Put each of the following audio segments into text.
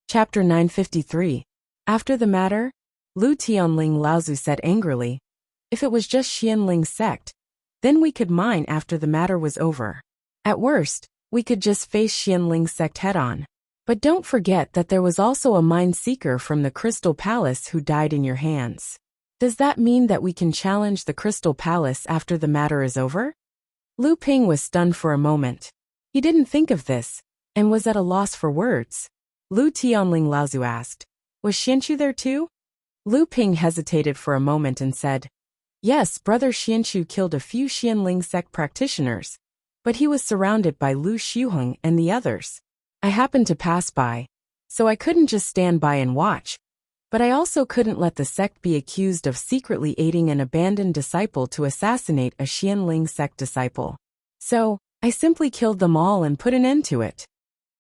Chapter 953. After the matter, Lu Tianling Laozu said angrily, "If it was just Xianling's sect, then we could mine after the matter was over. At worst, we could just face Xianling's sect head-on. But don't forget that there was also a mine seeker from the Crystal Palace who died in your hands. Does that mean that we can challenge the Crystal Palace after the matter is over?" Lu Ping was stunned for a moment. He didn't think of this, and was at a loss for words. Lu Tianling Laozu asked, "Was Xianchu there too?" Lu Ping hesitated for a moment and said, "Yes, brother Xianchu killed a few Xianling sect practitioners, but he was surrounded by Lu Xiuheng and the others. I happened to pass by, so I couldn't just stand by and watch. But I also couldn't let the sect be accused of secretly aiding an abandoned disciple to assassinate a Xianling sect disciple. So, I simply killed them all and put an end to it."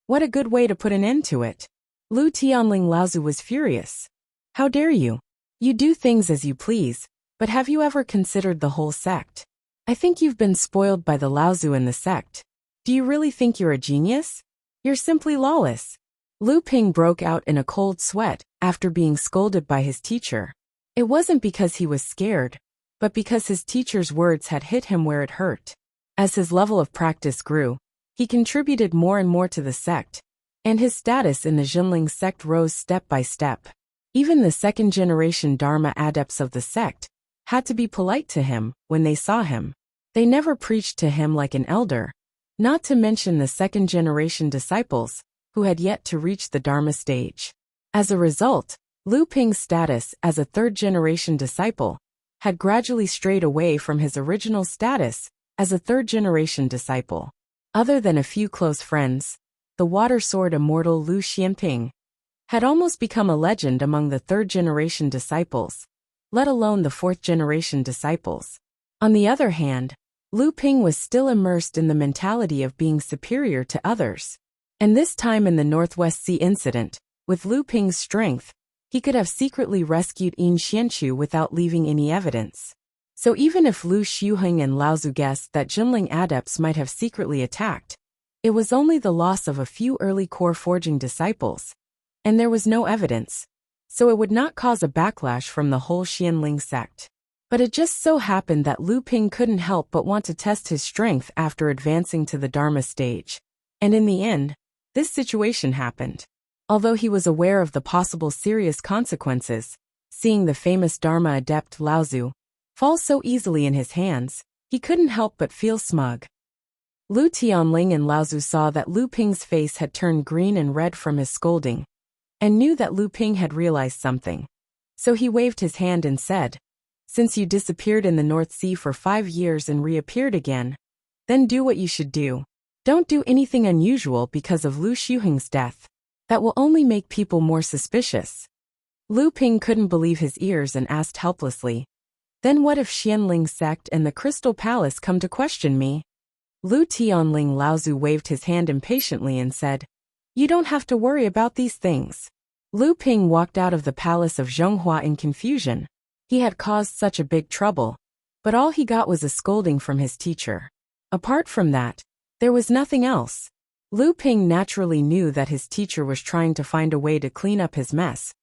What a good way to put an end to it. Lu Tianling Laozu was furious. "How dare you? You do things as you please, but have you ever considered the whole sect? I think you've been spoiled by the Laozu in the sect. Do you really think you're a genius? You're simply lawless." Lu Ping broke out in a cold sweat after being scolded by his teacher. It wasn't because he was scared, but because his teacher's words had hit him where it hurt. As his level of practice grew, he contributed more and more to the sect, and his status in the Jinling sect rose step by step. Even the second-generation Dharma adepts of the sect had to be polite to him when they saw him. They never preached to him like an elder, not to mention the second-generation disciples who had yet to reach the Dharma stage. As a result, Lu Ping's status as a third-generation disciple had gradually strayed away from his original status as a third-generation disciple. Other than a few close friends, the water sword immortal Lu Xianping had almost become a legend among the third-generation disciples, let alone the fourth-generation disciples. On the other hand, Lu Ping was still immersed in the mentality of being superior to others. And this time in the Northwest Sea incident, with Lu Ping's strength, he could have secretly rescued Yin Xianchu without leaving any evidence. So even if Lu Xiuheng and Laozu guessed that Jinling adepts might have secretly attacked, it was only the loss of a few early core forging disciples, and there was no evidence, so it would not cause a backlash from the whole Xianling sect. But it just so happened that Lu Ping couldn't help but want to test his strength after advancing to the Dharma stage. And in the end, this situation happened. Although he was aware of the possible serious consequences, seeing the famous Dharma adept Laozu fall so easily in his hands, he couldn't help but feel smug. Lu Tianling and Laozu saw that Lu Ping's face had turned green and red from his scolding, and knew that Lu Ping had realized something. So he waved his hand and said, "Since you disappeared in the North Sea for 5 years and reappeared again, then do what you should do. Don't do anything unusual because of Lu Xiuheng's death. That will only make people more suspicious." Lu Ping couldn't believe his ears and asked helplessly, "Then what if Xianling sect and the Crystal Palace come to question me?" Lu Tianling Laozu waved his hand impatiently and said, "You don't have to worry about these things." Lu Ping walked out of the palace of Zhonghua in confusion. He had caused such a big trouble, but all he got was a scolding from his teacher. Apart from that, there was nothing else. Lu Ping naturally knew that his teacher was trying to find a way to clean up his mess,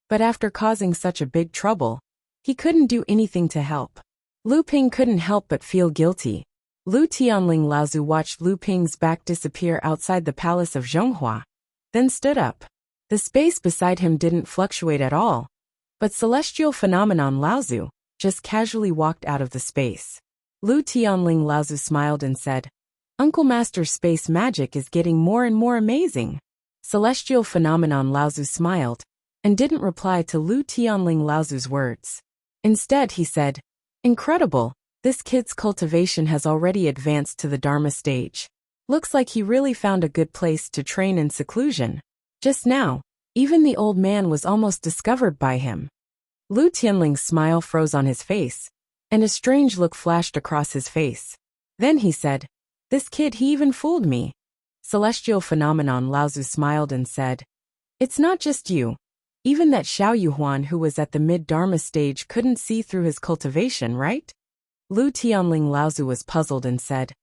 but after causing such a big trouble, he couldn't do anything to help. Lu Ping couldn't help but feel guilty. Lu Tianling Laozu watched Lu Ping's back disappear outside the palace of Zhonghua, then stood up. The space beside him didn't fluctuate at all, but celestial phenomenon Laozu just casually walked out of the space. Lu Tianling Laozu smiled and said, "Uncle Master's space magic is getting more and more amazing." Celestial phenomenon Laozu smiled, and didn't reply to Lu Tianling Laozu's words. Instead he said, "Incredible, this kid's cultivation has already advanced to the Dharma stage. Looks like he really found a good place to train in seclusion. Just now, even the old man was almost discovered by him." Lu Tianling's smile froze on his face, and a strange look flashed across his face. Then he said, "This kid, he even fooled me." Celestial phenomenon Laozu smiled and said, "It's not just you. Even that Xiao Yuhuan who was at the mid-Dharma stage couldn't see through his cultivation, right?" Lu Tianling Laozu was puzzled and said,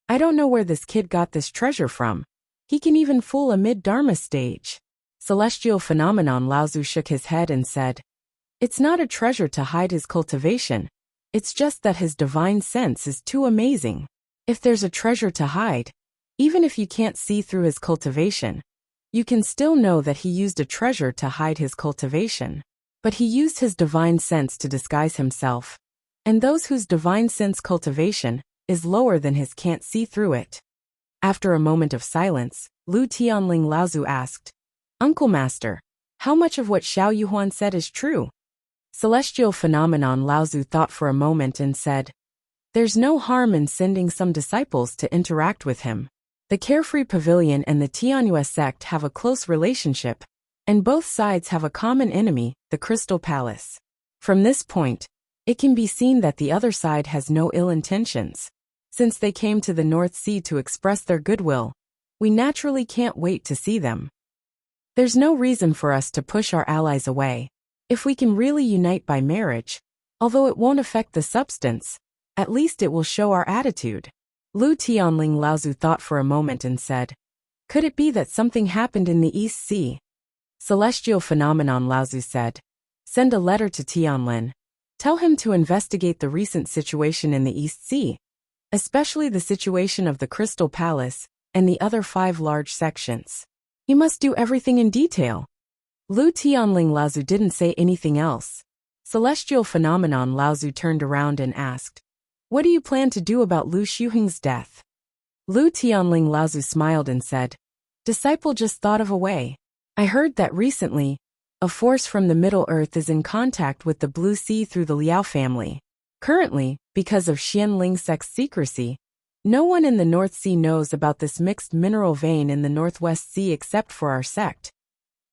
"I don't know where this kid got this treasure from. He can even fool a mid-Dharma stage." Celestial phenomenon. Laozu shook his head and said, "It's not a treasure to hide his cultivation. It's just that his divine sense is too amazing. If there's a treasure to hide, even if you can't see through his cultivation, you can still know that he used a treasure to hide his cultivation. But he used his divine sense to disguise himself. And those whose divine sense cultivation is lower than his can't see through it." After a moment of silence, Lu Tianling Laozu asked, "Uncle Master, how much of what Xiao Yuhuan said is true?" Celestial phenomenon. Laozu thought for a moment and said, "There's no harm in sending some disciples to interact with him. The Carefree Pavilion and the Tianyue sect have a close relationship, and both sides have a common enemy, the Crystal Palace. From this point, it can be seen that the other side has no ill intentions. Since they came to the North Sea to express their goodwill, we naturally can't wait to see them. There's no reason for us to push our allies away. If we can really unite by marriage, although it won't affect the substance, at least it will show our attitude." Lu Tianling Laozu thought for a moment and said, "Could it be that something happened in the East Sea?" Celestial phenomenon. Laozu said, "Send a letter to Tianlin. Tell him to investigate the recent situation in the East Sea, especially the situation of the Crystal Palace and the other 5 large sections. He must do everything in detail." Lu Tianling Laozu didn't say anything else. Celestial phenomenon. Laozu turned around and asked, "What do you plan to do about Lu Shuheng's death?" Lu Tianling Laozu smiled and said, "Disciple just thought of a way. I heard that recently, a force from the Middle Earth is in contact with the Blue Sea through the Liao family. Currently, because of Xianling sect's secrecy, no one in the North Sea knows about this mixed mineral vein in the Northwest Sea except for our sect."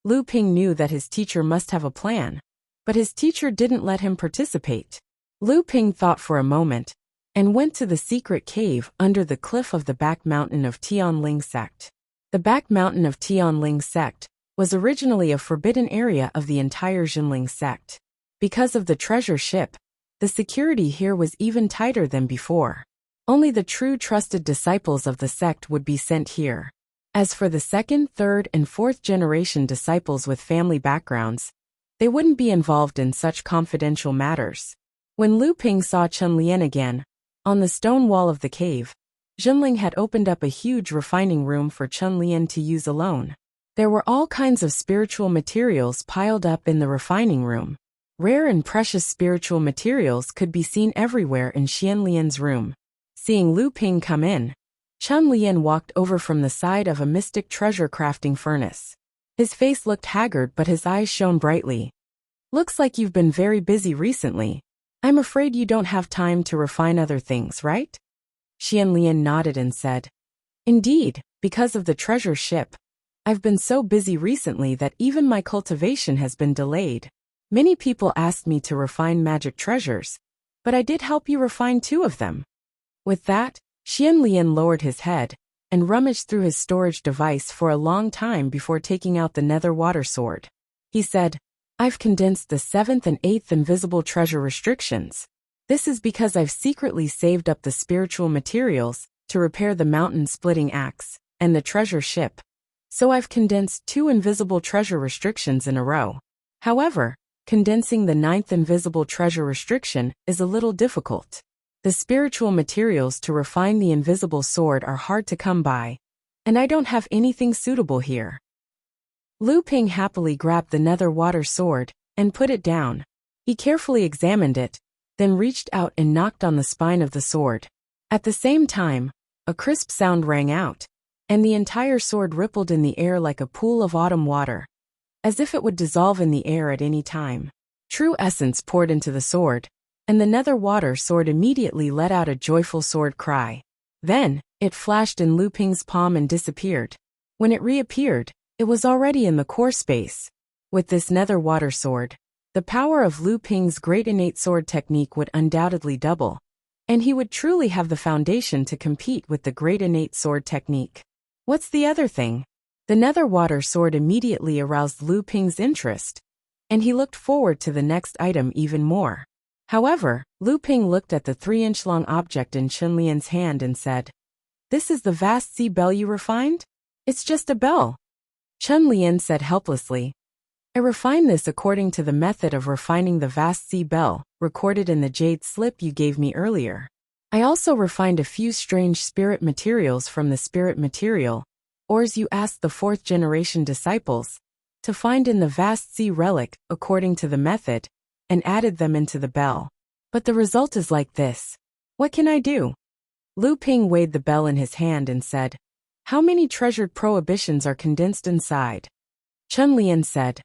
Lu Ping knew that his teacher must have a plan, but his teacher didn't let him participate. Lu Ping thought for a moment, and went to the secret cave under the cliff of the back mountain of Tianling sect. The back mountain of Tianling sect was originally a forbidden area of the entire Jinling sect. Because of the treasure ship, the security here was even tighter than before. Only the true trusted disciples of the sect would be sent here. As for the 2nd, 3rd, and 4th generation disciples with family backgrounds, they wouldn't be involved in such confidential matters. When Lu Ping saw Chen Lian again, on the stone wall of the cave, Jinling had opened up a huge refining room for Chen Lian to use alone. There were all kinds of spiritual materials piled up in the refining room. Rare and precious spiritual materials could be seen everywhere in Xian Lian's room. Seeing Lu Ping come in, Chen Lian walked over from the side of a mystic treasure crafting furnace. His face looked haggard but his eyes shone brightly. "Looks like you've been very busy recently. I'm afraid you don't have time to refine other things, right?" Xian Lian nodded and said, "Indeed, because of the treasure ship, I've been so busy recently that even my cultivation has been delayed. Many people asked me to refine magic treasures, but I did help you refine 2 of them." With that, Xian Lian lowered his head and rummaged through his storage device for a long time before taking out the nether water sword. He said, "I've condensed the 7th and 8th invisible treasure restrictions. This is because I've secretly saved up the spiritual materials to repair the mountain-splitting axe and the treasure ship. So I've condensed 2 invisible treasure restrictions in a row. However, condensing the 9th invisible treasure restriction is a little difficult. The spiritual materials to refine the invisible sword are hard to come by, and I don't have anything suitable here." Lu Ping happily grabbed the nether water sword and put it down. He carefully examined it, then reached out and knocked on the spine of the sword. At the same time, a crisp sound rang out, and the entire sword rippled in the air like a pool of autumn water, as if it would dissolve in the air at any time. True essence poured into the sword, and the nether water sword immediately let out a joyful sword cry. Then, it flashed in Lu Ping's palm and disappeared. When it reappeared, it was already in the core space. With this nether water sword, the power of Lu Ping's great innate sword technique would undoubtedly double, and he would truly have the foundation to compete with the great innate sword technique. What's the other thing? The nether water sword immediately aroused Lu Ping's interest, and he looked forward to the next item even more. However, Lu Ping looked at the 3-inch-long object in Chen Lian's hand and said, "This is the vast sea bell you refined? It's just a bell." Chun Lian said helplessly. I refined this according to the method of refining the vast sea bell, recorded in the jade slip you gave me earlier. I also refined a few strange spirit materials from the spirit material, ores you asked the 4th generation disciples to find in the vast sea relic, according to the method, and added them into the bell. But the result is like this. What can I do? Lu Ping weighed the bell in his hand and said, How many treasured prohibitions are condensed inside? Chun Lian said,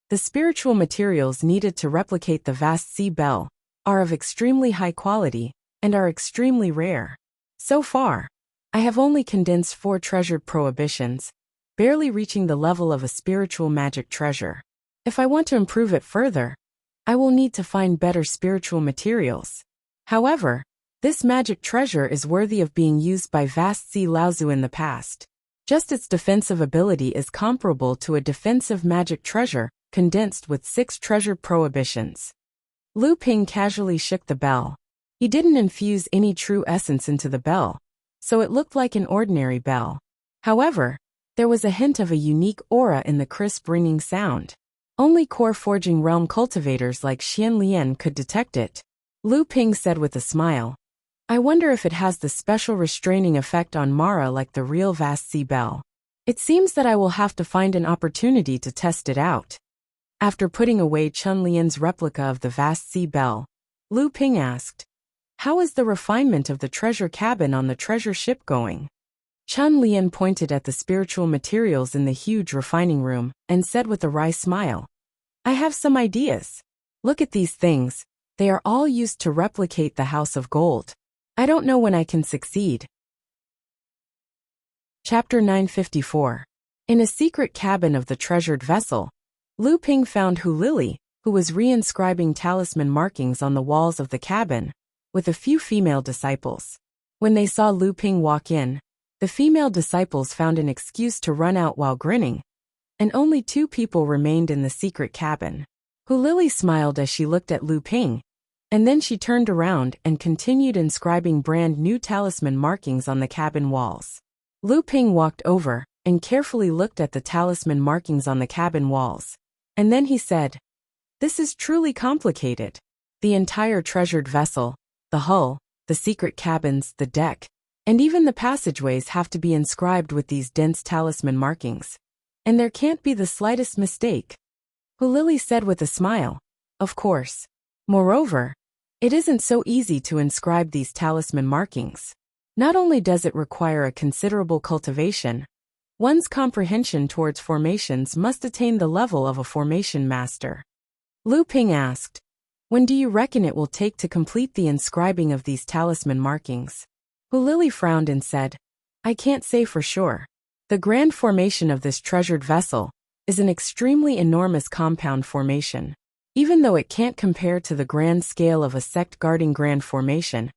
The spiritual materials needed to replicate the vast sea bell are of extremely high quality and are extremely rare. So far, I have only condensed 4 treasured prohibitions, barely reaching the level of a spiritual magic treasure. If I want to improve it further, I will need to find better spiritual materials. However, this magic treasure is worthy of being used by vast sea Laozu in the past. Just its defensive ability is comparable to a defensive magic treasure, condensed with 6 treasured prohibitions. Lu Ping casually shook the bell. He didn't infuse any true essence into the bell, so it looked like an ordinary bell. However, there was a hint of a unique aura in the crisp ringing sound. Only core forging realm cultivators like Xian Lian could detect it. Lu Ping said with a smile, I wonder if it has the special restraining effect on Mara like the real vast sea bell. It seems that I will have to find an opportunity to test it out. After putting away Chun Lian's replica of the vast sea bell, Lu Ping asked, How is the refinement of the treasure cabin on the treasure ship going? Chun Lian pointed at the spiritual materials in the huge refining room and said with a wry smile, I have some ideas. Look at these things. They are all used to replicate the House of Gold. I don't know when I can succeed. Chapter 954. In a secret cabin of the treasured vessel, Lu Ping found Hu Lili, who was reinscribing talisman markings on the walls of the cabin, with a few female disciples. When they saw Lu Ping walk in, the female disciples found an excuse to run out while grinning, and only 2 people remained in the secret cabin. Hu Lili smiled as she looked at Lu Ping, and then she turned around and continued inscribing brand new talisman markings on the cabin walls. Lu Ping walked over and carefully looked at the talisman markings on the cabin walls, and then he said, This is truly complicated. The entire treasured vessel, the hull, the secret cabins, the deck, and even the passageways have to be inscribed with these dense talisman markings. And there can't be the slightest mistake. Hu Lili said with a smile, Of course. Moreover, it isn't so easy to inscribe these talisman markings. Not only does it require a considerable cultivation, one's comprehension towards formations must attain the level of a formation master. Lu Ping asked, When do you reckon it will take to complete the inscribing of these talisman markings? Hu Lili frowned and said, I can't say for sure. The grand formation of this treasured vessel is an extremely enormous compound formation. Even though it can't compare to the grand scale of a sect-guarding grand formation,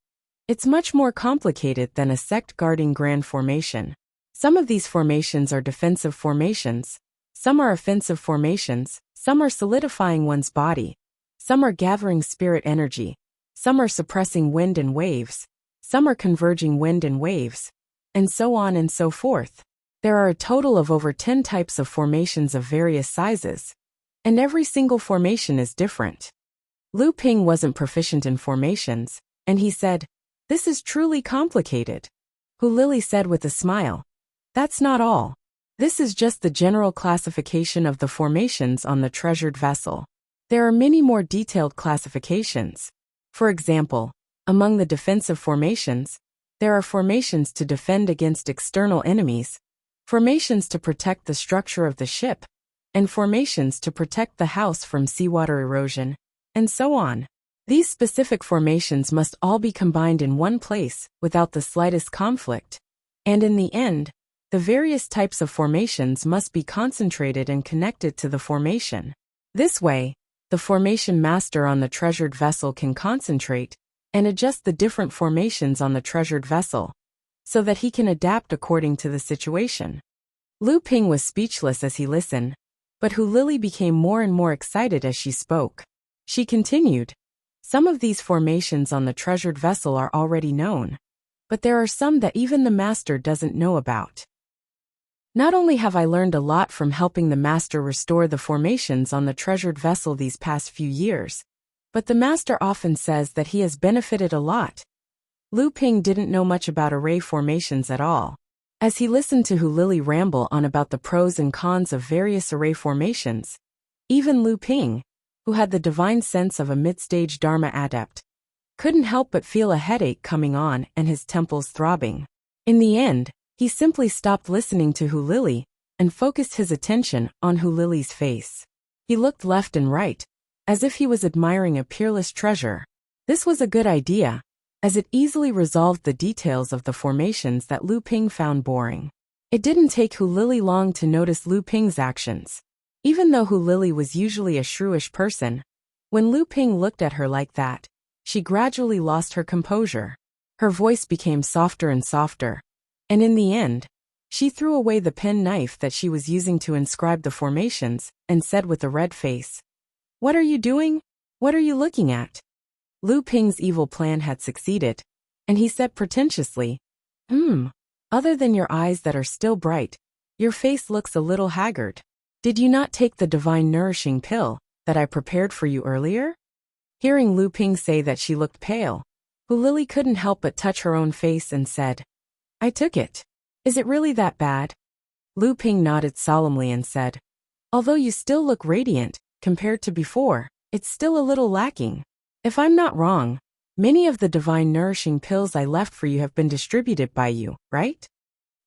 it's much more complicated than a sect-guarding grand formation. Some of these formations are defensive formations, some are offensive formations, some are solidifying one's body, some are gathering spirit energy, some are suppressing wind and waves, some are converging wind and waves, and so on and so forth. There are a total of over 10 types of formations of various sizes, and every single formation is different. Lu Ping wasn't proficient in formations, and he said, This is truly complicated. Hu Lili said with a smile, That's not all. This is just the general classification of the formations on the treasured vessel. There are many more detailed classifications. For example, among the defensive formations, there are formations to defend against external enemies, formations to protect the structure of the ship, and formations to protect the house from seawater erosion, and so on. These specific formations must all be combined in one place without the slightest conflict, and in the end, the various types of formations must be concentrated and connected to the formation. This way, the formation master on the treasured vessel can concentrate and adjust the different formations on the treasured vessel, so that he can adapt according to the situation. Lu Ping was speechless as he listened, but Hu Lili became more and more excited as she spoke. She continued, Some of these formations on the treasured vessel are already known, but there are some that even the master doesn't know about. Not only have I learned a lot from helping the master restore the formations on the treasured vessel these past few years, but the master often says that he has benefited a lot. Lu Ping didn't know much about array formations at all. As he listened to Hu Lili ramble on about the pros and cons of various array formations, even Lu Ping, who had the divine sense of a mid-stage Dharma adept, couldn't help but feel a headache coming on and his temples throbbing. In the end, he simply stopped listening to Hu Lili and focused his attention on Hu Lili's face. He looked left and right, as if he was admiring a peerless treasure. This was a good idea, as it easily resolved the details of the formations that Lu Ping found boring. It didn't take Hu Lili long to notice Lu Ping's actions. Even though Hu Lili was usually a shrewish person, when Lu Ping looked at her like that, she gradually lost her composure. Her voice became softer and softer, and in the end, she threw away the penknife that she was using to inscribe the formations and said with a red face, "What are you doing? What are you looking at?" Lu Ping's evil plan had succeeded, and he said pretentiously, Other than your eyes that are still bright, your face looks a little haggard. Did you not take the divine nourishing pill that I prepared for you earlier?" Hearing Lu Ping say that she looked pale, Hu Lili couldn't help but touch her own face and said, "I took it. Is it really that bad?" Lu Ping nodded solemnly and said, "Although you still look radiant, compared to before, it's still a little lacking. If I'm not wrong, many of the divine nourishing pills I left for you have been distributed by you, right?"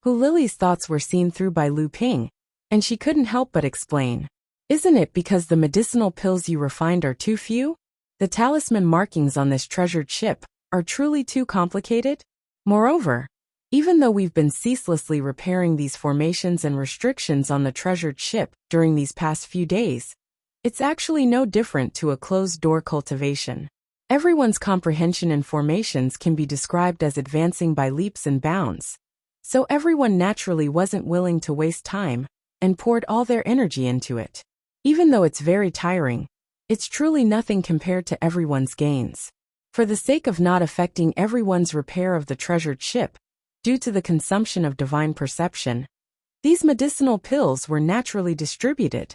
Hu Lili's thoughts were seen through by Lu Ping, and she couldn't help but explain, "Isn't it because the medicinal pills you refined are too few? The talisman markings on this treasured ship are truly too complicated? Moreover, even though we've been ceaselessly repairing these formations and restrictions on the treasured ship during these past few days, it's actually no different to a closed-door cultivation. Everyone's comprehension in formations can be described as advancing by leaps and bounds. So everyone naturally wasn't willing to waste time and poured all their energy into it. Even though it's very tiring, it's truly nothing compared to everyone's gains. For the sake of not affecting everyone's repair of the treasured ship, due to the consumption of divine perception, these medicinal pills were naturally distributed."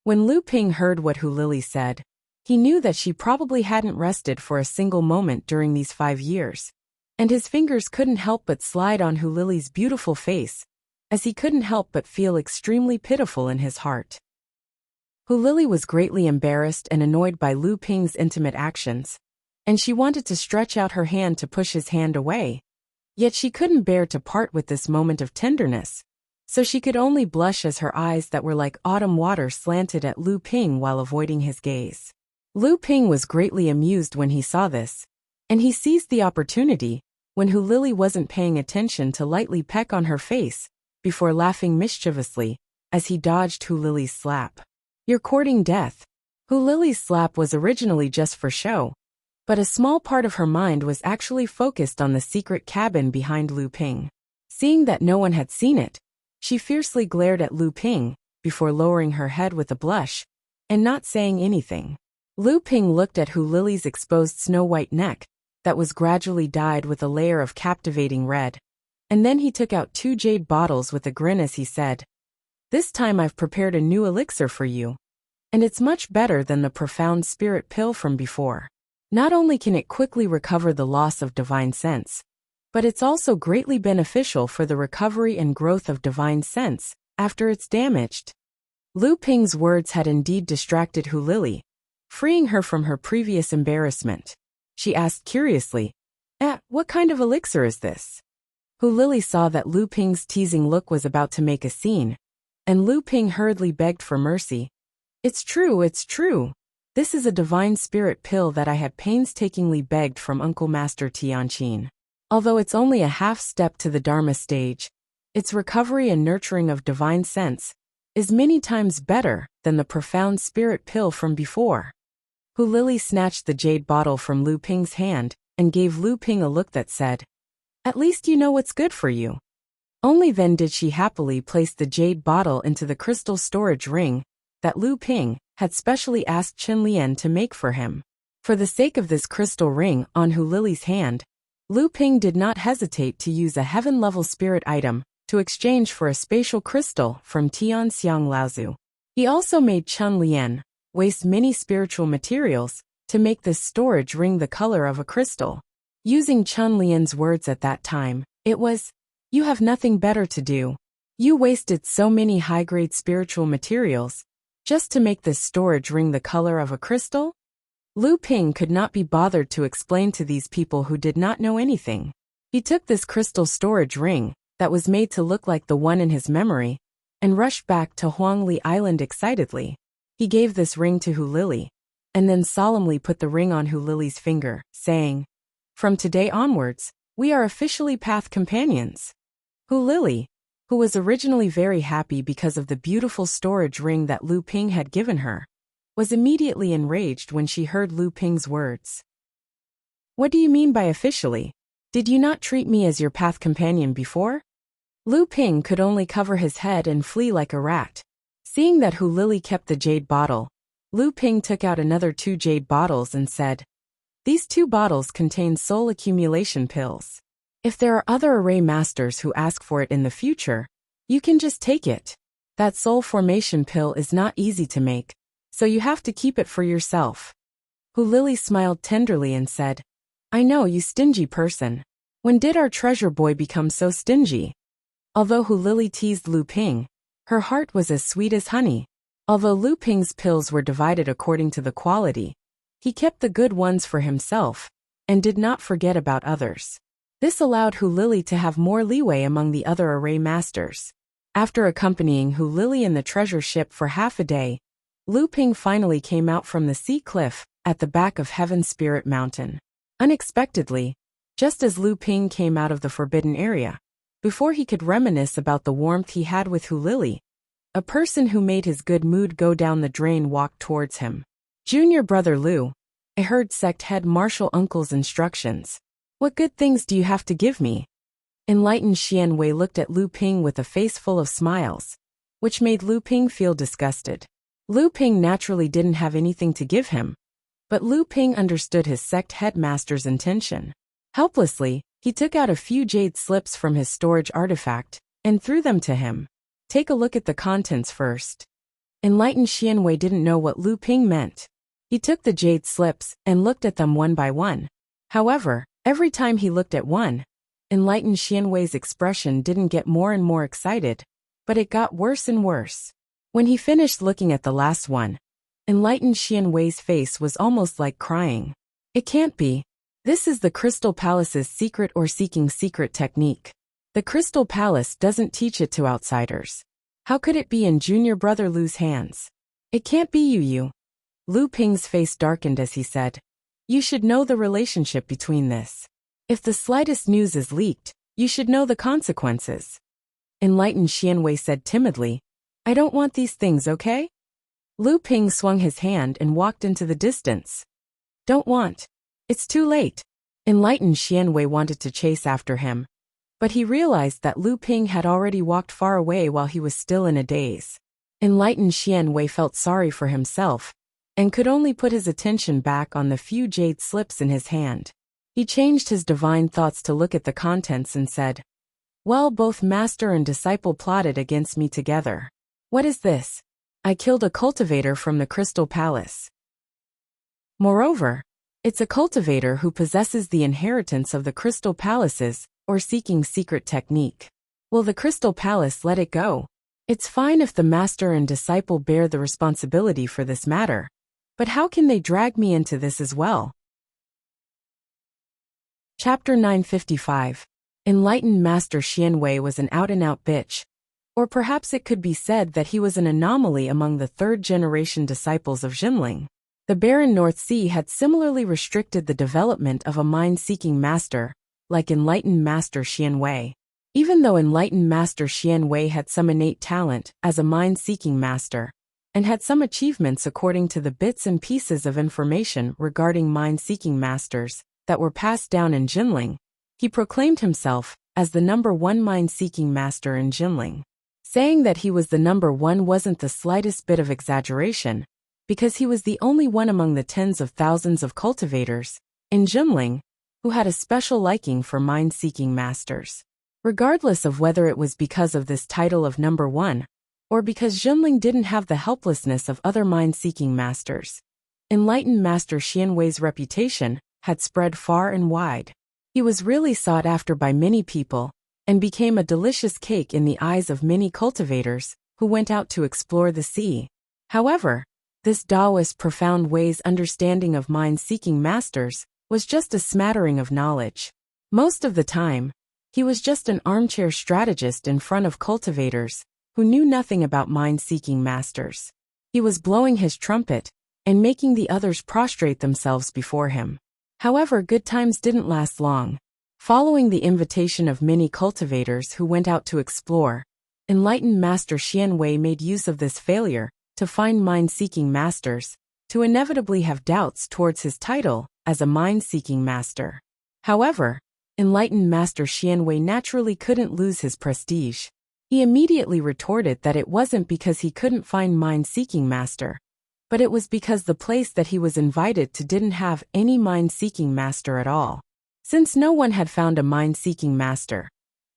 When Lu Ping heard what Hu Lili said, he knew that she probably hadn't rested for a single moment during these 5 years, and his fingers couldn't help but slide on Hu Lili's beautiful face, as he couldn't help but feel extremely pitiful in his heart. Hu Lili was greatly embarrassed and annoyed by Lu Ping's intimate actions, and she wanted to stretch out her hand to push his hand away. Yet she couldn't bear to part with this moment of tenderness, so she could only blush as her eyes that were like autumn water slanted at Lu Ping while avoiding his gaze. Lu Ping was greatly amused when he saw this, and he seized the opportunity, when Hu Lili wasn't paying attention, to lightly peck on her face, before laughing mischievously, as he dodged Hu Lili's slap. "You're courting death." Hu Lili's slap was originally just for show, but a small part of her mind was actually focused on the secret cabin behind Lu Ping. Seeing that no one had seen it, she fiercely glared at Lu Ping, before lowering her head with a blush, and not saying anything. Lu Ping looked at Hu Lili's exposed snow-white neck, that was gradually dyed with a layer of captivating red, and then he took out 2 jade bottles with a grin as he said, "This time I've prepared a new elixir for you, and it's much better than the profound spirit pill from before. Not only can it quickly recover the loss of divine sense, but it's also greatly beneficial for the recovery and growth of divine sense after it's damaged." Lu Ping's words had indeed distracted Hu Lili, freeing her from her previous embarrassment. She asked curiously, "What kind of elixir is this?" Hu Lili saw that Lu Ping's teasing look was about to make a scene, and Lu Ping hurriedly begged for mercy. It's true. This is a divine spirit pill that I had painstakingly begged from Uncle Master Tianqin. Although it's only a half step to the Dharma stage, its recovery and nurturing of divine sense is many times better than the profound spirit pill from before." Hu Lili snatched the jade bottle from Lu Ping's hand and gave Lu Ping a look that said, "At least you know what's good for you." Only then did she happily place the jade bottle into the crystal storage ring that Lu Ping had specially asked Chen Lian to make for him. For the sake of this crystal ring on Hu Lili's hand, Lu Ping did not hesitate to use a heaven-level spirit item to exchange for a spatial crystal from Tian Xiang Laozu. He also made Chun Lian waste many spiritual materials to make this storage ring the color of a crystal. Using Chun Lian's words at that time, it was, "You have nothing better to do. You wasted so many high-grade spiritual materials just to make this storage ring the color of a crystal?" Lu Ping could not be bothered to explain to these people who did not know anything. He took this crystal storage ring that was made to look like the one in his memory and rushed back to Huangli Island excitedly. He gave this ring to Hu Lili and then solemnly put the ring on Hu Lili's finger, saying, "From today onwards, we are officially path companions." Hu Lili, who was originally very happy because of the beautiful storage ring that Lu Ping had given her, was immediately enraged when she heard Lu Ping's words. "What do you mean by officially? Did you not treat me as your path companion before?" Lu Ping could only cover his head and flee like a rat. Seeing that Hu Lili kept the jade bottle, Lu Ping took out another 2 jade bottles and said, "These 2 bottles contain soul accumulation pills. If there are other array masters who ask for it in the future, you can just take it. That soul formation pill is not easy to make, so you have to keep it for yourself." Hu Lili smiled tenderly and said, "I know, you stingy person. When did our treasure boy become so stingy?" Although Hu Lili teased Lu Ping, her heart was as sweet as honey. Although Lu Ping's pills were divided according to the quality, he kept the good ones for himself and did not forget about others. This allowed Hu Lili to have more leeway among the other array masters. After accompanying Hu Lili in the treasure ship for half a day, Lu Ping finally came out from the sea cliff at the back of Heaven Spirit Mountain. Unexpectedly, just as Lu Ping came out of the forbidden area, before he could reminisce about the warmth he had with Hu Lili, a person who made his good mood go down the drain walked towards him. "Junior brother Lu, I heard sect head martial uncle's instructions. What good things do you have to give me?" Enlightened Xian Wei looked at Lu Ping with a face full of smiles, which made Lu Ping feel disgusted. Lu Ping naturally didn't have anything to give him, but Lu Ping understood his sect headmaster's intention. Helplessly, he took out a few jade slips from his storage artifact and threw them to him. "Take a look at the contents first." Enlightened Xian Wei didn't know what Lu Ping meant. He took the jade slips and looked at them one by one. However, every time he looked at one, Enlightened Xian Wei's expression didn't get more and more excited, but it got worse and worse. When he finished looking at the last one, Enlightened Xian Wei's face was almost like crying. "It can't be. This is the Crystal Palace's secret or seeking secret technique. The Crystal Palace doesn't teach it to outsiders. How could it be in Junior Brother Lu's hands? It can't be you." Lu Ping's face darkened as he said, "You should know the relationship between this. If the slightest news is leaked, you should know the consequences." Enlightened Xian Wei said timidly, "I don't want these things, okay?" Lu Ping swung his hand and walked into the distance. "Don't want. It's too late." Enlightened Xian Wei wanted to chase after him, but he realized that Lu Ping had already walked far away while he was still in a daze. Enlightened Xian Wei felt sorry for himself and could only put his attention back on the few jade slips in his hand. He changed his divine thoughts to look at the contents and said, "Well, both master and disciple plotted against me together. What is this? I killed a cultivator from the Crystal Palace. Moreover, it's a cultivator who possesses the inheritance of the Crystal Palaces or seeking secret technique. Will the Crystal Palace let it go? It's fine if the master and disciple bear the responsibility for this matter, but how can they drag me into this as well?" Chapter 955. Enlightened Master Xian Wei was an out-and-out bitch, or perhaps it could be said that he was an anomaly among the third-generation disciples of Jinling. The barren North Sea had similarly restricted the development of a mind-seeking master, like Enlightened Master Xian Wei. Even though Enlightened Master Xian Wei had some innate talent as a mind-seeking master, and had some achievements according to the bits and pieces of information regarding mind-seeking masters that were passed down in Jinling, he proclaimed himself as the #1 mind-seeking master in Jinling. Saying that he was the #1 wasn't the slightest bit of exaggeration, because he was the only one among the tens of thousands of cultivators in Jinling who had a special liking for mind-seeking masters. Regardless of whether it was because of this title of number one, or because Junling didn't have the helplessness of other mind-seeking masters, enlightened Master Xianwei's reputation had spread far and wide. He was really sought after by many people, and became a delicious cake in the eyes of many cultivators who went out to explore the sea. However, this Taoist profound way's understanding of mind-seeking masters was just a smattering of knowledge. Most of the time, he was just an armchair strategist in front of cultivators who knew nothing about mind-seeking masters. He was blowing his trumpet and making the others prostrate themselves before him. However, good times didn't last long. Following the invitation of many cultivators who went out to explore, enlightened Master Xianwei made use of this failure to find mind-seeking masters, to inevitably have doubts towards his title as a mind-seeking master. However, enlightened Master Xianwei naturally couldn't lose his prestige. He immediately retorted that it wasn't because he couldn't find mind-seeking master, but it was because the place that he was invited to didn't have any mind-seeking master at all. Since no one had found a mind-seeking master,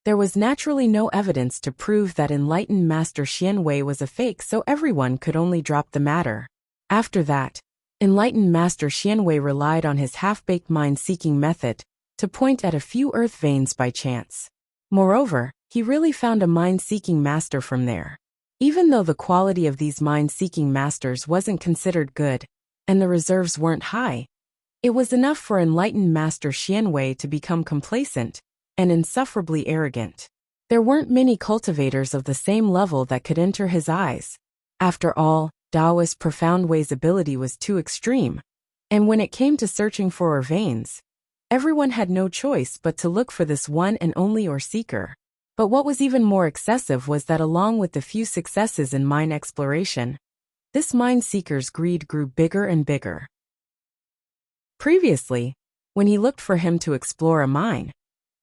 there was naturally no evidence to prove that enlightened Master Xianwei was a fake, so everyone could only drop the matter. After that, enlightened Master Xianwei relied on his half-baked mind-seeking method to point at a few earth veins by chance. Moreover, he really found a mind-seeking master from there. Even though the quality of these mind-seeking masters wasn't considered good, and the reserves weren't high, it was enough for enlightened Master Xianwei to become complacent and insufferably arrogant. There weren't many cultivators of the same level that could enter his eyes. After all, Taoist Profound Wei's ability was too extreme, and when it came to searching for ore veins, everyone had no choice but to look for this one and only ore seeker. But what was even more excessive was that along with the few successes in mine exploration, this mine seeker's greed grew bigger and bigger. Previously, when he looked for him to explore a mine,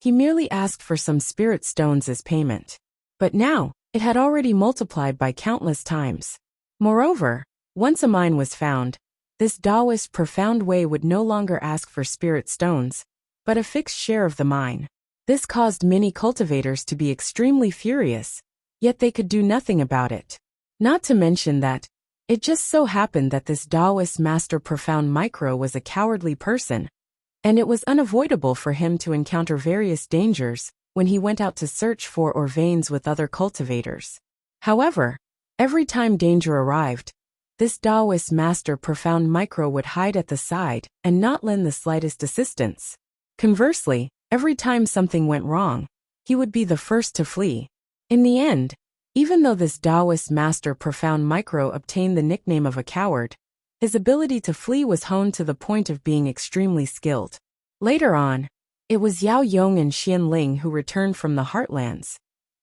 he merely asked for some spirit stones as payment. But now, it had already multiplied by countless times. Moreover, once a mine was found, this Taoist Profound Way would no longer ask for spirit stones, but a fixed share of the mine. This caused many cultivators to be extremely furious, yet they could do nothing about it. Not to mention that, it just so happened that this Taoist Master Profound Micro was a cowardly person, and it was unavoidable for him to encounter various dangers when he went out to search for ore veins with other cultivators. However, every time danger arrived, this Taoist Master Profound Micro would hide at the side and not lend the slightest assistance. Conversely, every time something went wrong, he would be the first to flee. In the end, even though this Taoist Master Profound Micro obtained the nickname of a coward, his ability to flee was honed to the point of being extremely skilled. Later on, it was Yao Yong and Xian Ling who returned from the Heartlands,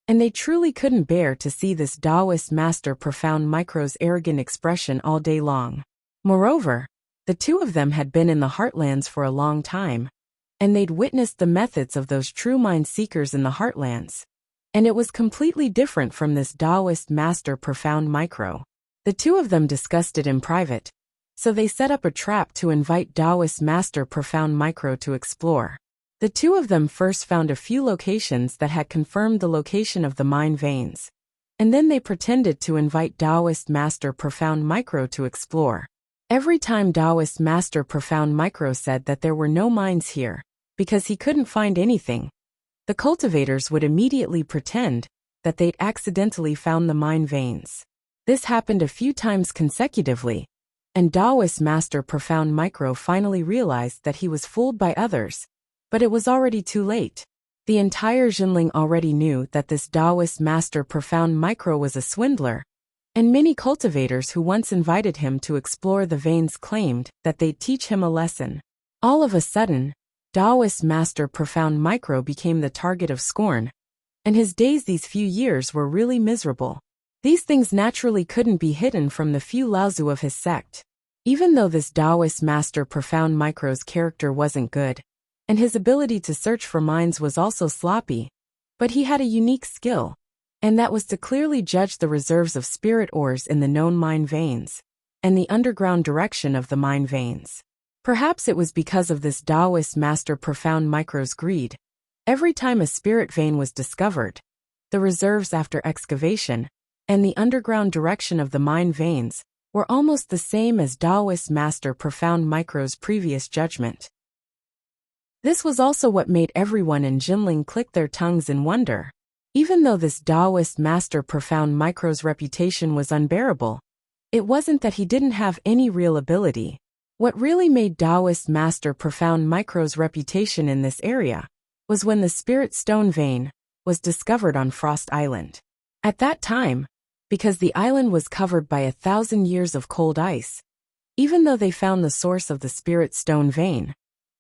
and they truly couldn't bear to see this Taoist Master Profound Micro's arrogant expression all day long. Moreover, the two of them had been in the Heartlands for a long time, and they'd witnessed the methods of those true mind seekers in the Heartlands. And it was completely different from this Taoist Master Profound Micro. The two of them discussed it in private, so they set up a trap to invite Taoist Master Profound Micro to explore. The two of them first found a few locations that had confirmed the location of the mine veins, and then they pretended to invite Taoist Master Profound Micro to explore. Every time Taoist Master Profound Micro said that there were no mines here, because he couldn't find anything, the cultivators would immediately pretend that they'd accidentally found the mine veins. This happened a few times consecutively, and Taoist Master Profound Micro finally realized that he was fooled by others, but it was already too late. The entire Jinling already knew that this Taoist Master Profound Micro was a swindler, and many cultivators who once invited him to explore the veins claimed that they'd teach him a lesson. All of a sudden, Taoist Master Profound Micro became the target of scorn, and his days these few years were really miserable. These things naturally couldn't be hidden from the few Laozu of his sect. Even though this Taoist Master Profound Micro's character wasn't good, and his ability to search for mines was also sloppy, but he had a unique skill, and that was to clearly judge the reserves of spirit ores in the known mine veins, and the underground direction of the mine veins. Perhaps it was because of this Taoist Master Profound Micro's greed Every time a spirit vein was discovered, the reserves after excavation, and the underground direction of the mine veins were almost the same as Taoist Master Profound Micro's previous judgment. This was also what made everyone in Jinling click their tongues in wonder. Even though this Taoist Master Profound Micro's reputation was unbearable, it wasn't that he didn't have any real ability. What really made Taoist Master Profound Micro's reputation in this area was when the Spirit Stone vein was discovered on Frost Island. At that time, because the island was covered by 1,000 years of cold ice, even though they found the source of the Spirit Stone vein,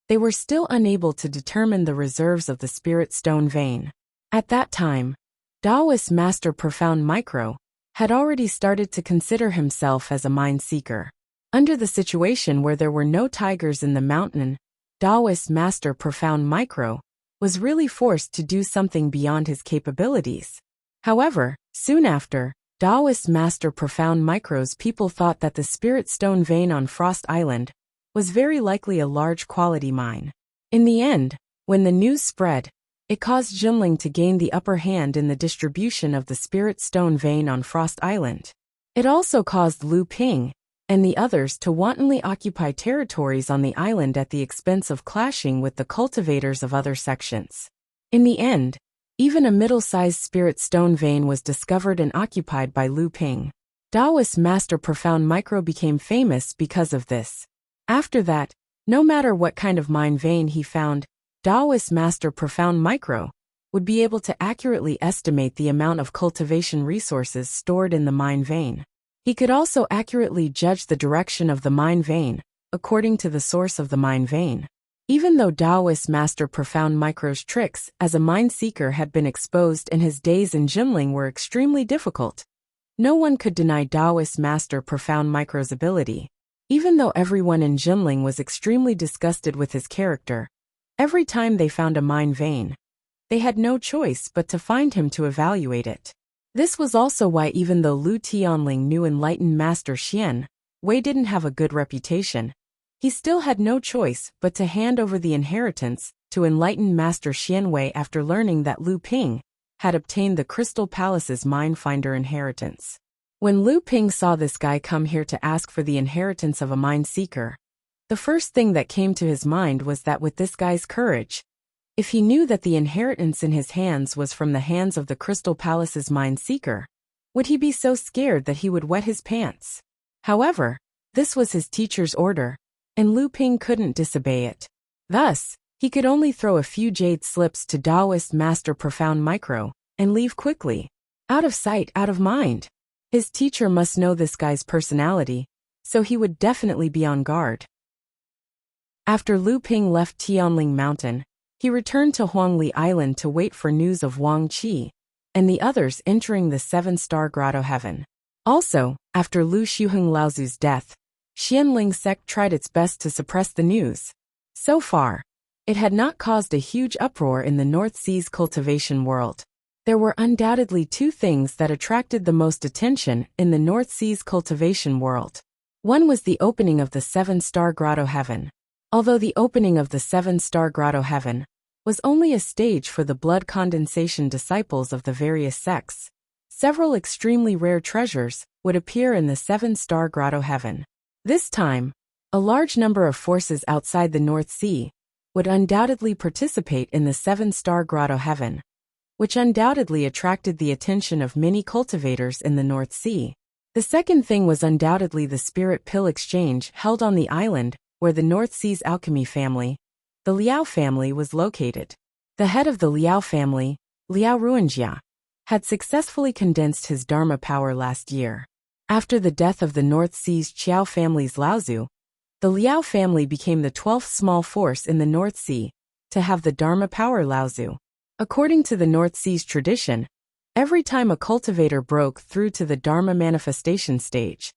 they were still unable to determine the reserves of the Spirit Stone vein. At that time, Taoist Master Profound Micro had already started to consider himself as a mine seeker. Under the situation where there were no tigers in the mountain, Taoist Master Profound Micro was really forced to do something beyond his capabilities. However, soon after, Taoist Master Profound Micro's people thought that the Spirit Stone vein on Frost Island was very likely a large quality mine. In the end, when the news spread, it caused Jinling to gain the upper hand in the distribution of the Spirit Stone vein on Frost Island. It also caused Lu Ping and the others to wantonly occupy territories on the island at the expense of clashing with the cultivators of other sections. In the end, even a middle-sized Spirit Stone vein was discovered and occupied by Lu Ping. Taoist Master Profound Micro became famous because of this. After that, no matter what kind of mine vein he found, Taoist Master Profound Micro would be able to accurately estimate the amount of cultivation resources stored in the mine vein. He could also accurately judge the direction of the mine vein, according to the source of the mine vein. Even though Taoist Master Profound Micro's tricks as a mine seeker had been exposed and his days in Jinling were extremely difficult, no one could deny Taoist Master Profound Micro's ability. Even though everyone in Jinling was extremely disgusted with his character, every time they found a mine vein, they had no choice but to find him to evaluate it. This was also why even though Lu Tianling knew enlightened Master Xian Wei didn't have a good reputation, he still had no choice but to hand over the inheritance to enlightened Master Xian Wei after learning that Lu Ping had obtained the Crystal Palace's Mine Finder inheritance. When Lu Ping saw this guy come here to ask for the inheritance of a mine seeker, the first thing that came to his mind was that with this guy's courage, if he knew that the inheritance in his hands was from the hands of the Crystal Palace's mine seeker, would he be so scared that he would wet his pants? However, this was his teacher's order, and Lu Ping couldn't disobey it. Thus, he could only throw a few jade slips to Taoist Master Profound Micro and leave quickly. Out of sight, out of mind. His teacher must know this guy's personality, so he would definitely be on guard. After Lu Ping left Tianling Mountain, he returned to Huangli Island to wait for news of Wang Qi and the others entering the 7-star grotto heaven. Also, after Lu Shuheng Laozu's death, Xianling sect tried its best to suppress the news. So far, it had not caused a huge uproar in the North Sea's cultivation world. There were undoubtedly two things that attracted the most attention in the North Sea's cultivation world. One was the opening of the 7-star grotto heaven. Although the opening of the 7-star grotto heaven was only a stage for the blood condensation disciples of the various sects, several extremely rare treasures would appear in the 7-star grotto heaven. This time, a large number of forces outside the North Sea would undoubtedly participate in the 7-star grotto heaven, which undoubtedly attracted the attention of many cultivators in the North Sea. The second thing was undoubtedly the spirit pill exchange held on the island where the North Sea's alchemy family, the Liao family, was located. The head of the Liao family, Liao Ruanjia, had successfully condensed his Dharma power last year. After the death of the North Sea's Qiao family's Laozu, the Liao family became the 12th small force in the North Sea to have the Dharma power Laozu. According to the North Sea's tradition, every time a cultivator broke through to the Dharma manifestation stage,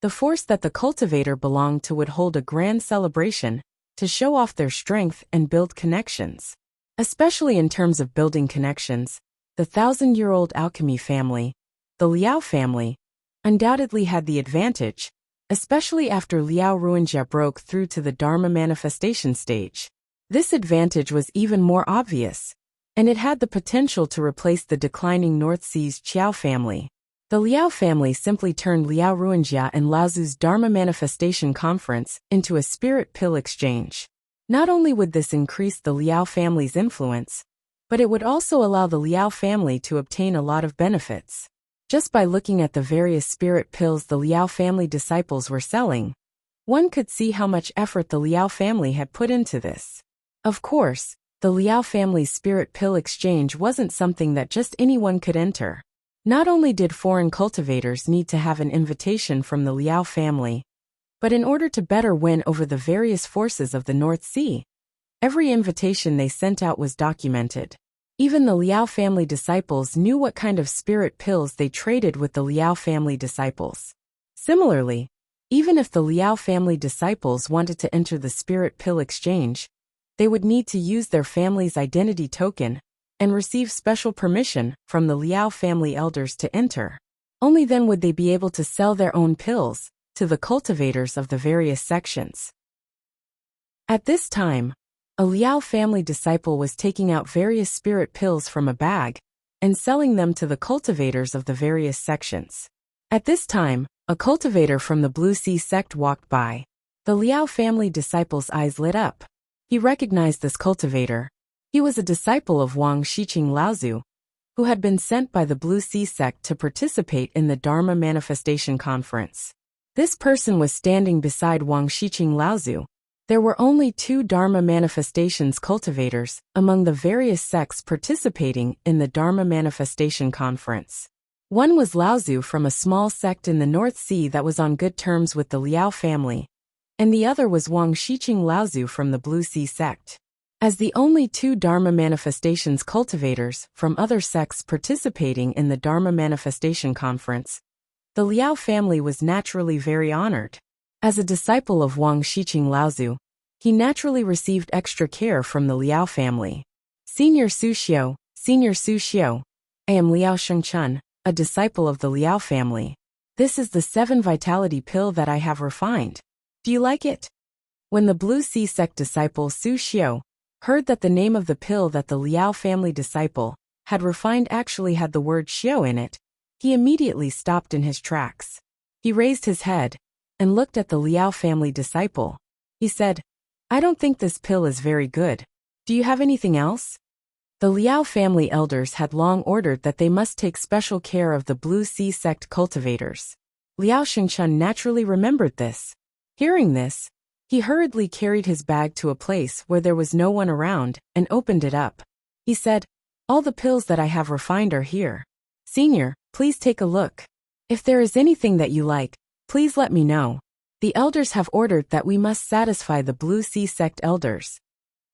the force that the cultivator belonged to would hold a grand celebration to show off their strength and build connections. Especially in terms of building connections, the 1,000-year-old alchemy family, the Liao family, undoubtedly had the advantage, especially after Liao Ruanjia broke through to the Dharma manifestation stage. This advantage was even more obvious and it had the potential to replace the declining North Sea's Qiao family. The Liao family simply turned Liao Ruanjia and Laozu's Dharma Manifestation Conference into a spirit pill exchange. Not only would this increase the Liao family's influence, but it would also allow the Liao family to obtain a lot of benefits. Just by looking at the various spirit pills the Liao family disciples were selling, one could see how much effort the Liao family had put into this. Of course, the Liao family's spirit pill exchange wasn't something that just anyone could enter. Not only did foreign cultivators need to have an invitation from the Liao family, but in order to better win over the various forces of the North Sea, every invitation they sent out was documented. Even the Liao family disciples knew what kind of spirit pills they traded with the Liao family disciples. Similarly, even if the Liao family disciples wanted to enter the spirit pill exchange, they would need to use their family's identity token and receive special permission from the Liao family elders to enter. Only then would they be able to sell their own pills to the cultivators of the various sections. At this time, a Liao family disciple was taking out various spirit pills from a bag and selling them to the cultivators of the various sections. At this time, a cultivator from the Blue Sea sect walked by. The Liao family disciple's eyes lit up. He recognized this cultivator. He was a disciple of Wang Shiqing Laozu, who had been sent by the Blue Sea sect to participate in the Dharma Manifestation Conference. This person was standing beside Wang Shiqing Laozu. There were only 2 Dharma Manifestations cultivators among the various sects participating in the Dharma Manifestation Conference. One was Laozu from a small sect in the North Sea that was on good terms with the Liao family, and the other was Wang Shiqing Laozu from the Blue Sea sect. As the only 2 Dharma Manifestations cultivators from other sects participating in the Dharma Manifestation Conference, the Liao family was naturally very honored. As a disciple of Wang Shiqing Laozu, he naturally received extra care from the Liao family. Senior Su Xiu, I am Liao Shengchun, a disciple of the Liao family. This is the 7 vitality pill that I have refined. Do you like it? When the Blue Sea sect disciple Su Xiu heard that the name of the pill that the Liao family disciple had refined actually had the word Xiu in it, he immediately stopped in his tracks. He raised his head and looked at the Liao family disciple. He said, I don't think this pill is very good. Do you have anything else? The Liao family elders had long ordered that they must take special care of the Blue Sea sect cultivators. Liao Shengchun naturally remembered this. Hearing this, he hurriedly carried his bag to a place where there was no one around and opened it up. He said, all the pills that I have refined are here. Senior, please take a look. If there is anything that you like, please let me know. The elders have ordered that we must satisfy the Blue Sea sect elders.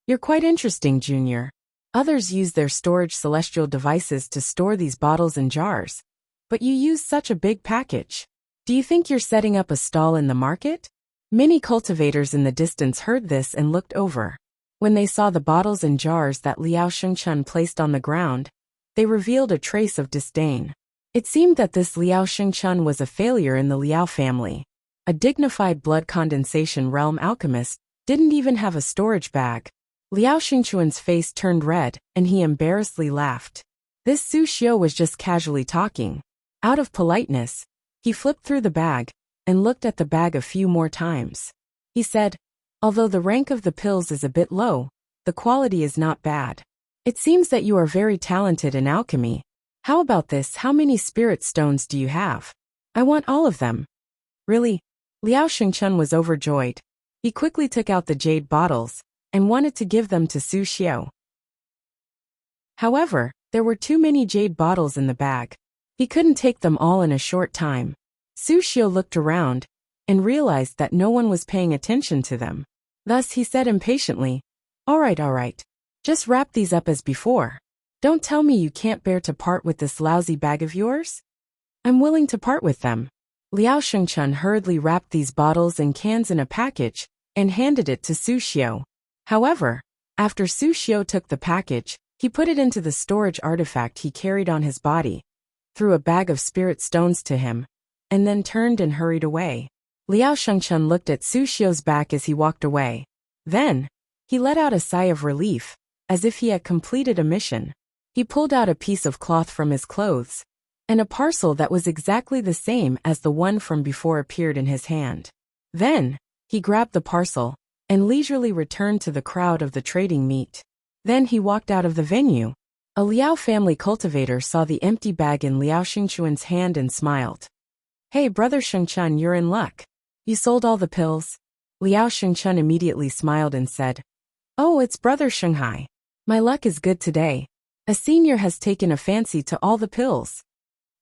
You're quite interesting, Junior. Others use their storage celestial devices to store these bottles and jars, but you use such a big package. Do you think you're setting up a stall in the market? Many cultivators in the distance heard this and looked over. When they saw the bottles and jars that Liao Shengchun placed on the ground, they revealed a trace of disdain. It seemed that this Liao Shengchun was a failure in the Liao family. A dignified blood condensation realm alchemist didn't even have a storage bag. Liao Shengchun's face turned red, and he embarrassedly laughed. This Su Xiu was just casually talking. Out of politeness, he flipped through the bag and looked at the bag a few more times. He said, although the rank of the pills is a bit low, the quality is not bad. It seems that you are very talented in alchemy. How about this? How many spirit stones do you have? I want all of them. Really? Liao Shengchun was overjoyed. He quickly took out the jade bottles and wanted to give them to Su Xiu. However, there were too many jade bottles in the bag. He couldn't take them all in a short time. Su Xiu looked around and realized that no one was paying attention to them. Thus he said impatiently, all right. Just wrap these up as before. Don't tell me you can't bear to part with this lousy bag of yours? I'm willing to part with them. Liao Shengchun hurriedly wrapped these bottles and cans in a package and handed it to Su Xiu. However, after Su Xiu took the package, he put it into the storage artifact he carried on his body, threw a bag of spirit stones to him, and then turned and hurried away. Liao Shengchun looked at Su Xiu's back as he walked away. Then, he let out a sigh of relief as if he had completed a mission. He pulled out a piece of cloth from his clothes, and a parcel that was exactly the same as the one from before appeared in his hand. Then, he grabbed the parcel, and leisurely returned to the crowd of the trading meet. Then he walked out of the venue. A Liao family cultivator saw the empty bag in Liao Shengchuan's hand and smiled. "Hey brother Shengchun, you're in luck. You sold all the pills?" Liao Shengchun immediately smiled and said, "Oh, it's brother Shanghai. My luck is good today. A senior has taken a fancy to all the pills."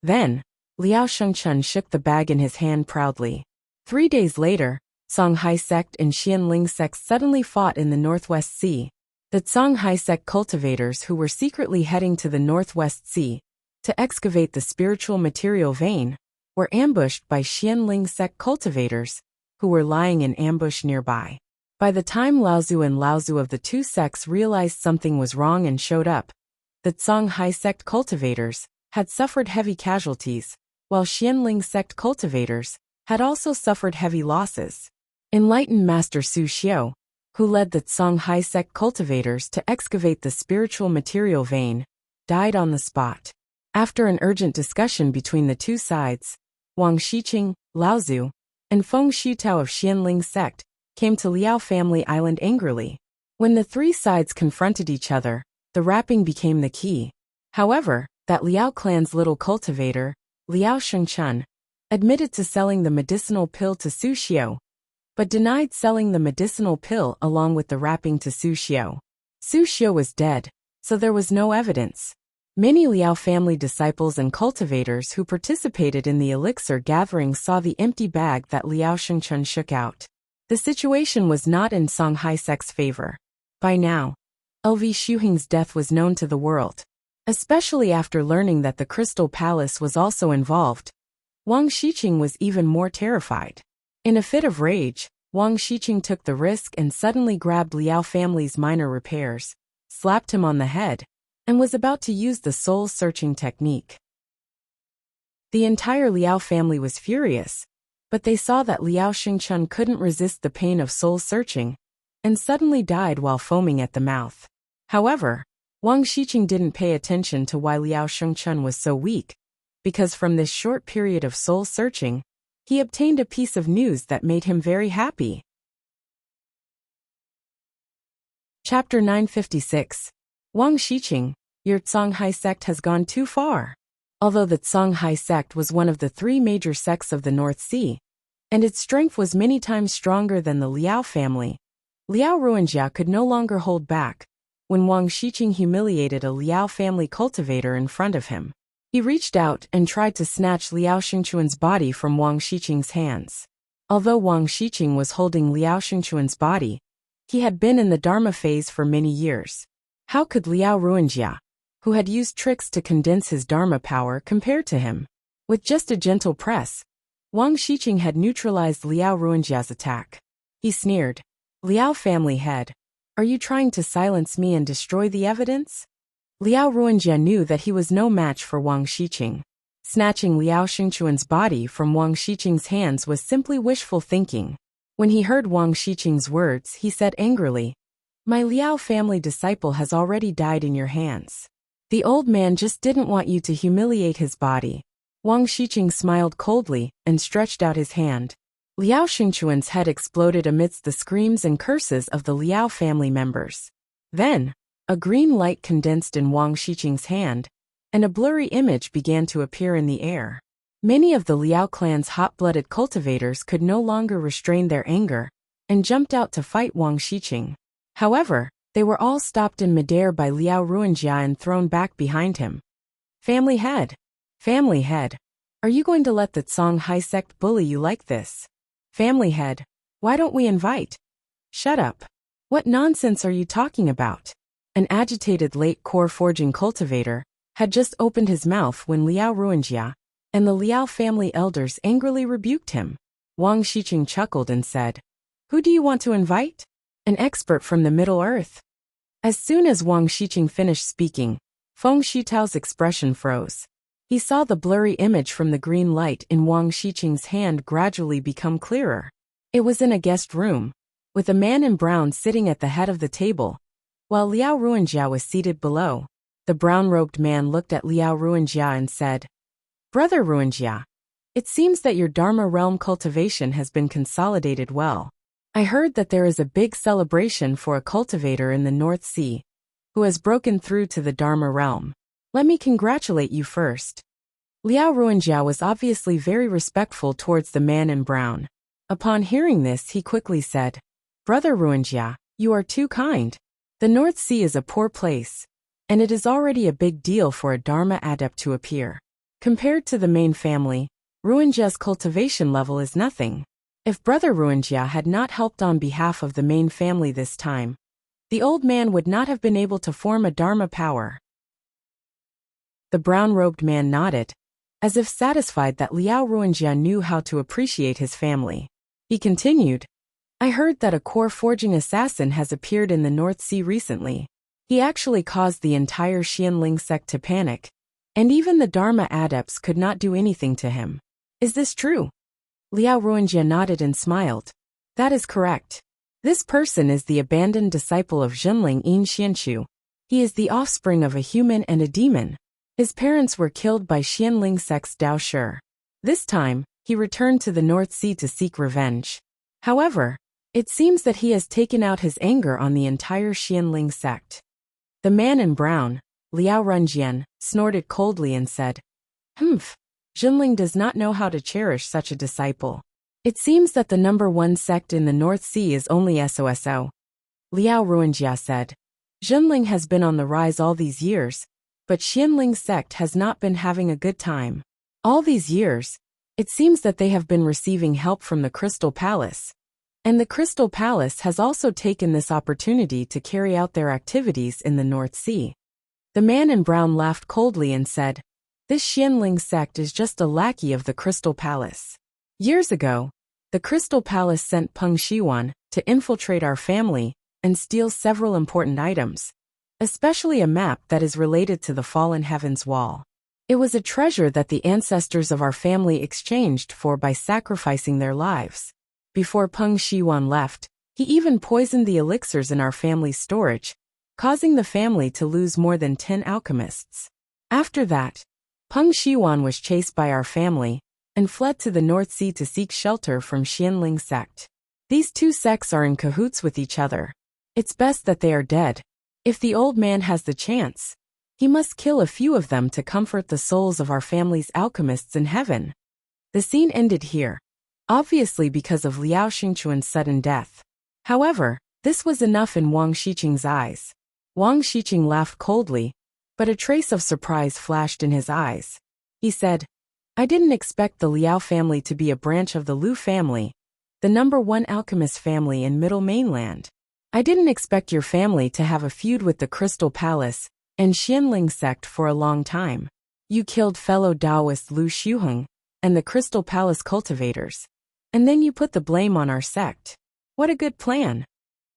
Then, Liao Shengchun shook the bag in his hand proudly. 3 days later, Songhai sect and Xianling sect suddenly fought in the Northwest Sea. The Songhai sect cultivators who were secretly heading to the Northwest Sea to excavate the spiritual material vein were ambushed by Xianling sect cultivators who were lying in ambush nearby. By the time Laozu and Laozu of the two sects realized something was wrong and showed up, the Songhai sect cultivators had suffered heavy casualties, while Xianling sect cultivators had also suffered heavy losses. Enlightened Master Su Xiao, who led the Songhai sect cultivators to excavate the spiritual material vein, died on the spot. After an urgent discussion between the two sides, Wang Shiqing, Laozu, and Feng Xutao of Xianling sect came to Liao family island angrily. When the three sides confronted each other, the rapping became the key. However, that Liao clan's little cultivator, Liao Shengchun, admitted to selling the medicinal pill to Su Xiao, but denied selling the medicinal pill along with the wrapping to Su Xiao. Su Xiao was dead, so there was no evidence. Many Liao family disciples and cultivators who participated in the elixir gathering saw the empty bag that Liao Shengchun shook out. The situation was not in Songhai sect's favor. By now, LV Shuhing's death was known to the world. Especially after learning that the Crystal Palace was also involved, Wang Shiqing was even more terrified. In a fit of rage, Wang Shiqing took the risk and suddenly grabbed Liao family's minor repairs, slapped him on the head, and was about to use the soul-searching technique. The entire Liao family was furious, but they saw that Liao Shengchun couldn't resist the pain of soul-searching, and suddenly died while foaming at the mouth. However, Wang Shiqing didn't pay attention to why Liao Shengchun was so weak, because from this short period of soul-searching, he obtained a piece of news that made him very happy. Chapter 956. Wang Shiqing, your Songhai sect has gone too far. Although the Songhai sect was one of the three major sects of the North Sea, and its strength was many times stronger than the Liao family, Liao Ruanjia could no longer hold back when Wang Shiqing humiliated a Liao family cultivator in front of him. He reached out and tried to snatch Liao Shengchuan's body from Wang Shiqing's hands. Although Wang Shiqing was holding Liao Shengchuan's body, he had been in the Dharma phase for many years. How could Liao Ruanjia, who had used tricks to condense his Dharma power, compare to him? With just a gentle press, Wang Shiqing had neutralized Liao Ruanjia's attack. He sneered, "Liao family head, are you trying to silence me and destroy the evidence?" Liao Ruanjia knew that he was no match for Wang Shiqing. Snatching Liao Shengchuan's body from Wang Shiqing's hands was simply wishful thinking. When he heard Wang Shiqing's words, he said angrily, "My Liao family disciple has already died in your hands. The old man just didn't want you to humiliate his body." Wang Shiqing smiled coldly and stretched out his hand. Liao Shengchuan's head exploded amidst the screams and curses of the Liao family members. Then, a green light condensed in Wang Shiqing's hand, and a blurry image began to appear in the air. Many of the Liao clan's hot-blooded cultivators could no longer restrain their anger, and jumped out to fight Wang Shiqing. However, they were all stopped in midair by Liao Ruanjia and thrown back behind him. Family head, are you going to let the Songhai sect bully you like this? Family head, why don't we invite? Shut up. What nonsense are you talking about? An agitated late core forging cultivator had just opened his mouth when Liao Ruanjia and the Liao family elders angrily rebuked him. Wang Shiqing chuckled and said, "Who do you want to invite? An expert from the Middle Earth." As soon as Wang Shiqing finished speaking, Feng Xutao's expression froze. He saw the blurry image from the green light in Wang Shiqing's hand gradually become clearer. It was in a guest room, with a man in brown sitting at the head of the table. while Liao Ruanjia was seated below. The brown-robed man looked at Liao Ruanjia and said, "Brother Ruanjia, it seems that your Dharma realm cultivation has been consolidated well. I heard that there is a big celebration for a cultivator in the North Sea who has broken through to the Dharma realm. Let me congratulate you first." Liao Ruanjia was obviously very respectful towards the man in brown. Upon hearing this, he quickly said, "Brother Ruanjia, you are too kind. The North Sea is a poor place, and it is already a big deal for a Dharma adept to appear. Compared to the main family, Ruanjia's cultivation level is nothing. If Brother Ruanjia had not helped on behalf of the main family this time, the old man would not have been able to form a Dharma power." The brown-robed man nodded, as if satisfied that Liao Ruanjia knew how to appreciate his family. He continued, "I heard that a core forging assassin has appeared in the North Sea recently. He actually caused the entire Xianling sect to panic, and even the Dharma adepts could not do anything to him. Is this true?" Liao Ruanjia nodded and smiled. "That is correct. This person is the abandoned disciple of Zhenling Yin Xianchu. He is the offspring of a human and a demon. His parents were killed by Xianling sect's Dao Shi. This time, he returned to the North Sea to seek revenge. However, it seems that he has taken out his anger on the entire Xianling sect." The man in brown, Liao Runjian, snorted coldly and said, "Humph, Zhenling does not know how to cherish such a disciple. It seems that the #1 sect in the North Sea is only SOSO. Liao Ruanjia said, "Zhenling has been on the rise all these years, but Xianling sect has not been having a good time. All these years, it seems that they have been receiving help from the Crystal Palace. And the Crystal Palace has also taken this opportunity to carry out their activities in the North Sea." The man in brown laughed coldly and said, "This Xianling sect is just a lackey of the Crystal Palace. Years ago, the Crystal Palace sent Peng Shiwan to infiltrate our family and steal several important items, especially a map that is related to the Fallen Heavens Wall. It was a treasure that the ancestors of our family exchanged for by sacrificing their lives. Before Peng Shiwan left, he even poisoned the elixirs in our family's storage, causing the family to lose more than 10 alchemists. After that, Peng Shiwan was chased by our family and fled to the North Sea to seek shelter from Xianling sect. These two sects are in cahoots with each other. It's best that they are dead. If the old man has the chance, he must kill a few of them to comfort the souls of our family's alchemists in heaven." The scene ended here, obviously because of Liao Xingchuan's sudden death. However, this was enough in Wang Xiqing's eyes. Wang Xiqing laughed coldly, but a trace of surprise flashed in his eyes. He said, "I didn't expect the Liao family to be a branch of the Lu family, the #1 alchemist family in Middle Mainland. I didn't expect your family to have a feud with the Crystal Palace and Xianling sect for a long time. You killed fellow Taoist Lu Xuheng and the Crystal Palace cultivators, and then you put the blame on our sect. What a good plan."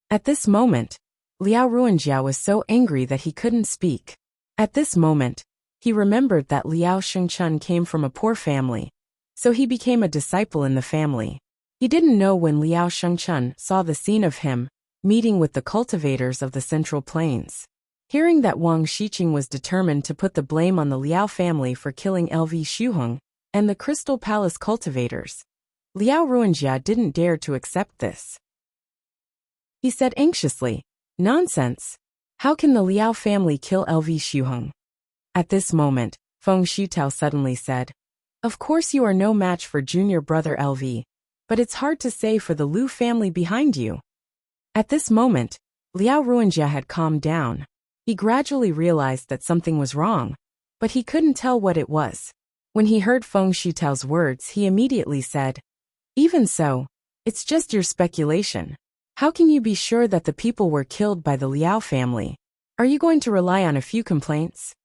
At this moment, Liao Ruanjia was so angry that he couldn't speak. At this moment, he remembered that Liao Shengchun came from a poor family, so he became a disciple in the family. He didn't know when Liao Shengchun saw the scene of him meeting with the cultivators of the Central Plains. Hearing that Wang Xiqing was determined to put the blame on the Liao family for killing LV Xuheng and the Crystal Palace cultivators, Liao Ruanjia didn't dare to accept this. He said anxiously, "Nonsense! How can the Liao family kill LV Xuheng?" At this moment, Feng Shitao suddenly said, "Of course you are no match for junior brother LV, but it's hard to say for the Lu family behind you." At this moment, Liao Ruanjia had calmed down. He gradually realized that something was wrong, but he couldn't tell what it was. When he heard Feng Shitao's words, he immediately said, "Even so, it's just your speculation. How can you be sure that the people were killed by the Liao family? Are you going to rely on a few complaints?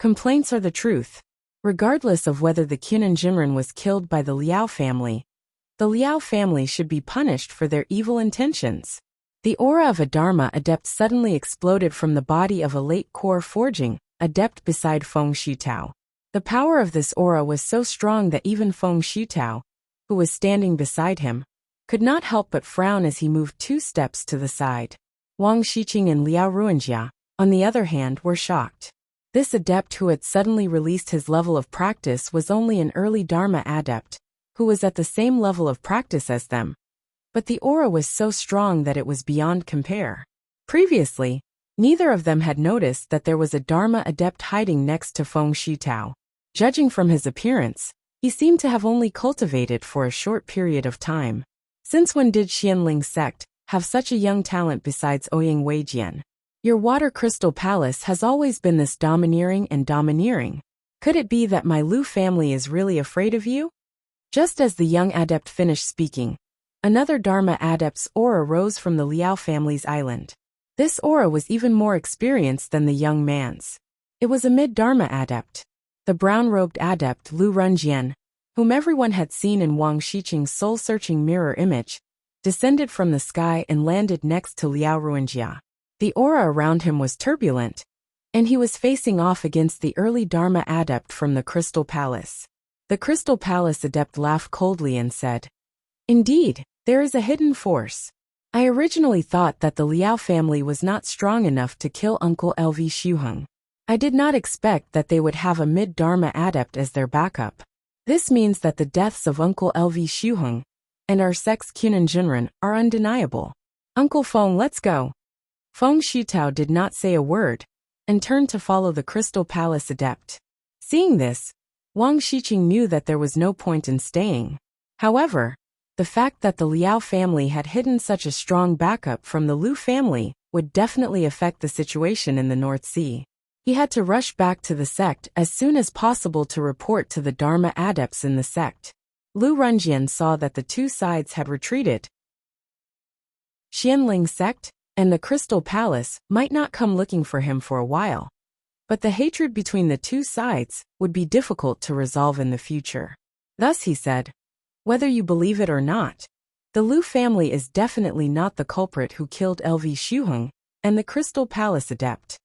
Complaints are the truth. Regardless of whether the Qin'an Jimren was killed by the Liao family, the Liao family should be punished for their evil intentions." The aura of a Dharma adept suddenly exploded from the body of a late core forging adept beside Feng Shitao. The power of this aura was so strong that even Feng Shitao, who was standing beside him, could not help but frown as he moved 2 steps to the side. Wang Xiqing and Liao Ruanjia, on the other hand, were shocked. This adept who had suddenly released his level of practice was only an early Dharma adept, who was at the same level of practice as them. But the aura was so strong that it was beyond compare. Previously, neither of them had noticed that there was a Dharma adept hiding next to Feng Shitao. Judging from his appearance, he seemed to have only cultivated for a short period of time. Since when did Xianling sect have such a young talent besides Ouyang Weijian? Your water crystal palace has always been this domineering and domineering. Could it be that my Lu family is really afraid of you? Just as the young adept finished speaking, another Dharma adept's aura rose from the Liao family's island. This aura was even more experienced than the young man's. It was a mid-Dharma adept. The brown-robed adept Lu Runjian, whom everyone had seen in Wang Xiqing's soul-searching mirror image, descended from the sky and landed next to Liao Ruanjia. The aura around him was turbulent, and he was facing off against the early Dharma adept from the Crystal Palace. The Crystal Palace adept laughed coldly and said, "Indeed, there is a hidden force. I originally thought that the Liao family was not strong enough to kill Uncle LV Shuheng. I did not expect that they would have a mid-Dharma adept as their backup. This means that the deaths of Uncle LV Shuheng and our sect's Kunan Jinren are undeniable. Uncle Feng, let's go." Feng Shitao did not say a word, and turned to follow the Crystal Palace adept. Seeing this, Wang Xiqing knew that there was no point in staying. However, the fact that the Liao family had hidden such a strong backup from the Lu family would definitely affect the situation in the North Sea. He had to rush back to the sect as soon as possible to report to the Dharma adepts in the sect. Lu Runjian saw that the two sides had retreated. Xianling sect and the Crystal Palace might not come looking for him for a while, but the hatred between the two sides would be difficult to resolve in the future. Thus he said, "Whether you believe it or not, the Lu family is definitely not the culprit who killed LV Shuheng and the Crystal Palace adept."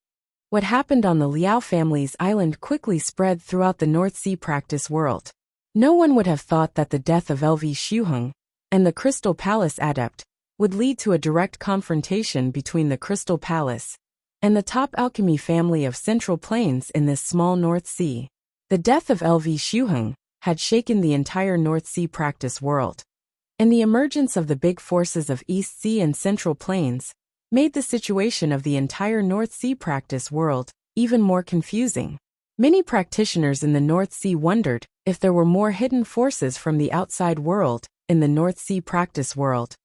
What happened on the Liao family's island quickly spread throughout the North Sea practice world. No one would have thought that the death of LV Shuheng and the Crystal Palace adept would lead to a direct confrontation between the Crystal Palace and the top alchemy family of Central Plains in this small North Sea. The death of LV Shuheng had shaken the entire North Sea practice world, and the emergence of the big forces of East Sea and Central Plains made the situation of the entire North Sea practice world even more confusing. Many practitioners in the North Sea wondered if there were more hidden forces from the outside world in the North Sea practice world,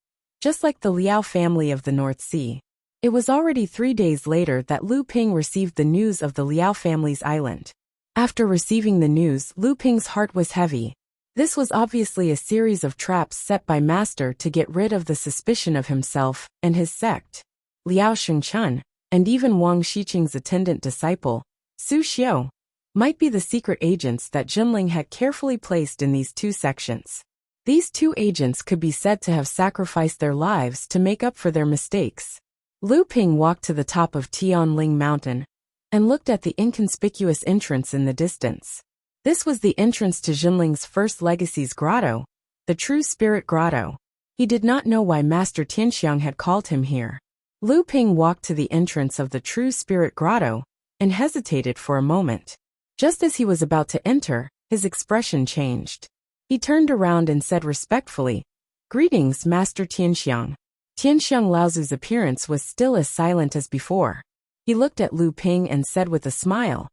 just like the Liao family of the North Sea. It was already 3 days later that Lu Ping received the news of the Liao family's island. After receiving the news, Lu Ping's heart was heavy. This was obviously a series of traps set by Master to get rid of the suspicion of himself and his sect. Liao Shengchun, and even Wang Xiqing's attendant disciple, Su Xiu, might be the secret agents that Jinling had carefully placed in these two sections. These two agents could be said to have sacrificed their lives to make up for their mistakes. Lu Ping walked to the top of Tianling Mountain and looked at the inconspicuous entrance in the distance. This was the entrance to Jinling's first legacy's grotto, the True Spirit Grotto. He did not know why Master Tianxiang had called him here. Lu Ping walked to the entrance of the True Spirit Grotto and hesitated for a moment. Just as he was about to enter, his expression changed. He turned around and said respectfully, "Greetings, Master Tianxiang." Tianxiang Laozu's appearance was still as silent as before. He looked at Lu Ping and said with a smile,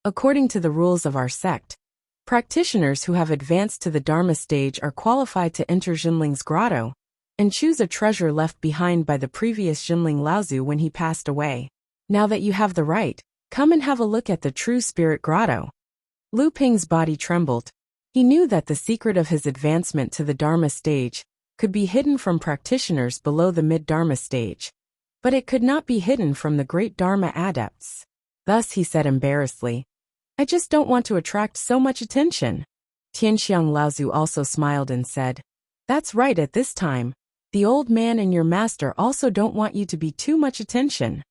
"According to the rules of our sect, practitioners who have advanced to the Dharma stage are qualified to enter Jinling's grotto and choose a treasure left behind by the previous Jinling Laozu when he passed away. Now that you have the right, come and have a look at the True Spirit Grotto." Lu Ping's body trembled. He knew that the secret of his advancement to the Dharma stage could be hidden from practitioners below the mid-Dharma stage, but it could not be hidden from the great Dharma adepts. Thus he said embarrassedly, "I just don't want to attract so much attention." Tianxiang Laozu also smiled and said, "That's right at this time. The old man and your master also don't want you to be too much attention."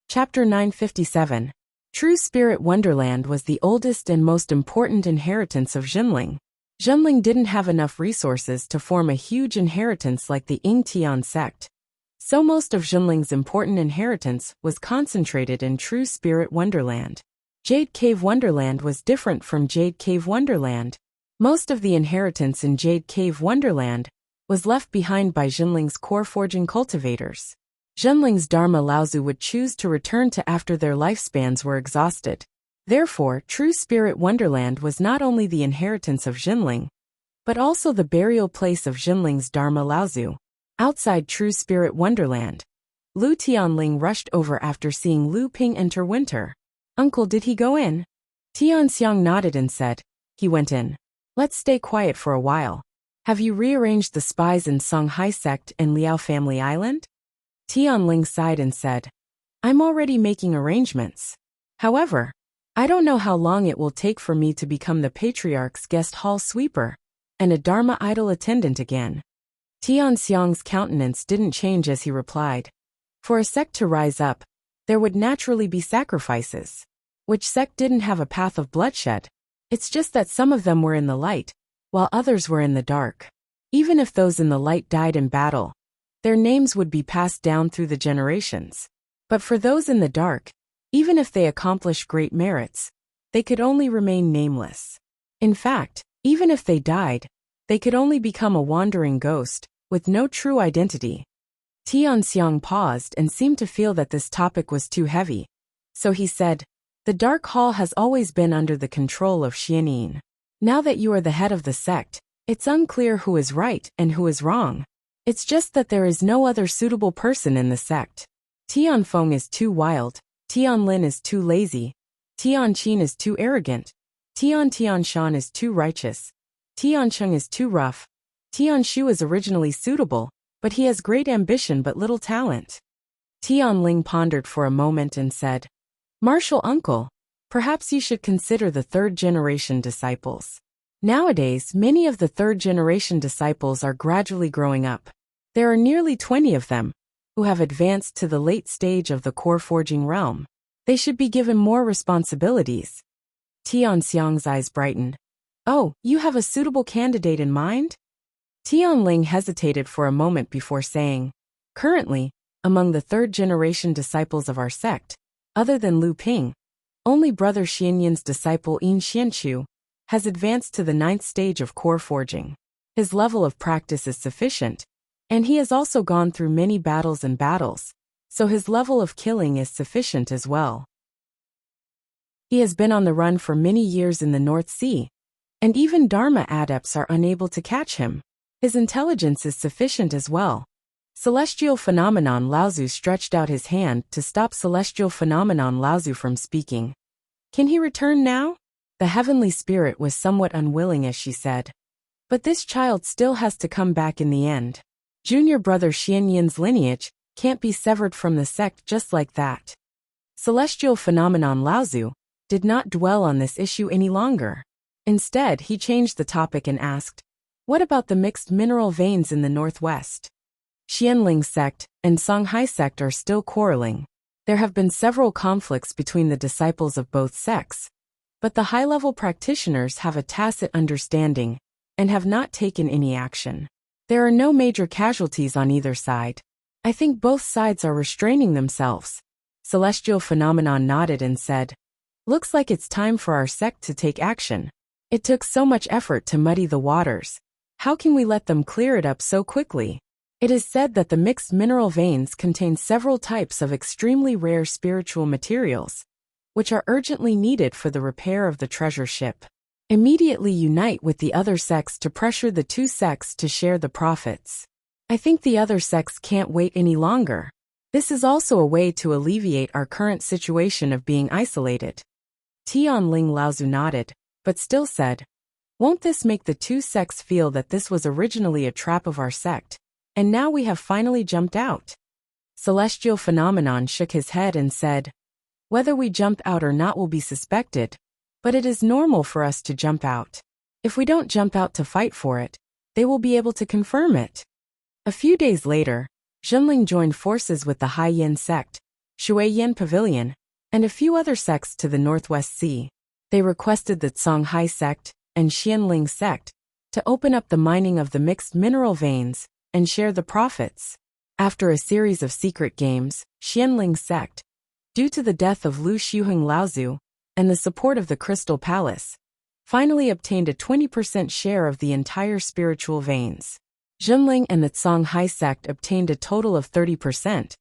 Chapter 957. True Spirit Wonderland was the oldest and most important inheritance of Jinling. Zhenling didn't have enough resources to form a huge inheritance like the Ying Tian sect. So most of Zhenling's important inheritance was concentrated in True Spirit Wonderland. Jade Cave Wonderland was different from Jade Cave Wonderland. Most of the inheritance in Jade Cave Wonderland was left behind by Zhenling's core forging cultivators. Zhenling's Dharma Laozu would choose to return to after their lifespans were exhausted. Therefore, True Spirit Wonderland was not only the inheritance of Zhenling, but also the burial place of Zhenling's Dharma Laozu. Outside True Spirit Wonderland, Lu Tianling rushed over after seeing Lu Ping enter Winter. "Uncle, did he go in?" Tianxiang nodded and said, "He went in. Let's stay quiet for a while. Have you rearranged the spies in Songhai sect and Liao family island?" Tianling sighed and said, "I'm already making arrangements. However, I don't know how long it will take for me to become the Patriarch's guest hall sweeper and a Dharma idol attendant again." Tianxiang's countenance didn't change as he replied, "For a sect to rise up, there would naturally be sacrifices. Which sect didn't have a path of bloodshed? It's just that some of them were in the light, while others were in the dark. Even if those in the light died in battle, their names would be passed down through the generations. But for those in the dark, even if they accomplished great merits, they could only remain nameless. In fact, even if they died, they could only become a wandering ghost, with no true identity." Tianxiang paused and seemed to feel that this topic was too heavy. So he said, "The Dark Hall has always been under the control of Xianyin. Now that you are the head of the sect, it's unclear who is right and who is wrong. It's just that there is no other suitable person in the sect. Tianfeng is too wild, Tianlin is too lazy, Tianqin is too arrogant, Tianshan is too righteous, Tiancheng is too rough. Tianshu is originally suitable, but he has great ambition but little talent." Tianling pondered for a moment and said, "Martial uncle, perhaps you should consider the third-generation disciples. Nowadays, many of the third-generation disciples are gradually growing up. There are nearly 20 of them, who have advanced to the late stage of the core forging realm. They should be given more responsibilities." Tianxiang's eyes brightened. "Oh, you have a suitable candidate in mind?" Tianling hesitated for a moment before saying, "Currently, among the third-generation disciples of our sect, other than Lu Ping, only Brother Xianyin's disciple Yin Xianchu has advanced to the 9th stage of core forging. His level of practice is sufficient, and he has also gone through many battles, so his level of killing is sufficient as well. He has been on the run for many years in the North Sea, and even Dharma adepts are unable to catch him. His intelligence is sufficient as well." Celestial Phenomenon Laozu stretched out his hand to stop Celestial Phenomenon Laozu from speaking. "Can he return now?" The heavenly spirit was somewhat unwilling as she said, "But this child still has to come back in the end. Junior brother Xianyin's lineage can't be severed from the sect just like that." Celestial Phenomenon Laozu did not dwell on this issue any longer. Instead, he changed the topic and asked, "What about the mixed mineral veins in the northwest?" Xianling sect and Songhai sect are still quarreling. There have been several conflicts between the disciples of both sects, but the high-level practitioners have a tacit understanding and have not taken any action. There are no major casualties on either side. I think both sides are restraining themselves." Celestial Phenomenon nodded and said, "Looks like it's time for our sect to take action. It took so much effort to muddy the waters. How can we let them clear it up so quickly? It is said that the mixed mineral veins contain several types of extremely rare spiritual materials, which are urgently needed for the repair of the treasure ship. Immediately unite with the other sects to pressure the two sects to share the profits. I think the other sects can't wait any longer. This is also a way to alleviate our current situation of being isolated." Tianling Laozu nodded, but still said, "Won't this make the two sects feel that this was originally a trap of our sect, and now we have finally jumped out?" Celestial Phenomenon shook his head and said, "Whether we jump out or not will be suspected, but it is normal for us to jump out. If we don't jump out to fight for it, they will be able to confirm it." A few days later, Zhenling joined forces with the Hai Yin sect, Shui Yin Pavilion, and a few other sects to the Northwest Sea. They requested that Songhai sect and Xianling sect to open up the mining of the mixed mineral veins and share the profits. After a series of secret games, Xianling sect, due to the death of Lu Xiuheng Laozu and the support of the Crystal Palace, finally obtained a 20% share of the entire spiritual veins. Zhenling and the Songhai sect obtained a total of 30%.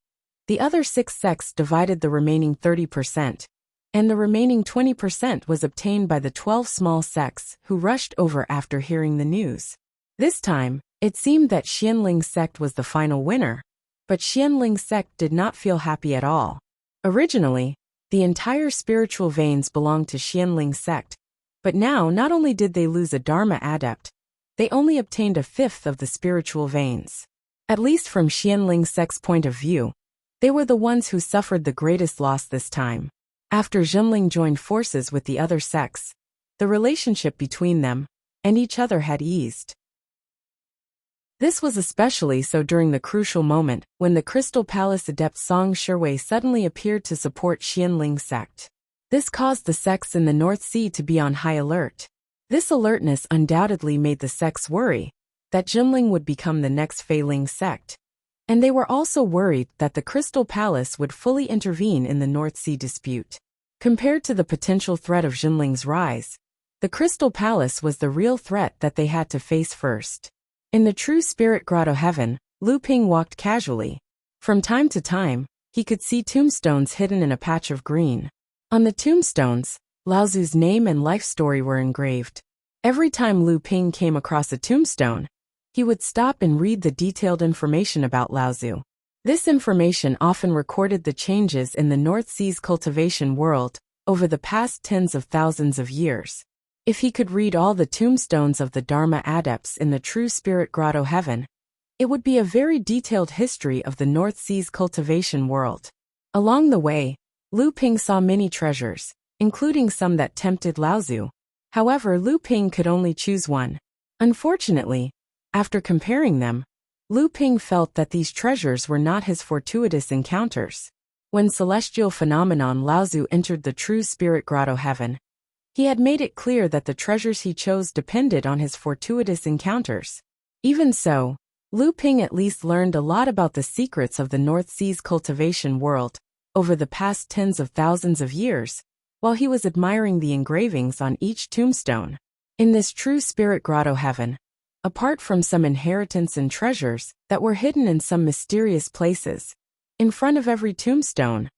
The other 6 sects divided the remaining 30%, and the remaining 20% was obtained by the 12 small sects who rushed over after hearing the news. This time, it seemed that Xianling sect was the final winner, but Xianling sect did not feel happy at all. Originally, the entire spiritual veins belonged to Xianling sect, but now not only did they lose a Dharma adept, they only obtained a fifth of the spiritual veins. At least from Xianling sect's point of view, they were the ones who suffered the greatest loss this time. After Zhenling joined forces with the other sects, the relationship between them and each other had eased. This was especially so during the crucial moment when the Crystal Palace adept Song Shiwei suddenly appeared to support Xianling sect. This caused the sects in the North Sea to be on high alert. This alertness undoubtedly made the sects worry that Zhenling would become the next Feiling sect. And they were also worried that the Crystal Palace would fully intervene in the North Sea dispute. Compared to the potential threat of Zhenling's rise, the Crystal Palace was the real threat that they had to face first. In the True Spirit Grotto Heaven, Lu Ping walked casually. From time to time, he could see tombstones hidden in a patch of green. On the tombstones, Laozu's name and life story were engraved. Every time Lu Ping came across a tombstone, he would stop and read the detailed information about Laozu. This information often recorded the changes in the North Sea's cultivation world over the past tens of thousands of years. If he could read all the tombstones of the Dharma adepts in the True Spirit Grotto Heaven, it would be a very detailed history of the North Sea's cultivation world. Along the way, Lu Ping saw many treasures, including some that tempted Laozu. However, Lu Ping could only choose one. Unfortunately, after comparing them, Lu Ping felt that these treasures were not his fortuitous encounters. When celestial phenomenon Laozu entered the True Spirit Grotto Heaven, he had made it clear that the treasures he chose depended on his fortuitous encounters. Even so, Lu Ping at least learned a lot about the secrets of the North Sea's cultivation world over the past tens of thousands of years, while he was admiring the engravings on each tombstone. In this True Spirit Grotto Heaven, apart from some inheritance and treasures that were hidden in some mysterious places, in front of every tombstone,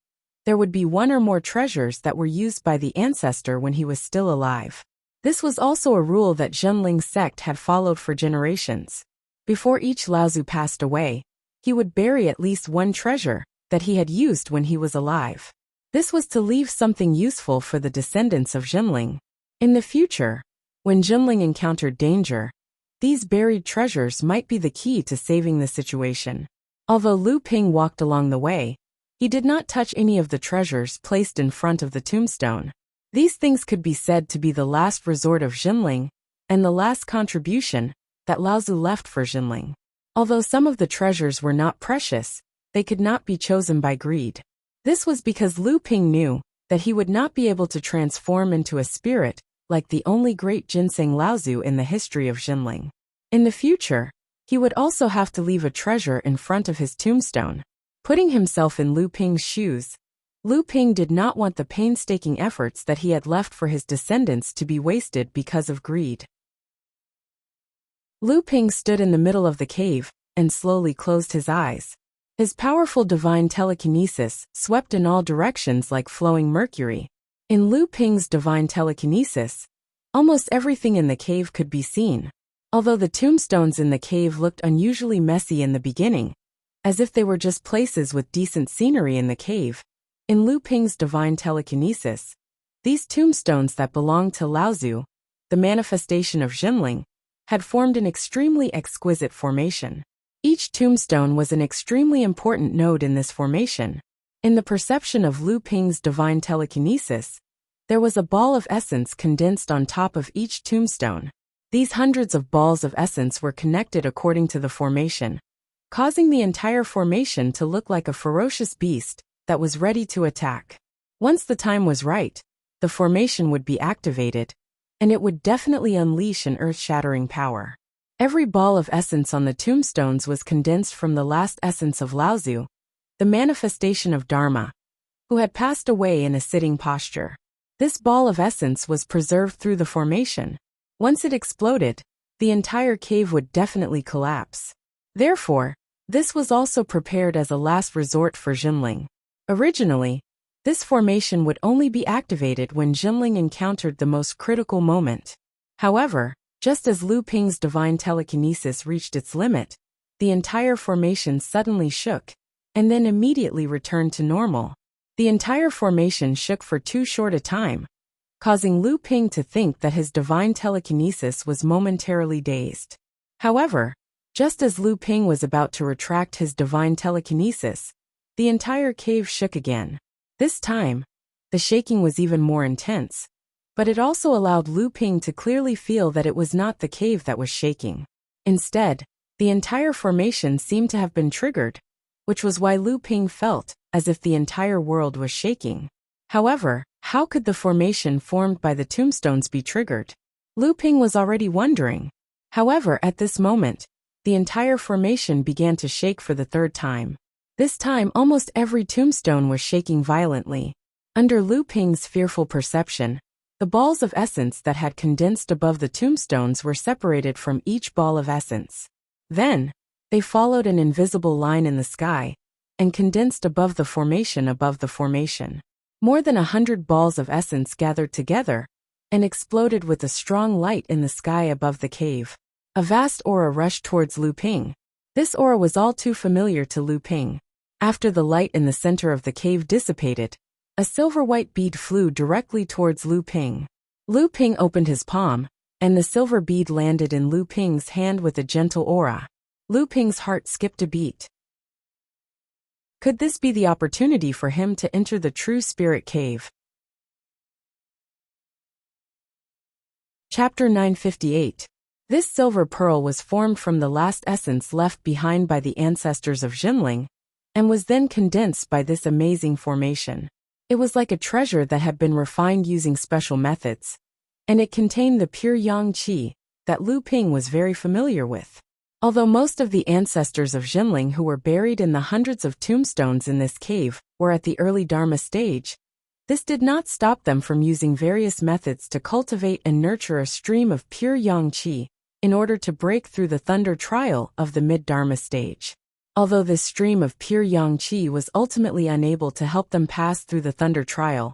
there would be one or more treasures that were used by the ancestor when he was still alive. This was also a rule that Zhenling sect had followed for generations. Before each Laozu passed away, he would bury at least one treasure that he had used when he was alive. This was to leave something useful for the descendants of Zhenling. In the future, when Zhenling encountered danger, these buried treasures might be the key to saving the situation. Although Lu Ping walked along the way, he did not touch any of the treasures placed in front of the tombstone. These things could be said to be the last resort of Zhenling, and the last contribution that Laozu left for Zhenling. Although some of the treasures were not precious, they could not be chosen by greed. This was because Lu Ping knew that he would not be able to transform into a spirit like the only great Ginseng Laozu in the history of Zhenling. In the future, he would also have to leave a treasure in front of his tombstone. Putting himself in Lu Ping's shoes, Lu Ping did not want the painstaking efforts that he had left for his descendants to be wasted because of greed. Lu Ping stood in the middle of the cave and slowly closed his eyes. His powerful divine telekinesis swept in all directions like flowing mercury. In Lu Ping's divine telekinesis, almost everything in the cave could be seen. Although the tombstones in the cave looked unusually messy in the beginning, as if they were just places with decent scenery in the cave, in Lu Ping's divine telekinesis, these tombstones that belonged to Laozu, the manifestation of Zhenling, had formed an extremely exquisite formation. Each tombstone was an extremely important node in this formation. In the perception of Lu Ping's divine telekinesis, there was a ball of essence condensed on top of each tombstone. These hundreds of balls of essence were connected according to the formation, causing the entire formation to look like a ferocious beast that was ready to attack. Once the time was right, the formation would be activated, and it would definitely unleash an earth-shattering power. Every ball of essence on the tombstones was condensed from the last essence of Laozu, the manifestation of Dharma, who had passed away in a sitting posture. This ball of essence was preserved through the formation. Once it exploded, the entire cave would definitely collapse. Therefore, this was also prepared as a last resort for Jinling. Originally, this formation would only be activated when Jinling encountered the most critical moment. However, just as Lu Ping's divine telekinesis reached its limit, the entire formation suddenly shook, and then immediately returned to normal. The entire formation shook for too short a time, causing Lu Ping to think that his divine telekinesis was momentarily dazed. However, just as Lu Ping was about to retract his divine telekinesis, the entire cave shook again. This time, the shaking was even more intense, but it also allowed Lu Ping to clearly feel that it was not the cave that was shaking. Instead, the entire formation seemed to have been triggered, which was why Lu Ping felt as if the entire world was shaking. However, how could the formation formed by the tombstones be triggered? Lu Ping was already wondering. However, at this moment, the entire formation began to shake for the third time. This time, almost every tombstone was shaking violently. Under Lu Ping's fearful perception, the balls of essence that had condensed above the tombstones were separated from each ball of essence. Then, they followed an invisible line in the sky and condensed above the formation above the formation. More than 100 balls of essence gathered together and exploded with a strong light in the sky above the cave. A vast aura rushed towards Lu Ping. This aura was all too familiar to Lu Ping. After the light in the center of the cave dissipated, a silver-white bead flew directly towards Lu Ping. Lu Ping opened his palm, and the silver bead landed in Lu Ping's hand with a gentle aura. Lu Ping's heart skipped a beat. Could this be the opportunity for him to enter the true spirit cave? Chapter 958. This silver pearl was formed from the last essence left behind by the ancestors of Jinling, and was then condensed by this amazing formation. It was like a treasure that had been refined using special methods, and it contained the pure yang qi that Lu Ping was very familiar with. Although most of the ancestors of Jinling who were buried in the hundreds of tombstones in this cave were at the early Dharma stage, this did not stop them from using various methods to cultivate and nurture a stream of pure yang qi in order to break through the thunder trial of the mid-Dharma stage. Although this stream of pure yang qi was ultimately unable to help them pass through the thunder trial,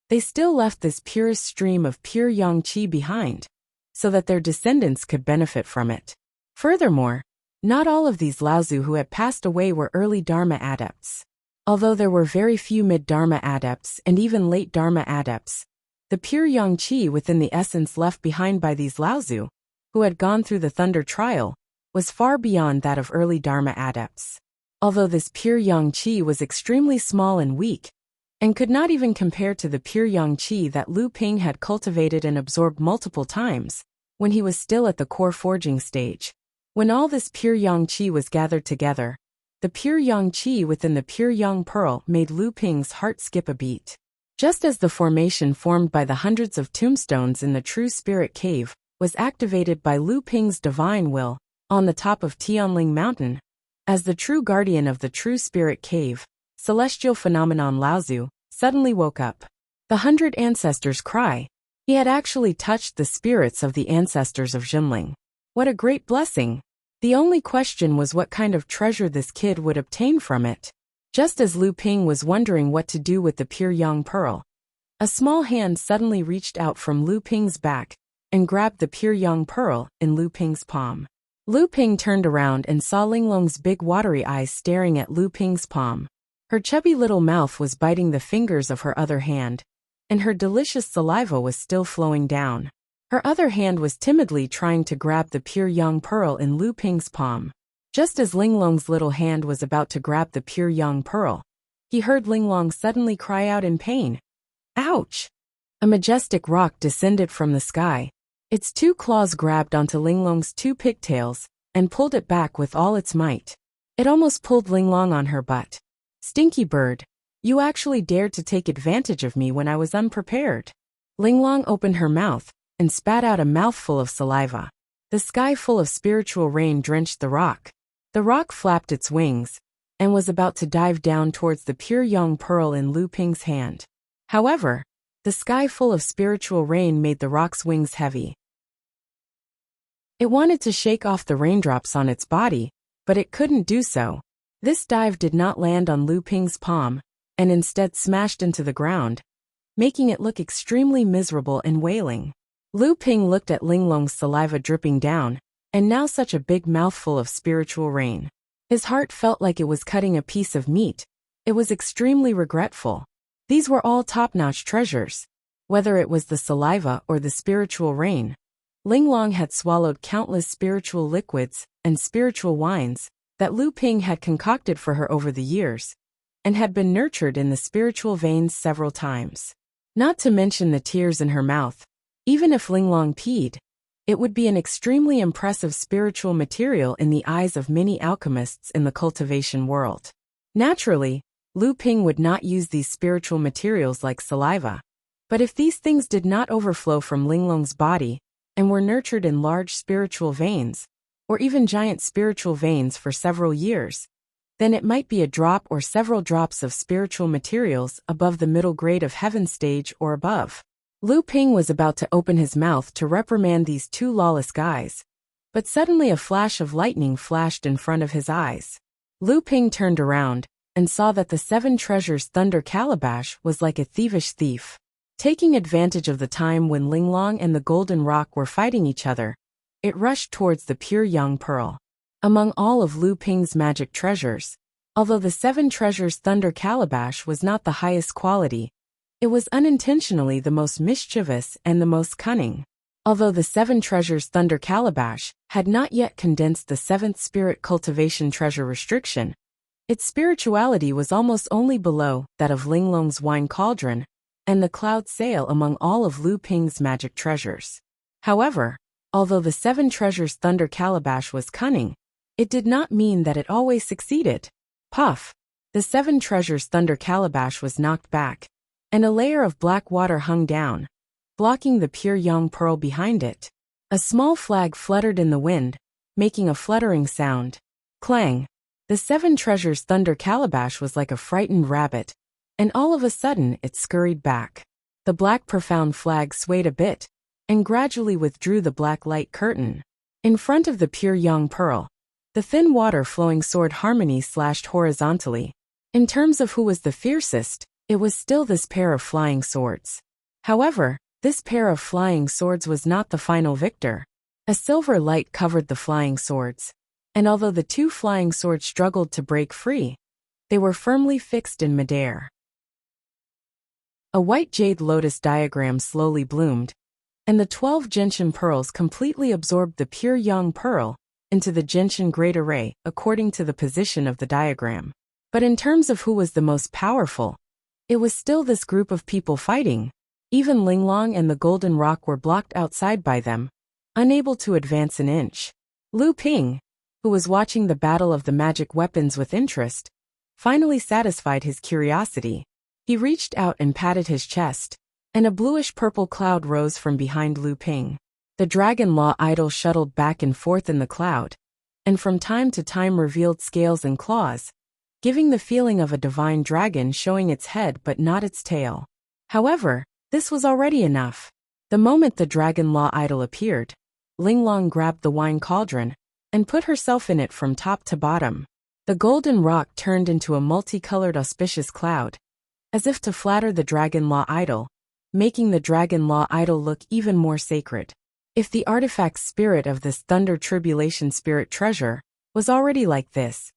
they still left this purest stream of pure yang qi behind, so that their descendants could benefit from it. Furthermore, not all of these Laozu who had passed away were early Dharma adepts. Although there were very few mid-Dharma adepts and even late Dharma adepts, the pure yang qi within the essence left behind by these Laozu, who had gone through the thunder trial, was far beyond that of early Dharma adepts. Although this pure yang qi was extremely small and weak, and could not even compare to the pure yang qi that Lu Ping had cultivated and absorbed multiple times, when he was still at the core forging stage. When all this pure yang qi was gathered together, the pure yang qi within the pure yang pearl made Lu Ping's heart skip a beat. Just as the formation formed by the hundreds of tombstones in the true spirit cave was activated by Lu Ping's divine will, on the top of Tianling Mountain, as the true guardian of the true spirit cave, celestial phenomenon Laozu suddenly woke up. The 100 ancestors cry. He had actually touched the spirits of the ancestors of Jinling. What a great blessing! The only question was what kind of treasure this kid would obtain from it. Just as Lu Ping was wondering what to do with the pure yang pearl, a small hand suddenly reached out from Lu Ping's back and grabbed the pure yang pearl in Lu Ping's palm. Lu Ping turned around and saw Linglong's big watery eyes staring at Lu Ping's palm. Her chubby little mouth was biting the fingers of her other hand, and her delicious saliva was still flowing down. Her other hand was timidly trying to grab the pure yang pearl in Lu Ping's palm. Just as Linglong's little hand was about to grab the pure yang pearl, he heard Linglong suddenly cry out in pain. Ouch! A majestic rock descended from the sky. Its two claws grabbed onto Linglong's two pigtails and pulled it back with all its might. It almost pulled Linglong on her butt. Stinky bird, you actually dared to take advantage of me when I was unprepared. Linglong opened her mouth and spat out a mouthful of saliva. The sky full of spiritual rain drenched the rock. The rock flapped its wings and was about to dive down towards the pure young pearl in Lu Ping's hand. However, the sky full of spiritual rain made the rock's wings heavy. It wanted to shake off the raindrops on its body, but it couldn't do so. This dive did not land on Lu Ping's palm, and instead smashed into the ground, making it look extremely miserable and wailing. Lu Ping looked at Linglong's saliva dripping down, and now such a big mouthful of spiritual rain. His heart felt like it was cutting a piece of meat. It was extremely regretful. These were all top-notch treasures. Whether it was the saliva or the spiritual rain, Linglong had swallowed countless spiritual liquids and spiritual wines that Lu Ping had concocted for her over the years, and had been nurtured in the spiritual veins several times. Not to mention the tears in her mouth. Even if Linglong peed, it would be an extremely impressive spiritual material in the eyes of many alchemists in the cultivation world. Naturally, Lu Ping would not use these spiritual materials like saliva. But if these things did not overflow from Linglong's body and were nurtured in large spiritual veins, or even giant spiritual veins for several years, then it might be a drop or several drops of spiritual materials above the middle grade of heaven stage or above. Lu Ping was about to open his mouth to reprimand these two lawless guys, but suddenly a flash of lightning flashed in front of his eyes. Lu Ping turned around and saw that the seven treasures thunder calabash was like a thievish thief. Taking advantage of the time when Linglong and the golden rock were fighting each other, it rushed towards the pure young pearl. Among all of Lu Ping's magic treasures, although the seven treasures thunder calabash was not the highest quality, it was unintentionally the most mischievous and the most cunning. Although the seven treasures thunder calabash had not yet condensed the seventh spirit cultivation treasure restriction, its spirituality was almost only below that of Linglong's wine cauldron and the cloud sail among all of Lu Ping's magic treasures. However, although the seven treasures thunder calabash was cunning, it did not mean that it always succeeded. Puff! The seven treasures thunder calabash was knocked back, and a layer of black water hung down, blocking the pure young pearl behind it. A small flag fluttered in the wind, making a fluttering sound. Clang! The seven treasures thunder calabash was like a frightened rabbit, and all of a sudden it scurried back. The black profound flag swayed a bit, and gradually withdrew the black light curtain. In front of the pure young pearl, the thin water flowing sword harmony slashed horizontally. In terms of who was the fiercest, it was still this pair of flying swords. However, this pair of flying swords was not the final victor. A silver light covered the flying swords, and although the two flying swords struggled to break free, they were firmly fixed in midair. A white jade lotus diagram slowly bloomed, and the 12 gentian pearls completely absorbed the pure young pearl into the gentian great array according to the position of the diagram. But in terms of who was the most powerful, it was still this group of people fighting. Even Linglong and the golden rock were blocked outside by them, unable to advance an inch. Lu Ping, who was watching the battle of the magic weapons with interest, finally satisfied his curiosity. He reached out and patted his chest, and a bluish-purple cloud rose from behind Lu Ping. The dragon law idol shuttled back and forth in the cloud, and from time to time revealed scales and claws, giving the feeling of a divine dragon showing its head but not its tail. However, this was already enough. The moment the dragon law idol appeared, Linglong grabbed the wine cauldron and put herself in it from top to bottom. The golden rock turned into a multicolored auspicious cloud, as if to flatter the dragon law idol, making the dragon law idol look even more sacred. If the artifact spirit of this thunder tribulation spirit treasure was already like this,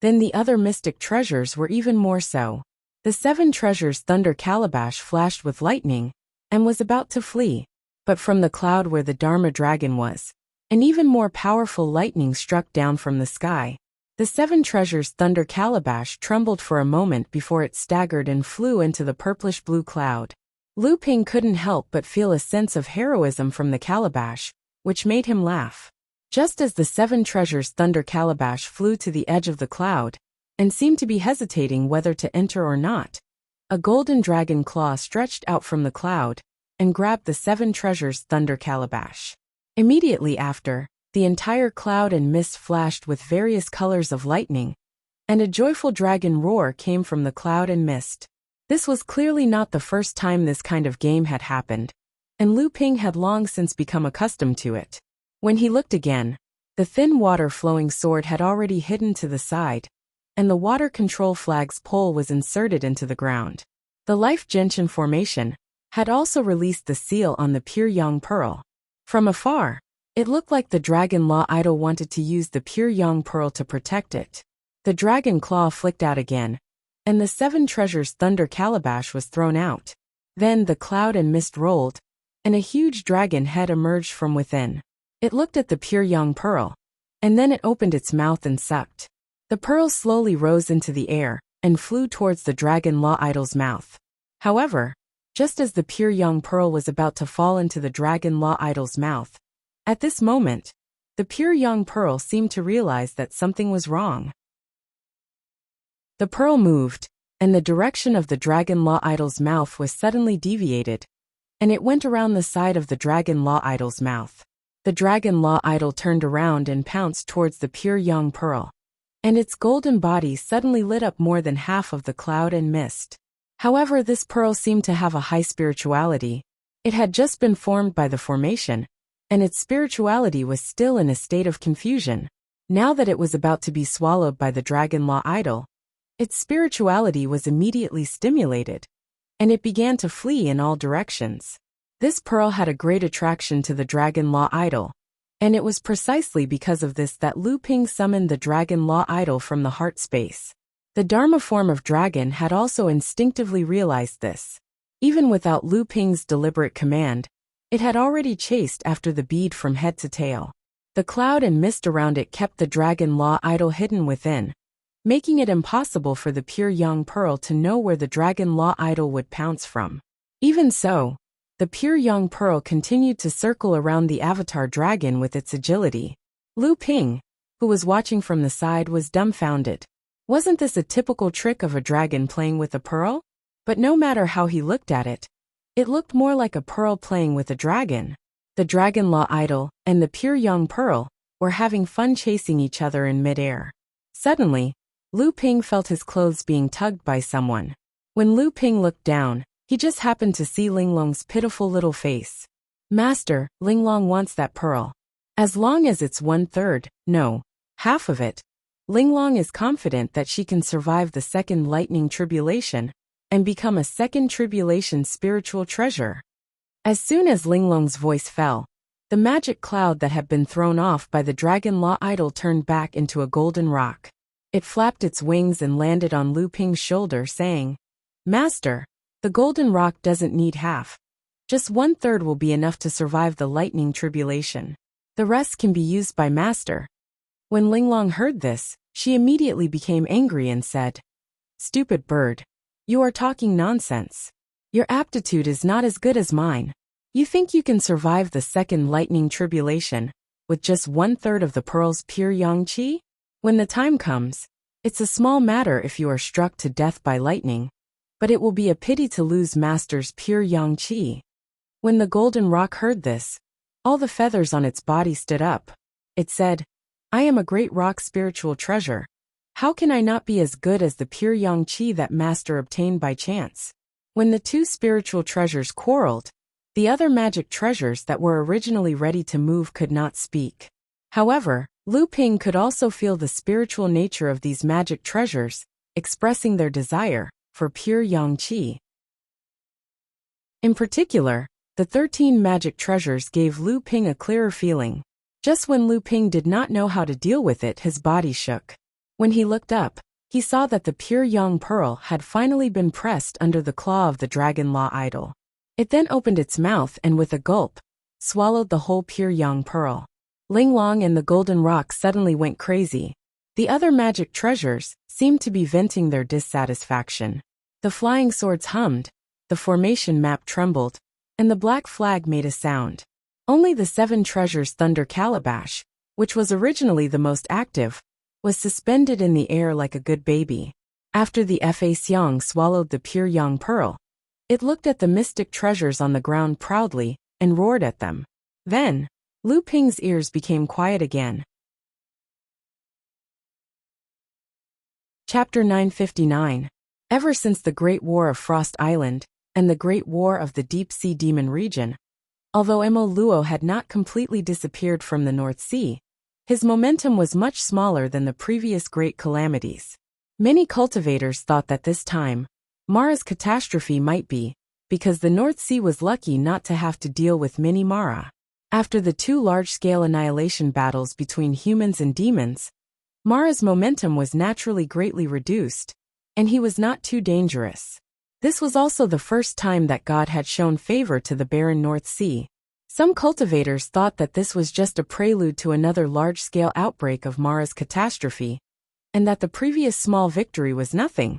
then the other mystic treasures were even more so. The seven treasures thunder calabash flashed with lightning and was about to flee, but from the cloud where the Dharma dragon was, an even more powerful lightning struck down from the sky. The seven treasures thunder calabash trembled for a moment before it staggered and flew into the purplish blue cloud. Lu Ping couldn't help but feel a sense of heroism from the calabash, which made him laugh. Just as the seven treasures thunder calabash flew to the edge of the cloud, and seemed to be hesitating whether to enter or not, a golden dragon claw stretched out from the cloud, and grabbed the 7 treasures thunder calabash. Immediately after, the entire cloud and mist flashed with various colors of lightning, and a joyful dragon roar came from the cloud and mist. This was clearly not the first time this kind of game had happened, and Lu Ping had long since become accustomed to it. When he looked again, the thin water-flowing sword had already hidden to the side, and the water control flag's pole was inserted into the ground. The Life Gentian formation had also released the seal on the Pure Yang Pearl. From afar, it looked like the Dragon Law Idol wanted to use the Pure Yang Pearl to protect it. The dragon claw flicked out again, and the 7 treasures thunder calabash was thrown out. Then the cloud and mist rolled, and a huge dragon head emerged from within. It looked at the Pure Yang Pearl, and then it opened its mouth and sucked. The pearl slowly rose into the air and flew towards the Dragon Law Idol's mouth. However, just as the Pure Yang Pearl was about to fall into the Dragon Law Idol's mouth, at this moment, the Pure Yang Pearl seemed to realize that something was wrong. The pearl moved, and the direction of the Dragon Law Idol's mouth was suddenly deviated, and it went around the side of the Dragon Law Idol's mouth. The Dragon Law Idol turned around and pounced towards the Pure Yang Pearl, and its golden body suddenly lit up more than half of the cloud and mist. However, this pearl seemed to have a high spirituality. It had just been formed by the formation, and its spirituality was still in a state of confusion. Now that it was about to be swallowed by the Dragon Law Idol, its spirituality was immediately stimulated, and it began to flee in all directions. This pearl had a great attraction to the Dragon Law Idol, and it was precisely because of this that Lu Ping summoned the Dragon Law Idol from the heart space. The Dharma form of dragon had also instinctively realized this. Even without Lu Ping's deliberate command, it had already chased after the bead from head to tail. The cloud and mist around it kept the Dragon Law Idol hidden within, making it impossible for the Pure Yang Pearl to know where the Dragon Law Idol would pounce from. Even so, the Pure Yang Pearl continued to circle around the avatar dragon with its agility. Lu Ping, who was watching from the side, was dumbfounded. Wasn't this a typical trick of a dragon playing with a pearl? But no matter how he looked at it, it looked more like a pearl playing with a dragon. The Dragon Law Idol and the Pure Yang Pearl were having fun chasing each other in midair. Suddenly, Lu Ping felt his clothes being tugged by someone. When Lu Ping looked down, he just happened to see Linglong's pitiful little face. "Master, Linglong wants that pearl. As long as it's 1/3, no, half of it." Linglong is confident that she can survive the second lightning tribulation and become a second tribulation spiritual treasure. As soon as Linglong's voice fell, the magic cloud that had been thrown off by the Dragon Law Idol turned back into a golden rock. It flapped its wings and landed on Lu Ping's shoulder, saying, "Master, the golden rock doesn't need half. Just 1/3 will be enough to survive the lightning tribulation. The rest can be used by Master." When Linglong heard this, she immediately became angry and said, "Stupid bird. You are talking nonsense. Your aptitude is not as good as mine. You think you can survive the second lightning tribulation with just 1/3 of the pearl's pure yang qi? When the time comes, it's a small matter if you are struck to death by lightning, but it will be a pity to lose Master's pure yang qi." When the golden rock heard this, all the feathers on its body stood up. It said, "I am a great rock spiritual treasure. How can I not be as good as the pure yang qi that Master obtained by chance?" When the two spiritual treasures quarreled, the other magic treasures that were originally ready to move could not speak. However, Lu Ping could also feel the spiritual nature of these magic treasures, expressing their desire for pure yang qi. In particular, the 13 magic treasures gave Lu Ping a clearer feeling. Just when Lu Ping did not know how to deal with it, his body shook. When he looked up, he saw that the Pure Yang Pearl had finally been pressed under the claw of the Dragon Law Idol. It then opened its mouth and with a gulp, swallowed the whole Pure Yang Pearl. Linglong and the golden rock suddenly went crazy. The other magic treasures seemed to be venting their dissatisfaction. The flying swords hummed, the formation map trembled, and the black flag made a sound. Only the 7 treasures thunder calabash, which was originally the most active, was suspended in the air like a good baby. After the Fa Xiang swallowed the Pure Yang Pearl, It looked at the mystic treasures on the ground proudly and roared at them. Then, Lu Ping's ears became quiet again. Chapter 959. Ever since the Great War of Frost Island and the Great War of the Deep Sea Demon region, although Emo Luo had not completely disappeared from the North Sea, his momentum was much smaller than the previous great calamities. Many cultivators thought that this time, Mara's catastrophe might be, because the North Sea was lucky not to have to deal with mini Mara. After the two large-scale annihilation battles between humans and demons, Mara's momentum was naturally greatly reduced, and he was not too dangerous. This was also the first time that God had shown favor to the barren North Sea. Some cultivators thought that this was just a prelude to another large-scale outbreak of Mara's catastrophe, and that the previous small victory was nothing.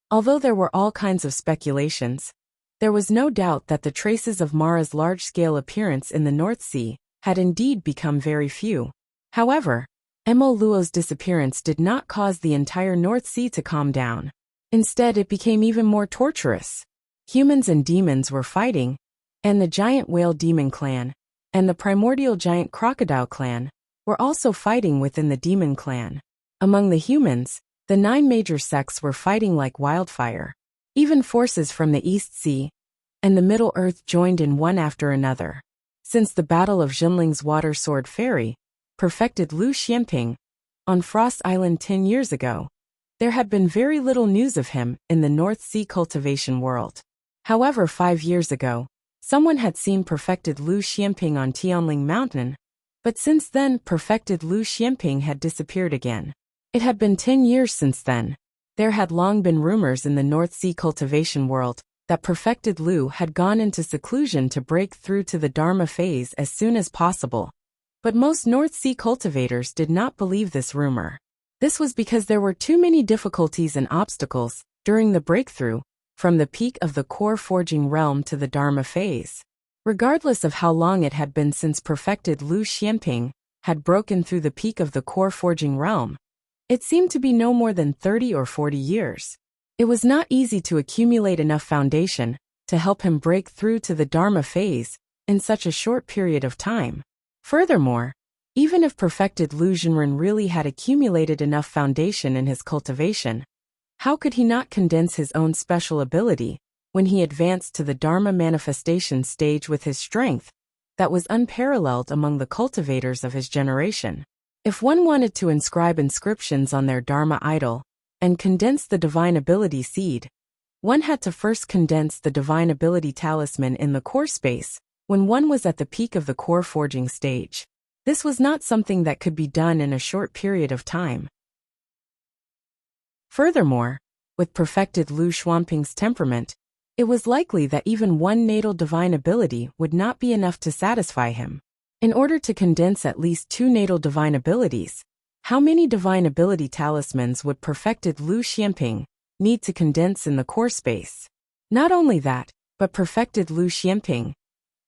Although there were all kinds of speculations, there was no doubt that the traces of Mara's large-scale appearance in the North Sea had indeed become very few. However, Emo Luo's disappearance did not cause the entire North Sea to calm down. Instead, it became even more torturous. Humans and demons were fighting, and the giant whale demon clan and the primordial giant crocodile clan were also fighting within the demon clan. Among the humans, the 9 major sects were fighting like wildfire. Even forces from the East Sea and the Middle Earth joined in one after another. Since the Battle of Jinling's Water Sword Fairy perfected Lu Xianping on Frost Island 10 years ago, there had been very little news of him in the North Sea cultivation world. However, 5 years ago, someone had seen perfected Lu Xianping on Tianling Mountain, but since then perfected Lu Xianping had disappeared again. It had been 10 years since then. There had long been rumors in the North Sea cultivation world that perfected Lu had gone into seclusion to break through to the Dharma phase as soon as possible. But most North Sea cultivators did not believe this rumor. This was because there were too many difficulties and obstacles during the breakthrough from the peak of the core forging realm to the Dharma phase. Regardless of how long it had been since perfected Lu Xianping had broken through the peak of the core forging realm, it seemed to be no more than 30 or 40 years. It was not easy to accumulate enough foundation to help him break through to the Dharma phase in such a short period of time. Furthermore, even if perfected Lu Jinren really had accumulated enough foundation in his cultivation, how could he not condense his own special ability when he advanced to the Dharma manifestation stage with his strength that was unparalleled among the cultivators of his generation? If one wanted to inscribe inscriptions on their Dharma idol and condense the divine ability seed, one had to first condense the divine ability talisman in the core space when one was at the peak of the core forging stage. This was not something that could be done in a short period of time. Furthermore, with perfected Lu Xuanping's temperament, it was likely that even one natal divine ability would not be enough to satisfy him. In order to condense at least 2 natal divine abilities, how many divine ability talismans would perfected Lu Xianping need to condense in the core space? Not only that, but perfected Lu Xianping.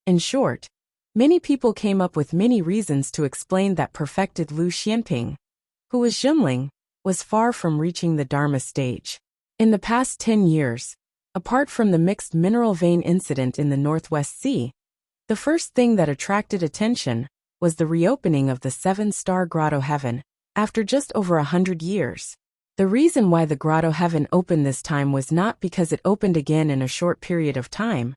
In short, many people came up with many reasons to explain that perfected Lu Xianping, who was Jinling, was far from reaching the Dharma stage. In the past 10 years, apart from the mixed mineral vein incident in the Northwest Sea, the first thing that attracted attention was the reopening of the 7-star Grotto Heaven after just over 100 years. The reason why the Grotto Heaven opened this time was not because it opened again in a short period of time,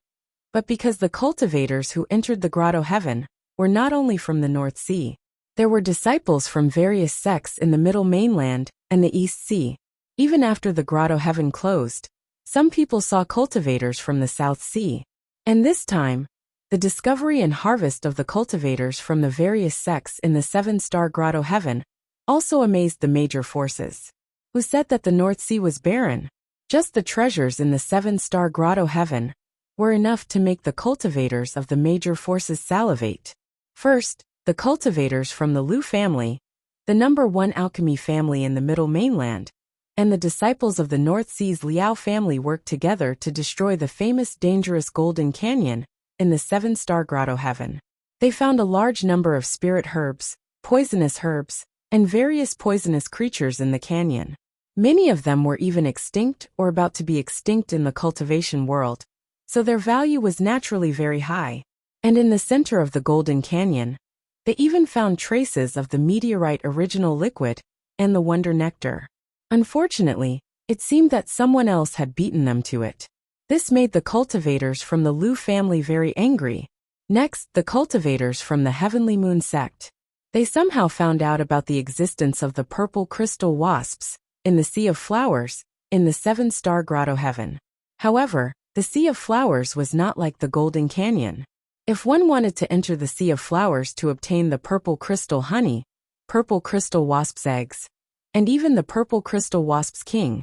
but because the cultivators who entered the Grotto Heaven were not only from the North Sea. There were disciples from various sects in the Middle Mainland and the East Sea. Even after the Grotto Heaven closed, some people saw cultivators from the South Sea. And this time, the discovery and harvest of the cultivators from the various sects in the 7-star Grotto Heaven also amazed the major forces, who said that the North Sea was barren. Just the treasures in the 7-star Grotto Heaven were enough to make the cultivators of the major forces salivate. First, the cultivators from the Lu family, the #1 alchemy family in the Middle Mainland, and the disciples of the North Sea's Liao family worked together to destroy the famous dangerous Golden Canyon in the 7-star Grotto Heaven. They found a large number of spirit herbs, poisonous herbs, and various poisonous creatures in the canyon. Many of them were even extinct or about to be extinct in the cultivation world, so their value was naturally very high. And in the center of the Golden Canyon, they even found traces of the meteorite original liquid and the wonder nectar. Unfortunately, it seemed that someone else had beaten them to it. This made the cultivators from the Lu family very angry. Next, the cultivators from the Heavenly Moon sect. They somehow found out about the existence of the purple crystal wasps in the Sea of Flowers in the Seven-Star Grotto Heaven. However, the Sea of Flowers was not like the Golden Canyon. If one wanted to enter the Sea of Flowers to obtain the purple crystal honey, purple crystal wasp's eggs, and even the purple crystal wasp's king,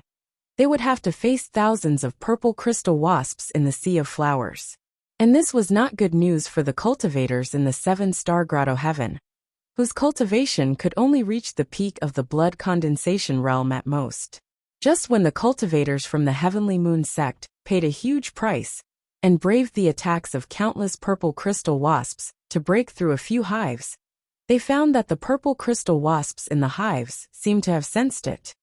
they would have to face thousands of purple crystal wasps in the Sea of Flowers. And this was not good news for the cultivators in the Seven-Star Grotto Heaven, whose cultivation could only reach the peak of the blood condensation realm at most. Just when the cultivators from the Heavenly Moon sect paid a huge price and braved the attacks of countless purple crystal wasps to break through a few hives, they found that the purple crystal wasps in the hives seemed to have sensed it.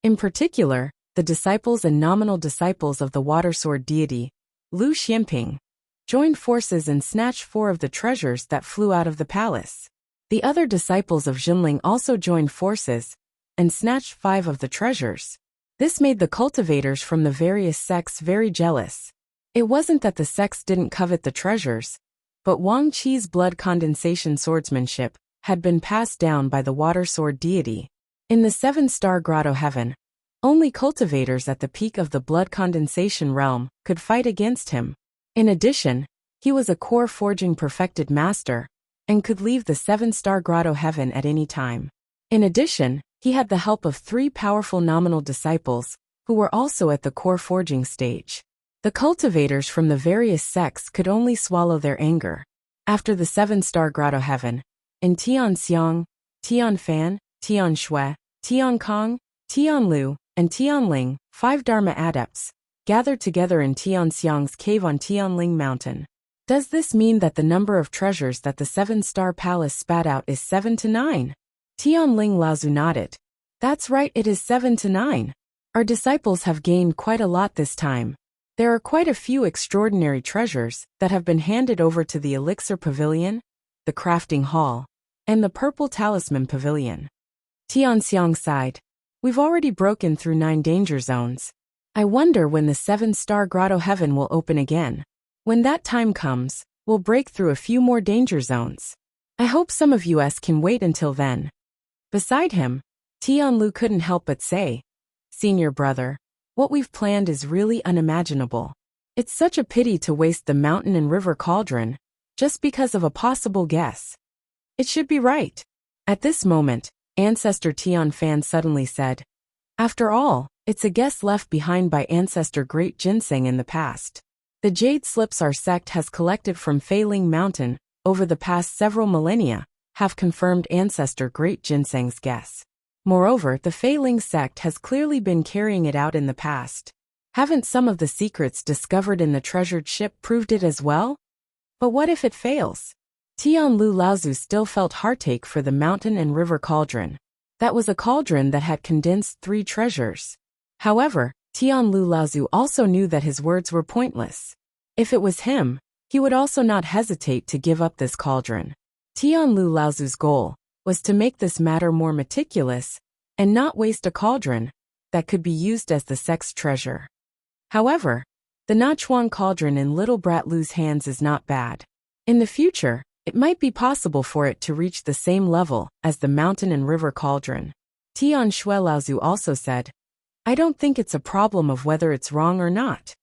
In particular, the disciples and nominal disciples of the water sword deity, Lu Xianping, joined forces and snatched 4 of the treasures that flew out of the palace. The other disciples of Jinling also joined forces and snatched 5 of the treasures. This made the cultivators from the various sects very jealous. It wasn't that the sects didn't covet the treasures, but Wang Qi's blood condensation swordsmanship had been passed down by the water sword deity. In the Seven-Star Grotto Heaven, only cultivators at the peak of the blood condensation realm could fight against him. In addition, he was a core forging perfected master and could leave the Seven-Star Grotto Heaven at any time. In addition, he had the help of 3 powerful nominal disciples who were also at the core forging stage. The cultivators from the various sects could only swallow their anger. After the Seven-Star Grotto Heaven, in Tianxiang, Tianfan, Tianshui, Tiankong, Tianlu, and Tianling, 5 Dharma adepts gathered together in Tianxiang's cave on Tianling Mountain. Does this mean that the number of treasures that the 7-star palace spat out is 7 to 9? Tianling Laozu nodded. That's right, it is 7 to 9. Our disciples have gained quite a lot this time. There are quite a few extraordinary treasures that have been handed over to the Elixir Pavilion, the Crafting Hall, and the Purple Talisman Pavilion. Tianxiang sighed. We've already broken through 9 danger zones. I wonder when the 7-star Grotto Heaven will open again. When that time comes, we'll break through a few more danger zones. I hope some of us can wait until then. Beside him, Tianlu couldn't help but say, Senior brother, what we've planned is really unimaginable. It's such a pity to waste the mountain and river cauldron, just because of a possible guess. It should be right. At this moment, Ancestor Tianfan suddenly said, After all, it's a guess left behind by Ancestor Great Ginseng in the past. The jade slips our sect has collected from Feiling Mountain over the past several millennia have confirmed Ancestor Great Ginseng's guess. Moreover, the Feiling sect has clearly been carrying it out in the past. Haven't some of the secrets discovered in the treasured ship proved it as well? But what if it fails? Tianlu Laozu still felt heartache for the mountain and river cauldron. That was a cauldron that had condensed 3 treasures. However, Tianlu Laozu also knew that his words were pointless. If it was him, he would also not hesitate to give up this cauldron. Tianlu Laozu's goal was to make this matter more meticulous and not waste a cauldron that could be used as the sect's treasure. However, the Nachuan cauldron in little Brat Lu's hands is not bad. In the future, it might be possible for it to reach the same level as the mountain and river cauldron. Tian Shui Laozu also said, I don't think it's a problem of whether it's wrong or not.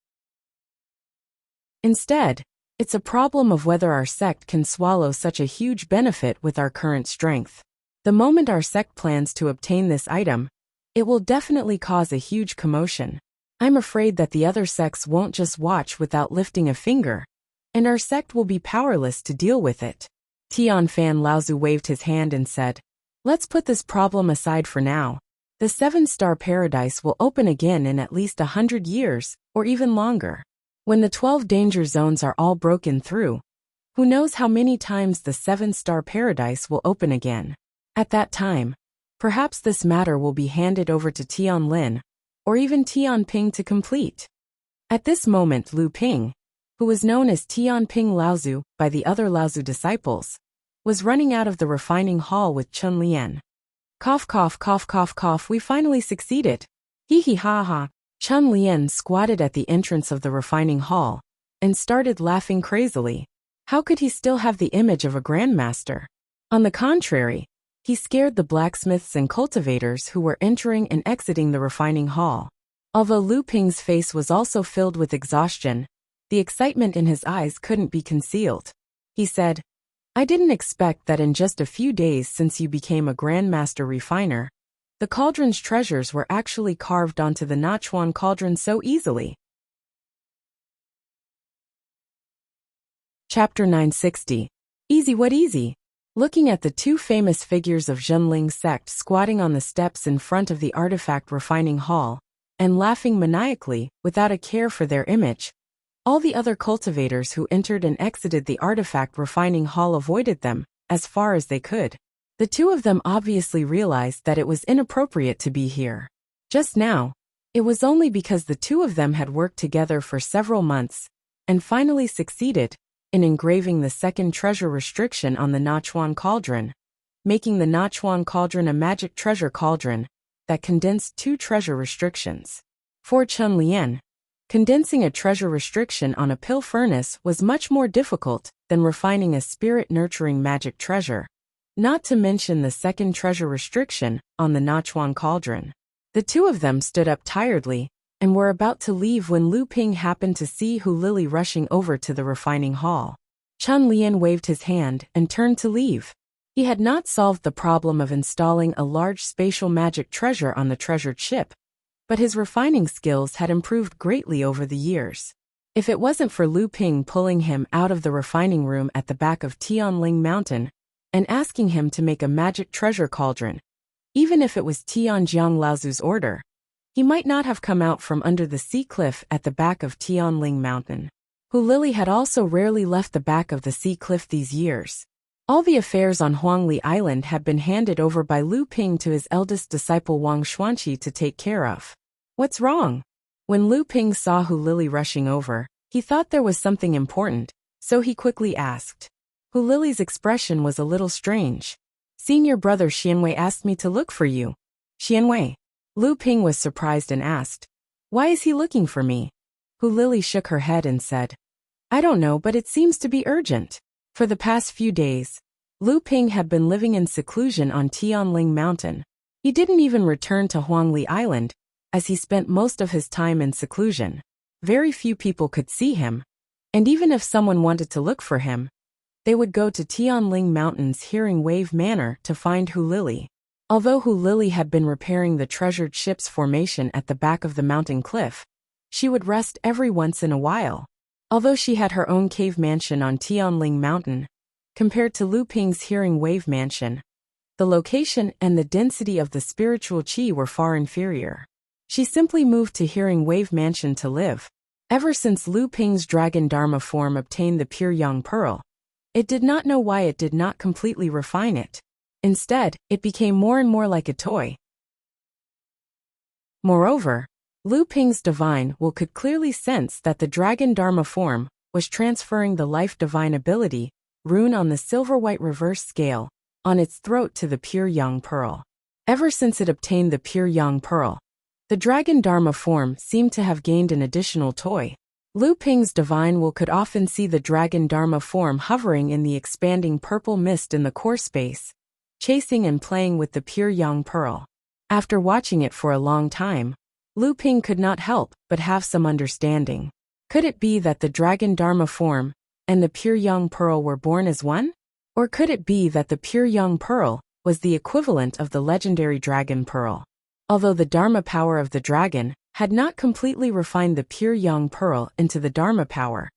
Instead, it's a problem of whether our sect can swallow such a huge benefit with our current strength. The moment our sect plans to obtain this item, it will definitely cause a huge commotion. I'm afraid that the other sects won't just watch without lifting a finger, and our sect will be powerless to deal with it. Tianfan Laozu waved his hand and said, Let's put this problem aside for now. The 7-star paradise will open again in at least 100 years, or even longer. When the 12 danger zones are all broken through, who knows how many times the 7-star paradise will open again. At that time, perhaps this matter will be handed over to Tianlin, or even Tianping to complete. At this moment Lu Ping, who was known as Tianping Laozu by the other Laozu disciples, was running out of the refining hall with Chun Lian. Cough cough cough cough cough, we finally succeeded. Hee hee ha ha. Chun Lian squatted at the entrance of the refining hall and started laughing crazily. How could he still have the image of a grandmaster? On the contrary, he scared the blacksmiths and cultivators who were entering and exiting the refining hall. Although Lu Ping's face was also filled with exhaustion, the excitement in his eyes couldn't be concealed. He said, I didn't expect that in just a few days since you became a grandmaster refiner, the cauldron's treasures were actually carved onto the Nachuan cauldron so easily. Chapter 960. Easy what easy? Looking at the two famous figures of Zhenling sect squatting on the steps in front of the artifact refining hall, and laughing maniacally without a care for their image, all the other cultivators who entered and exited the artifact refining hall avoided them as far as they could. The two of them obviously realized that it was inappropriate to be here. Just now, it was only because the two of them had worked together for several months and finally succeeded in engraving the second treasure restriction on the Nachuan cauldron, making the Nachuan cauldron a magic treasure cauldron that condensed two treasure restrictions. For Chun Lian, condensing a treasure restriction on a pill furnace was much more difficult than refining a spirit-nurturing magic treasure, not to mention the second treasure restriction on the Nachuan cauldron. The two of them stood up tiredly and were about to leave when Lu Ping happened to see Hu Lili rushing over to the refining hall. Chun Lian waved his hand and turned to leave. He had not solved the problem of installing a large spatial magic treasure on the treasured ship, but his refining skills had improved greatly over the years. If it wasn't for Lu Ping pulling him out of the refining room at the back of Tianling Mountain and asking him to make a magic treasure cauldron, even if it was Tianjiang Laozu's order, he might not have come out from under the sea cliff at the back of Tianling Mountain. Hu Lili had also rarely left the back of the sea cliff these years. All the affairs on Huangli Island had been handed over by Lu Ping to his eldest disciple Wang Xuanqi to take care of. What's wrong? When Lu Ping saw Hu Lili rushing over, he thought there was something important, so he quickly asked. Hu Lili's expression was a little strange. Senior brother Xianwei asked me to look for you. Xianwei? Lu Ping was surprised and asked, why is he looking for me? Hu Lili shook her head and said, I don't know, but it seems to be urgent. For the past few days, Lu Ping had been living in seclusion on Tianling Mountain. He didn't even return to Huangli Island, as he spent most of his time in seclusion. Very few people could see him, and even if someone wanted to look for him, they would go to Tianling Mountain's Hearing Wave Manor to find Hu Lili. Although Hu Lili had been repairing the treasured ship's formation at the back of the mountain cliff, she would rest every once in a while. Although she had her own cave mansion on Tianling Mountain, compared to Lu Ping's Hearing Wave Mansion, the location and the density of the spiritual qi were far inferior. She simply moved to Hearing Wave Mansion to live. Ever since Lu Ping's dragon dharma form obtained the pure yang pearl, it did not know why it did not completely refine it. Instead, it became more and more like a toy. Moreover, Lu Ping's divine will could clearly sense that the dragon dharma form was transferring the life divine ability, rune on the silver-white reverse scale, on its throat to the pure yang pearl. Ever since it obtained the pure yang pearl, the dragon dharma form seemed to have gained an additional toy. Lu Ping's divine will could often see the dragon dharma form hovering in the expanding purple mist in the core space, chasing and playing with the pure yang pearl. After watching it for a long time, Lu Ping could not help but have some understanding. Could it be that the dragon dharma form and the pure yang pearl were born as one? Or could it be that the pure yang pearl was the equivalent of the legendary dragon pearl? Although the dharma power of the dragon had not completely refined the pure yang pearl into the dharma power,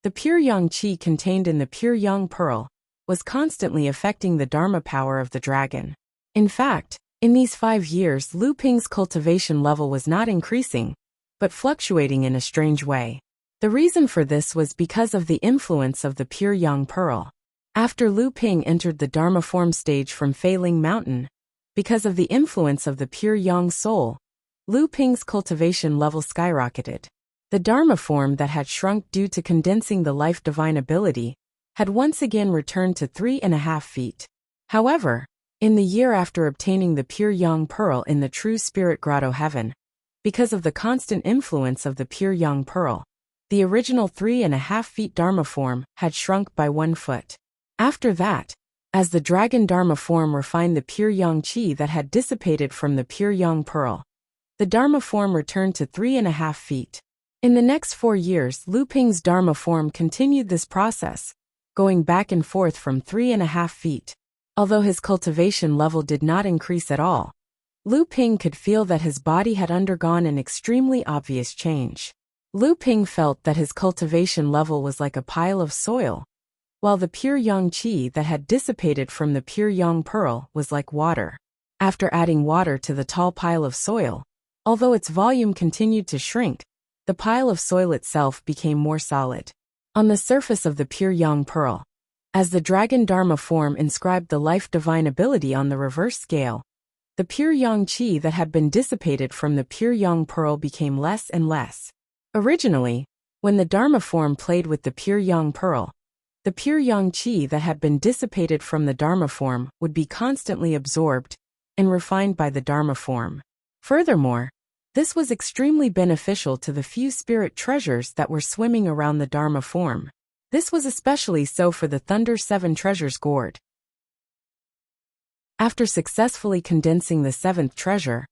the pure yang qi contained in the pure yang pearl was constantly affecting the dharma power of the dragon. In fact, in these 5 years Lu Ping's cultivation level was not increasing, but fluctuating in a strange way. The reason for this was because of the influence of the pure yang pearl. After Lu Ping entered the dharma form stage from Feiling Mountain, because of the influence of the pure yang soul, Lu Ping's cultivation level skyrocketed. The Dharma form that had shrunk due to condensing the life divine ability had once again returned to 3.5 feet. However, in the year after obtaining the pure Yang Pearl in the True Spirit Grotto Heaven, because of the constant influence of the pure Yang Pearl, the original 3.5 feet Dharma form had shrunk by 1 foot. After that, as the Dragon Dharma form refined the pure Yang Qi that had dissipated from the pure Yang Pearl, the Dharma form returned to 3.5 feet. In the next 4 years, Lu Ping's Dharma form continued this process, going back and forth from 3.5 feet. Although his cultivation level did not increase at all, Lu Ping could feel that his body had undergone an extremely obvious change. Lu Ping felt that his cultivation level was like a pile of soil, while the pure Yang Qi that had dissipated from the pure Yang Pearl was like water. After adding water to the tall pile of soil, although its volume continued to shrink, the pile of soil itself became more solid. On the surface of the pure Yang Pearl, as the Dragon Dharma form inscribed the life divine ability on the reverse scale, the pure Yang Qi that had been dissipated from the pure Yang Pearl became less and less. Originally, when the Dharma form played with the pure Yang Pearl, the pure Yang Qi that had been dissipated from the Dharma form would be constantly absorbed and refined by the Dharma form. Furthermore, this was extremely beneficial to the few spirit treasures that were swimming around the Dharma form. This was especially so for the Thunder 7 Treasures gourd. After successfully condensing the 7th treasure,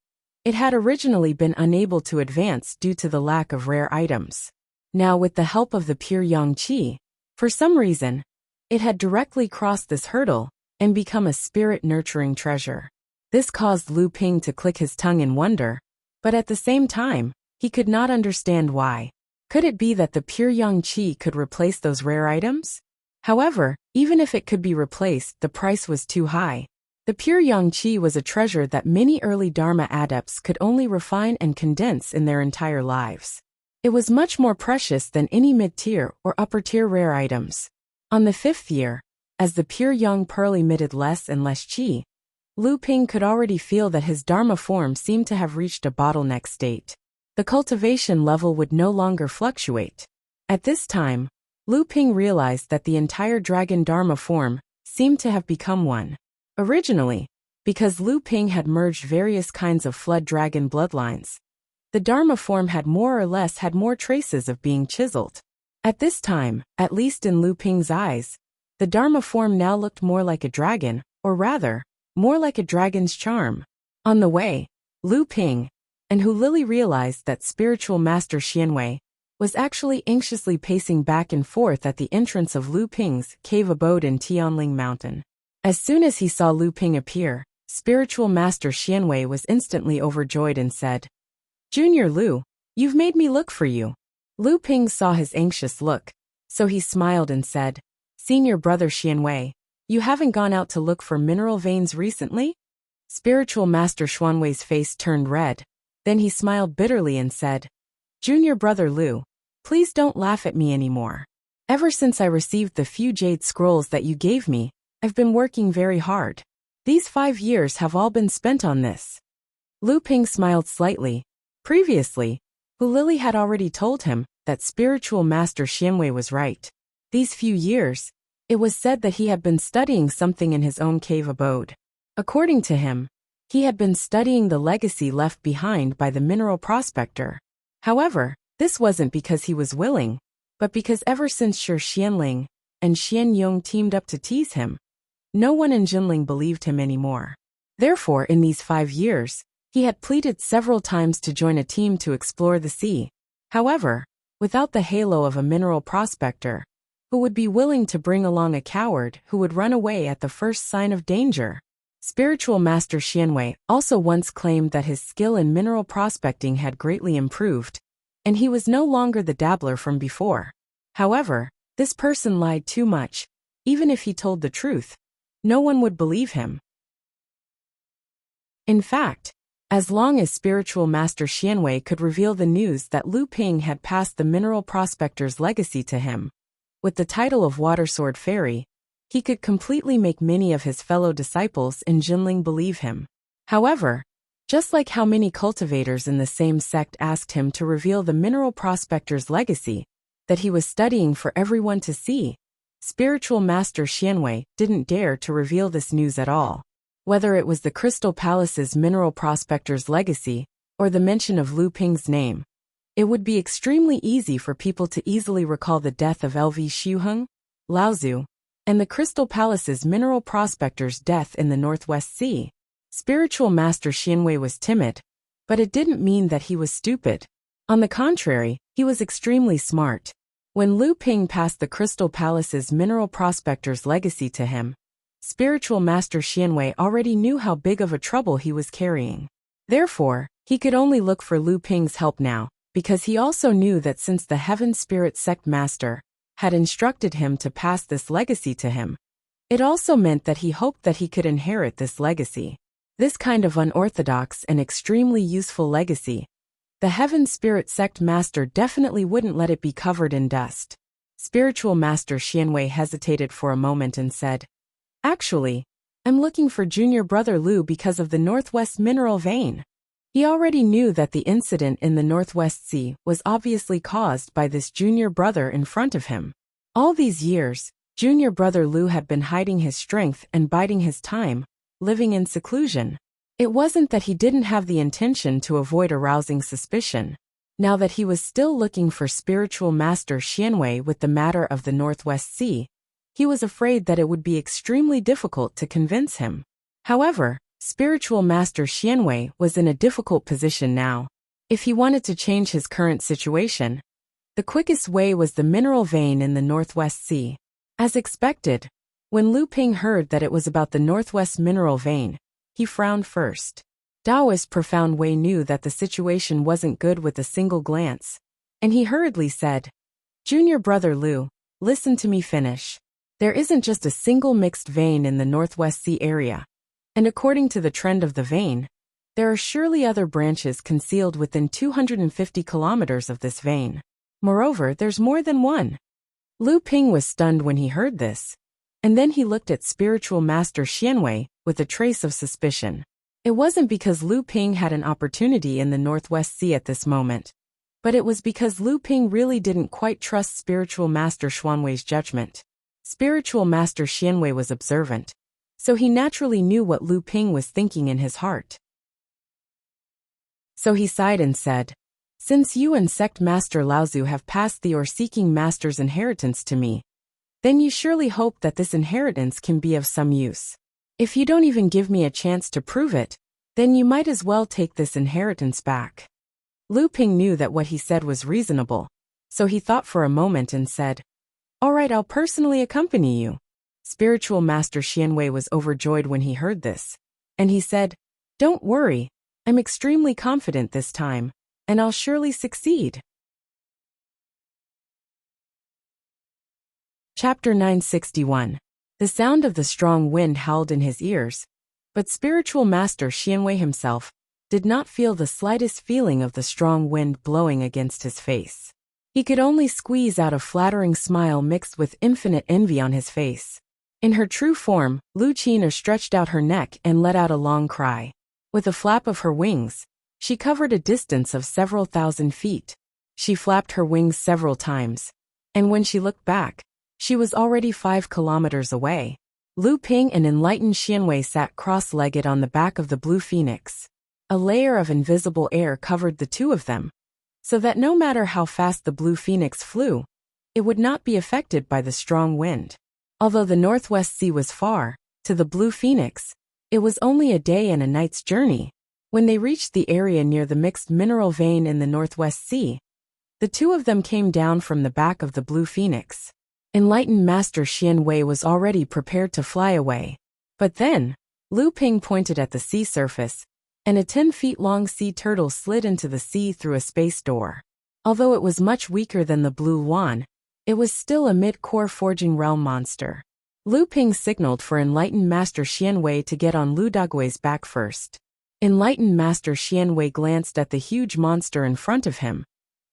it had originally been unable to advance due to the lack of rare items. Now with the help of the pure Yang Qi, for some reason, it had directly crossed this hurdle and become a spirit-nurturing treasure. This caused Lu Ping to click his tongue in wonder, but at the same time, he could not understand why. Could it be that the pure Yang Qi could replace those rare items? However, even if it could be replaced, the price was too high. The pure Yang Qi was a treasure that many early Dharma adepts could only refine and condense in their entire lives. It was much more precious than any mid-tier or upper-tier rare items. On the 5th year, as the pure Yang Pearl emitted less and less Qi, Lu Ping could already feel that his Dharma form seemed to have reached a bottleneck state. The cultivation level would no longer fluctuate. At this time, Lu Ping realized that the entire Dragon Dharma form seemed to have become one. Originally, because Lu Ping had merged various kinds of flood dragon bloodlines, the Dharma form had more or less had more traces of being chiseled. At this time, at least in Lu Ping's eyes, the Dharma form now looked more like a dragon, or rather, more like a dragon's charm. On the way, Lu Ping, and Hu Lili realized that spiritual master Xianwei was actually anxiously pacing back and forth at the entrance of Lu Ping's cave abode in Tianling Mountain. As soon as he saw Lu Ping appear, spiritual master Xianwei was instantly overjoyed and said, "Junior Lu, you've made me look for you." Lu Ping saw his anxious look, so he smiled and said, "Senior brother Xianwei, you haven't gone out to look for mineral veins recently?" Spiritual master Xuanwei's face turned red. Then he smiled bitterly and said, "Junior brother Lu, please don't laugh at me anymore. Ever since I received the few jade scrolls that you gave me, I've been working very hard. These 5 years have all been spent on this." Lu Ping smiled slightly. Previously, Hu Lili had already told him that spiritual master Xianwei was right. These few years, it was said that he had been studying something in his own cave abode. According to him, he had been studying the legacy left behind by the mineral prospector. However, this wasn't because he was willing, but because ever since Shi Xianling and Xian Yong teamed up to tease him, no one in Jinling believed him anymore. Therefore, in these 5 years, he had pleaded several times to join a team to explore the sea. However, without the halo of a mineral prospector, who would be willing to bring along a coward who would run away at the first sign of danger. Spiritual Master Xianwei also once claimed that his skill in mineral prospecting had greatly improved, and he was no longer the dabbler from before. However, this person lied too much. Even if he told the truth, no one would believe him. In fact, as long as Spiritual Master Xianwei could reveal the news that Lu Ping had passed the mineral prospector's legacy to him, with the title of Water Sword Fairy, he could completely make many of his fellow disciples in Jinling believe him. However, Just like how many cultivators in the same sect asked him to reveal the mineral prospector's legacy that he was studying for everyone to see, spiritual master Xianwei didn't dare to reveal this news at all. Whether it was the Crystal Palace's mineral prospector's legacy or the mention of Lu Ping's name, it would be extremely easy for people to easily recall the death of LV Xiuheng, Laozu, and the Crystal Palace's mineral prospector's death in the Northwest Sea. Spiritual Master Xianwei was timid, but it didn't mean that he was stupid. On the contrary, he was extremely smart. When Lu Ping passed the Crystal Palace's mineral prospector's legacy to him, Spiritual Master Xianwei already knew how big of a trouble he was carrying. Therefore, he could only look for Lu Ping's help now, because he also knew that since the Heaven Spirit Sect Master had instructed him to pass this legacy to him, it also meant that he hoped that he could inherit this legacy. This kind of unorthodox and extremely useful legacy, the Heaven Spirit Sect Master definitely wouldn't let it be covered in dust. Spiritual Master Xianwei hesitated for a moment and said, "Actually, I'm looking for Junior Brother Lu because of the Northwest Mineral Vein." He already knew that the incident in the Northwest Sea was obviously caused by this junior brother in front of him. All these years, Junior Brother Lu had been hiding his strength and biding his time, living in seclusion. It wasn't that he didn't have the intention to avoid arousing suspicion. Now that he was still looking for Spiritual Master Xianwei with the matter of the Northwest Sea, he was afraid that it would be extremely difficult to convince him. However, Spiritual Master Xianwei was in a difficult position now. If he wanted to change his current situation, the quickest way was the mineral vein in the Northwest Sea. As expected, when Lu Ping heard that it was about the Northwest Mineral Vein, he frowned first. Taoist Profound Wei knew that the situation wasn't good with a single glance, and he hurriedly said, "Junior Brother Lu, listen to me finish. There isn't just a single mixed vein in the Northwest Sea area, and according to the trend of the vein, there are surely other branches concealed within 250 kilometers of this vein. Moreover, there's more than one." Lu Ping was stunned when he heard this, and then he looked at Spiritual Master Xianwei with a trace of suspicion. It wasn't because Lu Ping had an opportunity in the Northwest Sea at this moment, but it was because Lu Ping really didn't quite trust Spiritual Master Xuanwei's judgment. Spiritual Master Xianwei was observant, so he naturally knew what Lu Ping was thinking in his heart. So he sighed and said, "Since you and Sect Master Laozu have passed the or-seeking master's inheritance to me, then you surely hope that this inheritance can be of some use. If you don't even give me a chance to prove it, then you might as well take this inheritance back." Lu Ping knew that what he said was reasonable, so he thought for a moment and said, "All right, I'll personally accompany you." Spiritual Master Xianwei was overjoyed when he heard this, and he said, "Don't worry, I'm extremely confident this time, and I'll surely succeed." Chapter 961. The sound of the strong wind howled in his ears, but Spiritual Master Xianwei himself did not feel the slightest feeling of the strong wind blowing against his face. He could only squeeze out a flattering smile mixed with infinite envy on his face. In her true form, Lu Qina stretched out her neck and let out a long cry. With a flap of her wings, she covered a distance of several thousand feet. She flapped her wings several times, and when she looked back, she was already 5 kilometers away. Lu Ping and enlightened Xianwei sat cross-legged on the back of the Blue Phoenix. A layer of invisible air covered the two of them, so that no matter how fast the Blue Phoenix flew, it would not be affected by the strong wind. Although the Northwest Sea was far, to the Blue Phoenix, it was only a day and a night's journey. When they reached the area near the mixed mineral vein in the Northwest Sea, the two of them came down from the back of the Blue Phoenix. Enlightened Master Xianwei was already prepared to fly away. But then, Lu Ping pointed at the sea surface, and a 10-feet-long sea turtle slid into the sea through a space door. Although it was much weaker than the Blue Yuan, it was still a mid-core forging realm monster. Lu Ping signaled for Enlightened Master Xianwei to get on Lu Dagui's back first. Enlightened Master Xianwei glanced at the huge monster in front of him,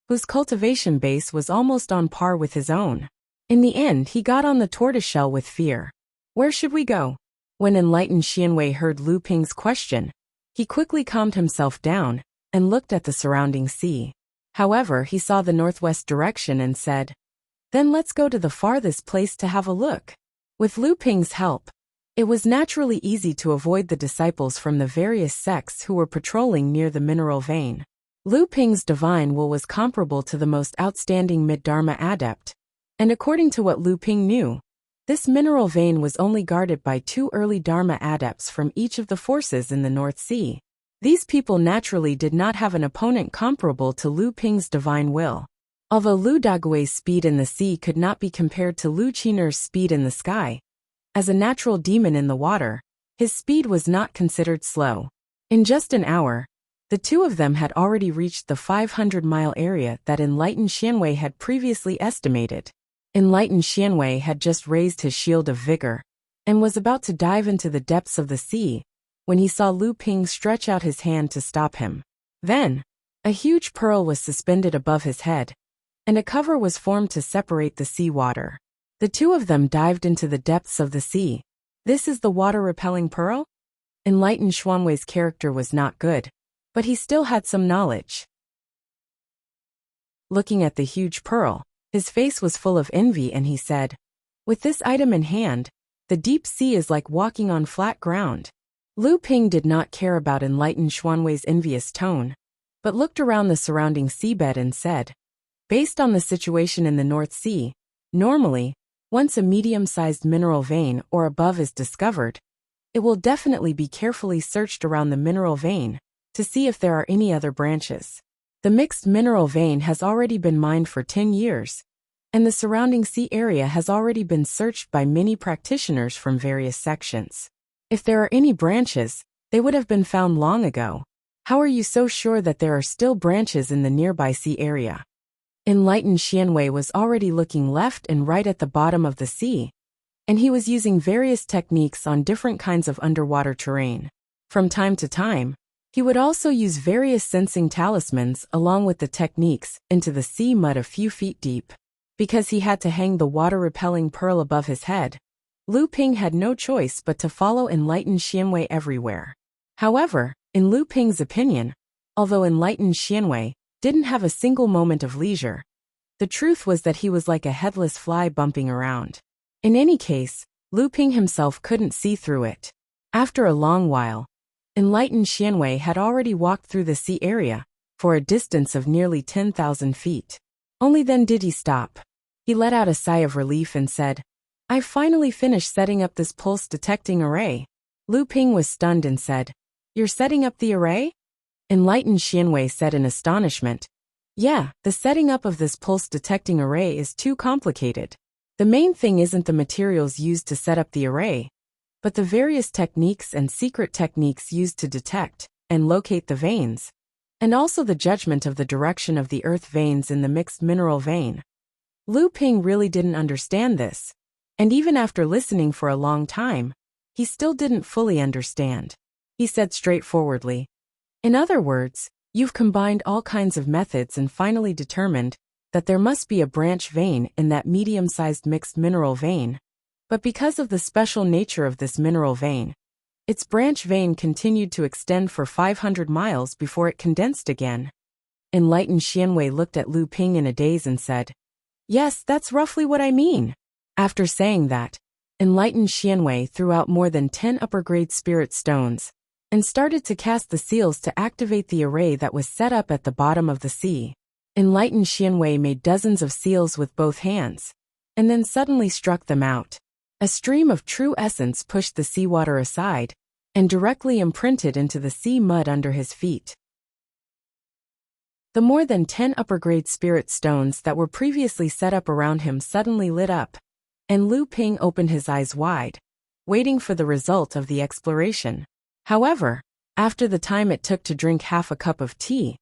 whose cultivation base was almost on par with his own. In the end, he got on the tortoiseshell with fear. "Where should we go?" When Enlightened Xianwei heard Lu Ping's question, He quickly calmed himself down and looked at the surrounding sea. However, he saw the northwest direction and said, "Then let's go to the farthest place to have a look." With Lu Ping's help, it was naturally easy to avoid the disciples from the various sects who were patrolling near the mineral vein. Lu Ping's divine will was comparable to the most outstanding mid-Dharma adept, and according to what Lu Ping knew, this mineral vein was only guarded by 2 early Dharma adepts from each of the forces in the North Sea. These people naturally did not have an opponent comparable to Lu Ping's divine will. Although Lu Dagui's speed in the sea could not be compared to Lu Qiner's speed in the sky, as a natural demon in the water, his speed was not considered slow. In just an hour, the two of them had already reached the 500-mile area that Enlightened Xianwei had previously estimated. Enlightened Xianwei had just raised his shield of vigor and was about to dive into the depths of the sea when he saw Lu Ping stretch out his hand to stop him. Then, a huge pearl was suspended above his head, and a cover was formed to separate the sea water. The two of them dived into the depths of the sea. "This is the water-repelling pearl?" Enlightened Xuanwei's character was not good, but he still had some knowledge. Looking at the huge pearl, his face was full of envy and he said, "With this item in hand, the deep sea is like walking on flat ground." Lu Ping did not care about Enlightened Xuanwei's envious tone, but looked around the surrounding seabed and said, "Based on the situation in the North Sea, normally, once a medium-sized mineral vein or above is discovered, it will definitely be carefully searched around the mineral vein to see if there are any other branches. The mixed mineral vein has already been mined for 10 years, and the surrounding sea area has already been searched by many practitioners from various sections. If there are any branches, they would have been found long ago. How are you so sure that there are still branches in the nearby sea area?" Enlightened Xianwei was already looking left and right at the bottom of the sea, and he was using various techniques on different kinds of underwater terrain. From time to time, he would also use various sensing talismans along with the techniques into the sea mud a few feet deep. Because he had to hang the water-repelling pearl above his head, Lu Ping had no choice but to follow Enlightened Xianwei everywhere. However, in Lu Ping's opinion, although Enlightened Xianwei didn't have a single moment of leisure, the truth was that he was like a headless fly bumping around. In any case, Lu Ping himself couldn't see through it. After a long while, Enlightened Xianwei had already walked through the sea area for a distance of nearly 10,000 feet. Only then did he stop. He let out a sigh of relief and said, "I've finally finished setting up this pulse-detecting array." Lu Ping was stunned and said, "You're setting up the array?" Enlightened Xianwei said in astonishment, "Yeah, the setting up of this pulse-detecting array is too complicated. The main thing isn't the materials used to set up the array, but the various techniques and secret techniques used to detect and locate the veins, and also the judgment of the direction of the earth veins in the mixed mineral vein." Lu Ping really didn't understand this, and even after listening for a long time, he still didn't fully understand. He said straightforwardly, "In other words, you've combined all kinds of methods and finally determined that there must be a branch vein in that medium-sized mixed mineral vein, but because of the special nature of this mineral vein, its branch vein continued to extend for 500 miles before it condensed again." Enlightened Xianwei looked at Lu Ping in a daze and said, "Yes, that's roughly what I mean." After saying that, Enlightened Xianwei threw out more than 10 upper-grade spirit stones and started to cast the seals to activate the array that was set up at the bottom of the sea. Enlightened Xianwei made dozens of seals with both hands, and then suddenly struck them out. A stream of true essence pushed the seawater aside and directly imprinted into the sea mud under his feet. The more than 10 upper-grade spirit stones that were previously set up around him suddenly lit up, and Lu Ping opened his eyes wide, waiting for the result of the exploration. However, after the time it took to drink half a cup of tea,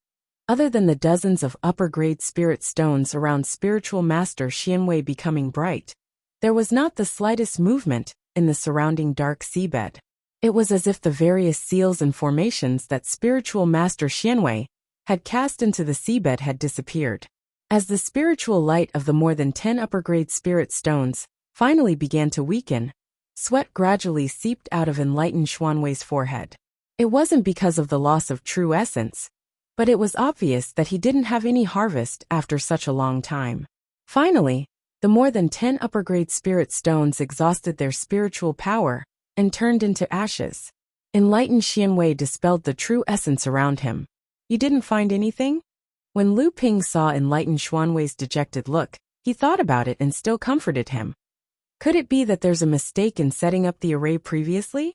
other than the dozens of upper-grade spirit stones around spiritual master Xianwei becoming bright, there was not the slightest movement in the surrounding dark seabed. It was as if the various seals and formations that spiritual master Xianwei had cast into the seabed had disappeared. As the spiritual light of the more than 10 upper-grade spirit stones finally began to weaken, sweat gradually seeped out of Enlightened Xuanwei's forehead. It wasn't because of the loss of true essence, but it was obvious that he didn't have any harvest after such a long time. Finally, the more than 10 upper-grade spirit stones exhausted their spiritual power and turned into ashes. Enlightened Xianwei dispelled the true essence around him. You didn't find anything? When Lu Ping saw Enlightened Xuanwei's dejected look, he thought about it and still comforted him. Could it be that there's a mistake in setting up the array previously?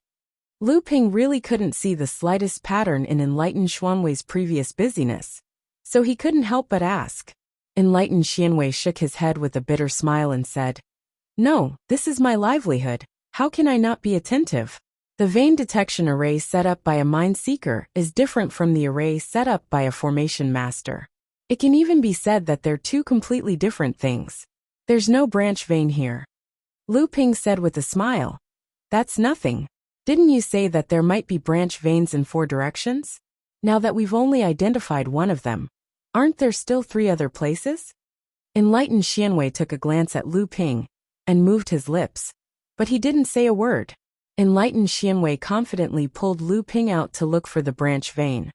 Lu Ping really couldn't see the slightest pattern in Enlightened Xuanwei's previous busyness, so he couldn't help but ask. Enlightened Xianwei shook his head with a bitter smile and said, "No, this is my livelihood. How can I not be attentive? The vein detection array set up by a mind seeker is different from the array set up by a formation master. It can even be said that they're two completely different things. There's no branch vein here." Lu Ping said with a smile, "That's nothing. Didn't you say that there might be branch veins in 4 directions? Now that we've only identified one of them, aren't there still 3 other places?" Enlightened Xianwei took a glance at Lu Ping and moved his lips, but he didn't say a word. Enlightened Xianwei confidently pulled Lu Ping out to look for the branch vein,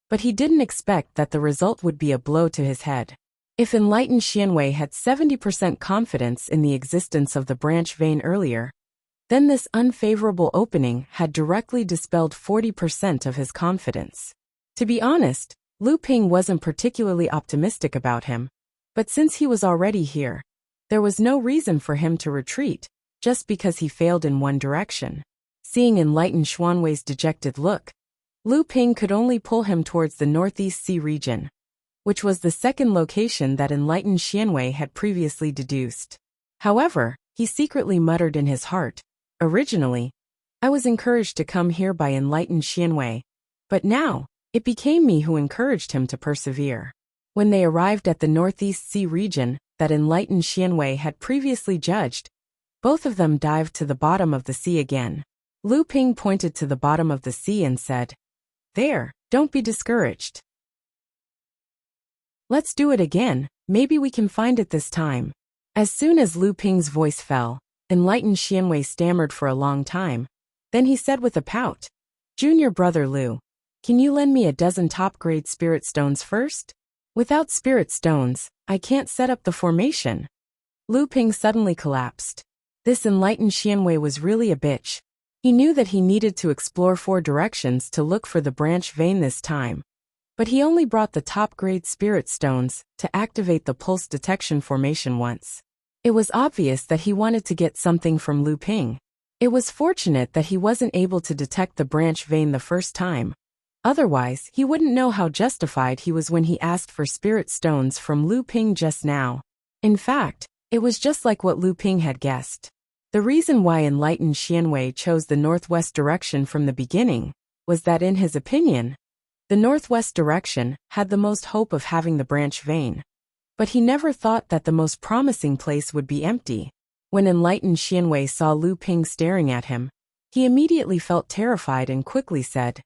but he didn't expect that the result would be a blow to his head. If Enlightened Xianwei had 70% confidence in the existence of the branch vein earlier, then this unfavorable opening had directly dispelled 40% of his confidence. To be honest, Lu Ping wasn't particularly optimistic about him, but since he was already here, there was no reason for him to retreat, just because he failed in one direction. Seeing Enlightened Xuanwei's dejected look, Lu Ping could only pull him towards the Northeast Sea region, which was the second location that Enlightened Xianwei had previously deduced. However, he secretly muttered in his heart, "Originally, I was encouraged to come here by Enlightened Xianwei, but now, it became me who encouraged him to persevere." When they arrived at the Northeast Sea region that Enlightened Xianwei had previously judged, both of them dived to the bottom of the sea again. Lu Ping pointed to the bottom of the sea and said, "There, don't be discouraged. Let's do it again, maybe we can find it this time." As soon as Lu Ping's voice fell, Enlightened Xianwei stammered for a long time. Then he said with a pout, "Junior brother Lu, can you lend me a dozen top-grade spirit stones first? Without spirit stones, I can't set up the formation." Lu Ping suddenly collapsed. This Enlightened Xianwei was really a bitch. He knew that he needed to explore 4 directions to look for the branch vein this time, but he only brought the top-grade spirit stones to activate the pulse detection formation once. It was obvious that he wanted to get something from Lu Ping. It was fortunate that he wasn't able to detect the branch vein the first time. Otherwise, he wouldn't know how justified he was when he asked for spirit stones from Lu Ping just now. In fact, it was just like what Lu Ping had guessed. The reason why Enlightened Xianwei chose the northwest direction from the beginning was that, in his opinion, the northwest direction had the most hope of having the branch vein. But he never thought that the most promising place would be empty. When Enlightened Xianwei saw Lu Ping staring at him, he immediately felt terrified and quickly said,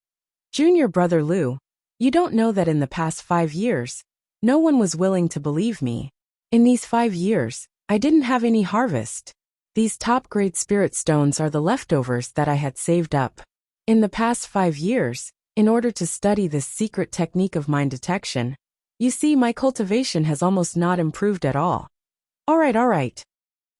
"Junior brother Lu, you don't know that in the past 5 years, no one was willing to believe me. In these 5 years, I didn't have any harvest. These top-grade spirit stones are the leftovers that I had saved up. In the past 5 years, in order to study this secret technique of mind detection, you see, my cultivation has almost not improved at all." All right.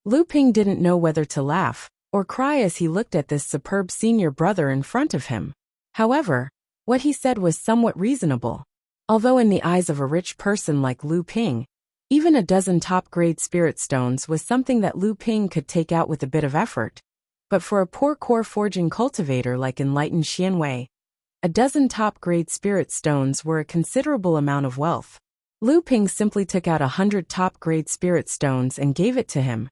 Lu Ping didn't know whether to laugh or cry as he looked at this superb senior brother in front of him. However, what he said was somewhat reasonable. Although in the eyes of a rich person like Lu Ping, even a dozen top-grade spirit stones was something that Lu Ping could take out with a bit of effort. But for a poor core forging cultivator like Enlightened Xianwei, a dozen top-grade spirit stones were a considerable amount of wealth. Lu Ping simply took out 100 top-grade spirit stones and gave it to him.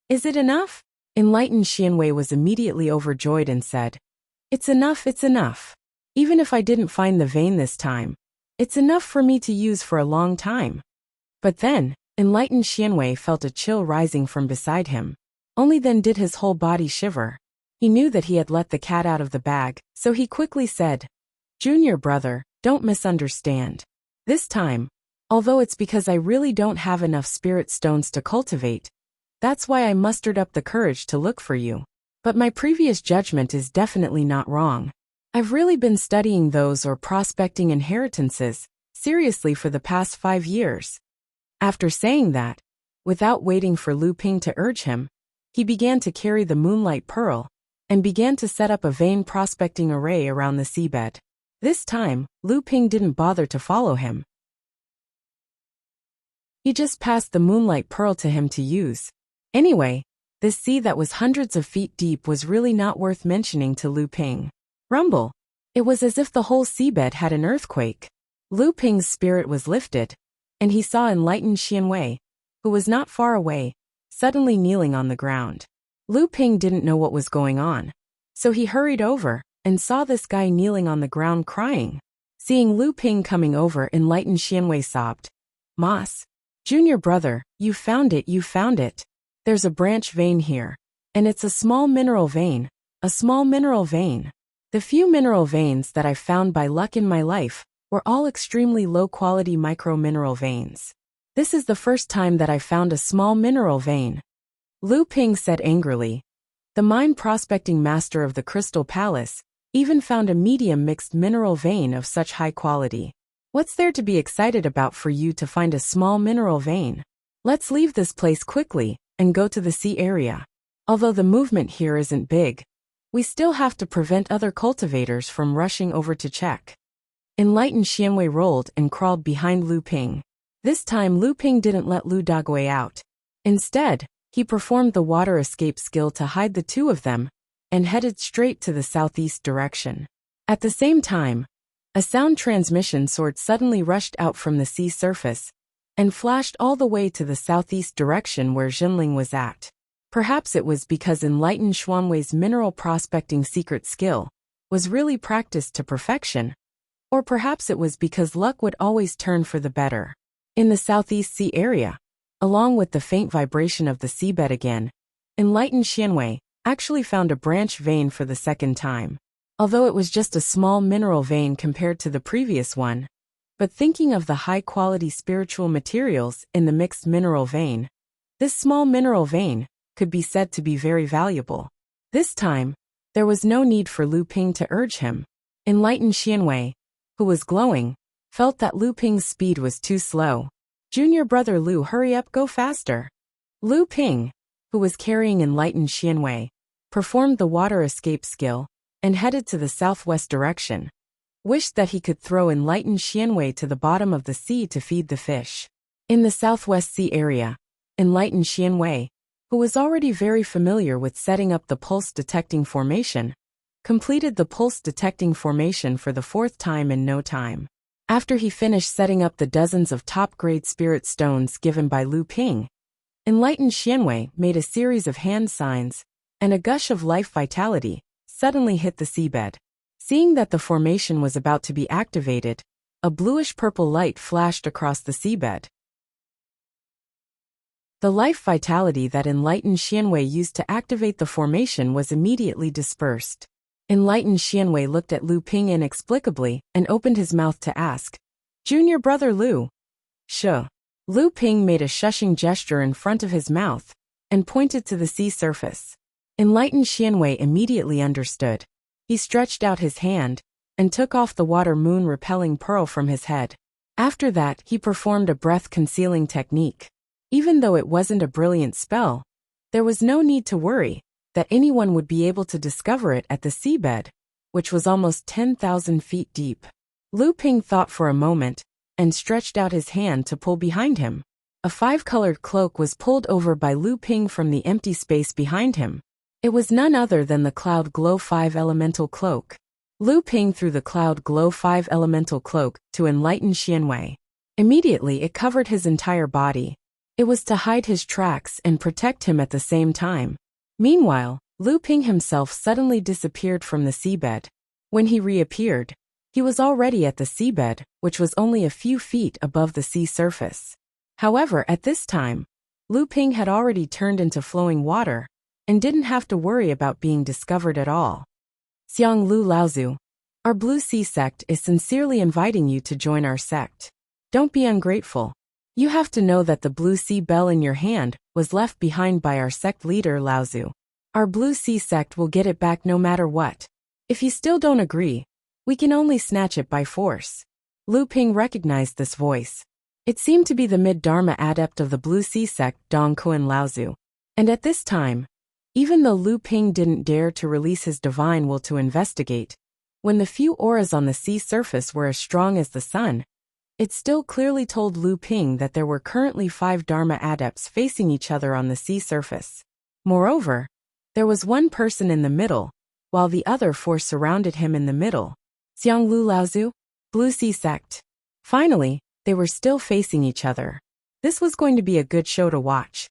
"Is it enough?" Enlightened Xianwei was immediately overjoyed and said, It's enough. Even if I didn't find the vein this time, it's enough for me to use for a long time." But then, Enlightened Xianwei felt a chill rising from beside him. Only then did his whole body shiver. He knew that he had let the cat out of the bag, so he quickly said, "Junior brother, don't misunderstand. This time, although it's because I really don't have enough spirit stones to cultivate, that's why I mustered up the courage to look for you. But my previous judgment is definitely not wrong. I've really been studying those or prospecting inheritances seriously for the past 5 years. After saying that, without waiting for Lu Ping to urge him, he began to carry the moonlight pearl and began to set up a vein prospecting array around the seabed. This time, Lu Ping didn't bother to follow him. He just passed the moonlight pearl to him to use. Anyway, this sea that was hundreds of feet deep was really not worth mentioning to Lu Ping. Rumble. It was as if the whole seabed had an earthquake. Lu Ping's spirit was lifted, and he saw enlightened Xianwei, who was not far away, suddenly kneeling on the ground. Lu Ping didn't know what was going on, so he hurried over and saw this guy kneeling on the ground crying. Seeing Lu Ping coming over, enlightened Xianwei sobbed. "Moss, junior brother, you found it, you found it. There's a branch vein here, and it's a small mineral vein, a small mineral vein. The few mineral veins that I've found by luck in my life were all extremely low-quality micro-mineral veins. This is the first time that I found a small mineral vein," Lu Ping said angrily. The mine prospecting master of the Crystal Palace even found a medium mixed mineral vein of such high quality. What's there to be excited about for you to find a small mineral vein? Let's leave this place quickly and go to the sea area. Although the movement here isn't big, we still have to prevent other cultivators from rushing over to check. Enlightened Xianwei rolled and crawled behind Lu Ping. This time Lu Ping didn't let Lu Dagui out. Instead, he performed the water escape skill to hide the two of them and headed straight to the southeast direction. At the same time, a sound transmission sword suddenly rushed out from the sea surface and flashed all the way to the southeast direction where Jinling was at. Perhaps it was because enlightened Xuanwei's mineral prospecting secret skill was really practiced to perfection, or perhaps it was because luck would always turn for the better. In the southeast sea area, along with the faint vibration of the seabed again, enlightened Xianwei actually found a branch vein for the second time. Although it was just a small mineral vein compared to the previous one, but thinking of the high-quality spiritual materials in the mixed mineral vein, this small mineral vein could be said to be very valuable. This time, there was no need for Lu Ping to urge him. Enlightened Xianwei, who was glowing, felt that Lu Ping's speed was too slow. "Junior brother Lu, hurry up, go faster." Lu Ping, who was carrying enlightened Xianwei, performed the water escape skill and headed to the southwest direction. Wished that he could throw enlightened Xianwei to the bottom of the sea to feed the fish. In the southwest sea area, enlightened Xianwei, who was already very familiar with setting up the pulse-detecting formation, completed the pulse-detecting formation for the 4th time in no time. After he finished setting up the dozens of top-grade spirit stones given by Lu Ping, enlightened Xianwei made a series of hand signs, and a gush of life vitality suddenly hit the seabed. Seeing that the formation was about to be activated, a bluish-purple light flashed across the seabed. The life vitality that enlightened Xianwei used to activate the formation was immediately dispersed. Enlightened Xianwei looked at Lu Ping inexplicably and opened his mouth to ask, "Junior brother Lu." "Shuh." Lu Ping made a shushing gesture in front of his mouth and pointed to the sea surface. Enlightened Xianwei immediately understood. He stretched out his hand and took off the water moon repelling pearl from his head. After that, he performed a breath-concealing technique. Even though it wasn't a brilliant spell, there was no need to worry that anyone would be able to discover it at the seabed, which was almost 10,000 feet deep. Lu Ping thought for a moment and stretched out his hand to pull behind him. A 5-colored cloak was pulled over by Lu Ping from the empty space behind him. It was none other than the Cloud Glow 5 Elemental Cloak. Lu Ping threw the Cloud Glow 5 Elemental Cloak to enlighten Xianwei. Immediately it covered his entire body. It was to hide his tracks and protect him at the same time. Meanwhile, Lu Ping himself suddenly disappeared from the seabed. When he reappeared, he was already at the seabed, which was only a few feet above the sea surface. However, at this time, Lu Ping had already turned into flowing water and didn't have to worry about being discovered at all. Xiang Lu Laozu, our Blue Sea sect is sincerely inviting you to join our sect. Don't be ungrateful. You have to know that the Blue Sea bell in your hand was left behind by our sect leader Laozu. Our Blue Sea sect will get it back no matter what. If you still don't agree, we can only snatch it by force. Lu Ping recognized this voice. It seemed to be the mid-Dharma adept of the Blue Sea sect, Dong Kuan Laozu. And at this time, even though Lu Ping didn't dare to release his divine will to investigate, when the few auras on the sea surface were as strong as the sun, it still clearly told Lu Ping that there were currently 5 Dharma adepts facing each other on the sea surface. Moreover, there was one person in the middle, while the other 4 surrounded him in the middle. Xiang Lu Laozu, Blue Sea sect. Finally, they were still facing each other. This was going to be a good show to watch.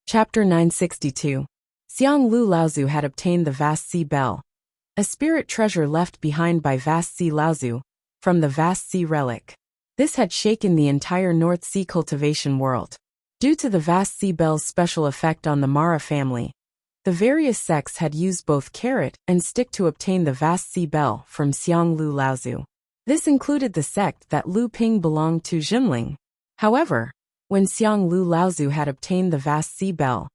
Chapter 962. Xiang Lu Laozu had obtained the Vast Sea Bell, a spirit treasure left behind by Vast Sea Laozu, from the Vast Sea Relic. This had shaken the entire North Sea cultivation world. Due to the Vast Sea Bell's special effect on the Mara family, the various sects had used both carrot and stick to obtain the Vast Sea Bell from Xiang Lu Laozu. This included the sect that Lu Ping belonged to, Jinling. However, when Xiang Lu Laozu had obtained the Vast Sea Bell,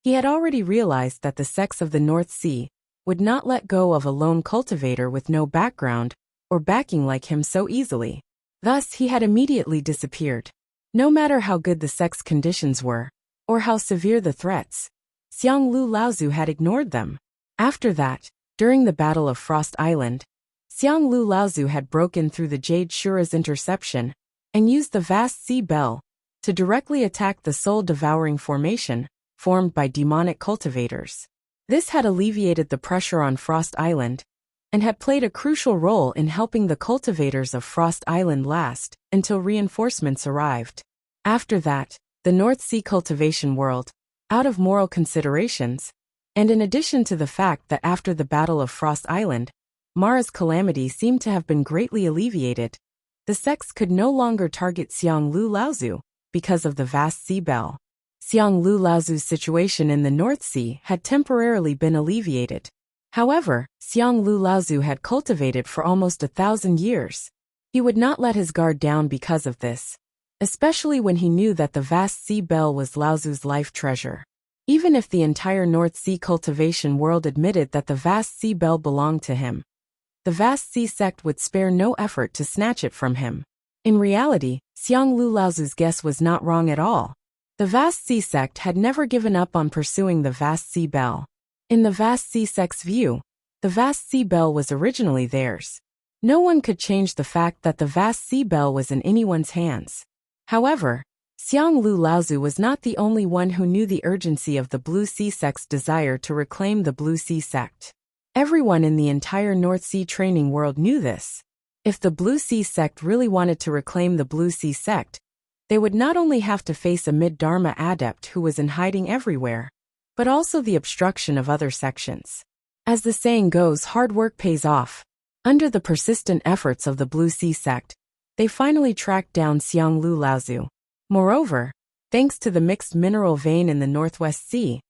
he had already realized that the sects of the North Sea would not let go of a lone cultivator with no background or backing like him so easily. Thus, he had immediately disappeared. No matter how good the sect's conditions were, or how severe the threats, Xiang Lu Laozu had ignored them. After that, during the Battle of Frost Island, Xiang Lu Laozu had broken through the Jade Shura's interception and used the Vast Sea Bell to directly attack the soul-devouring formation formed by demonic cultivators. This had alleviated the pressure on Frost Island and had played a crucial role in helping the cultivators of Frost Island last until reinforcements arrived. After that, the North Sea cultivation world, out of moral considerations, and in addition to the fact that after the Battle of Frost Island, Mara's calamity seemed to have been greatly alleviated, the sects could no longer target Xiang Lu Laozu because of the Vast Sea Bell. Xiang Lu Laozu's situation in the North Sea had temporarily been alleviated. However, Xiang Lu Laozu had cultivated for almost 1,000 years. He would not let his guard down because of this, especially when he knew that the Vast Sea Bell was Laozu's life treasure. Even if the entire North Sea cultivation world admitted that the Vast Sea Bell belonged to him, the Vast Sea sect would spare no effort to snatch it from him. In reality, Xiang Lu Laozu's guess was not wrong at all. The Vast Sea sect had never given up on pursuing the Vast Sea Bell. In the Vast Sea sect's view, the Vast Sea Bell was originally theirs. No one could change the fact that the Vast Sea Bell was in anyone's hands. However, Xiang Lu Laozu was not the only one who knew the urgency of the Blue Sea sect's desire to reclaim the Blue Sea sect. Everyone in the entire North Sea training world knew this. If the Blue Sea sect really wanted to reclaim the Blue Sea sect, they would not only have to face a mid-Dharma adept who was in hiding everywhere, but also the obstruction of other sections. As the saying goes, hard work pays off. Under the persistent efforts of the Blue Sea sect, they finally tracked down Xiang Lu Laozu. Moreover, thanks to the mixed mineral vein in the Northwest Sea,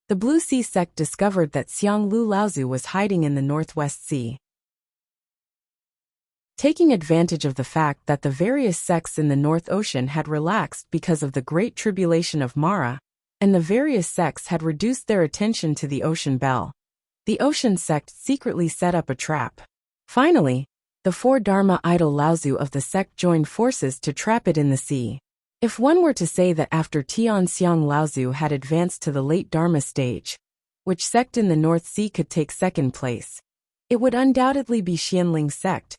the Blue Sea sect discovered that Xiang Lu Laozu was hiding in the Northwest Sea. Taking advantage of the fact that the various sects in the North Ocean had relaxed because of the Great Tribulation of Mara, and the various sects had reduced their attention to the Ocean Bell, the Ocean sect secretly set up a trap. Finally, the 4 Dharma idol Laozu of the sect joined forces to trap it in the sea. If one were to say that after Tian Xiang Laozu had advanced to the late Dharma stage, which sect in the North Sea could take second place, it would undoubtedly be Xianling sect,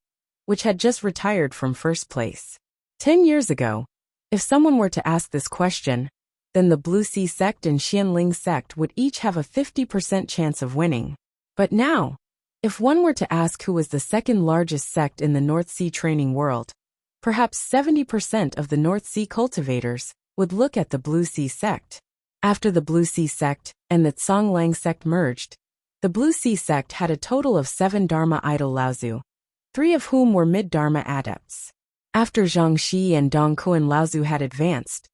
which had just retired from first place. 10 years ago, if someone were to ask this question, then the Blue Sea sect and Xianling sect would each have a 50% chance of winning. But now, if one were to ask who was the second largest sect in the North Sea training world, perhaps 70% of the North Sea cultivators would look at the Blue Sea sect. After the Blue Sea sect and the Tsonglang sect merged, the Blue Sea sect had a total of 7 Dharma idol Laozu, 3 of whom were mid-Dharma adepts. After Zhang Shi and Dong Kuan Laozu had advanced,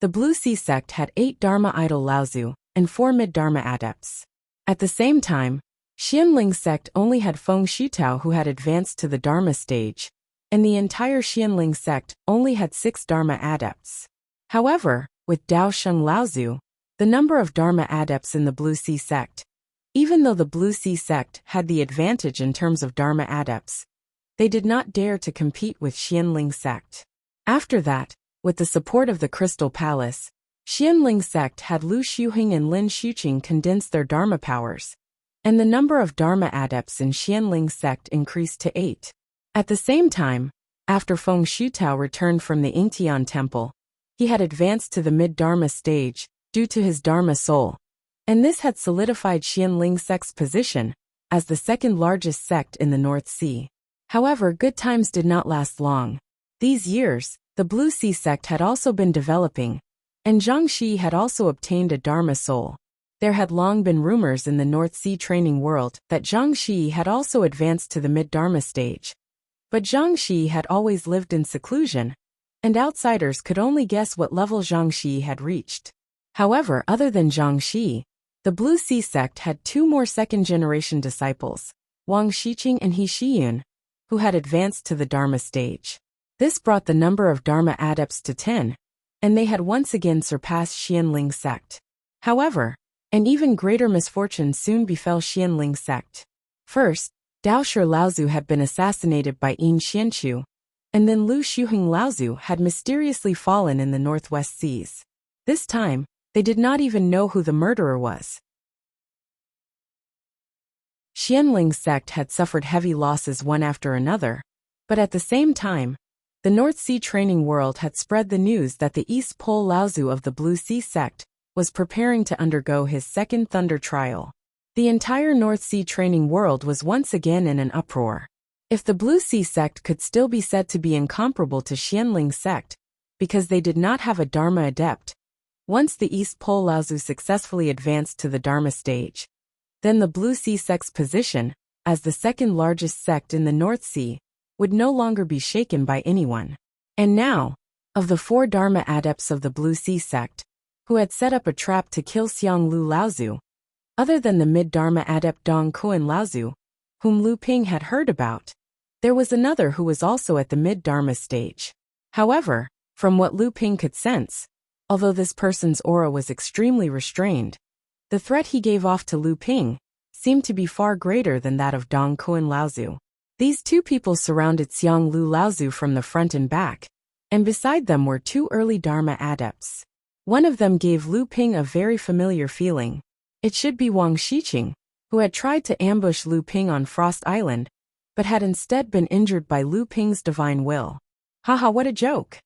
the Blue Sea sect had 8 Dharma idol Laozu and 4 mid-Dharma adepts. At the same time, Xianling sect only had Feng Shitao who had advanced to the Dharma stage, and the entire Xianling sect only had 6 Dharma adepts. However, with Dao Sheng Laozu, the number of Dharma adepts in the Blue Sea sect. Even though the Blue Sea sect had the advantage in terms of Dharma adepts, they did not dare to compete with Xianling sect. After that, with the support of the Crystal Palace, Xianling sect had Lu Xiuheng and Lin Xuqing condense their Dharma powers, and the number of Dharma adepts in Xianling sect increased to 8. At the same time, after Feng Shutao returned from the Yingtian temple, he had advanced to the mid-Dharma stage due to his Dharma soul, and this had solidified Xianling sect's position as the second largest sect in the North Sea. However, good times did not last long. These years, the Blue Sea sect had also been developing, and Zhang Shi had also obtained a Dharma soul. There had long been rumors in the North Sea training world that Zhang Shi had also advanced to the mid-Dharma stage. But Zhang Shi had always lived in seclusion, and outsiders could only guess what level Zhang Shi had reached. However, other than Zhang Shi, the Blue Sea sect had 2 more second-generation disciples, Wang Shiqing and He Shiyun, who had advanced to the Dharma stage. This brought the number of Dharma adepts to 10, and they had once again surpassed Xianling sect. However, an even greater misfortune soon befell Xianling sect. First, Daoshi Laozu had been assassinated by Yin Xianchu, and then Lu Xiuheng Laozu had mysteriously fallen in the Northwest Seas. This time, they did not even know who the murderer was. Xianling sect had suffered heavy losses one after another, but at the same time, the North Sea training world had spread the news that the East Pole Laozu of the Blue Sea sect was preparing to undergo his second thunder trial. The entire North Sea training world was once again in an uproar. If the Blue Sea sect could still be said to be incomparable to Xianling sect, because they did not have a Dharma adept, once the East Pole Laozu successfully advanced to the Dharma stage, then the Blue Sea sect's position, as the second largest sect in the North Sea, would no longer be shaken by anyone. And now, of the 4 Dharma adepts of the Blue Sea sect, who had set up a trap to kill Xianglu Laozu, other than the mid-Dharma adept Dong Kuan Laozu, whom Lu Ping had heard about, there was another who was also at the mid-Dharma stage. However, from what Lu Ping could sense, although this person's aura was extremely restrained, the threat he gave off to Lu Ping seemed to be far greater than that of Dong Kuan Laozu. These 2 people surrounded Xianglu Laozu from the front and back, and beside them were 2 early Dharma adepts. One of them gave Lu Ping a very familiar feeling. It should be Wang Shiqing, who had tried to ambush Lu Ping on Frost Island, but had instead been injured by Lu Ping's divine will. Haha, what a joke!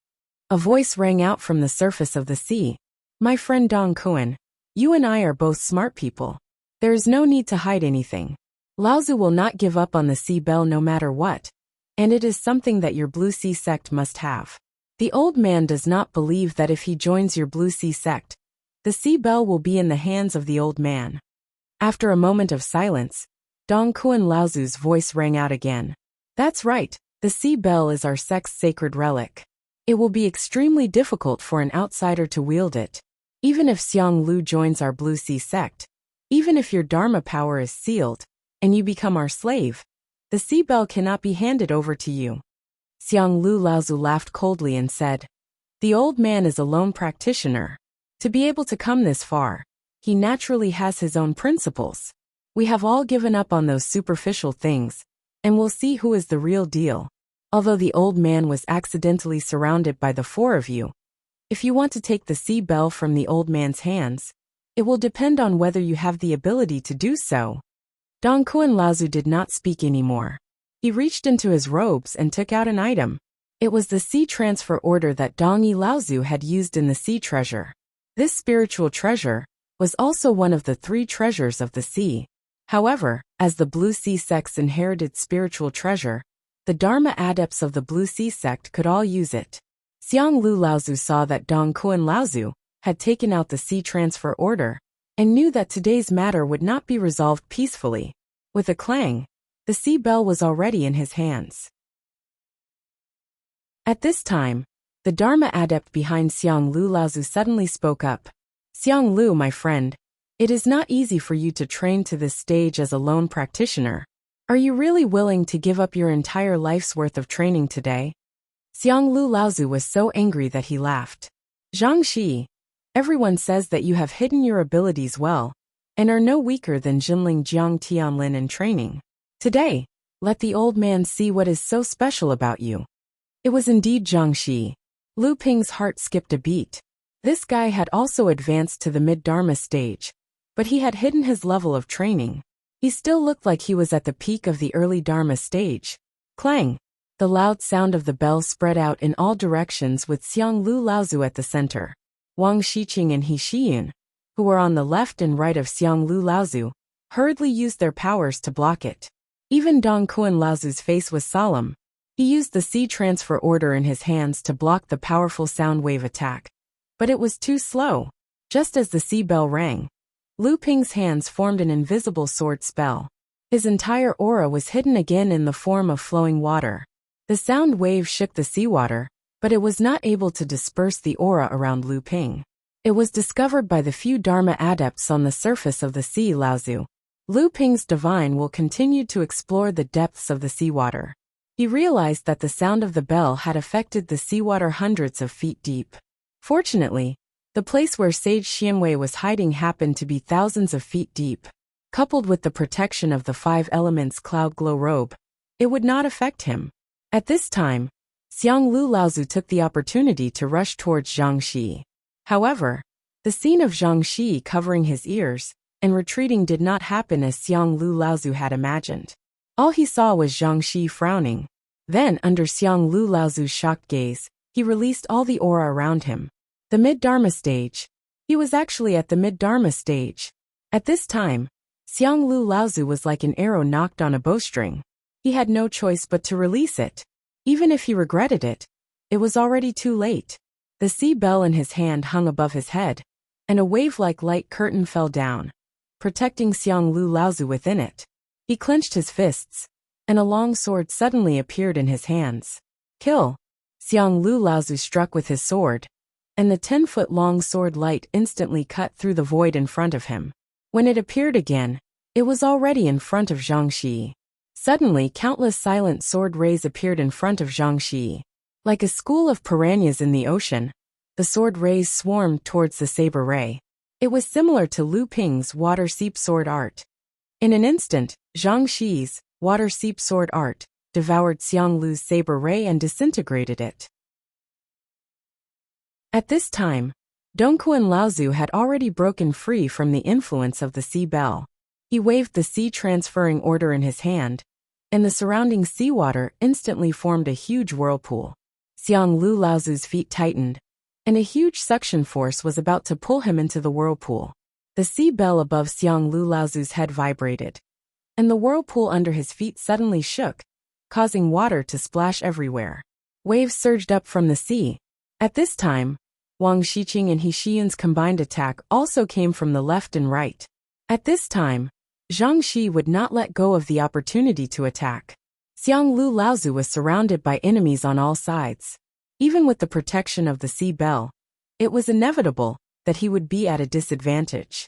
A voice rang out from the surface of the sea. My friend Dong Kuan, you and I are both smart people. There is no need to hide anything. Laozu will not give up on the sea bell no matter what, and it is something that your Blue Sea sect must have. The old man does not believe that if he joins your Blue Sea sect, the sea bell will be in the hands of the old man. After a moment of silence, Dong Kuan Laozu's voice rang out again. That's right, the sea bell is our sect's sacred relic. It will be extremely difficult for an outsider to wield it. Even if Xiang Lu joins our Blue Sea sect, even if your Dharma power is sealed, and you become our slave, the sea bell cannot be handed over to you. Xiang Lu Laozu laughed coldly and said, the old man is a lone practitioner. To be able to come this far, he naturally has his own principles. We have all given up on those superficial things, and we'll see who is the real deal. Although the old man was accidentally surrounded by the 4 of you, if you want to take the sea bell from the old man's hands, it will depend on whether you have the ability to do so. Dong Kuan Laozu did not speak anymore. He reached into his robes and took out an item. It was the sea transfer order that Dong Yi Laozu had used in the sea treasure. This spiritual treasure was also one of the 3 treasures of the sea. However, as the Blue Sea sect's inherited spiritual treasure, the Dharma adepts of the Blue Sea sect could all use it. Xianglu Laozu saw that Dong Kuan Laozu had taken out the sea transfer order, and knew that today's matter would not be resolved peacefully. With a clang, the sea bell was already in his hands. At this time, the Dharma adept behind Xianglu Laozu suddenly spoke up. Xianglu, my friend, it is not easy for you to train to this stage as a lone practitioner. Are you really willing to give up your entire life's worth of training today? Xianglu Laozu was so angry that he laughed. Zhang Shi, Everyone says that you have hidden your abilities well, and are no weaker than Jinling Jiang Tianlin in training. Today, let the old man see what is so special about you. It was indeed Zhang Shi. Lu Ping's heart skipped a beat. This guy had also advanced to the mid-Dharma stage, but he had hidden his level of training. He still looked like he was at the peak of the early Dharma stage. Clang! The loud sound of the bell spread out in all directions with Xiang Lu Laozu at the center. Wang Xiqing and He Shiyun, who were on the left and right of Xiang Lu Laozu, hurriedly used their powers to block it. Even Dong Kuan Laozu's face was solemn. He used the Sea Transfer Order in his hands to block the powerful sound wave attack. But it was too slow. Just as the sea bell rang, Lu Ping's hands formed an invisible sword spell. His entire aura was hidden again in the form of flowing water. The sound wave shook the seawater, but it was not able to disperse the aura around Lu Ping. It was discovered by the few Dharma adepts on the surface of the sea. Laozu. Lu Ping's divine will continued to explore the depths of the seawater. He realized that the sound of the bell had affected the seawater hundreds of feet deep. Fortunately, the place where Sage Xianwei was hiding happened to be thousands of feet deep. Coupled with the protection of the 5 elements cloud glow robe, it would not affect him. At this time, Xiang Lu Laozu took the opportunity to rush towards Zhang Shi. However, the scene of Zhang Shi covering his ears and retreating did not happen as Xiang Lu Laozu had imagined. All he saw was Zhang Shi frowning. Then, under Xiang Lu Laozu's shocked gaze, he released all the aura around him. The mid-Dharma stage. He was actually at the mid-Dharma stage. At this time, Xiang Lu Laozu was like an arrow knocked on a bowstring. He had no choice but to release it. Even if he regretted it, it was already too late. The sea bell in his hand hung above his head, and a wave-like light curtain fell down, protecting Xiang Lu Laozu within it. He clenched his fists, and a long sword suddenly appeared in his hands. Kill! Xiang Lu Laozu struck with his sword, and the 10-foot-long sword light instantly cut through the void in front of him. When it appeared again, it was already in front of Zhang Shi. Suddenly, countless silent sword rays appeared in front of Zhang Shi. Like a school of piranhas in the ocean, the sword rays swarmed towards the saber ray. It was similar to Lu Ping's water seep sword art. In an instant, Zhang Shi's water seep sword art devoured Xiang Lu's saber ray and disintegrated it. At this time, Dongquan Laozu had already broken free from the influence of the sea bell. He waved the sea transferring order in his hand, and the surrounding seawater instantly formed a huge whirlpool. Xiang Lu Laozu's feet tightened, and a huge suction force was about to pull him into the whirlpool. The sea bell above Xiang Lu Laozu's head vibrated, and the whirlpool under his feet suddenly shook, causing water to splash everywhere. Waves surged up from the sea. At this time, Wang Xiqing and He Shiyun's combined attack also came from the left and right. At this time, Zhang Shi would not let go of the opportunity to attack. Xiang Lu Laozu was surrounded by enemies on all sides. Even with the protection of the sea bell, it was inevitable that he would be at a disadvantage.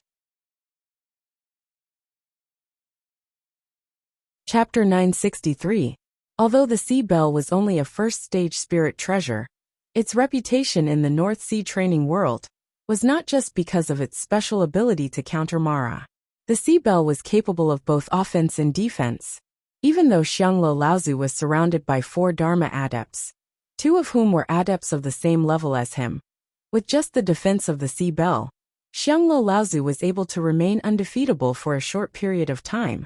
Chapter 963. Although the sea bell was only a first-stage spirit treasure, its reputation in the North Sea training world was not just because of its special ability to counter Mara. The sea bell was capable of both offense and defense. Even though Xianglo Laozu was surrounded by 4 Dharma adepts, 2 of whom were adepts of the same level as him, with just the defense of the sea bell, Xianglo Laozu was able to remain undefeatable for a short period of time,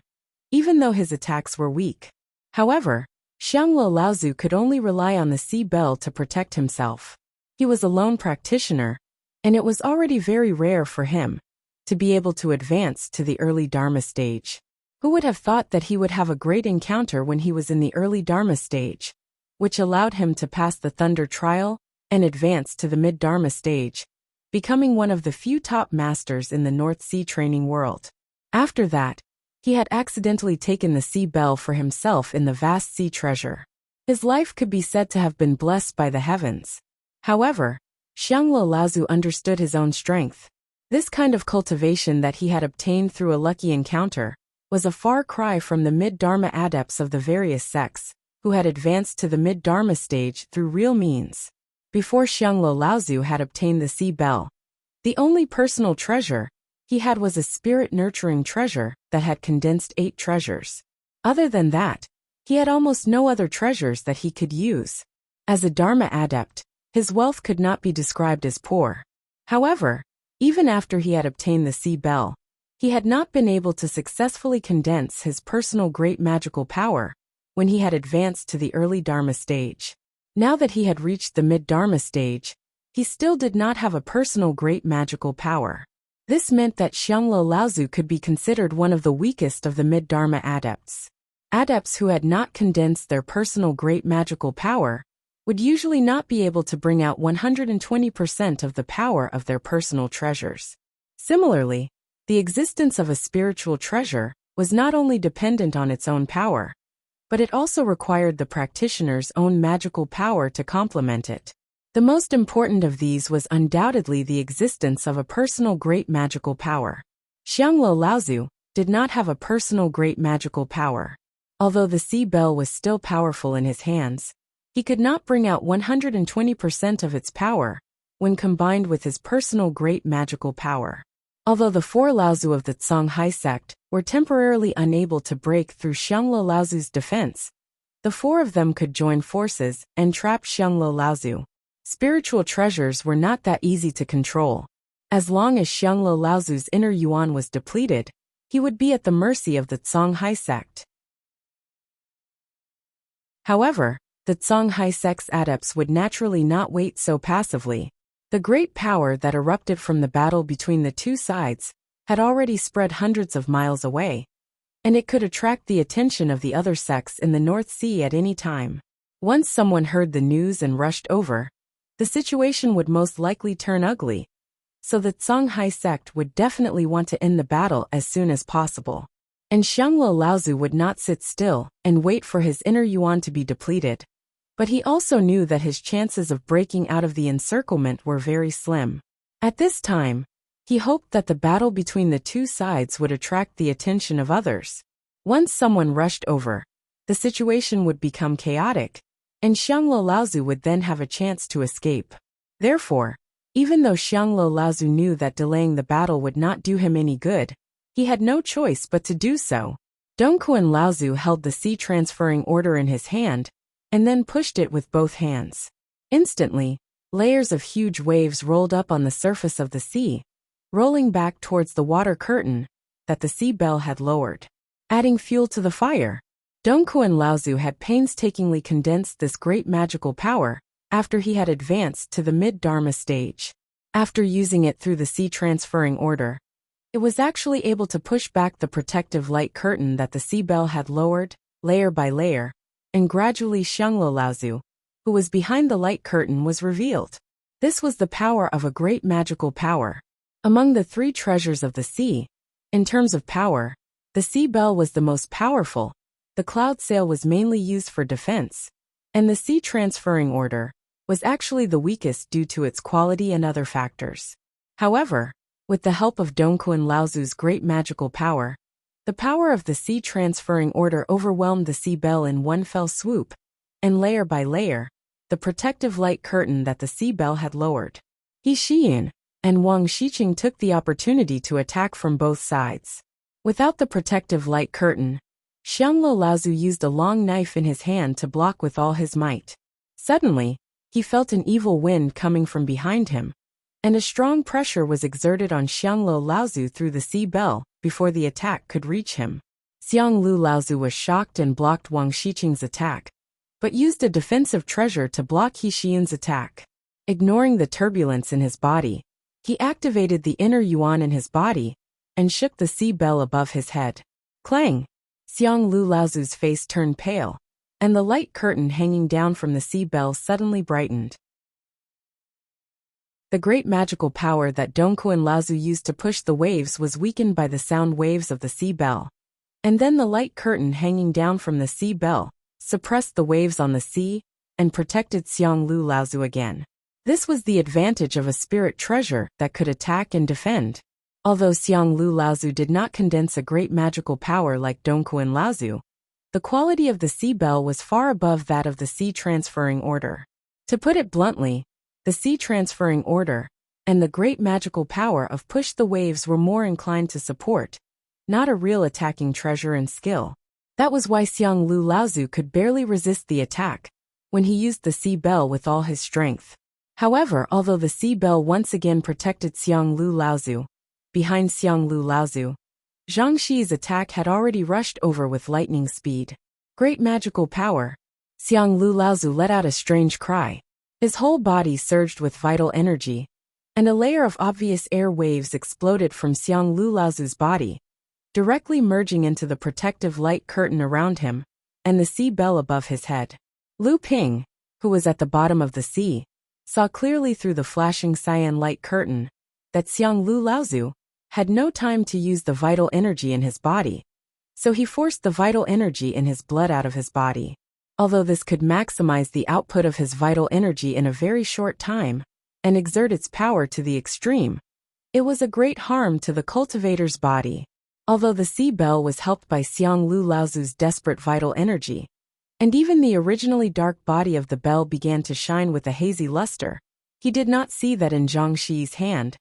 even though his attacks were weak. However, Xianglo Laozu could only rely on the sea bell to protect himself. He was a lone practitioner, and it was already very rare for him to be able to advance to the early Dharma stage. Who would have thought that he would have a great encounter when he was in the early Dharma stage, which allowed him to pass the Thunder Trial and advance to the mid-Dharma stage, becoming one of the few top masters in the North Sea training world. After that, he had accidentally taken the sea bell for himself in the vast sea treasure. His life could be said to have been blessed by the heavens. However, Xianglo Laozu understood his own strength. This kind of cultivation that he had obtained through a lucky encounter was a far cry from the mid-Dharma adepts of the various sects, who had advanced to the mid-Dharma stage through real means. Before Xianglo Laozu had obtained the sea bell, The only personal treasure he had was a spirit-nurturing treasure that had condensed 8 treasures. Other than that, he had almost no other treasures that he could use. As a Dharma adept, his wealth could not be described as poor. However, even after he had obtained the sea bell, he had not been able to successfully condense his personal great magical power when he had advanced to the early Dharma stage. Now that he had reached the mid-Dharma stage, he still did not have a personal great magical power. This meant that Xianglo Laozu could be considered one of the weakest of the mid-Dharma adepts. Adepts who had not condensed their personal great magical power would usually not be able to bring out 120% of the power of their personal treasures. Similarly, the existence of a spiritual treasure was not only dependent on its own power, but it also required the practitioner's own magical power to complement it. The most important of these was undoubtedly the existence of a personal great magical power. Xianglo Laozu did not have a personal great magical power. Although the sea bell was still powerful in his hands, he could not bring out 120% of its power when combined with his personal great magical power. Although the 4 Laozu of the Songhai sect were temporarily unable to break through Xianglo Laozu's defense, the 4 of them could join forces and trap Xianglo Laozu. Spiritual treasures were not that easy to control. As long as Xianglo Laozu's inner yuan was depleted, he would be at the mercy of the Songhai sect. However, the Songhai sect's adepts would naturally not wait so passively. The great power that erupted from the battle between the two sides had already spread hundreds of miles away, and it could attract the attention of the other sects in the North Sea at any time. Once someone heard the news and rushed over, the situation would most likely turn ugly, so the Songhai sect would definitely want to end the battle as soon as possible. And Xianglo Laozu would not sit still and wait for his inner yuan to be depleted. But he also knew that his chances of breaking out of the encirclement were very slim. At this time, he hoped that the battle between the two sides would attract the attention of others. Once someone rushed over, the situation would become chaotic, and Xianglo Laozu would then have a chance to escape. Therefore, even though Xianglo Laozu knew that delaying the battle would not do him any good, he had no choice but to do so. Dongquan Laozu held the sea transferring order in his hand, and then pushed it with both hands. Instantly, layers of huge waves rolled up on the surface of the sea, rolling back towards the water curtain that the sea bell had lowered. Adding fuel to the fire, Dongquan Laozu had painstakingly condensed this great magical power after he had advanced to the mid-Dharma stage. After using it through the sea transferring order, it was actually able to push back the protective light curtain that the sea bell had lowered, layer by layer, and gradually Xianglo Laozu, who was behind the light curtain, was revealed. This was the power of a great magical power. Among the 3 treasures of the sea, in terms of power, the sea bell was the most powerful, the cloud sail was mainly used for defense, and the sea transferring order was actually the weakest due to its quality and other factors. However, with the help of Dongquan Laozu's great magical power, the power of the sea transferring order overwhelmed the sea bell in one fell swoop, and layer by layer, the protective light curtain that the sea bell had lowered. He Xiyin and Wang Xiqing took the opportunity to attack from both sides. Without the protective light curtain, Xianglo Laozu used a long knife in his hand to block with all his might. Suddenly, he felt an evil wind coming from behind him, and a strong pressure was exerted on Xianglo Laozu through the sea bell before the attack could reach him. Xianglo Laozu was shocked and blocked Wang Xiqing's attack, but used a defensive treasure to block He Xian's attack. Ignoring the turbulence in his body, he activated the inner yuan in his body and shook the sea bell above his head. Clang! Xianglo Laozu's face turned pale, and the light curtain hanging down from the sea bell suddenly brightened. The great magical power that Dongquan Laozu used to push the waves was weakened by the sound waves of the sea bell. And then the light curtain hanging down from the sea bell suppressed the waves on the sea and protected Xianglo Laozu again. This was the advantage of a spirit treasure that could attack and defend. Although Xianglo Laozu did not condense a great magical power like Dongquan Laozu, the quality of the sea bell was far above that of the sea transferring order. To put it bluntly, the sea transferring order, and the great magical power of push the waves were more inclined to support, not a real attacking treasure and skill. That was why Xiang Lu Laozu could barely resist the attack when he used the sea bell with all his strength. However, although the sea bell once again protected Xiang Lu Laozu, behind Xiang Lu Laozu, Zhang Xi's attack had already rushed over with lightning speed. Great magical power. Xiang Lu Laozu let out a strange cry. His whole body surged with vital energy, and a layer of obvious air waves exploded from Xiang Lu Laozu's body, directly merging into the protective light curtain around him and the sea bell above his head. Lu Ping, who was at the bottom of the sea, saw clearly through the flashing cyan light curtain that Xiang Lu Laozu had no time to use the vital energy in his body, so he forced the vital energy in his blood out of his body. Although this could maximize the output of his vital energy in a very short time and exert its power to the extreme, it was a great harm to the cultivator's body. Although the sea bell was helped by Xiang Lu Laozu's desperate vital energy, and even the originally dark body of the bell began to shine with a hazy luster, he did not see that in Zhang Xi's hand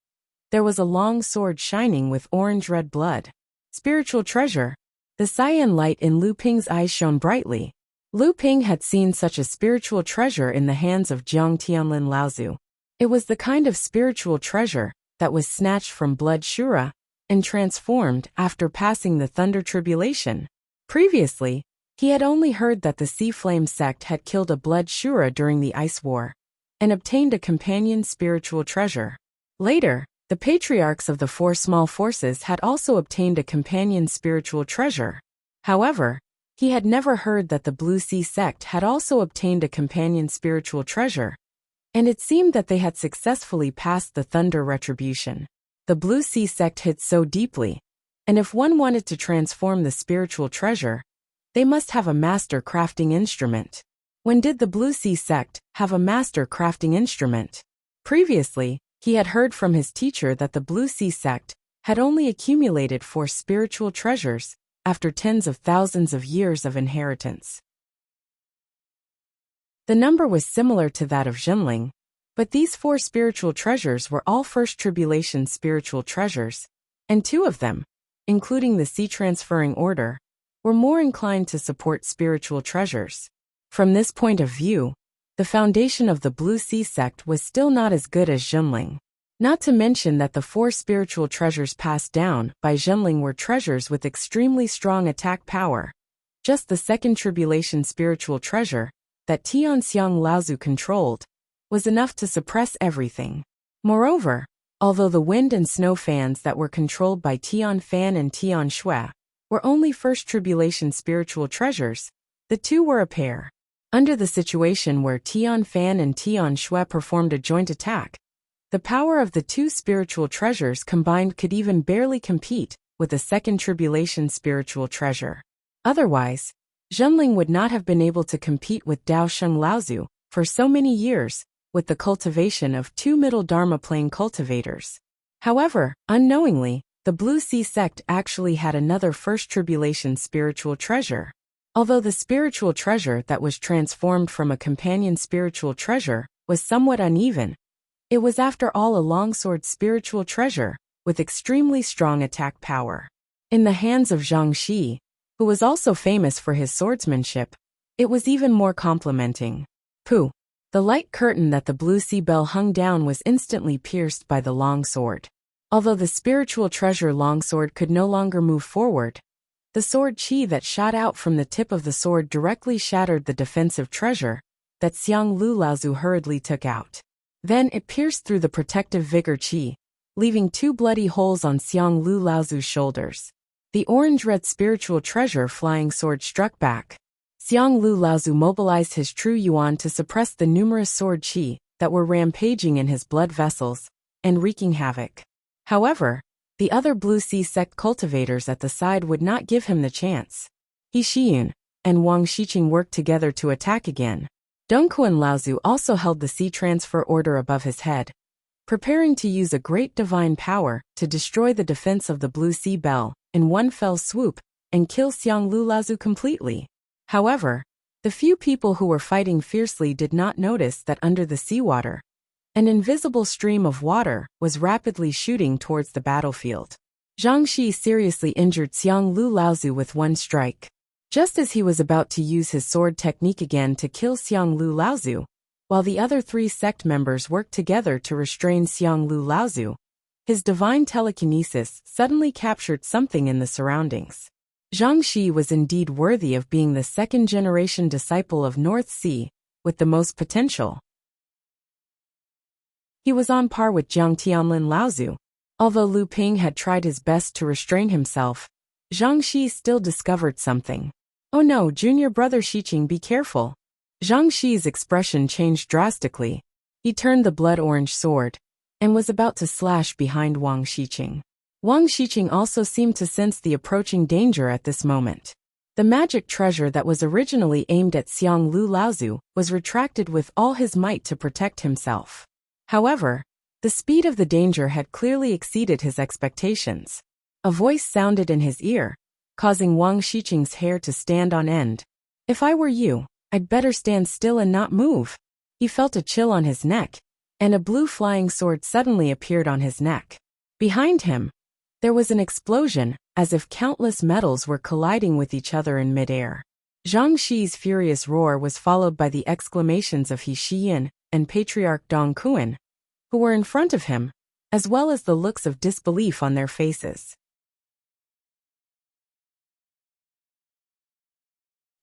there was a long sword shining with orange-red blood. Spiritual treasure. The cyan light in Lu Ping's eyes shone brightly. Lu Ping had seen such a spiritual treasure in the hands of Jiang Tianlin Laozu. It was the kind of spiritual treasure that was snatched from blood Shura and transformed after passing the thunder tribulation. Previously, he had only heard that the Sea Flame sect had killed a blood Shura during the Ice War and obtained a companion spiritual treasure. Later, the patriarchs of the four small forces had also obtained a companion spiritual treasure. However, he had never heard that the Blue Sea sect had also obtained a companion spiritual treasure, and it seemed that they had successfully passed the thunder retribution. The Blue Sea sect hid so deeply, and if one wanted to transform the spiritual treasure, they must have a master crafting instrument. When did the Blue Sea sect have a master crafting instrument? Previously, he had heard from his teacher that the Blue Sea sect had only accumulated 4 spiritual treasures after tens of thousands of years of inheritance. The number was similar to that of Jinling, but these 4 spiritual treasures were all First Tribulation spiritual treasures, and 2 of them, including the Sea Transferring Order, were more inclined to support spiritual treasures. From this point of view, the foundation of the Blue Sea sect was still not as good as Jinling. Not to mention that the 4 spiritual treasures passed down by Jinling were treasures with extremely strong attack power. Just the Second Tribulation spiritual treasure that Tianxiang Laozu controlled was enough to suppress everything. Moreover, although the wind and snow fans that were controlled by Tian Fan and Tian Shui were only First Tribulation spiritual treasures, the two were a pair. Under the situation where Tian Fan and Tian Shui performed a joint attack, the power of the 2 spiritual treasures combined could even barely compete with the Second Tribulation spiritual treasure. Otherwise, Jinling would not have been able to compete with Dao Sheng Laozu for so many years with the cultivation of 2 middle Dharma plane cultivators. However, unknowingly, the Blue Sea sect actually had another First Tribulation spiritual treasure. Although the spiritual treasure that was transformed from a companion spiritual treasure was somewhat uneven, it was after all a longsword spiritual treasure with extremely strong attack power. In the hands of Zhang Xi, who was also famous for his swordsmanship, it was even more complimenting. Pooh! The light curtain that the Blue Sea bell hung down was instantly pierced by the long sword. Although the spiritual treasure longsword could no longer move forward, the sword qi that shot out from the tip of the sword directly shattered the defensive treasure that Xiang Lu Laozu hurriedly took out. Then it pierced through the protective vigor qi, leaving 2 bloody holes on Xiang Lu Laozu's shoulders. The orange-red spiritual treasure flying sword struck back. Xiang Lu Laozu mobilized his true yuan to suppress the numerous sword qi that were rampaging in his blood vessels and wreaking havoc. However, the other Blue Sea sect cultivators at the side would not give him the chance. He Shiyun and Wang Shiqing worked together to attack again. Dongquan Laozu also held the Sea Transfer Order above his head, preparing to use a great divine power to destroy the defense of the Blue Sea Bell in one fell swoop and kill Xiang Lu Laozu completely. However, the few people who were fighting fiercely did not notice that under the seawater, An invisible stream of water was rapidly shooting towards the battlefield. Zhang Shi seriously injured Xiang Lu Laozu with one strike. Just as he was about to use his sword technique again to kill Xiang Lu Laozu, while the other 3 sect members worked together to restrain Xiang Lu Laozu, his divine telekinesis suddenly captured something in the surroundings. Zhang Shi was indeed worthy of being the second-generation disciple of North Sea, with the most potential. He was on par with Jiang Tianlin Laozu. Although Lu Ping had tried his best to restrain himself, Zhang Shi still discovered something. "Oh no, junior brother Xiqing, be careful." Zhang Shi's expression changed drastically. He turned the blood-orange sword and was about to slash behind Wang Xiqing. Wang Xiqing also seemed to sense the approaching danger at this moment. The magic treasure that was originally aimed at Xiang Lu Laozu was retracted with all his might to protect himself. However, the speed of the danger had clearly exceeded his expectations. A voice sounded in his ear, causing Wang Xiqing's hair to stand on end. "If I were you, I'd better stand still and not move." He felt a chill on his neck, and a blue flying sword suddenly appeared on his neck. Behind him, there was an explosion, as if countless metals were colliding with each other in midair. Zhang Shi's furious roar was followed by the exclamations of He Shiyin and Patriarch Dong Kuan, who were in front of him, as well as the looks of disbelief on their faces.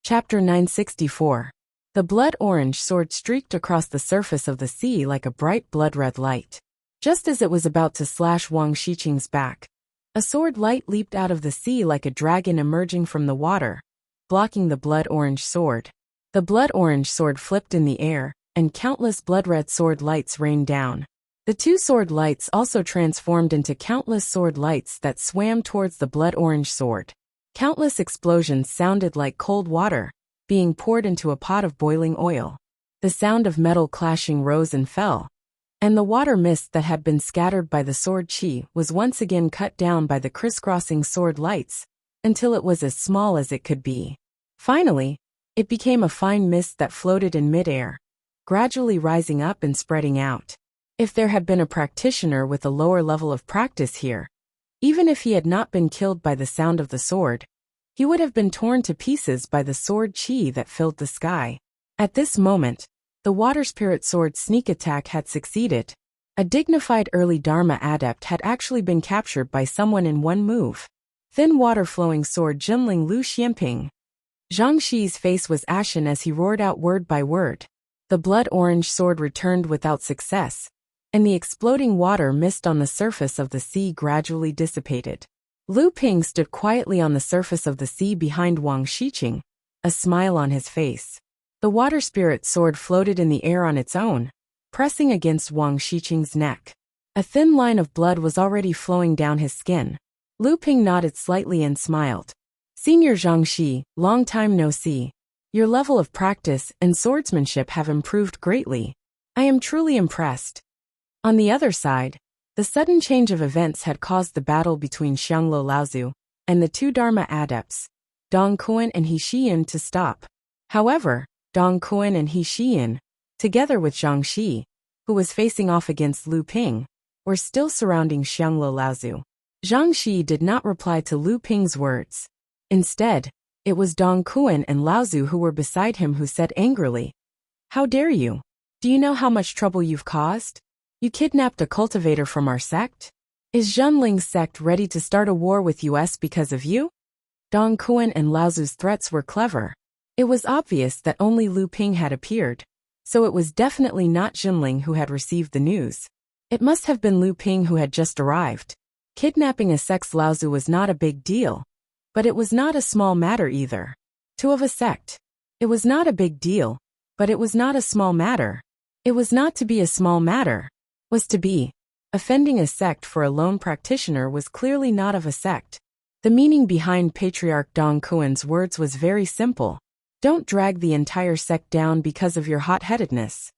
Chapter 964. The blood-orange sword streaked across the surface of the sea like a bright blood-red light. Just as it was about to slash Wang Xiqing's back, a sword light leaped out of the sea like a dragon emerging from the water, blocking the blood-orange sword. The blood-orange sword flipped in the air, and countless blood-red sword lights rained down. The 2 sword lights also transformed into countless sword lights that swam towards the blood-orange sword. Countless explosions sounded like cold water being poured into a pot of boiling oil. The sound of metal clashing rose and fell, and the water mist that had been scattered by the sword chi was once again cut down by the crisscrossing sword lights until it was as small as it could be. Finally, it became a fine mist that floated in midair, gradually rising up and spreading out. If there had been a practitioner with a lower level of practice here, even if he had not been killed by the sound of the sword, he would have been torn to pieces by the sword chi that filled the sky. At this moment, the water spirit sword sneak attack had succeeded. A dignified early Dharma adept had actually been captured by someone in one move. Thin water-flowing sword Jinling Lu Xianping. Zhang Shi's face was ashen as he roared out word by word. The blood-orange sword returned without success, and the exploding water mist on the surface of the sea gradually dissipated. Lu Ping stood quietly on the surface of the sea behind Wang Xiqing, a smile on his face. The water spirit sword floated in the air on its own, pressing against Wang Xiqing's neck. A thin line of blood was already flowing down his skin. Lu Ping nodded slightly and smiled. "Senior Zhang Shi, long time no see. Your level of practice and swordsmanship have improved greatly. I am truly impressed." On the other side, the sudden change of events had caused the battle between Xianglo Laozu and the 2 Dharma adepts, Dong Kuan and He Shiyin, to stop. However, Dong Kuan and He Shiyin, together with Zhang Shi, who was facing off against Lu Ping, were still surrounding Xianglo Laozu. Zhang Shi did not reply to Lu Ping's words. Instead, it was Dong Kuan and Laozu who were beside him who said angrily, "How dare you? Do you know how much trouble you've caused? You kidnapped a cultivator from our sect? Is Zhenling's sect ready to start a war with us because of you?" Dong Kuan and Laozu's threats were clever. It was obvious that only Lu Ping had appeared, so it was definitely not Zhenling who had received the news. It must have been Lu Ping who had just arrived. Kidnapping a sect's Laozu was not a big deal, but it was not a small matter either. 2 of a sect. It was not a big deal, but it was not a small matter. It was not to be a small matter. Was to be. Offending a sect for a lone practitioner was clearly not of a sect. The meaning behind Patriarch Dong Kuan's words was very simple. Don't drag the entire sect down because of your hot-headedness.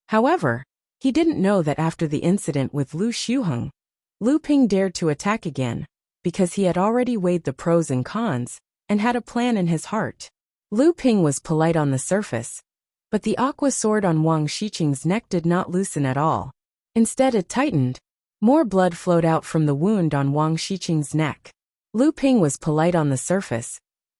However, he didn't know that after the incident with Lu Xiuheng, Lu Ping dared to attack again, because he had already weighed the pros and cons, and had a plan in his heart. Lu Ping was polite on the surface, But the aqua sword on Wang Shiqing's neck did not loosen at all. Instead it tightened. More blood flowed out from the wound on Wang Shiqing's neck. Lu Ping was polite on the surface,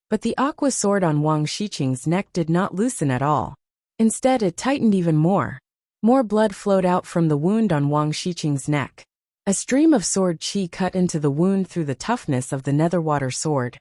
but the aqua sword on Wang Shiqing's neck did not loosen at all. Instead it tightened even more. More blood flowed out from the wound on Wang Shiqing's neck. A stream of sword qi cut into the wound through the toughness of the netherwater sword,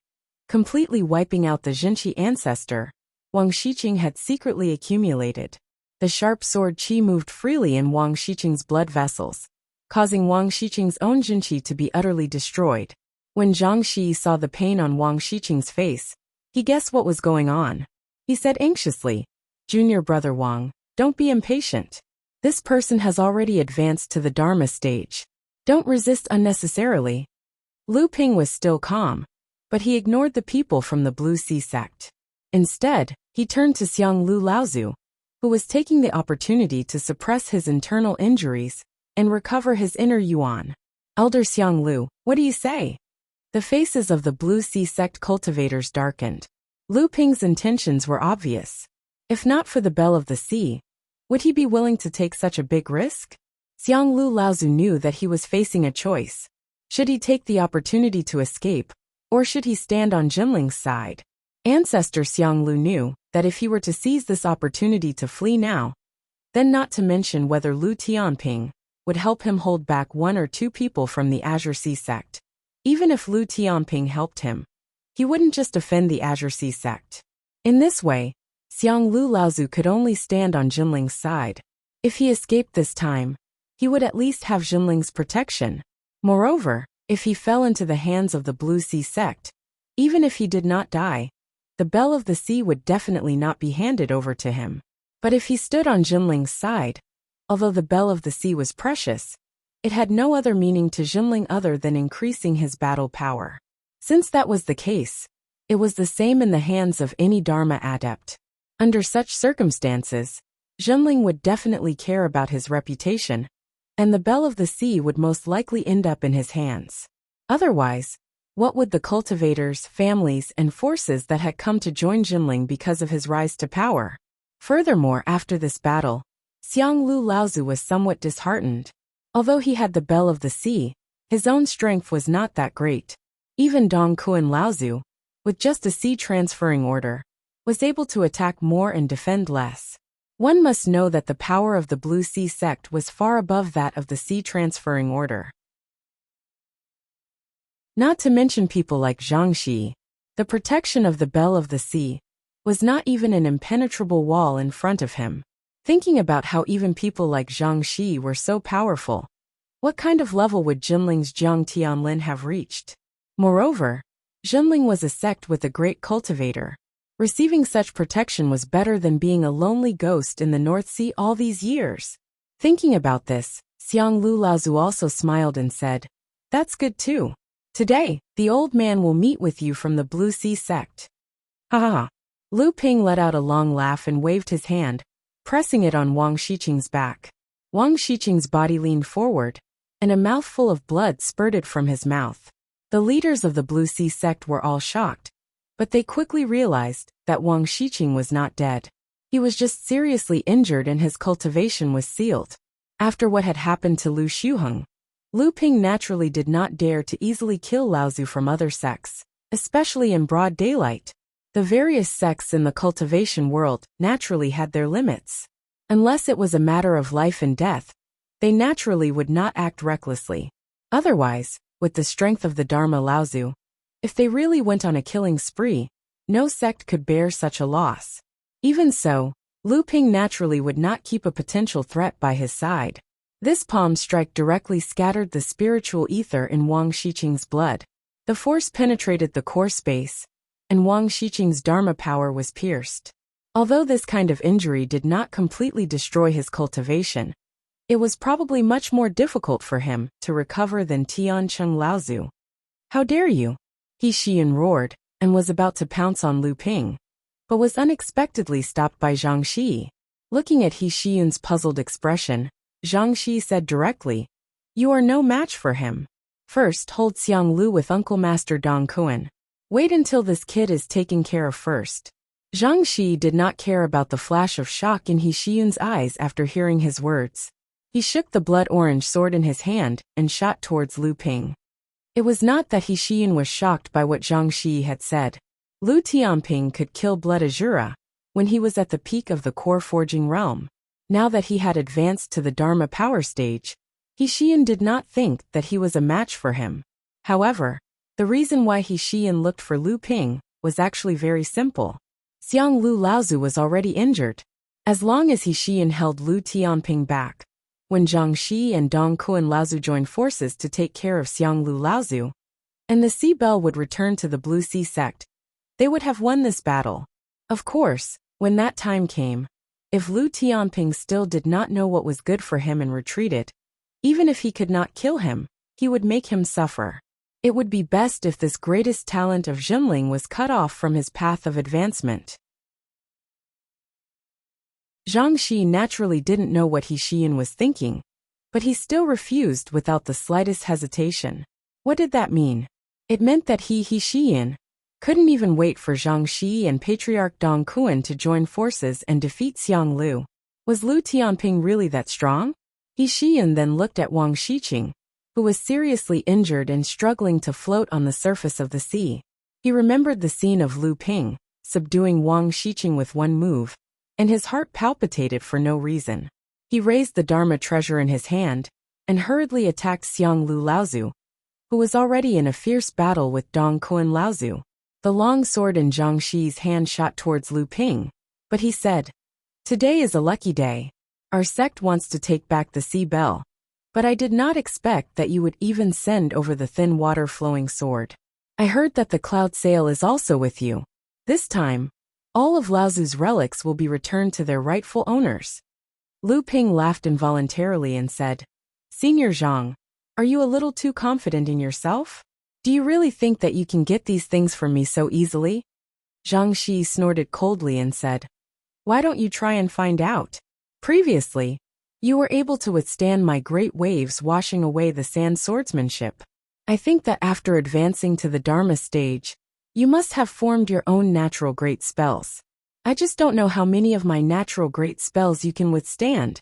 completely wiping out the Jinqi ancestor Wang Shiqing had secretly accumulated. The sharp sword qi moved freely in Wang Shiqing's blood vessels, causing Wang Shiqing's own Jinqi to be utterly destroyed. When Zhang Shi saw the pain on Wang Shiqing's face, he guessed what was going on. He said anxiously, "Junior brother Wang, don't be impatient. This person has already advanced to the Dharma stage. Don't resist unnecessarily." Lu Ping was still calm, but he ignored the people from the Blue Sea sect. Instead, he turned to Xiang Lu Laozu, who was taking the opportunity to suppress his internal injuries and recover his inner yuan. "Elder Xiang Lu, what do you say?" The faces of the Blue Sea sect cultivators darkened. Lu Ping's intentions were obvious. If not for the Bell of the Sea, would he be willing to take such a big risk? Xiang Lu Laozu knew that he was facing a choice. Should he take the opportunity to escape, or should he stand on Jinling's side? Ancestor Xiang Lu knew that if he were to seize this opportunity to flee now, then not to mention whether Lu Tianping would help him hold back one or two people from the Azure Sea sect. Even if Lu Tianping helped him, he wouldn't just defend the Azure Sea sect. In this way, Xiang Lu Laozu could only stand on Jinling's side. If he escaped this time, he would at least have Jinling's protection. Moreover, if he fell into the hands of the Blue Sea sect, even if he did not die, the Bell of the Sea would definitely not be handed over to him. But if he stood on Jinling's side, although the Bell of the Sea was precious, it had no other meaning to Jinling other than increasing his battle power. Since that was the case, it was the same in the hands of any Dharma adept. Under such circumstances, Jinling would definitely care about his reputation, and the Bell of the Sea would most likely end up in his hands. Otherwise, what would the cultivators, families, and forces that had come to join Jinling because of his rise to power? Furthermore, after this battle, Xiang Lu Laozu was somewhat disheartened. Although he had the Bell of the Sea, his own strength was not that great. Even Dong Kuan Laozu, with just a sea transferring order, was able to attack more and defend less. One must know that the power of the Blue Sea sect was far above that of the sea transferring order. Not to mention people like Zhang Shi, the protection of the Bell of the Sea was not even an impenetrable wall in front of him. Thinking about how even people like Zhang Shi were so powerful, what kind of level would Jinling's Jiang Tianlin have reached? Moreover, Jinling was a sect with a great cultivator. Receiving such protection was better than being a lonely ghost in the North Sea all these years. Thinking about this, Xiang Lu Laozu also smiled and said, "That's good too. Today, the old man will meet with you from the Blue Sea sect." Ha ha. Lu Ping let out a long laugh and waved his hand, pressing it on Wang Shiqing's back. Wang Shiqing's body leaned forward, and a mouthful of blood spurted from his mouth. The leaders of the Blue Sea sect were all shocked, but they quickly realized that Wang Shiqing was not dead. He was just seriously injured and his cultivation was sealed. After what had happened to Lu Xiuheng, Lu Ping naturally did not dare to easily kill Laozu from other sects, especially in broad daylight. The various sects in the cultivation world naturally had their limits. Unless it was a matter of life and death, they naturally would not act recklessly. Otherwise, with the strength of the Dharma Laozu, if they really went on a killing spree, no sect could bear such a loss. Even so, Lu Ping naturally would not keep a potential threat by his side. This palm strike directly scattered the spiritual ether in Wang Shiqing's blood. The force penetrated the core space, and Wang Shiqing's Dharma power was pierced. Although this kind of injury did not completely destroy his cultivation, it was probably much more difficult for him to recover than Tiancheng Laozu. "How dare you?" He Xian roared, and was about to pounce on Lu Ping, but was unexpectedly stopped by Zhang Shi. Looking at He Xian's puzzled expression, Zhang Shi said directly, "You are no match for him. First hold Xiang Lu with Uncle Master Dong Kuan. Wait until this kid is taken care of first." Zhang Shi did not care about the flash of shock in He Shiyun's eyes after hearing his words. He shook the blood-orange sword in his hand and shot towards Lu Ping. It was not that He Shiyun was shocked by what Zhang Shi had said. Lu Tianping could kill Blood Azura when he was at the peak of the core forging realm. Now that he had advanced to the Dharma power stage, He Shiyun did not think that he was a match for him. However, the reason why He Shiyun looked for Lu Ping was actually very simple. Xiang Lu Laozu was already injured. As long as He Shiyun held Lu Tianping back, when Zhang Shi and Dong Kuan Laozu joined forces to take care of Xiang Lu Laozu, and the Sea Bell would return to the Blue Sea sect, they would have won this battle. Of course, when that time came, if Lu Tianping still did not know what was good for him and retreated, even if he could not kill him, he would make him suffer. It would be best if this greatest talent of Jinling was cut off from his path of advancement. Zhang Shi naturally didn't know what He Shiyun was thinking, but he still refused without the slightest hesitation. What did that mean? It meant that He Shiyun couldn't even wait for Zhang Shi and Patriarch Dong Kuan to join forces and defeat Xiang Lu. Was Lu Tianping really that strong? He Shiyun then looked at Wang Shiqing, who was seriously injured and struggling to float on the surface of the sea. He remembered the scene of Lu Ping subduing Wang Shiqing with one move, and his heart palpitated for no reason. He raised the Dharma treasure in his hand and hurriedly attacked Xiang Lu Laozu, who was already in a fierce battle with Dong Kuan Laozu. The long sword in Zhang Shi's hand shot towards Lu Ping, but he said, "Today is a lucky day. Our sect wants to take back the Sea Bell, but I did not expect that you would even send over the thin water-flowing sword. I heard that the cloud sail is also with you. This time, all of Laozu's relics will be returned to their rightful owners." Lu Ping laughed involuntarily and said, "Senior Zhang, are you a little too confident in yourself? Do you really think that you can get these things from me so easily?" Zhang Shi snorted coldly and said, "Why don't you try and find out? Previously, you were able to withstand my great waves washing away the sand swordsmanship. I think that after advancing to the Dharma stage, you must have formed your own natural great spells. I just don't know how many of my natural great spells you can withstand."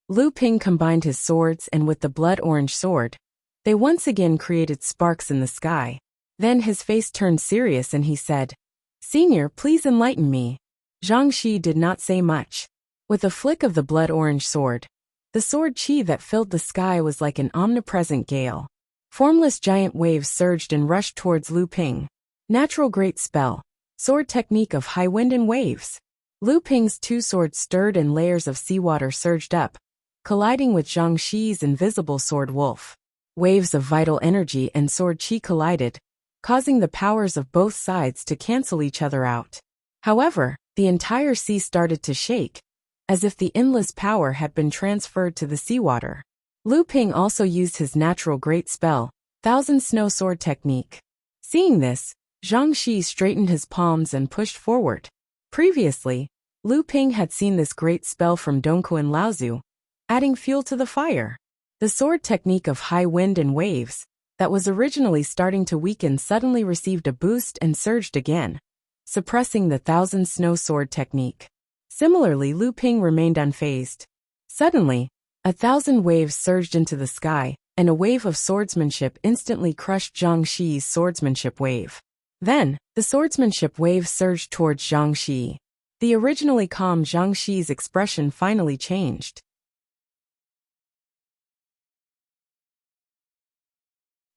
Lu Ping combined his swords, and with the blood-orange sword, they once again created sparks in the sky. Then his face turned serious and he said, "Senior, please enlighten me." Zhang Shi did not say much. With a flick of the blood-orange sword, the sword chi that filled the sky was like an omnipresent gale. Formless giant waves surged and rushed towards Lu Ping. Natural great spell, sword technique of high wind and waves. Lu Ping's two swords stirred and layers of seawater surged up, colliding with Zhang Shi's invisible sword wolf. Waves of vital energy and sword chi collided, causing the powers of both sides to cancel each other out. However, the entire sea started to shake, as if the endless power had been transferred to the seawater. Lu Ping also used his natural great spell, Thousand Snow Sword technique. Seeing this, Zhang Shi straightened his palms and pushed forward. Previously, Lu Ping had seen this great spell from Dongkuan Laozu, adding fuel to the fire. The sword technique of high wind and waves, that was originally starting to weaken, suddenly received a boost and surged again, suppressing the Thousand Snow Sword technique. Similarly, Lu Ping remained unfazed. Suddenly, 1,000 waves surged into the sky, and a wave of swordsmanship instantly crushed Zhang Shi's swordsmanship wave. Then, the swordsmanship wave surged towards Zhang Shi. The originally calm Zhang Shi's expression finally changed.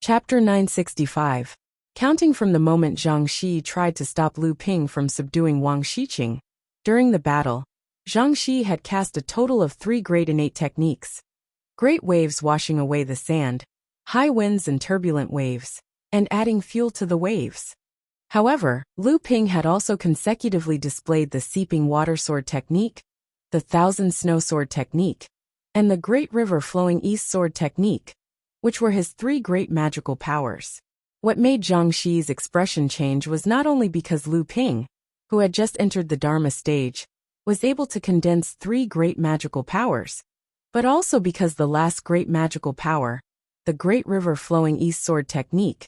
Chapter 965. Counting from the moment Zhang Shi tried to stop Lu Ping from subduing Wang Shiqing. During the battle, Zhang Shi had cast a total of 3 great innate techniques. Great waves washing away the sand, high winds and turbulent waves, and adding fuel to the waves. However, Lu Ping had also consecutively displayed the Seeping Water Sword technique, the Thousand Snow Sword technique, and the Great River Flowing East Sword technique, which were his 3 great magical powers. What made Zhang Shi's expression change was not only because Lu Ping, who had just entered the Dharma stage, was able to condense 3 great magical powers, but also because the last great magical power, the Great River Flowing East Sword technique,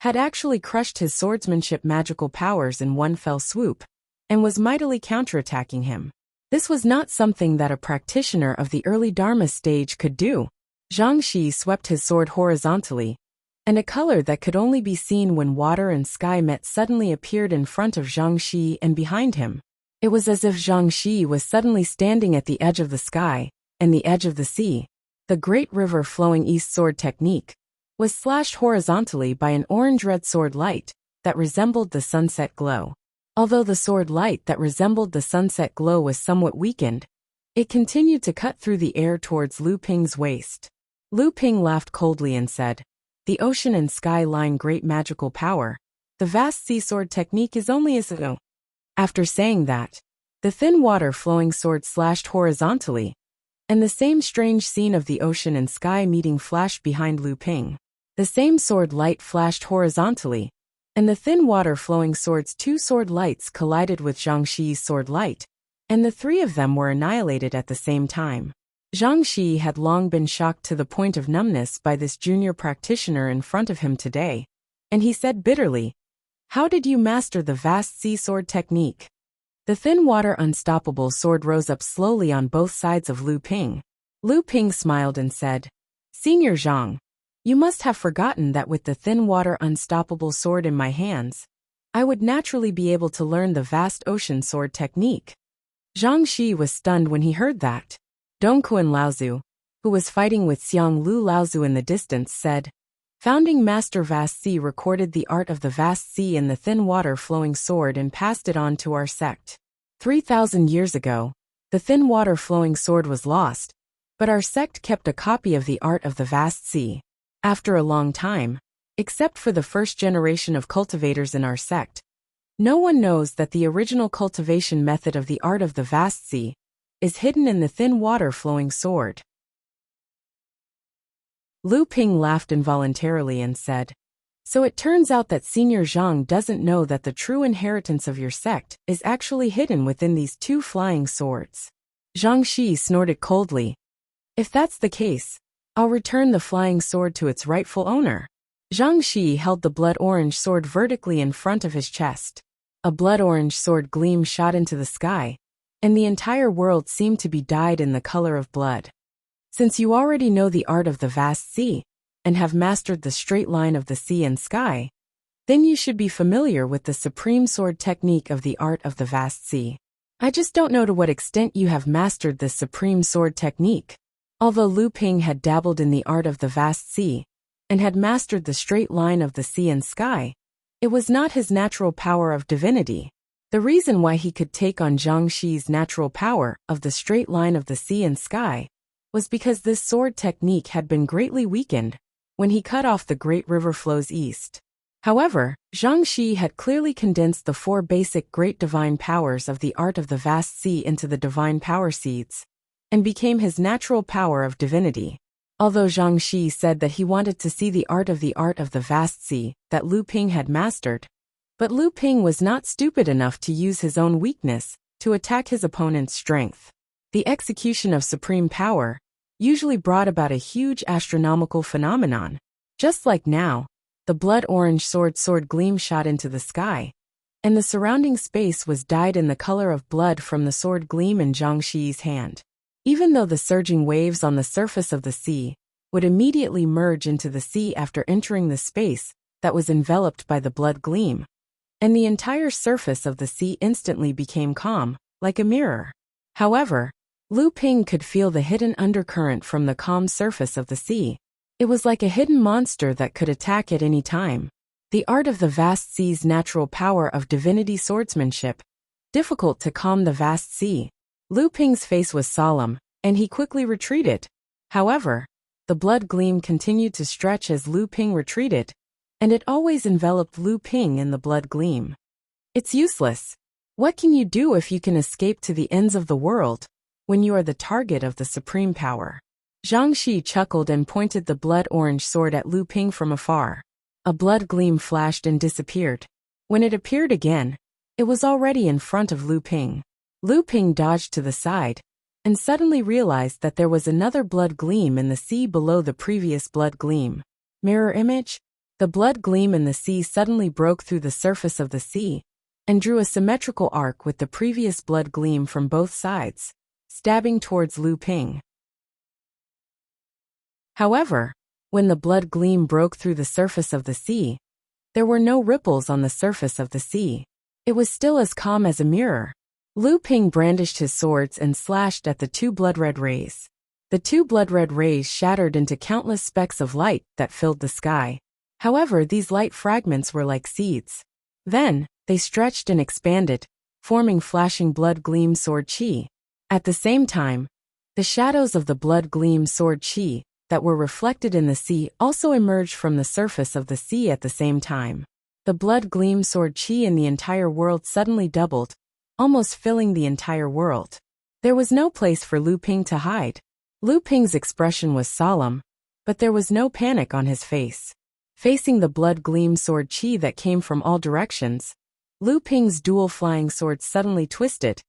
had actually crushed his swordsmanship magical powers in one fell swoop. and was mightily counterattacking him. This was not something that a practitioner of the early Dharma stage could do. Zhang Shi swept his sword horizontally, and a color that could only be seen when water and sky met suddenly appeared in front of Zhang Shi and behind him. It was as if Zhang Shi was suddenly standing at the edge of the sky and the edge of the sea. The great river flowing east sword technique was slashed horizontally by an orange-red sword light that resembled the sunset glow. Although the sword light that resembled the sunset glow was somewhat weakened, it continued to cut through the air towards Lu Ping's waist. Lu Ping laughed coldly and said, "The ocean and sky line great magical power. The vast sea sword technique is only as a..." After saying that, the thin water flowing sword slashed horizontally, and the same strange scene of the ocean and sky meeting flashed behind Lu Ping. The same sword light flashed horizontally, and the thin water flowing sword's two sword lights collided with Zhang Shi's sword light, and the three of them were annihilated at the same time. Zhang Shi had long been shocked to the point of numbness by this junior practitioner in front of him today, and he said bitterly, "How did you master the vast sea sword technique?" The thin water unstoppable sword rose up slowly on both sides of Lu Ping. Lu Ping smiled and said, "Senior Zhang, you must have forgotten that with the thin water unstoppable sword in my hands, I would naturally be able to learn the vast ocean sword technique." Zhang Shi was stunned when he heard that. Dongquan Laozu, who was fighting with Xiang Lu Laozu in the distance, said, "Founding Master Vast Sea recorded the art of the vast sea in the thin water flowing sword and passed it on to our sect. 3,000 years ago, the thin water flowing sword was lost, but our sect kept a copy of the art of the vast sea. After a long time, except for the first generation of cultivators in our sect, no one knows that the original cultivation method of the art of the vast sea is hidden in the thin water flowing sword." Lu Ping laughed involuntarily and said, "So it turns out that Senior Zhang doesn't know that the true inheritance of your sect is actually hidden within these two flying swords." Zhang Shi snorted coldly. "If that's the case, I'll return the flying sword to its rightful owner." Zhang Shi held the blood-orange sword vertically in front of his chest. A blood-orange sword gleam shot into the sky, and the entire world seemed to be dyed in the color of blood. "Since you already know the art of the vast sea, and have mastered the straight line of the sea and sky, then you should be familiar with the supreme sword technique of the art of the vast sea. I just don't know to what extent you have mastered this supreme sword technique." Although Lu Ping had dabbled in the art of the vast sea, and had mastered the straight line of the sea and sky, it was not his natural power of divinity. The reason why he could take on Zhang Shi's natural power of the straight line of the sea and sky was because this sword technique had been greatly weakened when he cut off the great river flows east. However, Zhang Shi had clearly condensed the four basic great divine powers of the art of the vast sea into the divine power seeds, and became his natural power of divinity. Although Zhang Shi said that he wanted to see the art of the vast sea that Lu Ping had mastered, but Lu Ping was not stupid enough to use his own weakness to attack his opponent's strength. The execution of supreme power usually brought about a huge astronomical phenomenon. Just like now, the blood-orange sword gleam shot into the sky, and the surrounding space was dyed in the color of blood from the sword gleam in Zhang Shi's hand. Even though the surging waves on the surface of the sea would immediately merge into the sea after entering the space that was enveloped by the blood gleam, and the entire surface of the sea instantly became calm, like a mirror. However, Lu Ping could feel the hidden undercurrent from the calm surface of the sea. It was like a hidden monster that could attack at any time. The art of the vast sea's natural power of divinity swordsmanship, difficult to calm the vast sea. Lu Ping's face was solemn, and he quickly retreated. However, the blood gleam continued to stretch as Lu Ping retreated, and it always enveloped Lu Ping in the blood gleam. "It's useless. What can you do if you can escape to the ends of the world, when you are the target of the supreme power?" Zhang Shi chuckled and pointed the blood-orange sword at Lu Ping from afar. A blood gleam flashed and disappeared. When it appeared again, it was already in front of Lu Ping. Lu Ping dodged to the side, and suddenly realized that there was another blood gleam in the sea below the previous blood gleam. Mirror image? The blood gleam in the sea suddenly broke through the surface of the sea, and drew a symmetrical arc with the previous blood gleam from both sides, stabbing towards Lu Ping. However, when the blood gleam broke through the surface of the sea, there were no ripples on the surface of the sea. It was still as calm as a mirror. Lu Ping brandished his swords and slashed at the two blood-red rays. The two blood-red rays shattered into countless specks of light that filled the sky. However, these light fragments were like seeds. Then, they stretched and expanded, forming flashing blood gleam sword chi. At the same time, the shadows of the blood gleam sword chi that were reflected in the sea also emerged from the surface of the sea at the same time. The blood gleam sword chi in the entire world suddenly doubled, almost filling the entire world. There was no place for Lu Ping to hide. Lu Ping's expression was solemn, but there was no panic on his face. Facing the blood gleam sword chi that came from all directions, Lu Ping's dual flying swords suddenly twisted,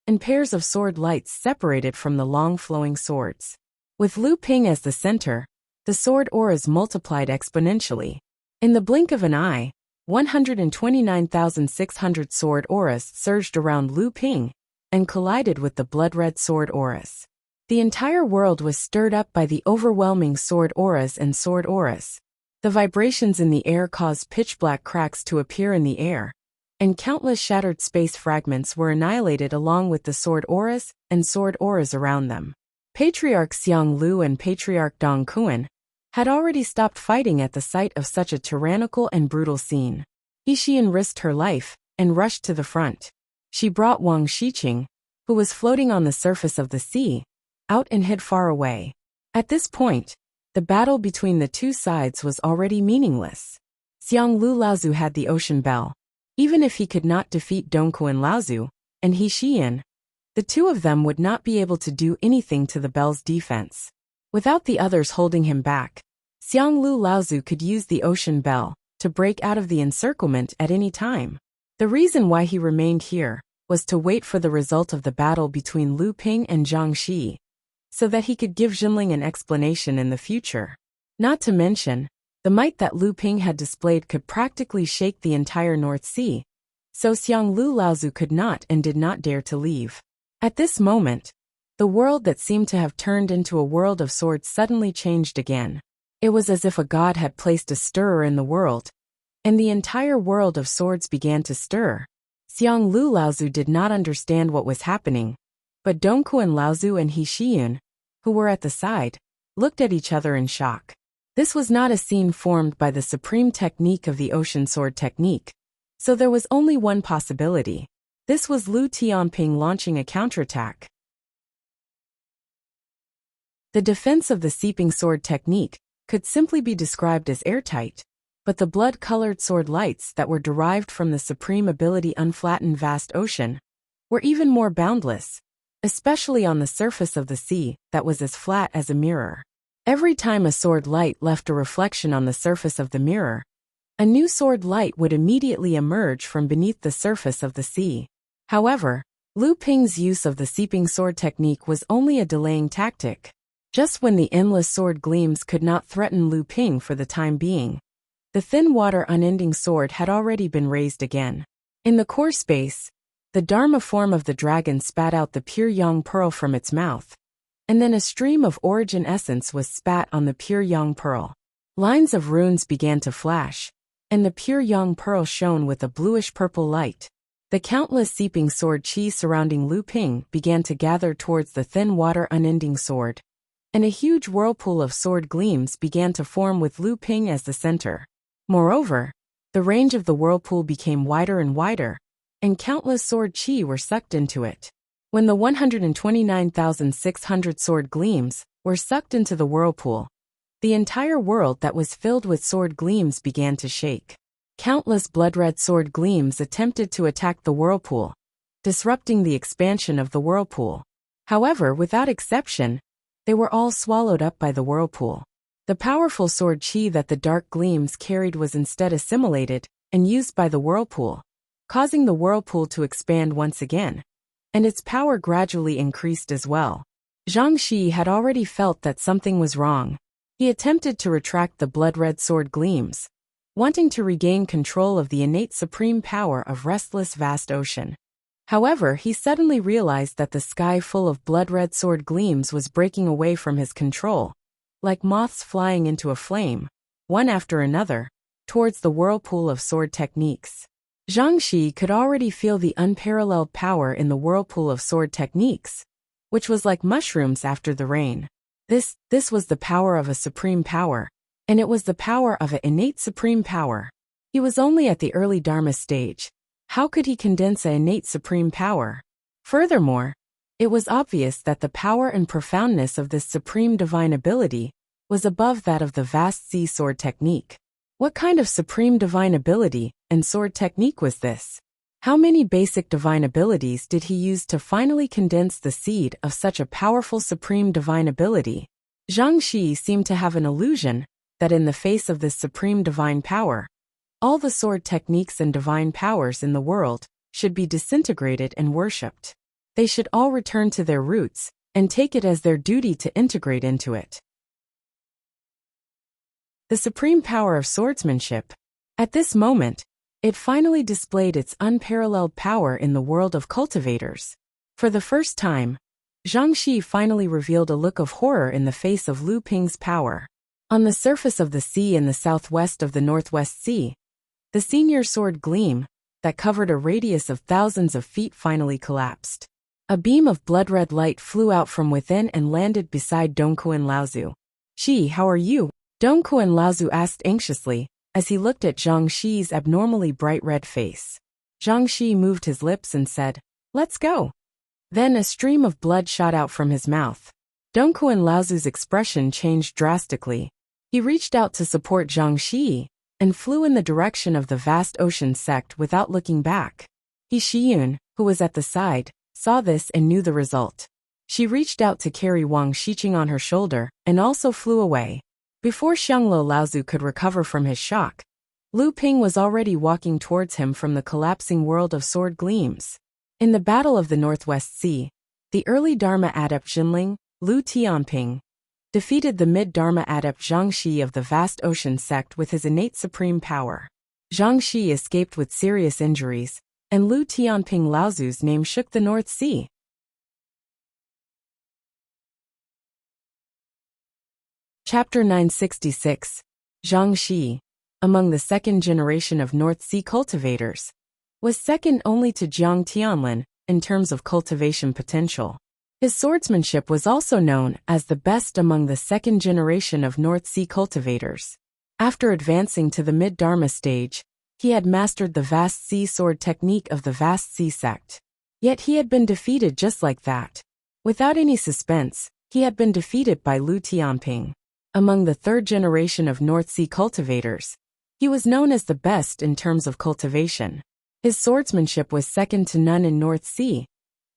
and pairs of sword lights separated from the long flowing swords. With Lu Ping as the center, the sword auras multiplied exponentially. In the blink of an eye, 129,600 sword auras surged around Lu Ping and collided with the blood-red sword auras. The entire world was stirred up by the overwhelming sword auras and sword auras. The vibrations in the air caused pitch-black cracks to appear in the air, and countless shattered space fragments were annihilated along with the sword auras and sword auras around them. Patriarch Xiang Lu and Patriarch Dong Kuan had already stopped fighting at the sight of such a tyrannical and brutal scene. He Xian risked her life and rushed to the front. She brought Wang Shiqing, who was floating on the surface of the sea, out and hid far away. At this point, the battle between the two sides was already meaningless. Xiang Lu Laozu had the ocean bell. Even if he could not defeat Dongkuan Laozu and He Xian, the two of them would not be able to do anything to the bell's defense. Without the others holding him back, Xiang Lu Laozu could use the ocean bell to break out of the encirclement at any time. The reason why he remained here was to wait for the result of the battle between Lu Ping and Zhang Xi, so that he could give Jinling an explanation in the future. Not to mention, the might that Lu Ping had displayed could practically shake the entire North Sea, so Xiang Lu Laozu could not and did not dare to leave. At this moment, the world that seemed to have turned into a world of swords suddenly changed again. It was as if a god had placed a stirrer in the world, and the entire world of swords began to stir. Xiang Lu Laozu did not understand what was happening, but Dongkuan Laozu and He Xian, who were at the side, looked at each other in shock. This was not a scene formed by the supreme technique of the ocean sword technique, so there was only one possibility. This was Lu Tianping launching a counterattack. The defense of the seeping sword technique could simply be described as airtight, but the blood-colored sword lights that were derived from the supreme ability unflattened vast ocean were even more boundless, especially on the surface of the sea that was as flat as a mirror. Every time a sword light left a reflection on the surface of the mirror, a new sword light would immediately emerge from beneath the surface of the sea. However, Lu Ping's use of the seeping sword technique was only a delaying tactic. Just when the endless sword gleams could not threaten Lu Ping for the time being, the thin water unending sword had already been raised again. In the core space, the Dharma form of the dragon spat out the pure yang pearl from its mouth, and then a stream of origin essence was spat on the pure yang pearl. Lines of runes began to flash, and the pure yang pearl shone with a bluish-purple light. The countless seeping sword chi surrounding Lu Ping began to gather towards the thin water unending sword, and a huge whirlpool of sword gleams began to form with Lu Ping as the center. Moreover, the range of the whirlpool became wider and wider, and countless sword chi were sucked into it. When the 129,600 sword gleams were sucked into the whirlpool, the entire world that was filled with sword gleams began to shake. Countless blood-red sword gleams attempted to attack the whirlpool, disrupting the expansion of the whirlpool. However, without exception, they were all swallowed up by the whirlpool. The powerful sword chi that the dark gleams carried was instead assimilated and used by the whirlpool, causing the whirlpool to expand once again, and its power gradually increased as well. Zhang Xi had already felt that something was wrong. He attempted to retract the blood-red sword gleams, wanting to regain control of the innate supreme power of restless vast ocean. However, he suddenly realized that the sky full of blood-red sword gleams was breaking away from his control, like moths flying into a flame, one after another, towards the whirlpool of sword techniques. Zhang Shi could already feel the unparalleled power in the whirlpool of sword techniques, which was like mushrooms after the rain. This was the power of a supreme power, and it was the power of an innate supreme power. He was only at the early Dharma stage. How could he condense an innate supreme power? Furthermore, it was obvious that the power and profoundness of this supreme divine ability was above that of the vast sea sword technique. What kind of supreme divine ability and sword technique was this? How many basic divine abilities did he use to finally condense the seed of such a powerful supreme divine ability? Zhang Shi seemed to have an illusion that in the face of this supreme divine power, all the sword techniques and divine powers in the world should be disintegrated and worshipped. They should all return to their roots and take it as their duty to integrate into it. The supreme power of swordsmanship. At this moment, it finally displayed its unparalleled power in the world of cultivators. For the first time, Zhang Shi finally revealed a look of horror in the face of Lu Ping's power. On the surface of the sea in the southwest of the Northwest Sea, the senior sword gleam, that covered a radius of thousands of feet, finally collapsed. A beam of blood-red light flew out from within and landed beside Dongkuan Laozu. "Shi, how are you?" Dongkuan Laozu asked anxiously, as he looked at Zhang Shi's abnormally bright red face. Zhang Shi moved his lips and said, "Let's go." Then a stream of blood shot out from his mouth. Dongkuan Laozu's expression changed drastically. He reached out to support Zhang Shi and flew in the direction of the vast ocean sect without looking back. He Shiyun, who was at the side, saw this and knew the result. She reached out to carry Wang Xiqing on her shoulder and also flew away. Before Xianglo Laozu could recover from his shock, Lu Ping was already walking towards him from the collapsing world of sword gleams. In the Battle of the Northwest Sea, the early Dharma adept Jinling, Lu Tianping, defeated the mid-Dharma adept Zhang Shi of the vast ocean sect with his innate supreme power. Zhang Shi escaped with serious injuries, and Lu Tianping Laozu's name shook the North Sea. Chapter 966. Zhang Shi, among the second generation of North Sea cultivators, was second only to Jiang Tianlin in terms of cultivation potential. His swordsmanship was also known as the best among the second generation of North Sea cultivators. After advancing to the mid-Dharma stage, he had mastered the vast sea sword technique of the vast sea sect. Yet he had been defeated just like that. Without any suspense, he had been defeated by Lu Tianping. Among the third generation of North Sea cultivators, he was known as the best in terms of cultivation. His swordsmanship was second to none in North Sea,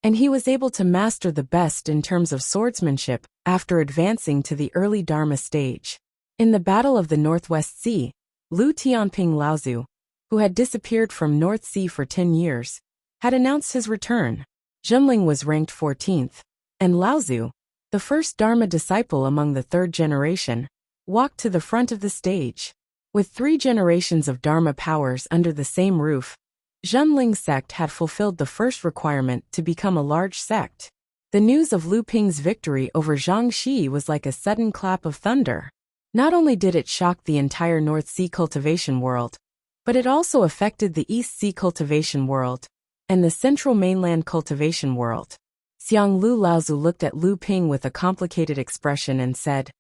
and he was able to master the best in terms of swordsmanship after advancing to the early Dharma stage. In the Battle of the Northwest Sea, Lu Tianping Laozu, who had disappeared from North Sea for 10 years, had announced his return. Jinling was ranked 14th, and Laozu, the first Dharma disciple among the third generation, walked to the front of the stage. With 3 generations of Dharma powers under the same roof, Zhenling's sect had fulfilled the first requirement to become a large sect. The news of Lu Ping's victory over Zhang Shi was like a sudden clap of thunder. Not only did it shock the entire North Sea cultivation world, but it also affected the East Sea cultivation world and the Central Mainland cultivation world. Xiang Lu Laozu looked at Lu Ping with a complicated expression and said,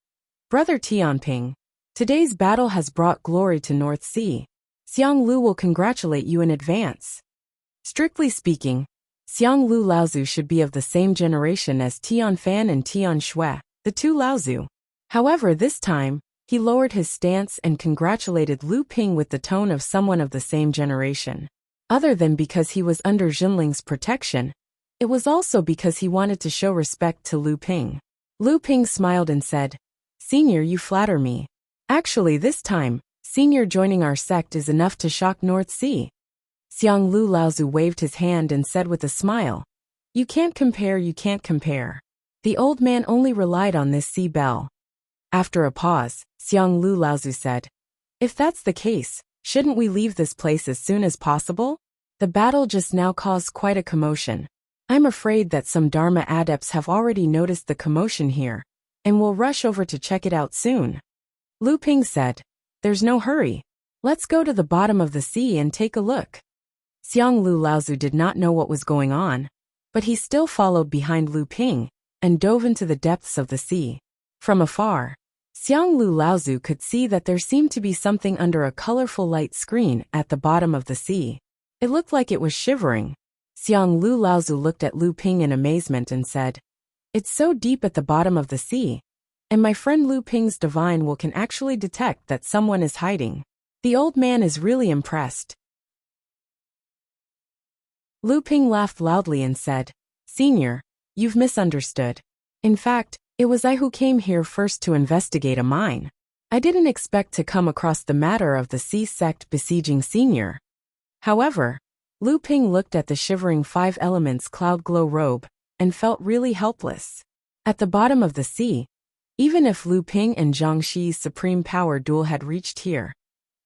"Brother Tianping, today's battle has brought glory to North Sea. Xiang Lu will congratulate you in advance." Strictly speaking, Xiang Lu Laozu should be of the same generation as Tian Fan and Tian Shui, the 2 Laozu. However, this time, he lowered his stance and congratulated Lu Ping with the tone of someone of the same generation. Other than because he was under Jinling's protection, it was also because he wanted to show respect to Lu Ping. Lu Ping smiled and said, "Senior, you flatter me. Actually, this time, Senior joining our sect is enough to shock North Sea." Xiang Lu Laozu waved his hand and said with a smile, "You can't compare, you can't compare." The old man only relied on this sea bell. After a pause, Xiang Lu Laozu said, If that's the case, shouldn't we leave this place as soon as possible? The battle just now caused quite a commotion. I'm afraid that some Dharma adepts have already noticed the commotion here, and will rush over to check it out soon. Lu Ping said, "There's no hurry. Let's go to the bottom of the sea and take a look." Xiang Lu Laozu did not know what was going on, but he still followed behind Lu Ping and dove into the depths of the sea. From afar, Xiang Lu Laozu could see that there seemed to be something under a colorful light screen at the bottom of the sea. It looked like it was shivering. Xiang Lu Laozu looked at Lu Ping in amazement and said, "It's so deep at the bottom of the sea, and my friend Lu Ping's divine will can actually detect that someone is hiding." The old man is really impressed. Lu Ping laughed loudly and said, "Senior, you've misunderstood. In fact, it was I who came here first to investigate a mine. I didn't expect to come across the matter of the sea sect besieging Senior." However, Lu Ping looked at the shivering five elements cloud glow robe and felt really helpless. At the bottom of the sea, even if Lu Ping and Zhang Xi's supreme power duel had reached here,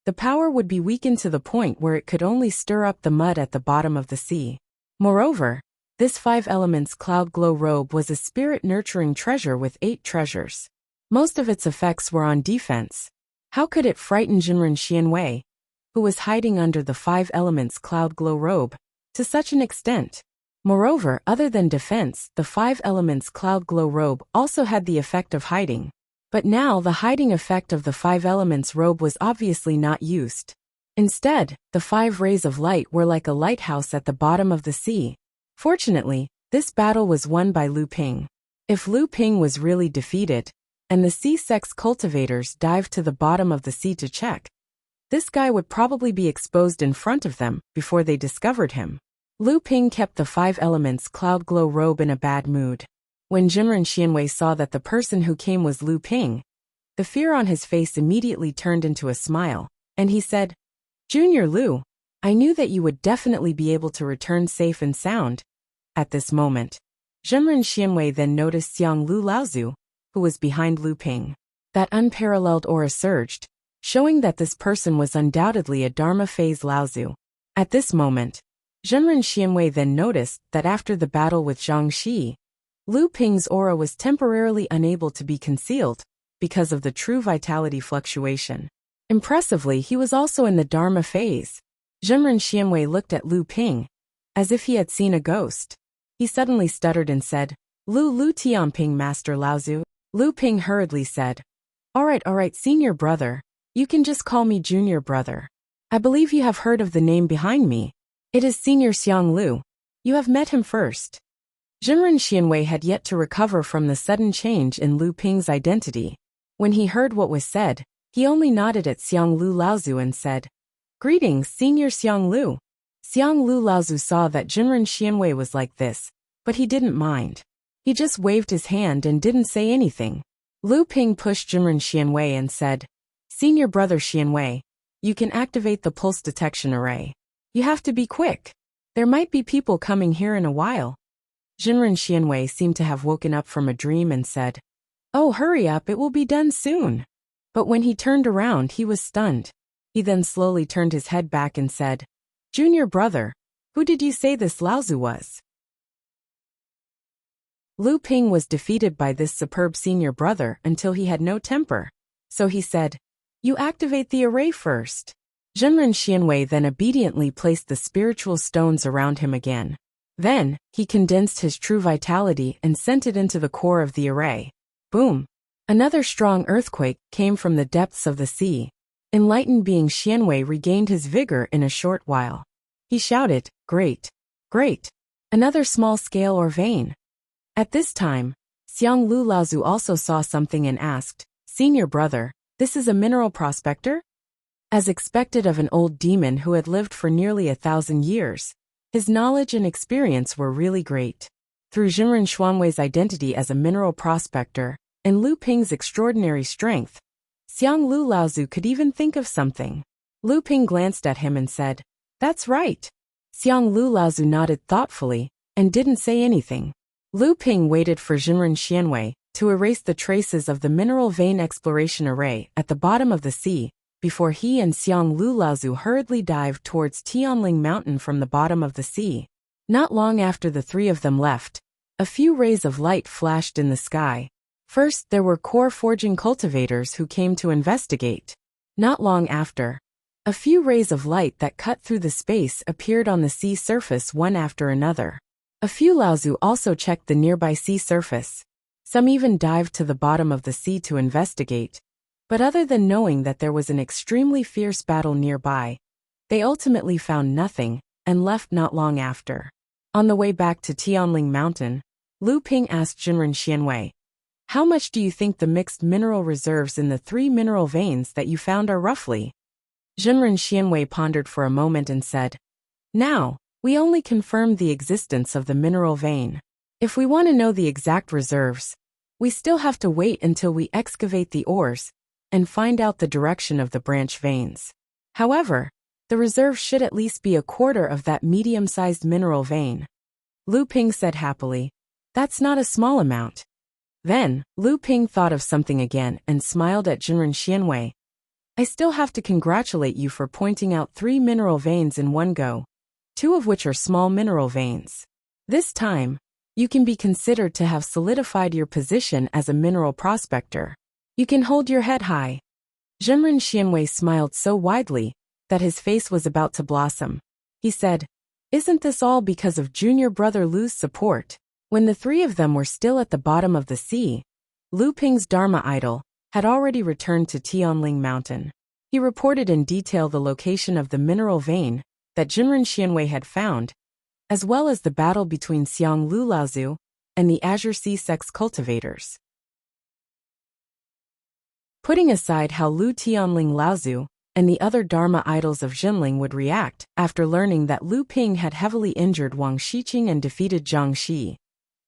the power would be weakened to the point where it could only stir up the mud at the bottom of the sea. Moreover, this five elements cloud glow robe was a spirit-nurturing treasure with 8 treasures. Most of its effects were on defense. How could it frighten Jinren Xianwei, who was hiding under the five elements cloud glow robe, to such an extent? Moreover, other than defense, the five elements cloud glow robe also had the effect of hiding. But now the hiding effect of the five elements robe was obviously not used. Instead, the 5 rays of light were like a lighthouse at the bottom of the sea. Fortunately, this battle was won by Lu Ping. If Lu Ping was really defeated, and the sea sect's cultivators dived to the bottom of the sea to check, this guy would probably be exposed in front of them before they discovered him. Lu Ping kept the 5 elements cloud glow robe in a bad mood. When Jinren Xianwei saw that the person who came was Lu Ping, the fear on his face immediately turned into a smile, and he said, "Junior Lu, I knew that you would definitely be able to return safe and sound." At this moment, Jinren Xianwei then noticed Xiang Lu Laozu, who was behind Lu Ping. That unparalleled aura surged, showing that this person was undoubtedly a Dharma phase Laozu. At this moment, Jinren Xianwei then noticed that after the battle with Zhang Xi, Lu Ping's aura was temporarily unable to be concealed because of the true vitality fluctuation. Impressively, he was also in the Dharma phase. Jinren Xianwei looked at Lu Ping, as if he had seen a ghost. He suddenly stuttered and said, Lu Tianping, Master Laozu." Lu Ping hurriedly said, All right, senior brother. You can just call me junior brother. I believe you have heard of the name behind me. It is Senior Xiang Lu. You have met him first." Jinren Xianwei had yet to recover from the sudden change in Lu Ping's identity. When he heard what was said, he only nodded at Xiang Lu Laozu and said, "Greetings, Senior Xiang Lu." Xiang Lu Laozu saw that Jinren Xianwei was like this, but he didn't mind. He just waved his hand and didn't say anything. Lu Ping pushed Jinren Xianwei and said, "Senior brother Xianwei, you can activate the pulse detection array. You have to be quick. There might be people coming here in a while." Jinren Xianwei seemed to have woken up from a dream and said, "Oh, hurry up, it will be done soon." But when he turned around, he was stunned. He then slowly turned his head back and said, "Junior brother, who did you say this Laozu was?" Lu Ping was defeated by this superb senior brother until he had no temper. So he said, "You activate the array first." Jinren Xianwei then obediently placed the spiritual stones around him again. Then, he condensed his true vitality and sent it into the core of the array. Boom! Another strong earthquake came from the depths of the sea. Enlightened being Xianwei regained his vigor in a short while. He shouted, "Great! Great! Another small scale or vein." At this time, Xiang Lu Laozu also saw something and asked, "Senior brother, this is a mineral prospector?" As expected of an old demon who had lived for nearly 1,000 years, his knowledge and experience were really great. Through Jinren Xianwei's identity as a mineral prospector and Lu Ping's extraordinary strength, Xiang Lu Laozu could even think of something. Lu Ping glanced at him and said, "That's right." Xiang Lu Laozu nodded thoughtfully and didn't say anything. Lu Ping waited for Jinren Xianwei to erase the traces of the mineral vein exploration array at the bottom of the sea before he and Xiang Lu Laozu hurriedly dived towards Tianling Mountain from the bottom of the sea. Not long after the three of them left, a few rays of light flashed in the sky. First, there were core forging cultivators who came to investigate. Not long after, a few rays of light that cut through the space appeared on the sea surface one after another. A few Laozu also checked the nearby sea surface. Some even dived to the bottom of the sea to investigate. But other than knowing that there was an extremely fierce battle nearby, they ultimately found nothing and left not long after. On the way back to Tianling Mountain, Lu Ping asked Jinren Xianwei, "How much do you think the mixed mineral reserves in the 3 mineral veins that you found are roughly?" Jinren Xianwei pondered for a moment and said, "Now, we only confirmed the existence of the mineral vein. If we want to know the exact reserves, we still have to wait until we excavate the ores and find out the direction of the branch veins. However, the reserve should at least be a quarter of that medium-sized mineral vein." Lu Ping said happily, "That's not a small amount." Then, Lu Ping thought of something again and smiled at Jinren Xianwei. "I still have to congratulate you for pointing out 3 mineral veins in one go, 2 of which are small mineral veins. This time, you can be considered to have solidified your position as a mineral prospector. You can hold your head high." Jinren Xianwei smiled so widely that his face was about to blossom. He said, "Isn't this all because of junior brother Lu's support?" When the three of them were still at the bottom of the sea, Lu Ping's Dharma idol had already returned to Tianling Mountain. He reported in detail the location of the mineral vein that Jinren Xianwei had found, as well as the battle between Xiang Lu Laozu and the Azure Sea Sex cultivators. Putting aside how Lu Tianling Laozu and the other Dharma idols of Jinling would react after learning that Lu Ping had heavily injured Wang Shiqing and defeated Zhang Xi,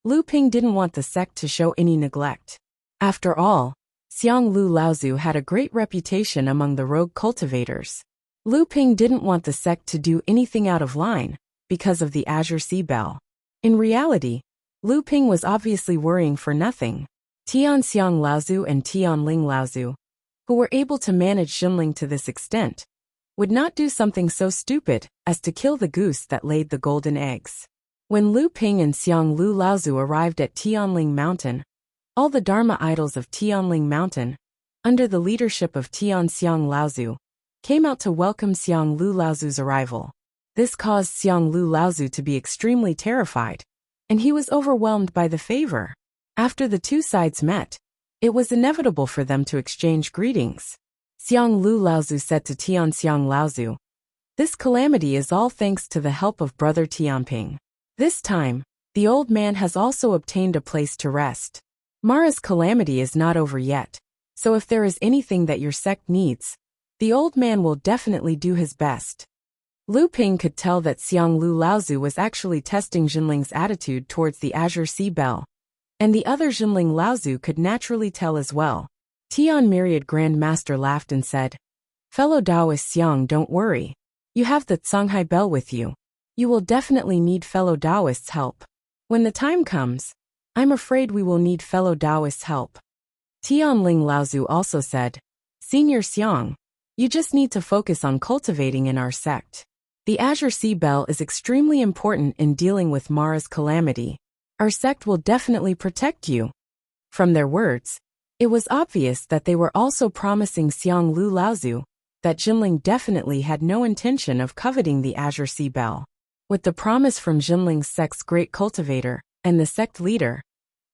Lu Ping didn't want the sect to show any neglect. After all, Xiang Lu Laozu had a great reputation among the rogue cultivators. Lu Ping didn't want the sect to do anything out of line because of the Azure Sea Bell. In reality, Lu Ping was obviously worrying for nothing. Tian Xiang Laozu and Tian Ling Laozu, who were able to manage Jinling to this extent, would not do something so stupid as to kill the goose that laid the golden eggs. When Lu Ping and Xiang Lu Laozu arrived at Tianling Mountain, all the Dharma idols of Tianling Mountain, under the leadership of Tian Xiang Laozu, came out to welcome Xiang Lu Laozu's arrival. This caused Xiang Lu Laozu to be extremely terrified, and he was overwhelmed by the favor. After the two sides met, it was inevitable for them to exchange greetings. Xiang Lu Laozu said to Tian Xiang Laozu, "This calamity is all thanks to the help of brother Tianping. This time, the old man has also obtained a place to rest. Mara's calamity is not over yet, so if there is anything that your sect needs, the old man will definitely do his best." Lu Ping could tell that Xiang Lu Laozu was actually testing Jinling's attitude towards the Azure Sea Bell, and the other Jinling Laozu could naturally tell as well. Tian Myriad Grand Master laughed and said, "Fellow Taoist Xiang, don't worry. You have the Songhai Bell with you. You will definitely need fellow Taoists' help. When the time comes, I'm afraid we will need fellow Taoists' help." Tian Ling Laozu also said, "Senior Xiang, you just need to focus on cultivating in our sect. The Azure Sea Bell is extremely important in dealing with Mara's calamity. Our sect will definitely protect you." From their words, it was obvious that they were also promising Xiang Lu Laozu that Jinling definitely had no intention of coveting the Azure Sea Bell. With the promise from Jinling's sect's great cultivator and the sect leader,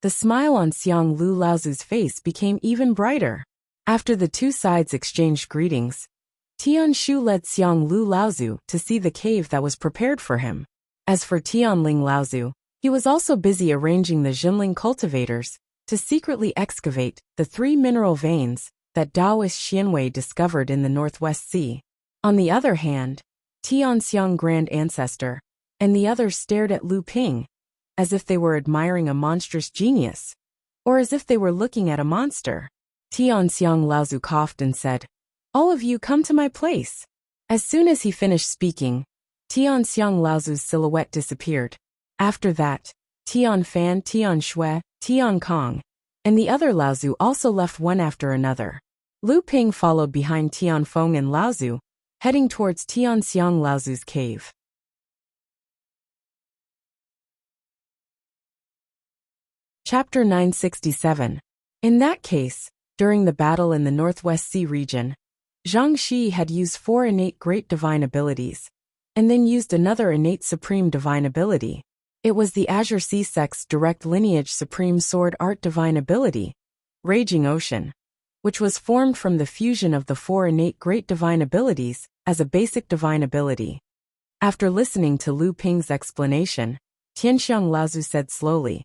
the smile on Xiang Lu Laozu's face became even brighter. After the two sides exchanged greetings, Tian Shu led Xiang Lu Laozu to see the cave that was prepared for him. As for Tian Ling Laozu, he was also busy arranging the Jinling cultivators to secretly excavate the 3 mineral veins that Taoist Xianwei discovered in the Northwest Sea. On the other hand, Tian Xiang Grand Ancestor and the others stared at Lu Ping, as if they were admiring a monstrous genius, or as if they were looking at a monster. Tian Xiang Laozu coughed and said, "All of you come to my place." As soon as he finished speaking, Tian Xiang Laozu's silhouette disappeared. After that, Tian Fan, Tian Shui, Tian Kong, and the other Laozu also left one after another. Lu Ping followed behind Tianfeng and Laozu, heading towards Tianxiang Laozu's cave. Chapter 967. In that case, during the battle in the Northwest Sea region, Zhang Shi had used 4 innate great divine abilities, and then used another innate supreme divine ability. It was the Azure Sea Sect's direct lineage supreme sword art divine ability, Raging Ocean, which was formed from the fusion of the 4 innate great divine abilities as a basic divine ability. After listening to Lu Ping's explanation, Tianxiang Laozu said slowly,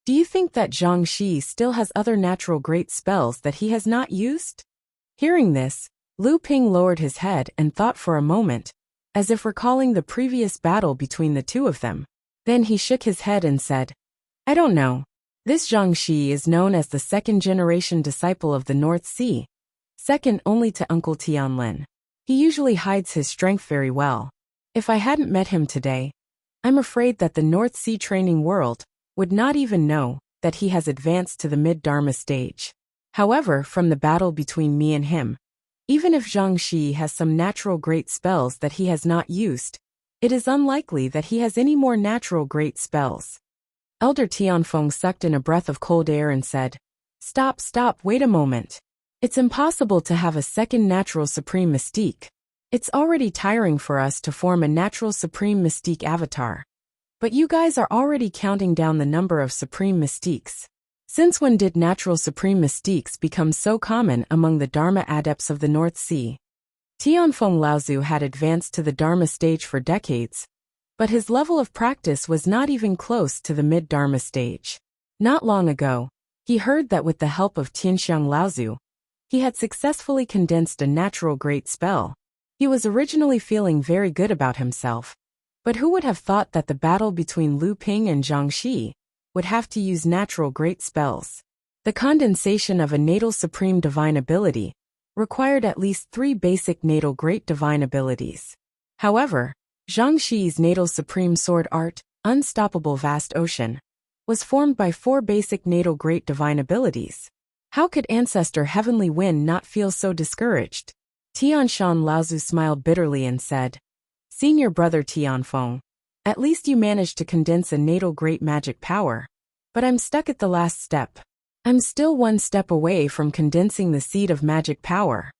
"Do you think that Zhang Shi still has other natural great spells that he has not used?" Hearing this, Lu Ping lowered his head and thought for a moment, as if recalling the previous battle between the two of them. Then he shook his head and said, "I don't know. This Zhang Shi is known as the 2nd-generation disciple of the North Sea, second only to Uncle Tianlin. He usually hides his strength very well. If I hadn't met him today, I'm afraid that the North Sea training world would not even know that he has advanced to the mid-Dharma stage. However, from the battle between me and him, even if Zhang Shi has some natural great spells that he has not used, it is unlikely that he has any more natural great spells." Elder Tianfeng sucked in a breath of cold air and said, Stop, wait a moment. It's impossible to have a second natural supreme mystique. It's already tiring for us to form a natural supreme mystique avatar. But you guys are already counting down the number of supreme mystiques. Since when did natural supreme mystiques become so common among the Dharma adepts of the North Sea? Tianfeng Laozu had advanced to the Dharma stage for decades, but his level of practice was not even close to the mid-Dharma stage. Not long ago, he heard that with the help of Tianxiang Laozu, he had successfully condensed a natural great spell. He was originally feeling very good about himself. But who would have thought that the battle between Lu Ping and Zhang Shi would have to use natural great spells? The condensation of a natal supreme divine ability required at least 3 basic natal great divine abilities. However, Zhang Shi's natal supreme sword art, Unstoppable Vast Ocean, was formed by 4 basic natal great divine abilities. How could Ancestor Heavenly Wind not feel so discouraged? Tianshan Laozu smiled bitterly and said, Senior brother Tianfeng, at least you managed to condense a natal great magic power. But I'm stuck at the last step. I'm still 1 step away from condensing the seed of magic power.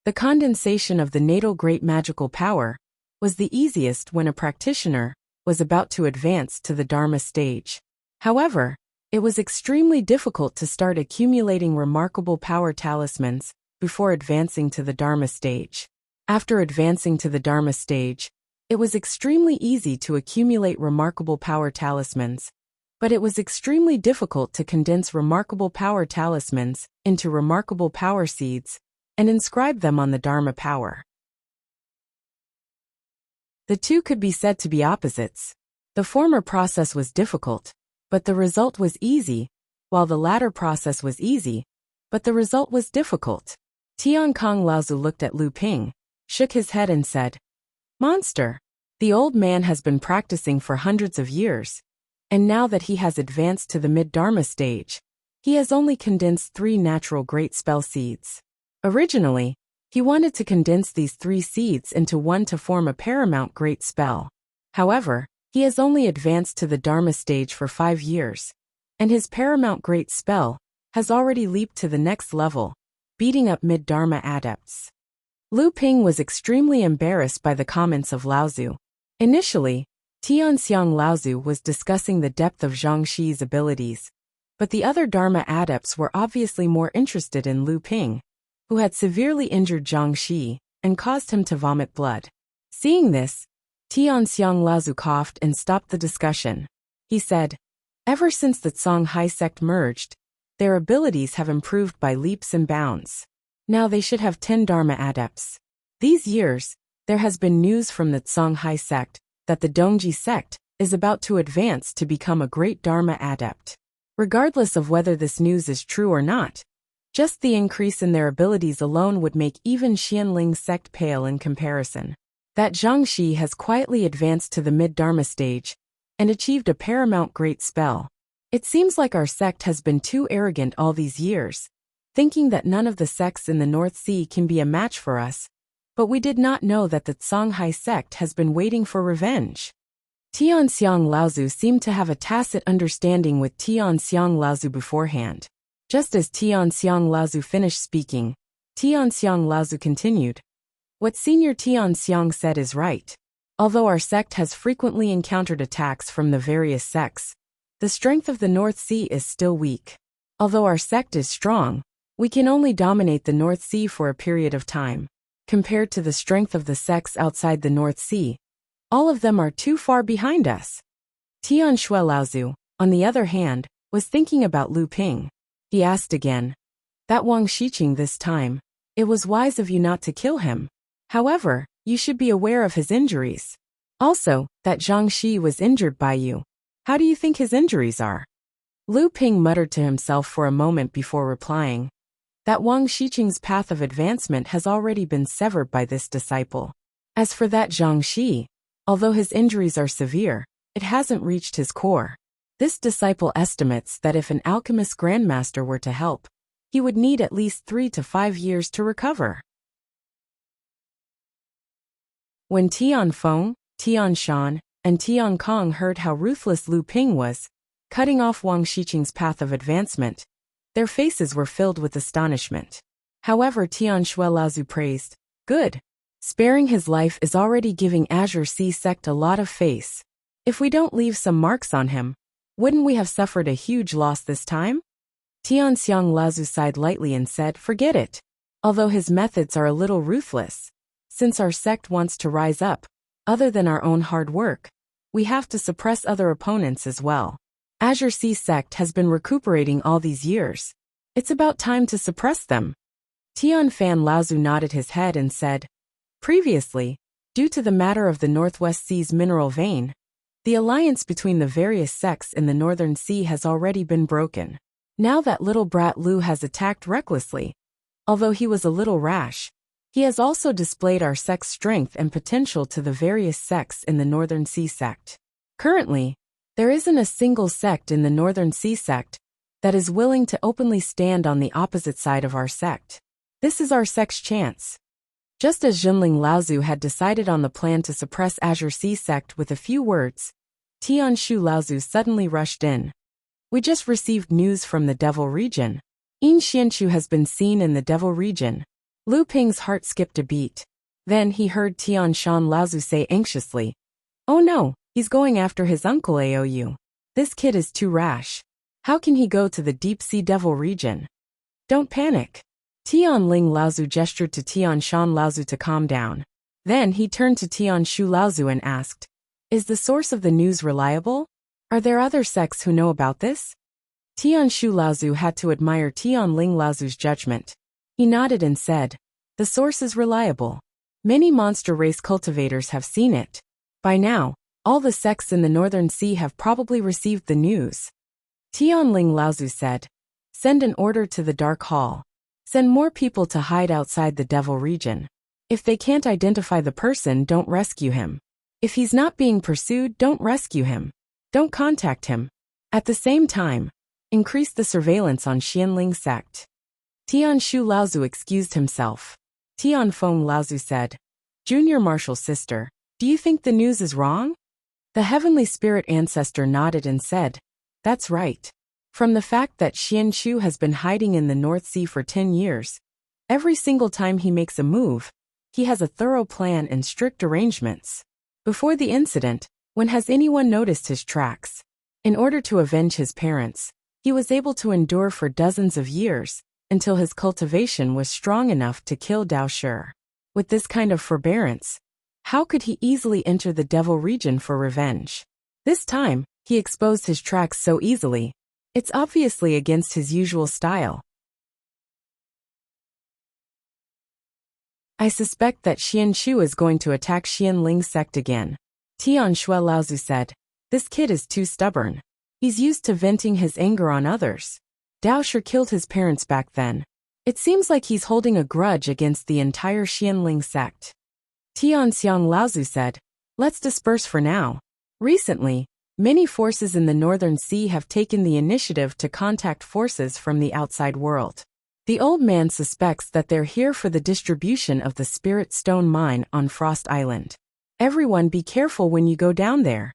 The condensation of the natal great magical power was the easiest when a practitioner was about to advance to the Dharma stage. However, it was extremely difficult to start accumulating remarkable power talismans before advancing to the Dharma stage. After advancing to the Dharma stage, it was extremely easy to accumulate remarkable power talismans, but it was extremely difficult to condense remarkable power talismans into remarkable power seeds and inscribe them on the Dharma power. The two could be said to be opposites. The former process was difficult, but the result was easy, while the latter process was easy, but the result was difficult. Tiankong Laozu looked at Lu Ping, shook his head and said, Monster, the old man has been practicing for hundreds of years, and now that he has advanced to the mid-Dharma stage, he has only condensed 3 natural great spell seeds. Originally, he wanted to condense these 3 seeds into one to form a paramount great spell. However, he has only advanced to the Dharma stage for 5 years, and his paramount great spell has already leaped to the next level, beating up mid-Dharma adepts. Lu Ping was extremely embarrassed by the comments of Laozu. Initially, Tianxiang Laozu was discussing the depth of Zhang Shi's abilities, but the other Dharma adepts were obviously more interested in Lu Ping, who had severely injured Zhang Shi and caused him to vomit blood. Seeing this, Tianxiang Laozu coughed and stopped the discussion. He said, Ever since the Songhai sect merged, their abilities have improved by leaps and bounds. Now they should have 10 Dharma adepts. These years, there has been news from the Songhai sect that the Dongji sect is about to advance to become a great Dharma adept. Regardless of whether this news is true or not, just the increase in their abilities alone would make even Xianling's sect pale in comparison. That Zhang Shi has quietly advanced to the mid-Dharma stage and achieved a paramount great spell. It seems like our sect has been too arrogant all these years, thinking that none of the sects in the North Sea can be a match for us, but we did not know that the Songhai sect has been waiting for revenge. Tianxiang Laozu seemed to have a tacit understanding with Tianxiang Laozu beforehand. Just as Tianxiang Laozu finished speaking, Tianxiang Laozu continued. What Senior Tianxiang said is right. Although our sect has frequently encountered attacks from the various sects, the strength of the North Sea is still weak. Although our sect is strong, we can only dominate the North Sea for a period of time. Compared to the strength of the sects outside the North Sea, all of them are too far behind us. Tianshui Laozu, on the other hand, was thinking about Lu Ping. He asked again. That Wang Xiqing this time, it was wise of you not to kill him. However, you should be aware of his injuries. Also, that Zhang Shi was injured by you. How do you think his injuries are? Lu Ping muttered to himself for a moment before replying. That Wang Xiqing's path of advancement has already been severed by this disciple. As for that Zhang Shi, although his injuries are severe, it hasn't reached his core. This disciple estimates that if an alchemist grandmaster were to help, he would need at least 3 to 5 years to recover. When Tian Feng, Tian Shan, and Tian Kong heard how ruthless Lu Ping was, cutting off Wang Xiqing's path of advancement, their faces were filled with astonishment. However, Tianshui Laozu praised, good. Sparing his life is already giving Azure Sea sect a lot of face. If we don't leave some marks on him, wouldn't we have suffered a huge loss this time? Tianxiang Laozu sighed lightly and said, forget it. Although his methods are a little ruthless, since our sect wants to rise up, other than our own hard work, we have to suppress other opponents as well. Azure Sea sect has been recuperating all these years. It's about time to suppress them. Tianfan Laozu nodded his head and said, previously, due to the matter of the Northwest Sea's mineral vein, the alliance between the various sects in the Northern Sea has already been broken. Now that little brat Lu has attacked recklessly, although he was a little rash, he has also displayed our sect's strength and potential to the various sects in the Northern Sea sect. Currently, there isn't a single sect in the Northern Sea sect that is willing to openly stand on the opposite side of our sect. This is our sect's chance. Just as Jinling Laozu had decided on the plan to suppress Azure Sea sect with a few words, Tianshui Laozu suddenly rushed in. We just received news from the Devil region. Yin Xianchu has been seen in the Devil region. Lu Ping's heart skipped a beat. Then he heard Tianshan Laozu say anxiously, oh no, he's going after his uncle Aou. This kid is too rash. How can he go to the Deep Sea Devil region? Don't panic. Tianling Laozu gestured to Tianshan Laozu to calm down. Then he turned to Tianshui Laozu and asked, is the source of the news reliable? Are there other sects who know about this? Tianshui Laozu had to admire Tianling Laozu's judgment. He nodded and said, the source is reliable. Many monster race cultivators have seen it. By now, all the sects in the Northern Sea have probably received the news. Tianling Laozu said, send an order to the Dark Hall. Send more people to hide outside the Devil region. If they can't identify the person, don't rescue him. If he's not being pursued, don't rescue him. Don't contact him. At the same time, increase the surveillance on Xianling sect. Tianshui Laozu excused himself. Tianfeng Laozu said, Junior Marshal Sister, do you think the news is wrong? The Heavenly Spirit Ancestor nodded and said, that's right. From the fact that Xianchu has been hiding in the North Sea for 10 years, every single time he makes a move, he has a thorough plan and strict arrangements. Before the incident, when has anyone noticed his tracks? In order to avenge his parents, he was able to endure for dozens of years, until his cultivation was strong enough to kill Dao Shi. With this kind of forbearance, how could he easily enter the Devil region for revenge? This time, he exposed his tracks so easily. It's obviously against his usual style. I suspect that Xianchu is going to attack Xianling sect again. Tianshui Laozu said, this kid is too stubborn. He's used to venting his anger on others. Dao Shi killed his parents back then. It seems like he's holding a grudge against the entire Xianling sect. Tianxiang Laozu said, let's disperse for now. Recently, many forces in the Northern Sea have taken the initiative to contact forces from the outside world. The old man suspects that they're here for the distribution of the spirit stone mine on Frost Island. Everyone be careful when you go down there.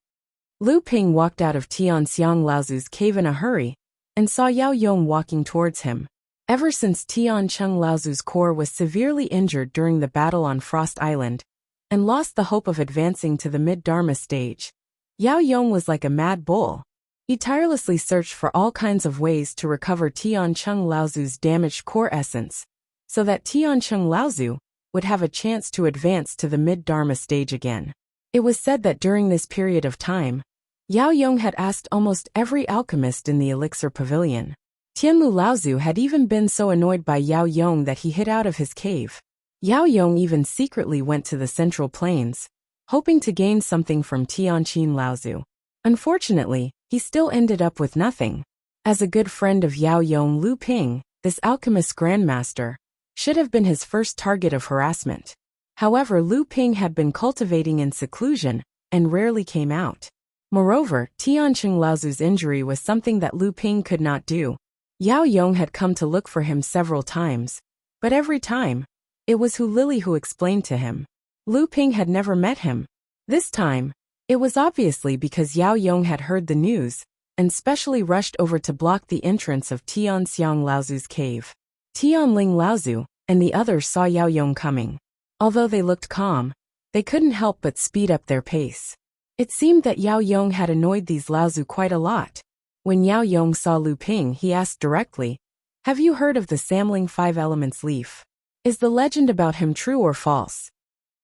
Lu Ping walked out of Tian Xiang Laozu's cave in a hurry and saw Yao Yong walking towards him. Ever since Tian Cheng Laozu's core was severely injured during the battle on Frost Island and lost the hope of advancing to the mid-Dharma stage, Yao Yong was like a mad bull. He tirelessly searched for all kinds of ways to recover Tian Cheng Laozu's damaged core essence, so that Tian Cheng Laozu would have a chance to advance to the mid-Dharma stage again. It was said that during this period of time, Yao Yong had asked almost every alchemist in the elixir pavilion. Tianlu Laozu had even been so annoyed by Yao Yong that he hid out of his cave. Yao Yong even secretly went to the Central Plains, hoping to gain something from Tianqin Laozu. Unfortunately, he still ended up with nothing. As a good friend of Yao Yong, Lu Ping, this alchemist grandmaster, should have been his first target of harassment. However, Lu Ping had been cultivating in seclusion and rarely came out. Moreover, Tianqin Laozu's injury was something that Lu Ping could not do. Yao Yong had come to look for him several times, but every time, it was Hu Lily who explained to him. Lu Ping had never met him. This time, it was obviously because Yao Yong had heard the news and specially rushed over to block the entrance of Tian Xiang Laozu's cave. Tian Ling Laozu and the others saw Yao Yong coming. Although they looked calm, they couldn't help but speed up their pace. It seemed that Yao Yong had annoyed these Laozu quite a lot. When Yao Yong saw Lu Ping, he asked directly, "Have you heard of the Samling Five Elements leaf? Is the legend about him true or false?"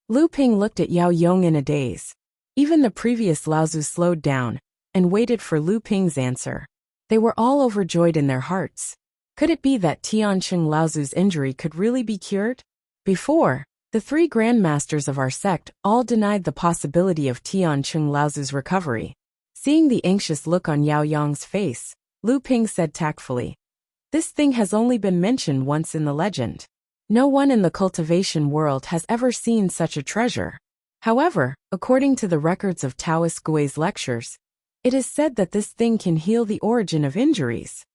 Lu Ping looked at Yao Yong in a daze. Even the previous Laozu slowed down and waited for Lu Ping's answer. They were all overjoyed in their hearts. Could it be that Tianqin Laozu's injury could really be cured? Before, the three grandmasters of our sect all denied the possibility of Tianqin Laozu's recovery. Seeing the anxious look on Yao Yong's face, Lu Ping said tactfully, "This thing has only been mentioned once in the legend. No one in the cultivation world has ever seen such a treasure. However, according to the records of Taoist Gui's lectures, it is said that this thing can heal the origin of injuries."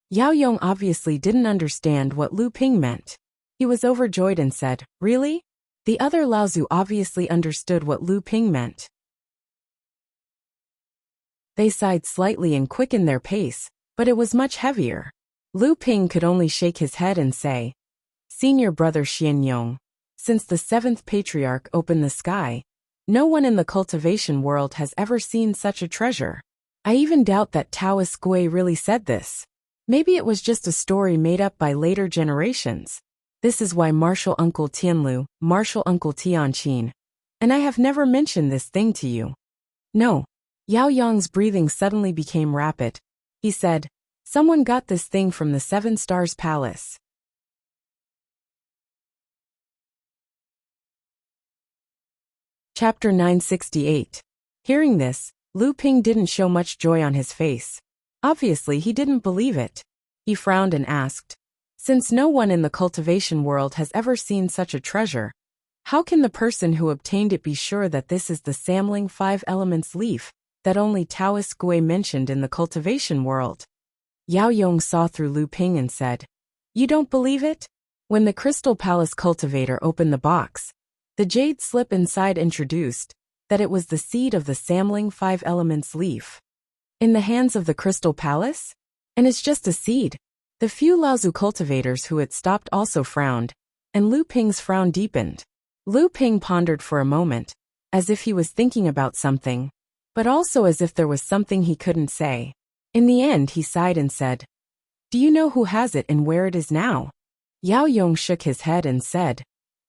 Yao Yong obviously didn't understand what Lu Ping meant. He was overjoyed and said, "Really?" The other Laozu obviously understood what Lu Ping meant. They sighed slightly and quickened their pace, but it was much heavier. Lu Ping could only shake his head and say, "Senior brother Xian Yong, since the seventh patriarch opened the sky, no one in the cultivation world has ever seen such a treasure. I even doubt that Taoist Gui really said this. Maybe it was just a story made up by later generations. This is why Martial Uncle Tianlu, Martial Uncle Tianqin, and I have never mentioned this thing to you." "No." Yao Yong's breathing suddenly became rapid. He said, "Someone got this thing from the Seven Stars Palace." Chapter 968. Hearing this, Lu Ping didn't show much joy on his face. Obviously, he didn't believe it. He frowned and asked, "Since no one in the cultivation world has ever seen such a treasure, how can the person who obtained it be sure that this is the Samling Five Elements leaf that only Taoist Gui mentioned in the cultivation world?" Yao Yong saw through Lu Ping and said, "You don't believe it?" When the Crystal Palace cultivator opened the box, the jade slip inside introduced that it was the seed of the Samling Five Elements leaf. In the hands of the Crystal Palace? And it's just a seed. The few Laozu cultivators who had stopped also frowned, and Lu Ping's frown deepened. Lu Ping pondered for a moment, as if he was thinking about something, but also as if there was something he couldn't say. In the end, he sighed and said, "Do you know who has it and where it is now?" Yao Yong shook his head and said,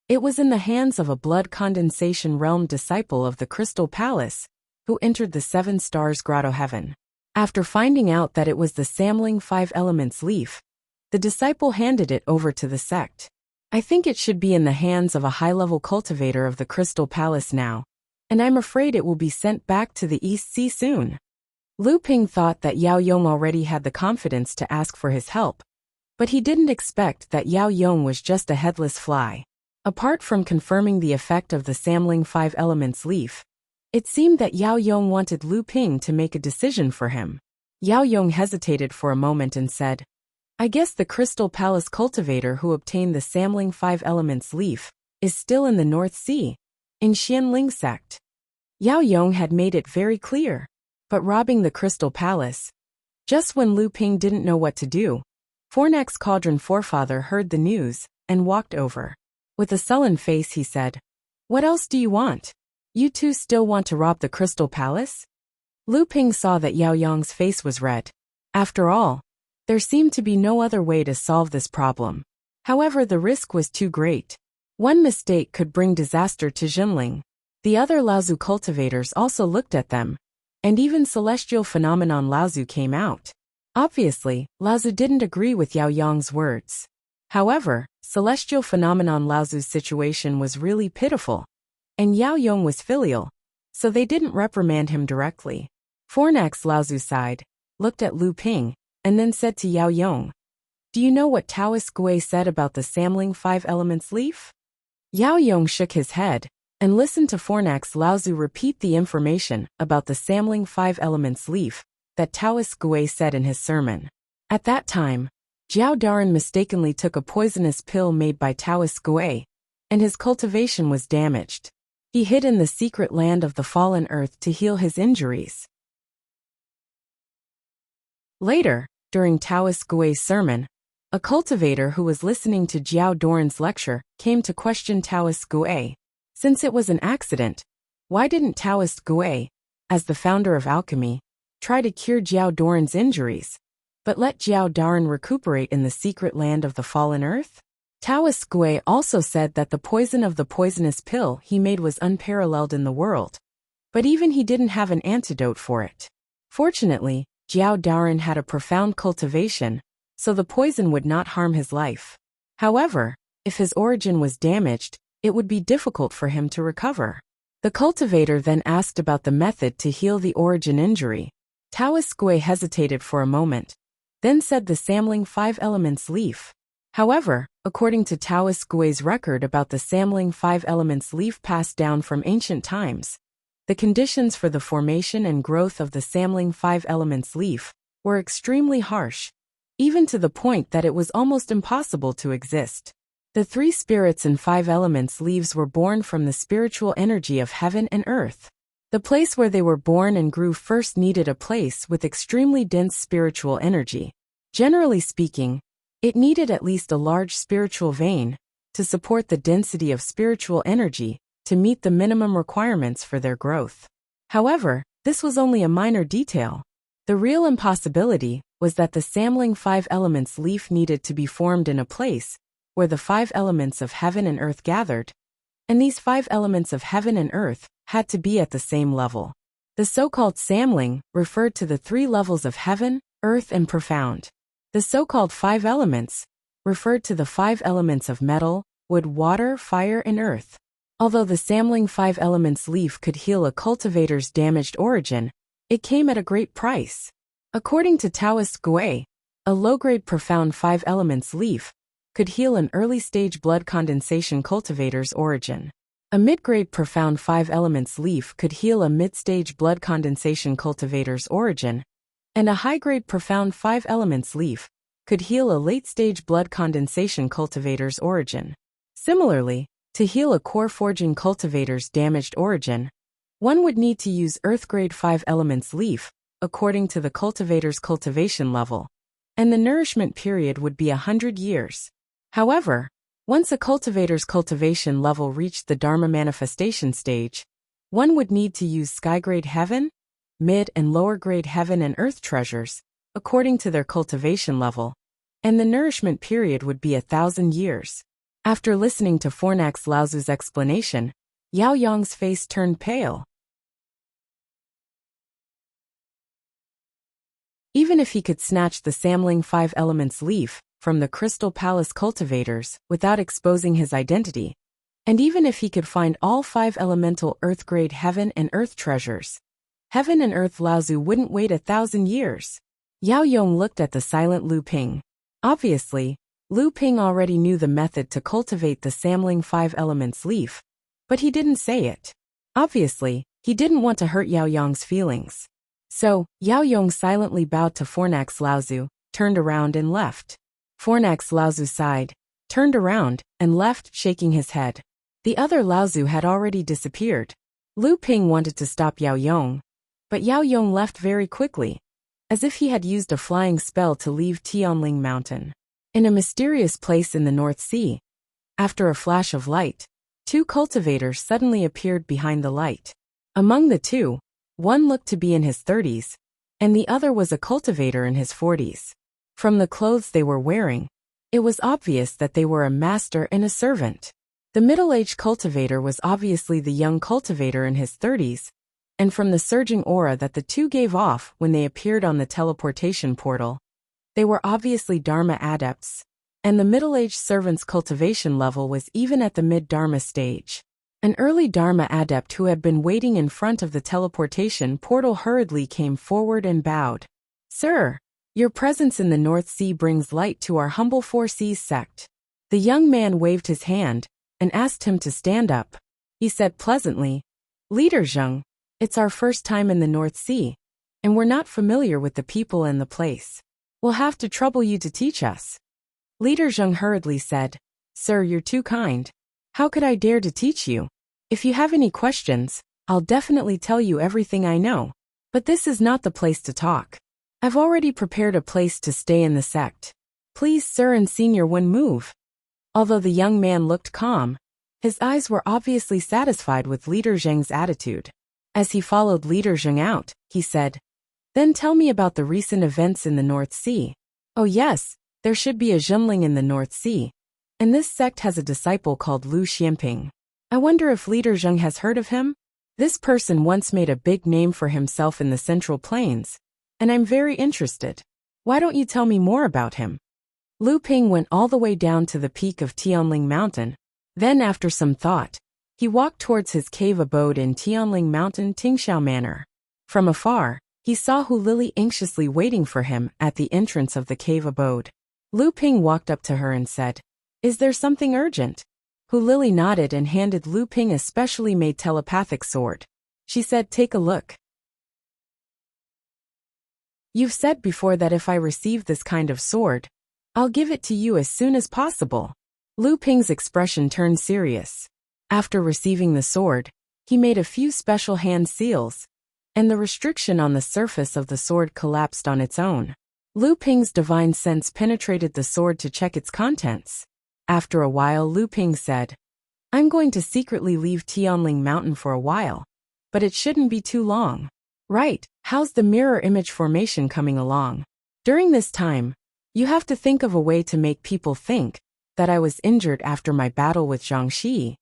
"It was in the hands of a blood condensation realm disciple of the Crystal Palace, who entered the Seven Stars Grotto Heaven. After finding out that it was the Samling Five Elements leaf, the disciple handed it over to the sect. I think it should be in the hands of a high-level cultivator of the Crystal Palace now, and I'm afraid it will be sent back to the East Sea soon." Lu Ping thought that Yao Yong already had the confidence to ask for his help, but he didn't expect that Yao Yong was just a headless fly. Apart from confirming the effect of the Samling Five Elements leaf, it seemed that Yao Yong wanted Lu Ping to make a decision for him. Yao Yong hesitated for a moment and said, I guess the Crystal Palace cultivator who obtained the Samling 5 Elements leaf is still in the North Sea, in Xianling sect. Yao Yong had made it very clear. But robbing the Crystal Palace? Just when Lu Ping didn't know what to do, Fornak's Caudron forefather heard the news and walked over. With a sullen face he said, "What else do you want? You two still want to rob the Crystal Palace?" Lu Ping saw that Yao Yong's face was red. After all, there seemed to be no other way to solve this problem. However, the risk was too great. One mistake could bring disaster to Jinling. The other Laozu cultivators also looked at them, and even Celestial Phenomenon Laozu came out. Obviously, Laozu didn't agree with Yao Yong's words. However, Celestial Phenomenon Laozu's situation was really pitiful, and Yao Yong was filial, so they didn't reprimand him directly. Fornax Laozu sighed, looked at Lu Ping, and then said to Yao Yong, "Do you know what Taoist Gui said about the Samling 5 Elements leaf?" Yao Yong shook his head and listened to Fornax Laozu repeat the information about the Samling 5 Elements leaf that Taoist Gui said in his sermon. At that time, Jiao Daren mistakenly took a poisonous pill made by Taoist Gui, and his cultivation was damaged. He hid in the secret land of the fallen earth to heal his injuries. Later, during Taoist Gui's sermon, a cultivator who was listening to Jiao Daren's lecture came to question Taoist Gui. Since it was an accident, why didn't Taoist Gui, as the founder of alchemy, try to cure Jiao Daren's injuries, but let Jiao Daren recuperate in the secret land of the fallen earth? Taoist Gui also said that the poison of the poisonous pill he made was unparalleled in the world, but even he didn't have an antidote for it. Fortunately, Jiao Daren had a profound cultivation, so the poison would not harm his life. However, if his origin was damaged, it would be difficult for him to recover. The cultivator then asked about the method to heal the origin injury. Taoist Gui hesitated for a moment, then said the Samling 5 Elements leaf. However, according to Taoist Gui's record about the Samling 5 Elements leaf passed down from ancient times, the conditions for the formation and growth of the Samling 5 Elements leaf were extremely harsh, even to the point that it was almost impossible to exist. The 3 spirits and 5 elements leaves were born from the spiritual energy of heaven and earth. The place where they were born and grew first needed a place with extremely dense spiritual energy. Generally speaking, it needed at least a large spiritual vein to support the density of spiritual energy to meet the minimum requirements for their growth. However, this was only a minor detail. The real impossibility was that the Samling 5 Elements leaf needed to be formed in a place where the 5 elements of heaven and earth gathered, and these 5 elements of heaven and earth had to be at the same level. The so-called Samling referred to the 3 levels of heaven, earth, and profound. The so-called 5 elements referred to the 5 elements of metal, wood, water, fire, and earth. Although the Samling 5 Elements leaf could heal a cultivator's damaged origin, it came at a great price. According to Taoist Gui, a low-grade profound 5 Elements leaf could heal an early-stage blood condensation cultivator's origin. A mid-grade profound 5 Elements leaf could heal a mid-stage blood condensation cultivator's origin, and a high-grade profound 5 Elements leaf could heal a late-stage blood condensation cultivator's origin. Similarly, to heal a core forging cultivator's damaged origin, one would need to use Earth-grade 5 Elements leaf, according to the cultivator's cultivation level, and the nourishment period would be 100 years. However, once a cultivator's cultivation level reached the Dharma manifestation stage, one would need to use sky-grade heaven, mid- and lower-grade heaven and earth treasures, according to their cultivation level, and the nourishment period would be 1,000 years. After listening to Fornax Laozu's explanation, Yao Yong's face turned pale. Even if he could snatch the Samling 5 Elements leaf from the Crystal Palace cultivators without exposing his identity, and even if he could find all 5 elemental earth-grade heaven and earth treasures, heaven and earth Laozu wouldn't wait 1,000 years. Yao Yong looked at the silent Lu Ping. Obviously, Lu Ping already knew the method to cultivate the Samling 5 Elements leaf, but he didn't say it. Obviously, he didn't want to hurt Yao Yong's feelings. So, Yao Yong silently bowed to Fornax Laozu, turned around and left. Fornax Laozu sighed, turned around, and left, shaking his head. The other Laozu had already disappeared. Lu Ping wanted to stop Yao Yong, but Yao Yong left very quickly, as if he had used a flying spell to leave Tianling Mountain. In a mysterious place in the North Sea, after a flash of light, two cultivators suddenly appeared behind the light. Among the two, one looked to be in his 30s, and the other was a cultivator in his 40s. From the clothes they were wearing, it was obvious that they were a master and a servant. The middle-aged cultivator was obviously the young cultivator in his 30s, and from the surging aura that the two gave off when they appeared on the teleportation portal, they were obviously Dharma adepts, and the middle-aged servant's cultivation level was even at the mid-Dharma stage. An early Dharma adept who had been waiting in front of the teleportation portal hurriedly came forward and bowed. "Sir, your presence in the North Sea brings light to our humble Four Seas sect." The young man waved his hand and asked him to stand up. He said pleasantly, "Leader Zheng, it's our first time in the North Sea, and we're not familiar with the people and the place. We'll have to trouble you to teach us." Leader Zheng hurriedly said, "Sir, you're too kind. How could I dare to teach you? If you have any questions, I'll definitely tell you everything I know. But this is not the place to talk. I've already prepared a place to stay in the sect. Please, sir and Senior One, move." Although the young man looked calm, his eyes were obviously satisfied with Leader Zheng's attitude. As he followed Leader Zheng out, he said, "Then tell me about the recent events in the North Sea." "Oh yes, there should be a Zhenling in the North Sea, and this sect has a disciple called Lu Xianping. I wonder if Leader Zheng has heard of him? This person once made a big name for himself in the Central Plains, and I'm very interested. Why don't you tell me more about him?" Lu Ping went all the way down to the peak of Tianling Mountain. Then, after some thought, he walked towards his cave abode in Tianling Mountain Tingxiao Manor. From afar, he saw Hu Lily anxiously waiting for him at the entrance of the cave abode. Lu Ping walked up to her and said, "Is there something urgent?" Hu Lily nodded and handed Lu Ping a specially made telepathic sword. She said, "Take a look. You've said before that if I receive this kind of sword, I'll give it to you as soon as possible." Lu Ping's expression turned serious. After receiving the sword, he made a few special hand seals, and the restriction on the surface of the sword collapsed on its own. Lu Ping's divine sense penetrated the sword to check its contents. After a while, Lu Ping said, "I'm going to secretly leave Tianling Mountain for a while, but it shouldn't be too long." "Right, how's the mirror image formation coming along?" "During this time, you have to think of a way to make people think that I was injured after my battle with Zhang Shi,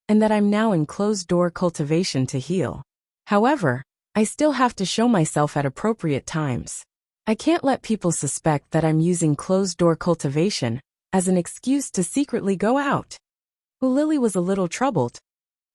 and that I'm now in closed-door cultivation to heal. However, I still have to show myself at appropriate times. I can't let people suspect that I'm using closed-door cultivation as an excuse to secretly go out." Hu Lily was a little troubled.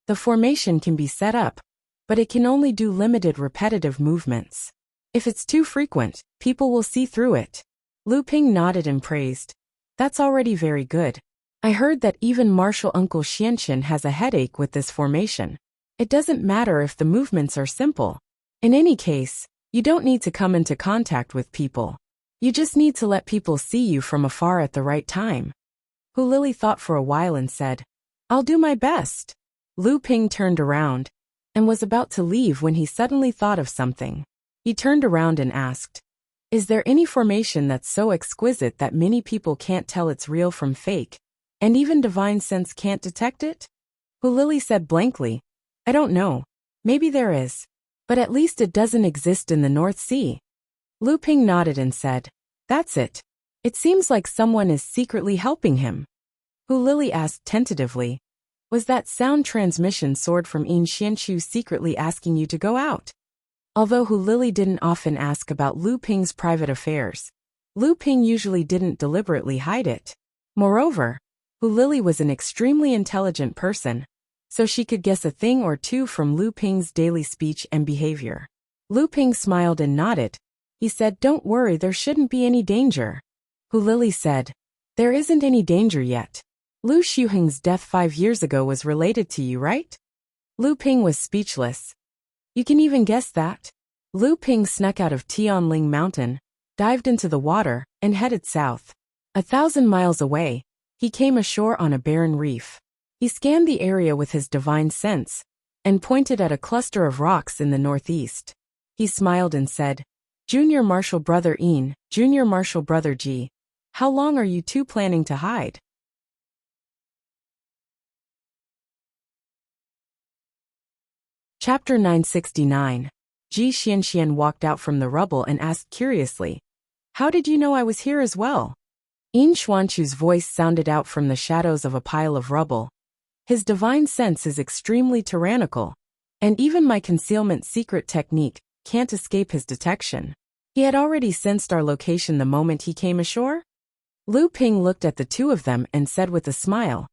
The formation can be set up, but it can only do limited repetitive movements. If it's too frequent, people will see through it. Lu Ping nodded and praised, "That's already very good. I heard that even Martial Uncle Xianxian has a headache with this formation. It doesn't matter if the movements are simple. In any case, you don't need to come into contact with people. You just need to let people see you from afar at the right time." Hu Lily thought for a while and said, "I'll do my best." Lu Ping turned around and was about to leave when he suddenly thought of something. He turned around and asked, "Is there any formation that's so exquisite that many people can't tell it's real from fake, and even divine sense can't detect it?" Hu Lily said blankly, "I don't know. Maybe there is. But at least it doesn't exist in the North Sea." Lu Ping nodded and said, "That's it. It seems like someone is secretly helping him." Hu Lily asked tentatively, "Was that sound transmission sword from Yin Xianchu secretly asking you to go out?" Although Hu Lily didn't often ask about Lu Ping's private affairs, Lu Ping usually didn't deliberately hide it. Moreover, Hu Lily was an extremely intelligent person, so she could guess a thing or two from Lu Ping's daily speech and behavior. Lu Ping smiled and nodded. He said, "Don't worry, there shouldn't be any danger." Hu Lily said, "There isn't any danger yet. Lu Xiuheng's death 5 years ago was related to you, right?" Lu Ping was speechless. "You can even guess that?" Lu Ping snuck out of Tianling Mountain, dived into the water, and headed south. 1,000 miles away, he came ashore on a barren reef. He scanned the area with his divine sense and pointed at a cluster of rocks in the northeast. He smiled and said, "Junior Marshal Brother Ian, Junior Marshal Brother G, how long are you two planning to hide?" Chapter 969. Ji Xianxian walked out from the rubble and asked curiously, "How did you know I was here as well?" Yin Xuanchu's voice sounded out from the shadows of a pile of rubble. "His divine sense is extremely tyrannical, and even my concealment secret technique can't escape his detection. He had already sensed our location the moment he came ashore?" Lu Ping looked at the two of them and said with a smile,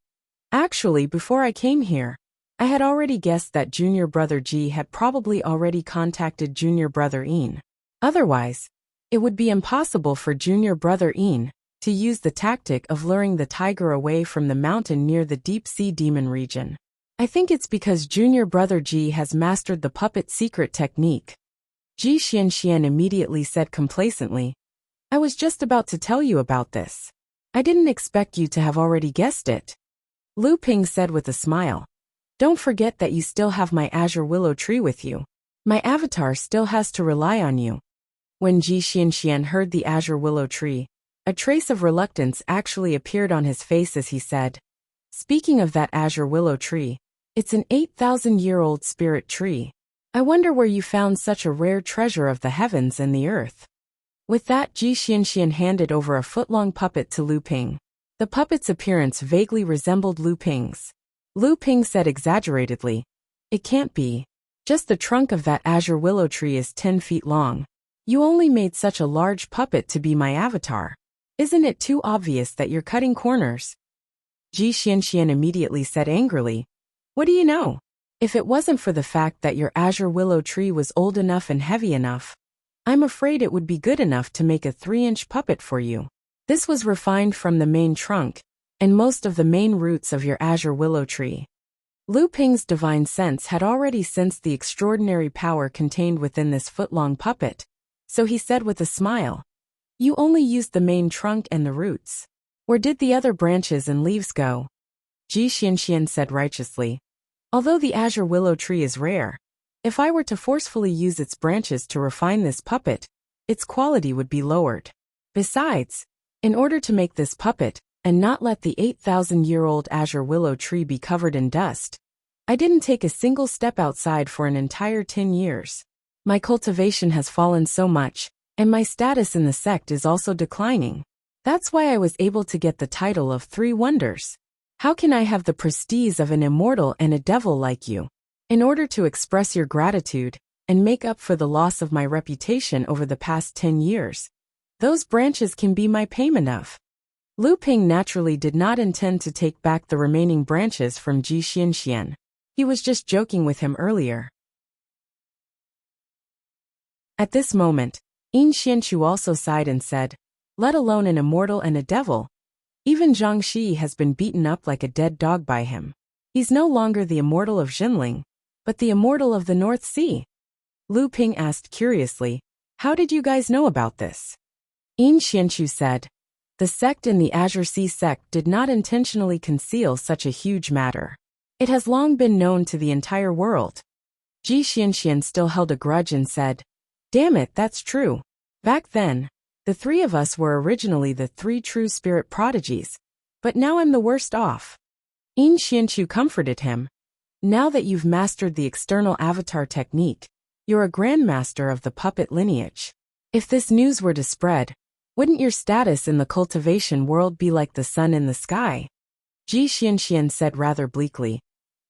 "Actually, before I came here, I had already guessed that Junior Brother G had probably already contacted Junior Brother Ian. Otherwise, it would be impossible for Junior Brother Ian to use the tactic of luring the tiger away from the mountain near the deep-sea demon region. I think it's because Junior Brother G has mastered the puppet secret technique." Ji Xianxian immediately said complacently, "I was just about to tell you about this. I didn't expect you to have already guessed it." Lu Ping said with a smile, "Don't forget that you still have my azure willow tree with you. My avatar still has to rely on you." When Ji Xianxian heard the azure willow tree, a trace of reluctance actually appeared on his face as he said, "Speaking of that azure willow tree, it's an 8,000-year-old spirit tree. I wonder where you found such a rare treasure of the heavens and the earth." With that, Ji Xianxian handed over a foot-long puppet to Lu Ping. The puppet's appearance vaguely resembled Lu Ping's. Lu Ping said exaggeratedly, "It can't be. Just the trunk of that azure willow tree is 10 feet long. You only made such a large puppet to be my avatar. Isn't it too obvious that you're cutting corners?" Ji Xianxian immediately said angrily, "What do you know? If it wasn't for the fact that your azure willow tree was old enough and heavy enough, I'm afraid it would be good enough to make a 3-inch puppet for you. This was refined from the main trunk and most of the main roots of your azure willow tree." Lu Ping's divine sense had already sensed the extraordinary power contained within this foot-long puppet, so he said with a smile, "You only used the main trunk and the roots. Where did the other branches and leaves go?" Ji Xianxian said righteously, "Although the azure willow tree is rare, if I were to forcefully use its branches to refine this puppet, its quality would be lowered. Besides, in order to make this puppet, and not let the 8,000-year-old azure willow tree be covered in dust, I didn't take a single step outside for an entire 10 years. My cultivation has fallen so much, and my status in the sect is also declining. That's why I was able to get the title of 3 Wonders. How can I have the prestige of an immortal and a devil like you? In order to express your gratitude and make up for the loss of my reputation over the past 10 years, those branches can be my payment of." Lu Ping naturally did not intend to take back the remaining branches from Ji Xianxian. He was just joking with him earlier. At this moment, Yin Xianchu also sighed and said, "Let alone an immortal and a devil, even Zhang Shi has been beaten up like a dead dog by him. He's no longer the immortal of Jinling, but the immortal of the North Sea." Lu Ping asked curiously, "How did you guys know about this?" Yin Xianchu said, "The sect in the Azure Sea sect did not intentionally conceal such a huge matter. It has long been known to the entire world." Ji Xianxian still held a grudge and said, "Damn it, that's true. Back then, the 3 of us were originally the 3 true spirit prodigies, but now I'm the worst off." Yin Xianchu comforted him. "Now that you've mastered the external avatar technique, you're a grandmaster of the puppet lineage. If this news were to spread, wouldn't your status in the cultivation world be like the sun in the sky?" Ji Xianxian said rather bleakly,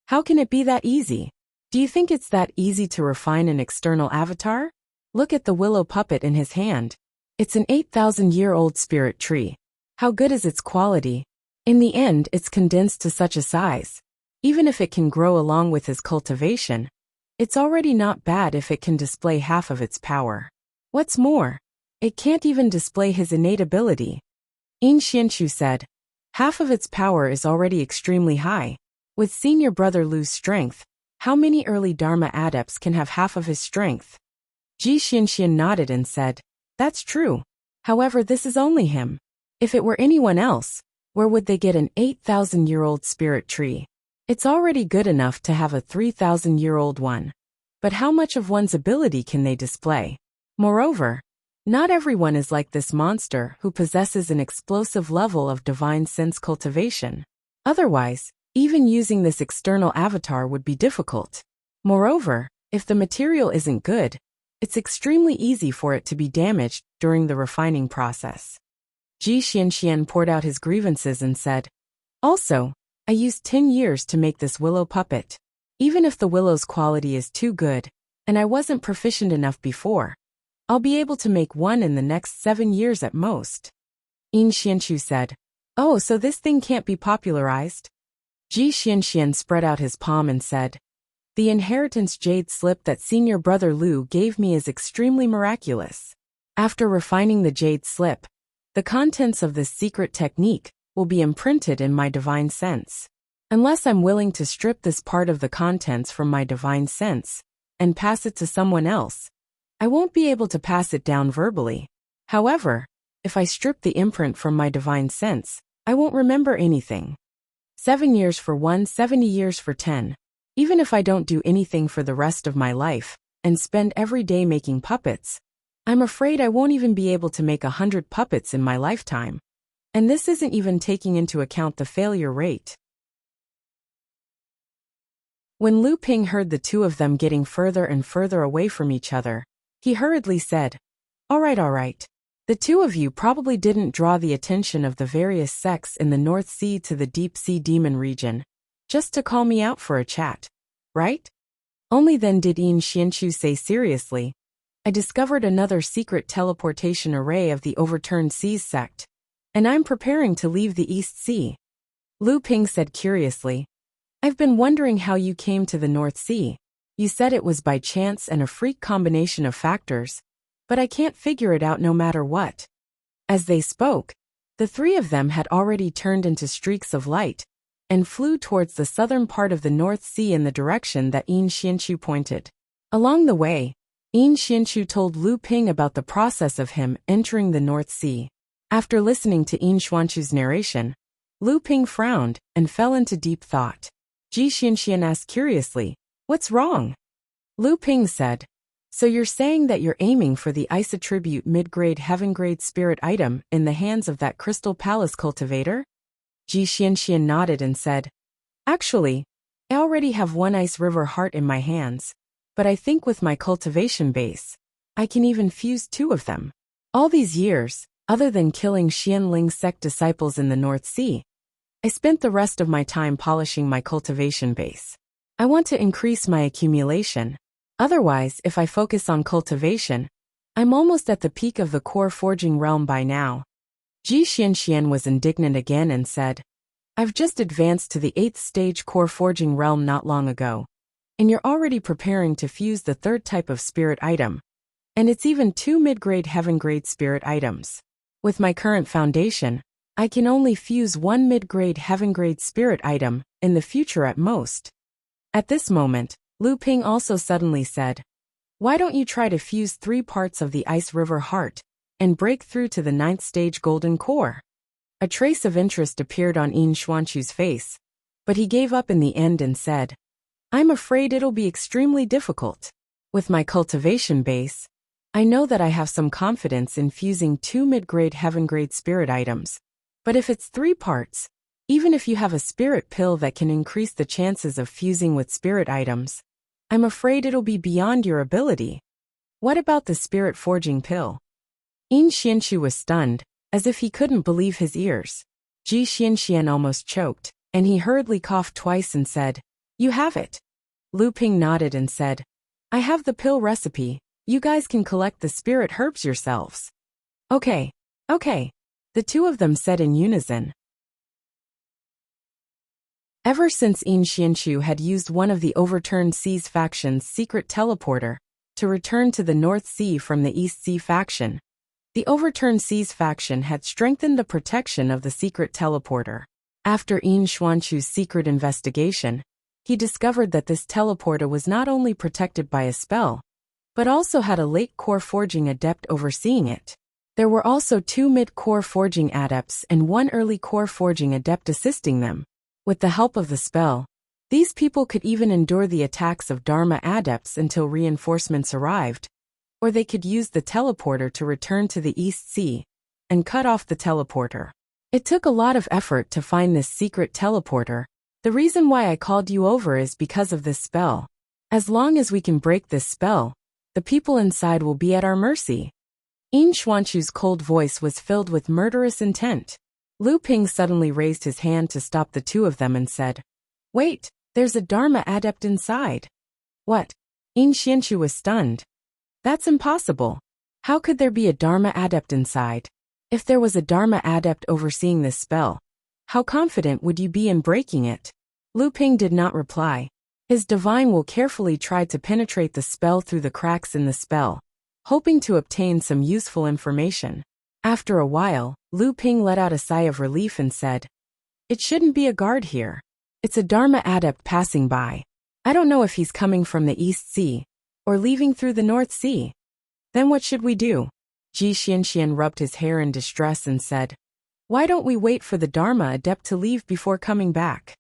"How can it be that easy? Do you think it's that easy to refine an external avatar? Look at the willow puppet in his hand. It's an 8,000-year-old spirit tree. How good is its quality? In the end, it's condensed to such a size. Even if it can grow along with his cultivation, it's already not bad if it can display half of its power. What's more, it can't even display his innate ability." Yin Xianchu said, "Half of its power is already extremely high. With senior brother Lu's strength, how many early Dharma adepts can have half of his strength?" Ji Xianxian nodded and said, "That's true. However, this is only him. If it were anyone else, where would they get an 8,000-year-old spirit tree? It's already good enough to have a 3,000-year-old one. But how much of one's ability can they display? Moreover, not everyone is like this monster who possesses an explosive level of divine sense cultivation. Otherwise, even using this external avatar would be difficult. Moreover, if the material isn't good, it's extremely easy for it to be damaged during the refining process. Ji Xianxian poured out his grievances and said, "Also, I used 10 years to make this willow puppet. Even if the willow's quality is too good, and I wasn't proficient enough before, I'll be able to make one in the next 7 years at most." Yin Xianchu said, "Oh, so this thing can't be popularized?" Ji Xianxian spread out his palm and said, "The inheritance jade slip that senior brother Lu gave me is extremely miraculous. After refining the jade slip, the contents of this secret technique will be imprinted in my divine sense. Unless I'm willing to strip this part of the contents from my divine sense and pass it to someone else, I won't be able to pass it down verbally. However, if I strip the imprint from my divine sense, I won't remember anything. 7 years for 1, 70 years for 10. Even if I don't do anything for the rest of my life and spend every day making puppets, I'm afraid I won't even be able to make 100 puppets in my lifetime. And this isn't even taking into account the failure rate." When Lu Ping heard the two of them getting further and further away from each other, he hurriedly said, all right. The two of you probably didn't draw the attention of the various sects in the North Sea to the Deep Sea Demon region, just to call me out for a chat, right?" Only then did Yin Xianchu say seriously, "I discovered another secret teleportation array of the Overturned Seas sect, and I'm preparing to leave the East Sea." Lu Ping said curiously, "I've been wondering how you came to the North Sea. You said it was by chance and a freak combination of factors, but I can't figure it out no matter what." As they spoke, the three of them had already turned into streaks of light and flew towards the southern part of the North Sea in the direction that Yin Xianchu pointed. Along the way, Yin Xianchu told Lu Ping about the process of him entering the North Sea. After listening to Yin Xianchu's narration, Lu Ping frowned and fell into deep thought. Ji Xianxian asked curiously, "What's wrong?" Lu Ping said, "So you're saying that you're aiming for the ice attribute mid-grade heaven-grade spirit item in the hands of that Crystal Palace cultivator?" Ji Xianxian nodded and said, "Actually, I already have one ice river heart in my hands, but I think with my cultivation base, I can even fuse 2 of them. All these years, other than killing Xianling sect disciples in the North Sea, I spent the rest of my time polishing my cultivation base. I want to increase my accumulation. Otherwise, if I focus on cultivation, I'm almost at the peak of the core forging realm by now." Ji Xianxian was indignant again and said, "I've just advanced to the 8th stage core forging realm not long ago, and you're already preparing to fuse the 3rd type of spirit item, and it's even 2 mid-grade heaven-grade spirit items. With my current foundation, I can only fuse 1 mid-grade heaven-grade spirit item in the future at most." At this moment, Lu Ping also suddenly said, "Why don't you try to fuse 3 parts of the Ice River Heart and break through to the 9th stage Golden Core?" A trace of interest appeared on Yin Xuanchu's face, but he gave up in the end and said, "I'm afraid it'll be extremely difficult. With my cultivation base, I know that I have some confidence in fusing 2 mid-grade heaven-grade spirit items, but if it's 3 parts, even if you have a spirit pill that can increase the chances of fusing with spirit items, I'm afraid it'll be beyond your ability. What about the spirit forging pill?" Yin Xianchu was stunned, as if he couldn't believe his ears. Ji Xianxian almost choked, and he hurriedly coughed twice and said, "You have it." Lu Ping nodded and said, "I have the pill recipe. You guys can collect the spirit herbs yourselves." Okay. The two of them said in unison. Ever since Yin Xianchu had used one of the Overturned Seas faction's secret teleporter to return to the North Sea from the East Sea faction, the Overturned Seas faction had strengthened the protection of the secret teleporter. After Yin Xuanchu's secret investigation, he discovered that this teleporter was not only protected by a spell, but also had a late core forging adept overseeing it. There were also 2 mid-core forging adepts and 1 early core forging adept assisting them. With the help of the spell, these people could even endure the attacks of Dharma adepts until reinforcements arrived, or they could use the teleporter to return to the East Sea and cut off the teleporter. It took a lot of effort to find this secret teleporter. The reason why I called you over is because of this spell. As long as we can break this spell, the people inside will be at our mercy. Yin Xuanchu's cold voice was filled with murderous intent. Lu Ping suddenly raised his hand to stop the two of them and said, "Wait, there's a Dharma adept inside." "What?" Yin Xuanchu was stunned. "That's impossible. How could there be a Dharma adept inside? If there was a Dharma adept overseeing this spell, how confident would you be in breaking it?" Lu Ping did not reply. His divine will carefully tried to penetrate the spell through the cracks in the spell, hoping to obtain some useful information. After a while, Lu Ping let out a sigh of relief and said, "It shouldn't be a guard here. It's a Dharma adept passing by. I don't know if he's coming from the East Sea or leaving through the North Sea." "Then what should we do?" Ji Xianxian rubbed his hair in distress and said, "Why don't we wait for the Dharma adept to leave before coming back?"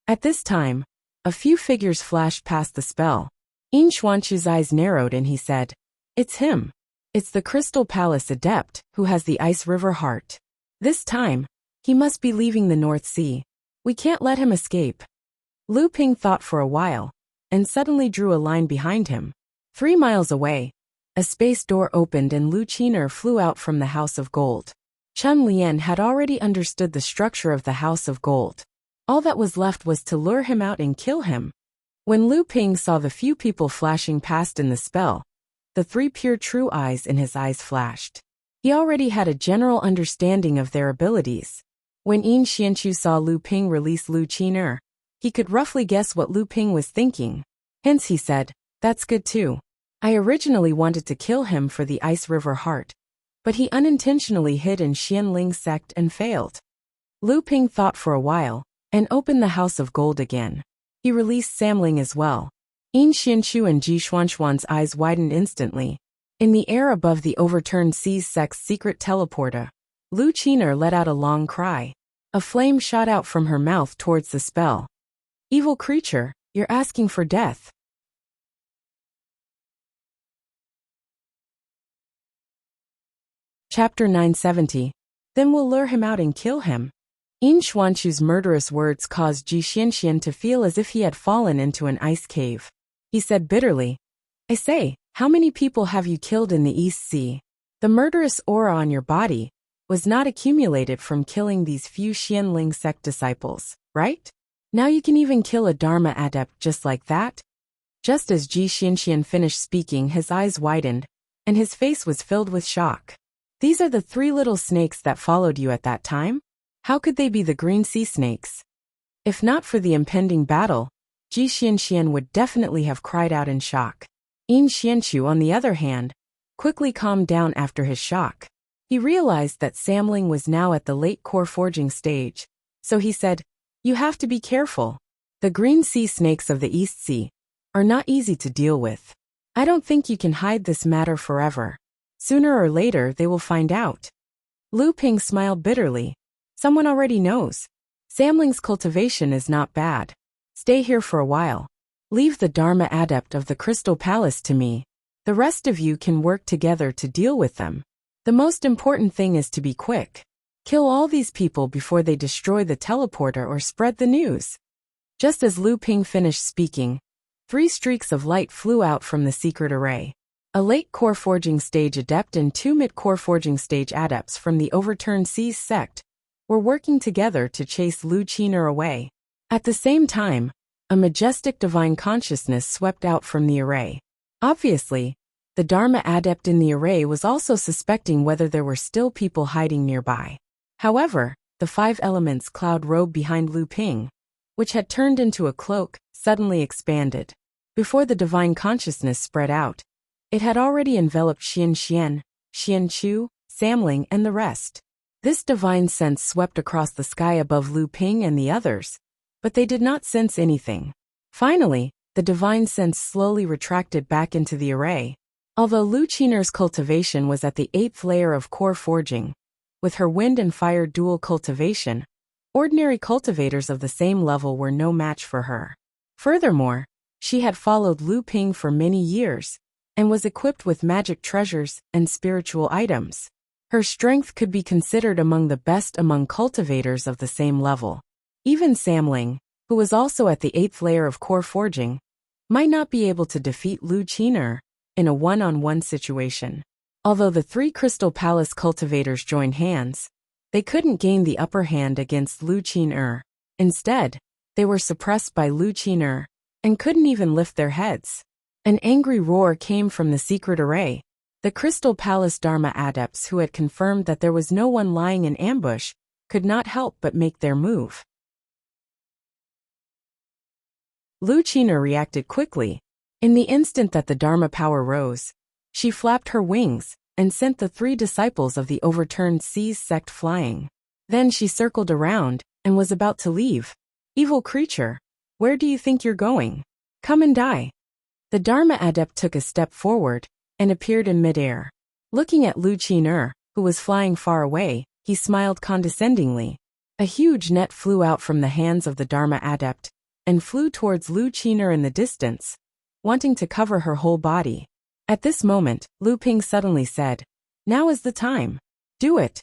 At this time, a few figures flashed past the spell. Yin Xuanchu's eyes narrowed and he said, "It's him. It's the Crystal Palace adept who has the Ice River heart. This time, he must be leaving the North Sea. We can't let him escape." Lu Ping thought for a while, and suddenly drew a line behind him. 3 miles away, a space door opened and Lu Qiner flew out from the House of Gold. Chun Lian had already understood the structure of the House of Gold. All that was left was to lure him out and kill him. When Lu Ping saw the few people flashing past in the spell, the 3 pure true eyes in his eyes flashed. He already had a general understanding of their abilities. When Yin Xianchu saw Lu Ping release Lu Qiner, he could roughly guess what Lu Ping was thinking. Hence he said, "That's good too. I originally wanted to kill him for the Ice River heart, but he unintentionally hid in Xianling's sect and failed." Lu Ping thought for a while, and opened the House of Gold again. He released Samling as well. Yin Xianchu and Ji Xuanchuan's eyes widened instantly. In the air above the overturned Sea's sect's secret teleporter, Lu Qiner let out a long cry. A flame shot out from her mouth towards the spell. "Evil creature, you're asking for death." Chapter 970. Then we'll lure him out and kill him. Yin Xuanchu's murderous words caused Ji Xianxian to feel as if he had fallen into an ice cave. He said bitterly, "I say, how many people have you killed in the East Sea? The murderous aura on your body was not accumulated from killing these few Xianling sect disciples, right? Now you can even kill a Dharma adept just like that?" Just as Ji Xianxian finished speaking, his eyes widened, and his face was filled with shock. "These are the 3 little snakes that followed you at that time? How could they be the green sea snakes?" If not for the impending battle, Ji Xianxian would definitely have cried out in shock. Yin Xianchu, on the other hand, quickly calmed down after his shock. He realized that Samling was now at the late core forging stage, so he said, "You have to be careful. The green sea snakes of the East Sea are not easy to deal with. I don't think you can hide this matter forever. Sooner or later they will find out." Lu Ping smiled bitterly. "Someone already knows. Samling's cultivation is not bad. Stay here for a while. Leave the Dharma adept of the Crystal Palace to me. The rest of you can work together to deal with them. The most important thing is to be quick. Kill all these people before they destroy the teleporter or spread the news." Just as Lu Ping finished speaking, 3 streaks of light flew out from the secret array. A late core forging stage adept and 2 mid-core forging stage adepts from the overturned Sea's sect were working together to chase Lu Qiner away. At the same time, a majestic divine consciousness swept out from the array. Obviously, the Dharma adept in the array was also suspecting whether there were still people hiding nearby. However, the 5 elements cloud robe behind Lu Ping, which had turned into a cloak, suddenly expanded. Before the divine consciousness spread out, it had already enveloped Xian Xian, Xian Chu, Samling, and the rest. This divine sense swept across the sky above Lu Ping and the others, but they did not sense anything. Finally, the divine sense slowly retracted back into the array. Although Lu Qiner's cultivation was at the 8th layer of core forging, with her wind and fire dual cultivation, ordinary cultivators of the same level were no match for her. Furthermore, she had followed Lu Ping for many years, and was equipped with magic treasures and spiritual items. Her strength could be considered among the best among cultivators of the same level. Even Samling, who was also at the 8th layer of core forging, might not be able to defeat Lu Qiner in a one-on-one situation. Although the 3 Crystal Palace cultivators joined hands, they couldn't gain the upper hand against Lu Qiner. Instead, they were suppressed by Lu Qiner and couldn't even lift their heads. An angry roar came from the secret array. The Crystal Palace Dharma adepts who had confirmed that there was no one lying in ambush could not help but make their move. Lu Qiner reacted quickly. In the instant that the Dharma power rose, she flapped her wings and sent the 3 disciples of the overturned Seas sect flying. Then she circled around and was about to leave. Evil creature, where do you think you're going? Come and die. The Dharma adept took a step forward and appeared in midair. Looking at Lu Qiner, who was flying far away, he smiled condescendingly. A huge net flew out from the hands of the Dharma adept and flew towards Lu Qiner in the distance, wanting to cover her whole body. At this moment, Lu Ping suddenly said, "Now is the time. Do it."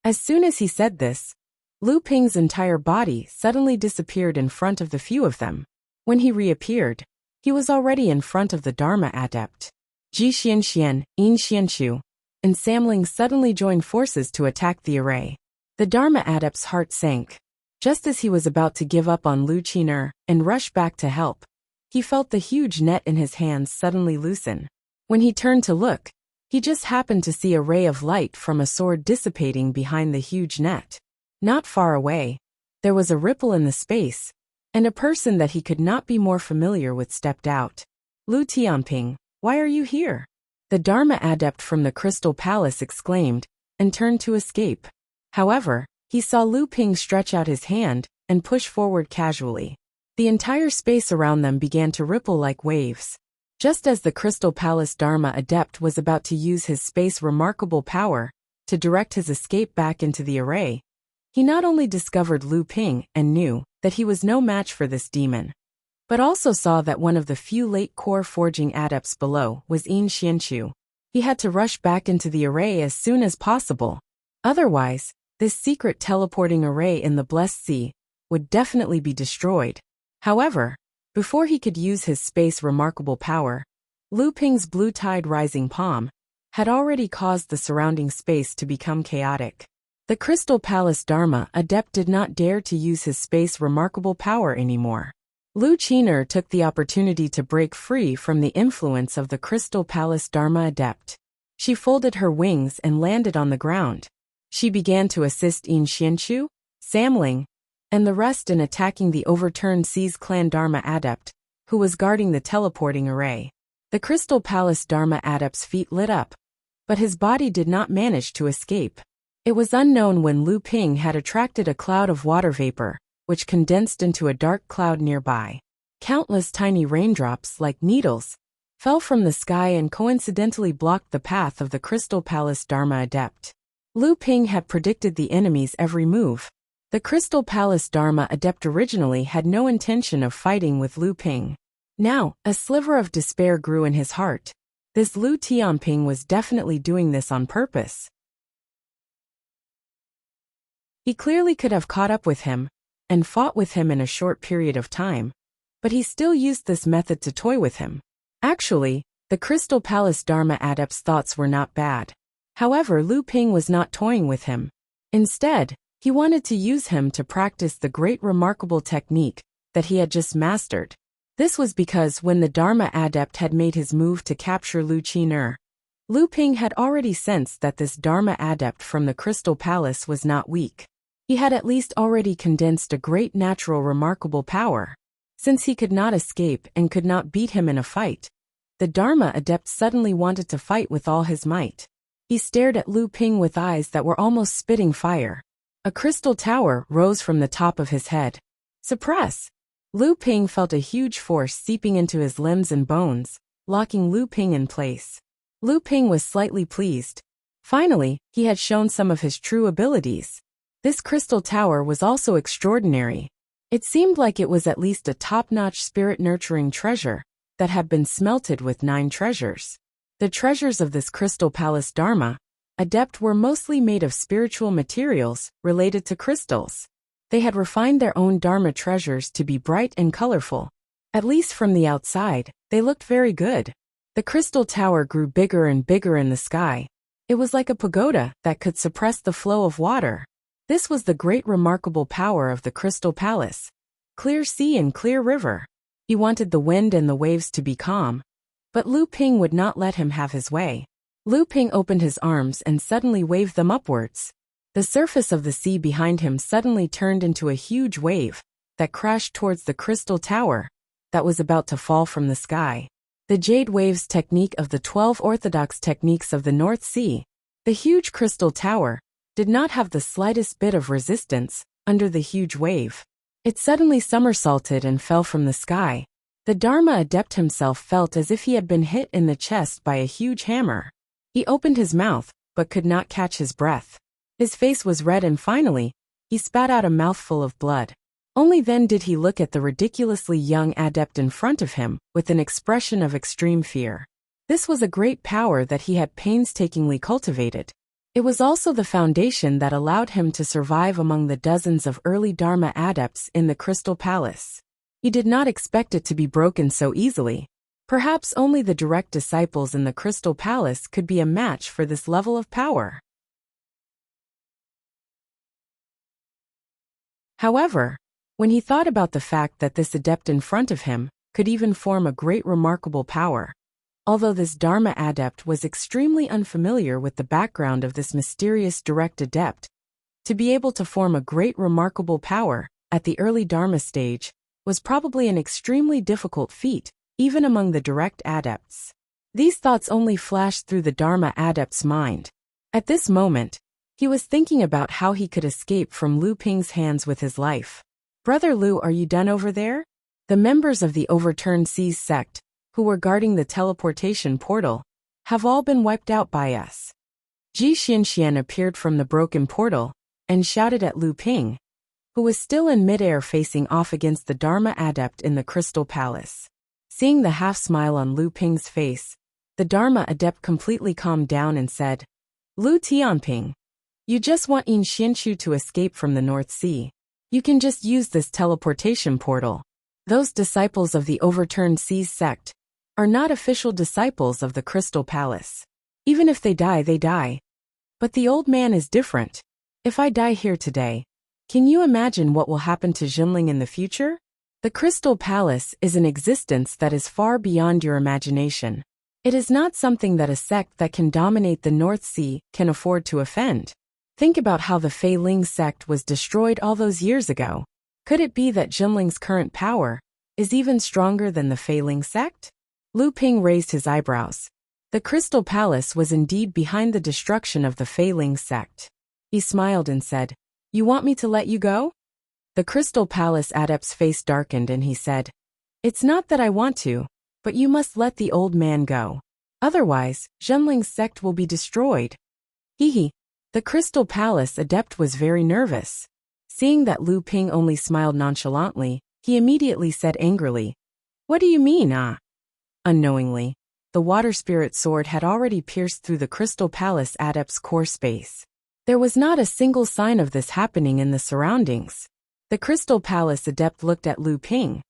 As soon as he said this, Lu Ping's entire body suddenly disappeared in front of the few of them. When he reappeared, he was already in front of the Dharma adept. Ji Xianxian, Yin Xianchu, and Samling suddenly joined forces to attack the array. The Dharma adept's heart sank. Just as he was about to give up on Lu Qiner and rush back to help, he felt the huge net in his hands suddenly loosen. When he turned to look, he just happened to see a ray of light from a sword dissipating behind the huge net. Not far away, there was a ripple in the space, and a person that he could not be more familiar with stepped out. "Lu Tianping, why are you here?" The Dharma adept from the Crystal Palace exclaimed, and turned to escape. However, he saw Lu Ping stretch out his hand and push forward casually. The entire space around them began to ripple like waves. Just as the Crystal Palace Dharma adept was about to use his space remarkable power to direct his escape back into the array, he not only discovered Lu Ping and knew that he was no match for this demon, but also saw that one of the few late core forging adepts below was Yin Xianchu. He had to rush back into the array as soon as possible. Otherwise, this secret teleporting array in the Blessed Sea would definitely be destroyed. However, before he could use his space remarkable power, Lu Ping's blue tide rising palm had already caused the surrounding space to become chaotic. The Crystal Palace Dharma adept did not dare to use his space remarkable power anymore. Lu Qiner took the opportunity to break free from the influence of the Crystal Palace Dharma adept. She folded her wings and landed on the ground. She began to assist Yin Xianchu, Samling, and the rest in attacking the overturned Seas clan Dharma adept, who was guarding the teleporting array. The Crystal Palace Dharma adept's feet lit up, but his body did not manage to escape. It was unknown when Lu Ping had attracted a cloud of water vapor, which condensed into a dark cloud nearby. Countless tiny raindrops, like needles, fell from the sky and coincidentally blocked the path of the Crystal Palace Dharma adept. Lu Ping had predicted the enemy's every move. The Crystal Palace Dharma adept originally had no intention of fighting with Lu Ping. Now, a sliver of despair grew in his heart. This Lu Tianping was definitely doing this on purpose. He clearly could have caught up with him and fought with him in a short period of time, but he still used this method to toy with him. Actually, the Crystal Palace Dharma adept's thoughts were not bad. However, Lu Ping was not toying with him. Instead, he wanted to use him to practice the great remarkable technique that he had just mastered. This was because when the Dharma adept had made his move to capture Lu Qiner, Lu Ping had already sensed that this Dharma adept from the Crystal Palace was not weak. He had at least already condensed a great natural remarkable power. Since he could not escape and could not beat him in a fight, the Dharma adept suddenly wanted to fight with all his might. He stared at Lu Ping with eyes that were almost spitting fire. A crystal tower rose from the top of his head. Suppress! Lu Ping felt a huge force seeping into his limbs and bones, locking Lu Ping in place. Lu Ping was slightly pleased. Finally, he had shown some of his true abilities. This crystal tower was also extraordinary. It seemed like it was at least a top-notch spirit-nurturing treasure that had been smelted with 9 treasures. The treasures of this crystal palace Dharma Adept were mostly made of spiritual materials related to crystals. They had refined their own Dharma treasures to be bright and colorful. At least from the outside, they looked very good. The crystal tower grew bigger and bigger in the sky. It was like a pagoda that could suppress the flow of water. This was the great remarkable power of the crystal palace. Clear sea and clear river. He wanted the wind and the waves to be calm. But Lu Ping would not let him have his way. Lu Ping opened his arms and suddenly waved them upwards. The surface of the sea behind him suddenly turned into a huge wave that crashed towards the crystal tower that was about to fall from the sky. The Jade Waves technique of the 12 orthodox techniques of the North Sea. The huge crystal tower did not have the slightest bit of resistance under the huge wave. It suddenly somersaulted and fell from the sky. The Dharma Adept himself felt as if he had been hit in the chest by a huge hammer. He opened his mouth, but could not catch his breath. His face was red and finally, he spat out a mouthful of blood. Only then did he look at the ridiculously young adept in front of him with an expression of extreme fear. This was a great power that he had painstakingly cultivated. It was also the foundation that allowed him to survive among the dozens of early Dharma adepts in the Crystal Palace. He did not expect it to be broken so easily. Perhaps only the direct disciples in the Crystal Palace could be a match for this level of power. However, when he thought about the fact that this adept in front of him could even form a great remarkable power, although this Dharma adept was extremely unfamiliar with the background of this mysterious direct adept, to be able to form a great remarkable power at the early Dharma stage was probably an extremely difficult feat, even among the direct adepts. These thoughts only flashed through the Dharma adept's mind. At this moment, he was thinking about how he could escape from Lu Ping's hands with his life. "Brother Lu, are you done over there?" The members of the Overturned Seas sect, who were guarding the teleportation portal, have all been wiped out by us. Ji Xianxian appeared from the broken portal and shouted at Lu Ping, who was still in midair facing off against the Dharma adept in the Crystal Palace. Seeing the half-smile on Lu Ping's face, the Dharma adept completely calmed down and said, "Lu Tianping, you just want Yin Xianchu to escape from the North Sea. You can just use this teleportation portal. Those disciples of the Overturned Seas sect are not official disciples of the Crystal Palace. Even if they die, they die. But the old man is different. If I die here today, can you imagine what will happen to Jinling in the future? The Crystal Palace is an existence that is far beyond your imagination. It is not something that a sect that can dominate the North Sea can afford to offend. Think about how the Fei Ling sect was destroyed all those years ago. Could it be that Jinling's current power is even stronger than the Fei Ling sect?" Lu Ping raised his eyebrows. The Crystal Palace was indeed behind the destruction of the Fei Ling sect. He smiled and said, "You want me to let you go?" The Crystal Palace adept's face darkened and he said, "It's not that I want to, but you must let the old man go. Otherwise, Jinling's sect will be destroyed." Hee. The Crystal Palace adept was very nervous. Seeing that Lu Ping only smiled nonchalantly, he immediately said angrily, "What do you mean, ah?" Unknowingly, the water spirit sword had already pierced through the Crystal Palace adept's core space. There was not a single sign of this happening in the surroundings. The Crystal Palace adept looked at Lu Ping,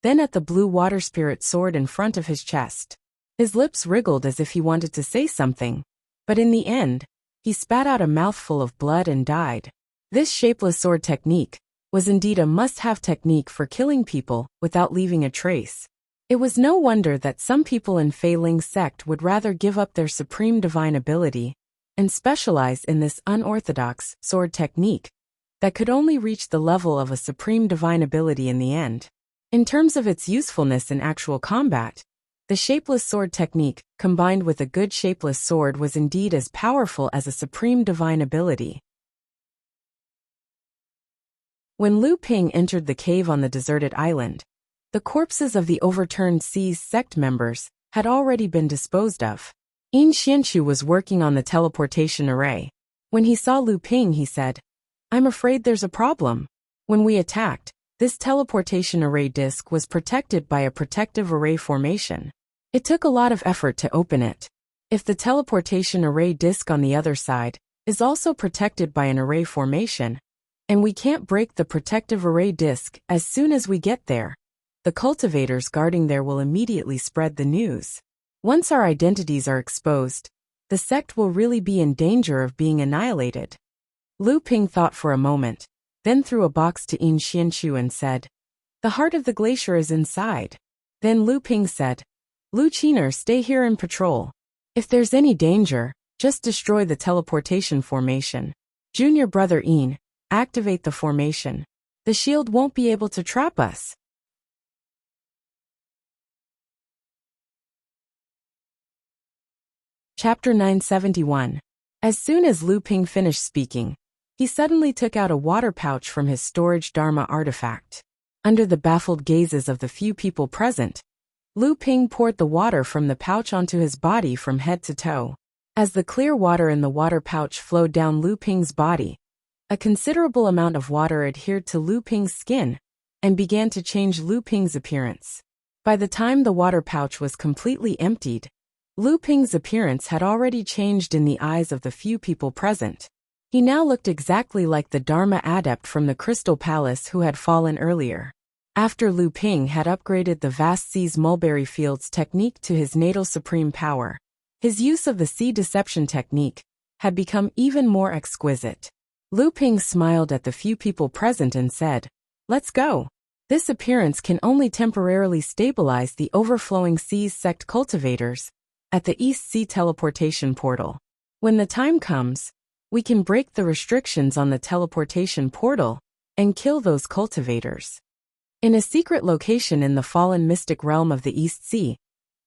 then at the blue water spirit sword in front of his chest. His lips wriggled as if he wanted to say something, but in the end, he spat out a mouthful of blood and died. This shapeless sword technique was indeed a must-have technique for killing people without leaving a trace. It was no wonder that some people in Fei Ling's sect would rather give up their supreme divine ability and specialize in this unorthodox sword technique that could only reach the level of a supreme divine ability in the end. In terms of its usefulness in actual combat, the shapeless sword technique, combined with a good shapeless sword, was indeed as powerful as a supreme divine ability. When Lu Ping entered the cave on the deserted island, the corpses of the Overturned Seas sect members had already been disposed of. Yin Xianxu was working on the teleportation array. When he saw Lu Ping, he said, "I'm afraid there's a problem. When we attacked, this teleportation array disk was protected by a protective array formation. It took a lot of effort to open it. If the teleportation array disk on the other side is also protected by an array formation, and we can't break the protective array disk as soon as we get there, the cultivators guarding there will immediately spread the news. Once our identities are exposed, the sect will really be in danger of being annihilated." Lu Ping thought for a moment, then threw a box to Yin Xianxu and said, "The heart of the glacier is inside." Then Lu Ping said, "Lu Qiner, stay here and patrol. If there's any danger, just destroy the teleportation formation. Junior brother Yin, activate the formation. The shield won't be able to trap us." Chapter 971. As soon as Lu Ping finished speaking, he suddenly took out a water pouch from his storage Dharma artifact. Under the baffled gazes of the few people present, Lu Ping poured the water from the pouch onto his body from head to toe. As the clear water in the water pouch flowed down Lu Ping's body, a considerable amount of water adhered to Lu Ping's skin and began to change Lu Ping's appearance. By the time the water pouch was completely emptied, Lu Ping's appearance had already changed in the eyes of the few people present. He now looked exactly like the Dharma adept from the Crystal Palace who had fallen earlier. After Lu Ping had upgraded the vast sea's mulberry fields technique to his natal supreme power, his use of the sea deception technique had become even more exquisite. Lu Ping smiled at the few people present and said, "Let's go." This appearance can only temporarily stabilize the overflowing seas sect cultivators at the East Sea teleportation portal. When the time comes, we can break the restrictions on the teleportation portal and kill those cultivators. In a secret location in the fallen mystic realm of the East Sea,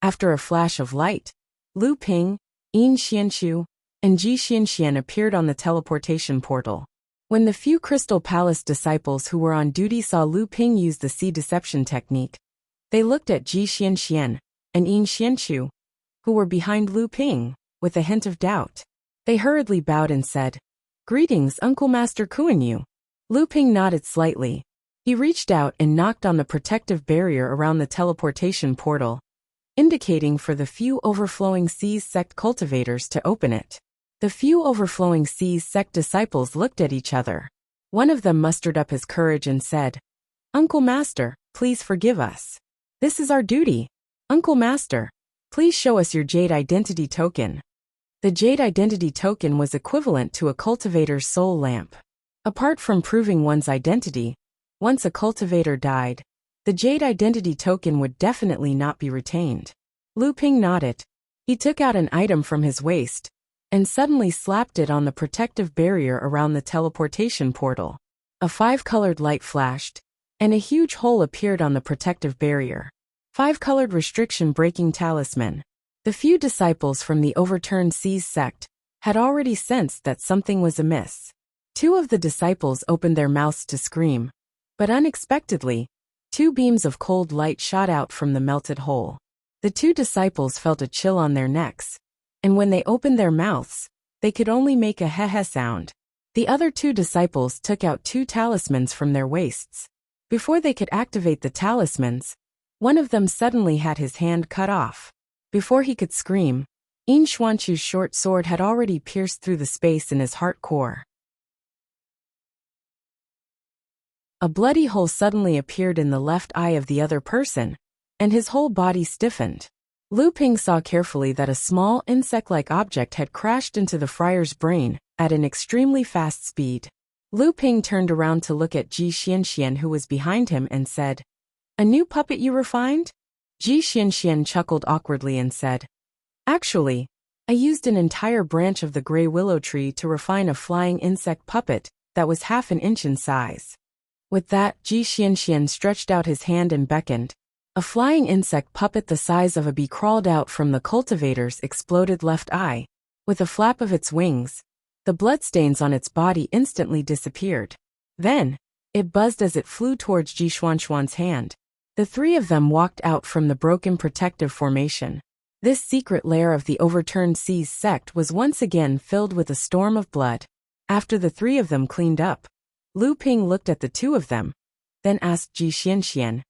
after a flash of light, Lu Ping, Yin Xianxu, and Ji Xianxian appeared on the teleportation portal. When the few Crystal Palace disciples who were on duty saw Lu Ping use the sea deception technique, they looked at Ji Xianxian and Yin Xianxu, who were behind Lu Ping, with a hint of doubt. They hurriedly bowed and said, "Greetings, Uncle Master Kuan-Yu." Lu Ping nodded slightly. He reached out and knocked on the protective barrier around the teleportation portal, indicating for the few overflowing seas sect cultivators to open it. The few overflowing seas sect disciples looked at each other. One of them mustered up his courage and said, "Uncle Master, please forgive us. This is our duty. Uncle Master, please show us your Jade Identity Token." The Jade Identity Token was equivalent to a cultivator's soul lamp. Apart from proving one's identity, once a cultivator died, the Jade Identity Token would definitely not be retained. Lu Ping nodded. He took out an item from his waist and suddenly slapped it on the protective barrier around the teleportation portal. A 5-colored light flashed, and a huge hole appeared on the protective barrier. 5-colored restriction-breaking talisman. The few disciples from the overturned seas sect had already sensed that something was amiss. 2 of the disciples opened their mouths to scream, but unexpectedly, 2 beams of cold light shot out from the melted hole. The 2 disciples felt a chill on their necks, and when they opened their mouths, they could only make a heh-heh sound. The other 2 disciples took out 2 talismans from their waists. Before they could activate the talismans, one of them suddenly had his hand cut off. Before he could scream, Yin Xuanqu's short sword had already pierced through the space in his heart core. A bloody hole suddenly appeared in the left eye of the other person, and his whole body stiffened. Lu Ping saw carefully that a small insect-like object had crashed into the friar's brain at an extremely fast speed. Lu Ping turned around to look at Ji Xianxian, who was behind him, and said, "A new puppet you refined?" Ji Xianxian chuckled awkwardly and said, "Actually, I used an entire branch of the gray willow tree to refine a flying insect puppet that was half an inch in size." With that, Ji Xianxian stretched out his hand and beckoned. A flying insect puppet the size of a bee crawled out from the cultivator's exploded left eye. With a flap of its wings, the bloodstains on its body instantly disappeared. Then, it buzzed as it flew towards Ji Xuanquan's hand. The 3 of them walked out from the broken protective formation. This secret lair of the overturned seas sect was once again filled with a storm of blood. After the three of them cleaned up, Lu Ping looked at the two of them, then asked Ji Xianxian,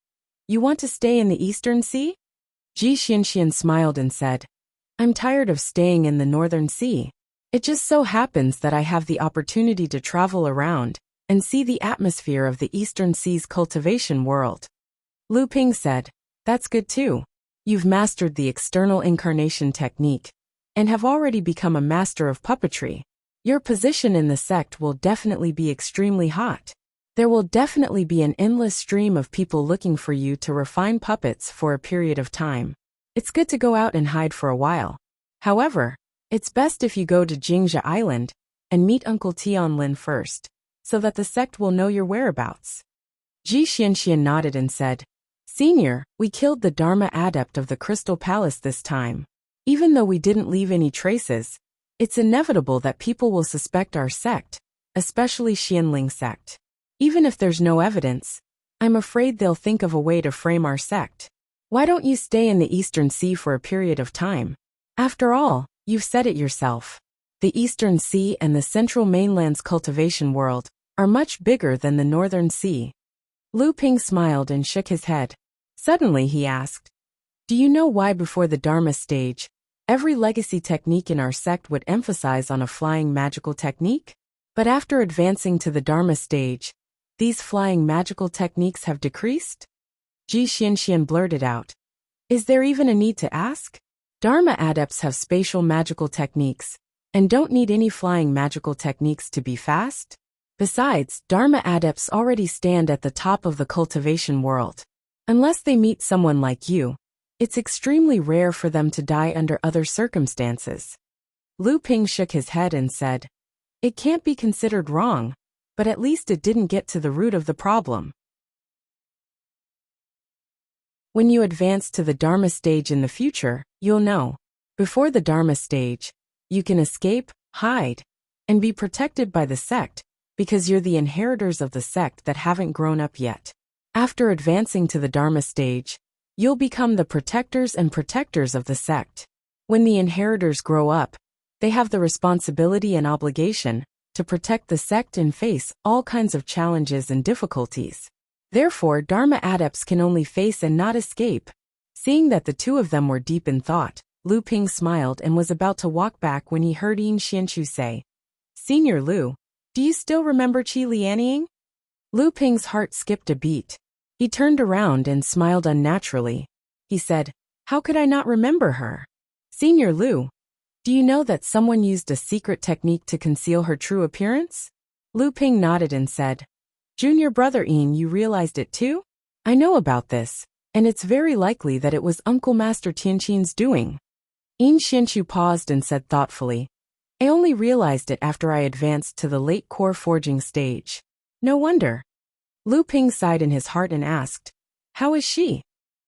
"You want to stay in the Eastern Sea?" Ji Xianxian smiled and said, "I'm tired of staying in the Northern Sea. It just so happens that I have the opportunity to travel around and see the atmosphere of the Eastern Sea's cultivation world." Lu Ping said, "That's good too. You've mastered the external incarnation technique and have already become a master of puppetry. Your position in the sect will definitely be extremely hot. There will definitely be an endless stream of people looking for you to refine puppets for a period of time. It's good to go out and hide for a while. However, it's best if you go to Jingzha Island and meet Uncle Tianlin first, so that the sect will know your whereabouts." Ji Xianxian nodded and said, "Senior, we killed the Dharma adept of the Crystal Palace this time. Even though we didn't leave any traces, it's inevitable that people will suspect our sect, especially Xianling sect. Even if there's no evidence, I'm afraid they'll think of a way to frame our sect. Why don't you stay in the Eastern Sea for a period of time? After all, you've said it yourself. The Eastern Sea and the Central Mainland's cultivation world are much bigger than the Northern Sea." Lu Ping smiled and shook his head. Suddenly he asked, "Do you know why before the Dharma stage, every legacy technique in our sect would emphasize on a flying magical technique? But after advancing to the Dharma stage, these flying magical techniques have decreased?" Ji Xianxian blurted out, "Is there even a need to ask? Dharma adepts have spatial magical techniques, and don't need any flying magical techniques to be fast. Besides, Dharma adepts already stand at the top of the cultivation world. Unless they meet someone like you, it's extremely rare for them to die under other circumstances." Lu Ping shook his head and said, "It can't be considered wrong, but at least it didn't get to the root of the problem. When you advance to the Dharma stage in the future, you'll know. Before the Dharma stage, you can escape, hide, and be protected by the sect, because you're the inheritors of the sect that haven't grown up yet. After advancing to the Dharma stage, you'll become the protectors and protectors of the sect. When the inheritors grow up, they have the responsibility and obligation to protect the sect and face all kinds of challenges and difficulties. Therefore, Dharma adepts can only face and not escape." Seeing that the two of them were deep in thought, Lu Ping smiled and was about to walk back when he heard Yin Xianchu say, "Senior Lu, do you still remember Qi Lianying?" Lu Ping's heart skipped a beat. He turned around and smiled unnaturally. He said, "How could I not remember her? Senior Lu, do you know that someone used a secret technique to conceal her true appearance?" Lu Ping nodded and said, "Junior brother Yin, you realized it too? I know about this, and it's very likely that it was Uncle Master Tianqin's doing." Yin Xianchu paused and said thoughtfully, "I only realized it after I advanced to the late core forging stage. No wonder." Lu Ping sighed in his heart and asked, "How is she?"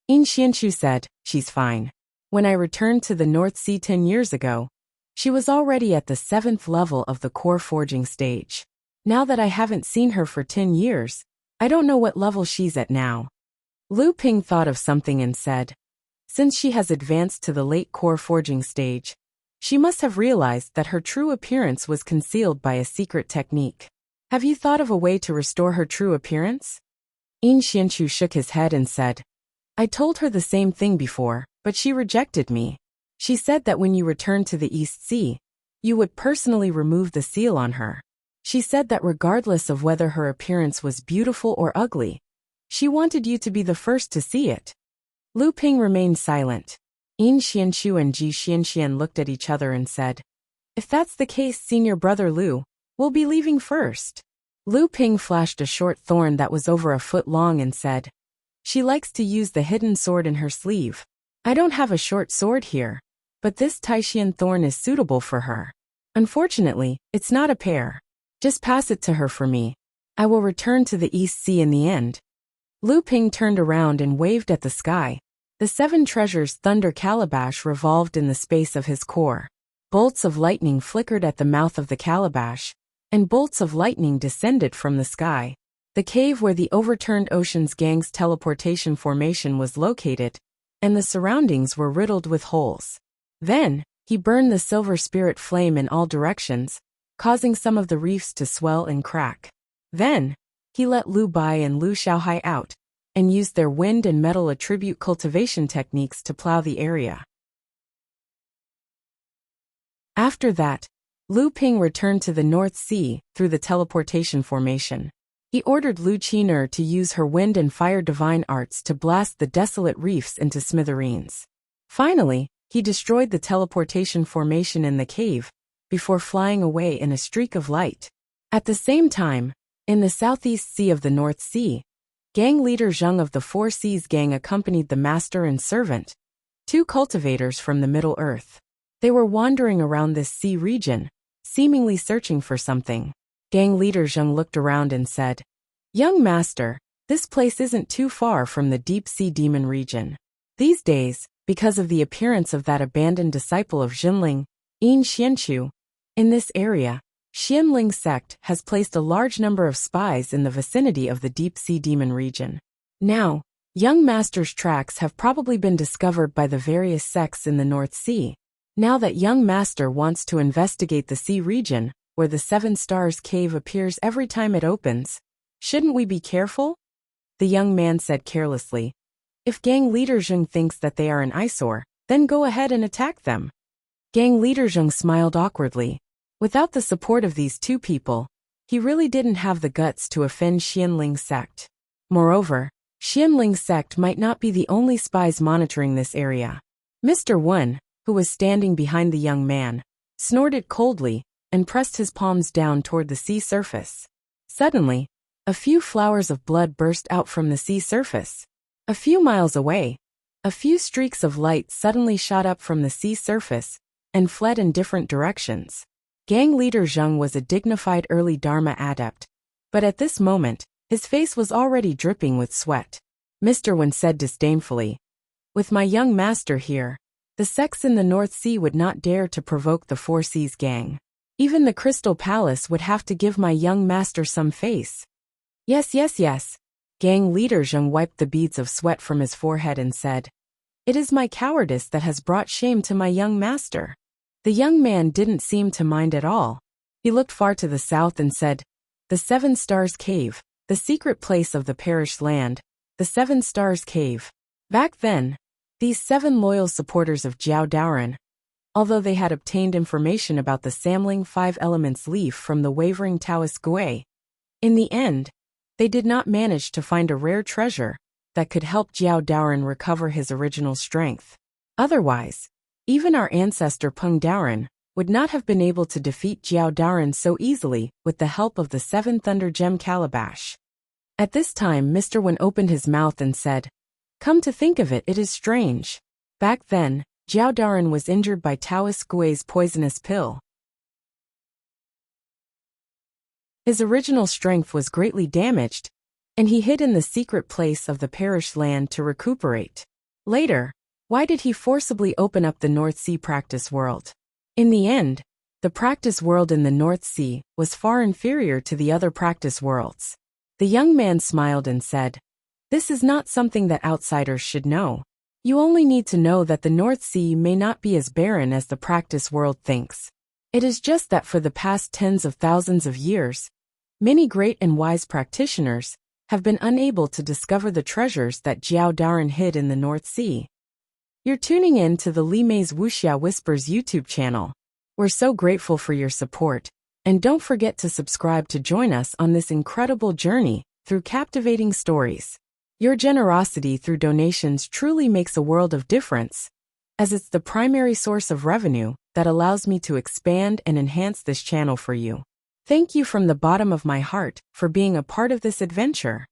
Yin Xianchu said, "She's fine. When I returned to the North Sea 10 years ago, she was already at the 7th level of the core forging stage. Now that I haven't seen her for 10 years, I don't know what level she's at now." Lu Ping thought of something and said, "Since she has advanced to the late core forging stage, she must have realized that her true appearance was concealed by a secret technique. Have you thought of a way to restore her true appearance?" Yin Xianchu shook his head and said, "I told her the same thing before, but she rejected me. She said that when you return to the East Sea, you would personally remove the seal on her. She said that regardless of whether her appearance was beautiful or ugly, she wanted you to be the first to see it." Lu Ping remained silent. Yin Xianchu and Ji Xianxian looked at each other and said, "If that's the case, Senior Brother Lu, we'll be leaving first." Lu Ping flashed a short thorn that was over a foot long and said, "She likes to use the hidden sword in her sleeve. I don't have a short sword here, but this Taixian thorn is suitable for her. Unfortunately, it's not a pair. Just pass it to her for me. I will return to the East Sea in the end." Lu Ping turned around and waved at the sky. The 7 treasures thunder calabash revolved in the space of his core. Bolts of lightning flickered at the mouth of the calabash, and bolts of lightning descended from the sky. The cave where the overturned ocean's gang's teleportation formation was located and the surroundings were riddled with holes. Then, he burned the silver spirit flame in all directions, causing some of the reefs to swell and crack. Then, he let Lu Bai and Lu Xiaohai out, and used their wind and metal attribute cultivation techniques to plow the area. After that, Lu Ping returned to the North Sea through the teleportation formation. He ordered Lu Qiner to use her wind and fire divine arts to blast the desolate reefs into smithereens. Finally, he destroyed the teleportation formation in the cave, before flying away in a streak of light. At the same time, in the southeast sea of the North Sea, gang leader Zheng of the Four Seas Gang accompanied the master and servant, two cultivators from the Middle Earth. They were wandering around this sea region, seemingly searching for something. Gang leader Zheng looked around and said, "Young master, this place isn't too far from the deep sea demon region. These days, because of the appearance of that abandoned disciple of Xinling, Yin Xianchu, in this area, Xianling sect has placed a large number of spies in the vicinity of the deep sea demon region. Now, young master's tracks have probably been discovered by the various sects in the North Sea. Now that young master wants to investigate the sea region, where the Seven Stars Cave appears every time it opens, shouldn't we be careful?" The young man said carelessly. "If gang leader Zheng thinks that they are an eyesore, then go ahead and attack them." Gang leader Zheng smiled awkwardly. Without the support of these two people, he really didn't have the guts to offend Xianling sect. Moreover, Xianling sect might not be the only spies monitoring this area. Mr. Wen, who was standing behind the young man, snorted coldly and pressed his palms down toward the sea surface. Suddenly, a few flowers of blood burst out from the sea surface. A few miles away, a few streaks of light suddenly shot up from the sea surface and fled in different directions. Gang leader Zheng was a dignified early Dharma adept, but at this moment, his face was already dripping with sweat. Mr. Wen said disdainfully, "With my young master here, the sects in the North Sea would not dare to provoke the Four Seas Gang. Even the Crystal Palace would have to give my young master some face." Yes. Gang leader Zheng wiped the beads of sweat from his forehead and said, "It is my cowardice that has brought shame to my young master." The young man didn't seem to mind at all. He looked far to the south and said, "The Seven Stars Cave, the secret place of the perished land, the Seven Stars Cave." Back then, these 7 loyal supporters of Jiao Daoren, although they had obtained information about the Samling 5 Elements leaf from the wavering Taoist Gui, in the end, they did not manage to find a rare treasure that could help Jiao Daoren recover his original strength. Otherwise, even our ancestor Peng Daoren would not have been able to defeat Jiao Daoren so easily with the help of the 7 Thunder Gem Calabash. At this time, Mr. Wen opened his mouth and said, "Come to think of it, it is strange. Back then, Jiao Daoren was injured by Taoist Gui's poisonous pill. His original strength was greatly damaged, and he hid in the secret place of the perished land to recuperate. Later, why did he forcibly open up the North Sea practice world? In the end, the practice world in the North Sea was far inferior to the other practice worlds." The young man smiled and said, "This is not something that outsiders should know. You only need to know that the North Sea may not be as barren as the practice world thinks. It is just that for the past tens of thousands of years, many great and wise practitioners have been unable to discover the treasures that Jiao Daoren hid in the North Sea." You're tuning in to the Li Mei's Wuxia Whispers YouTube channel. We're so grateful for your support, and don't forget to subscribe to join us on this incredible journey through captivating stories. Your generosity through donations truly makes a world of difference, as it's the primary source of revenue that allows me to expand and enhance this channel for you. Thank you from the bottom of my heart for being a part of this adventure.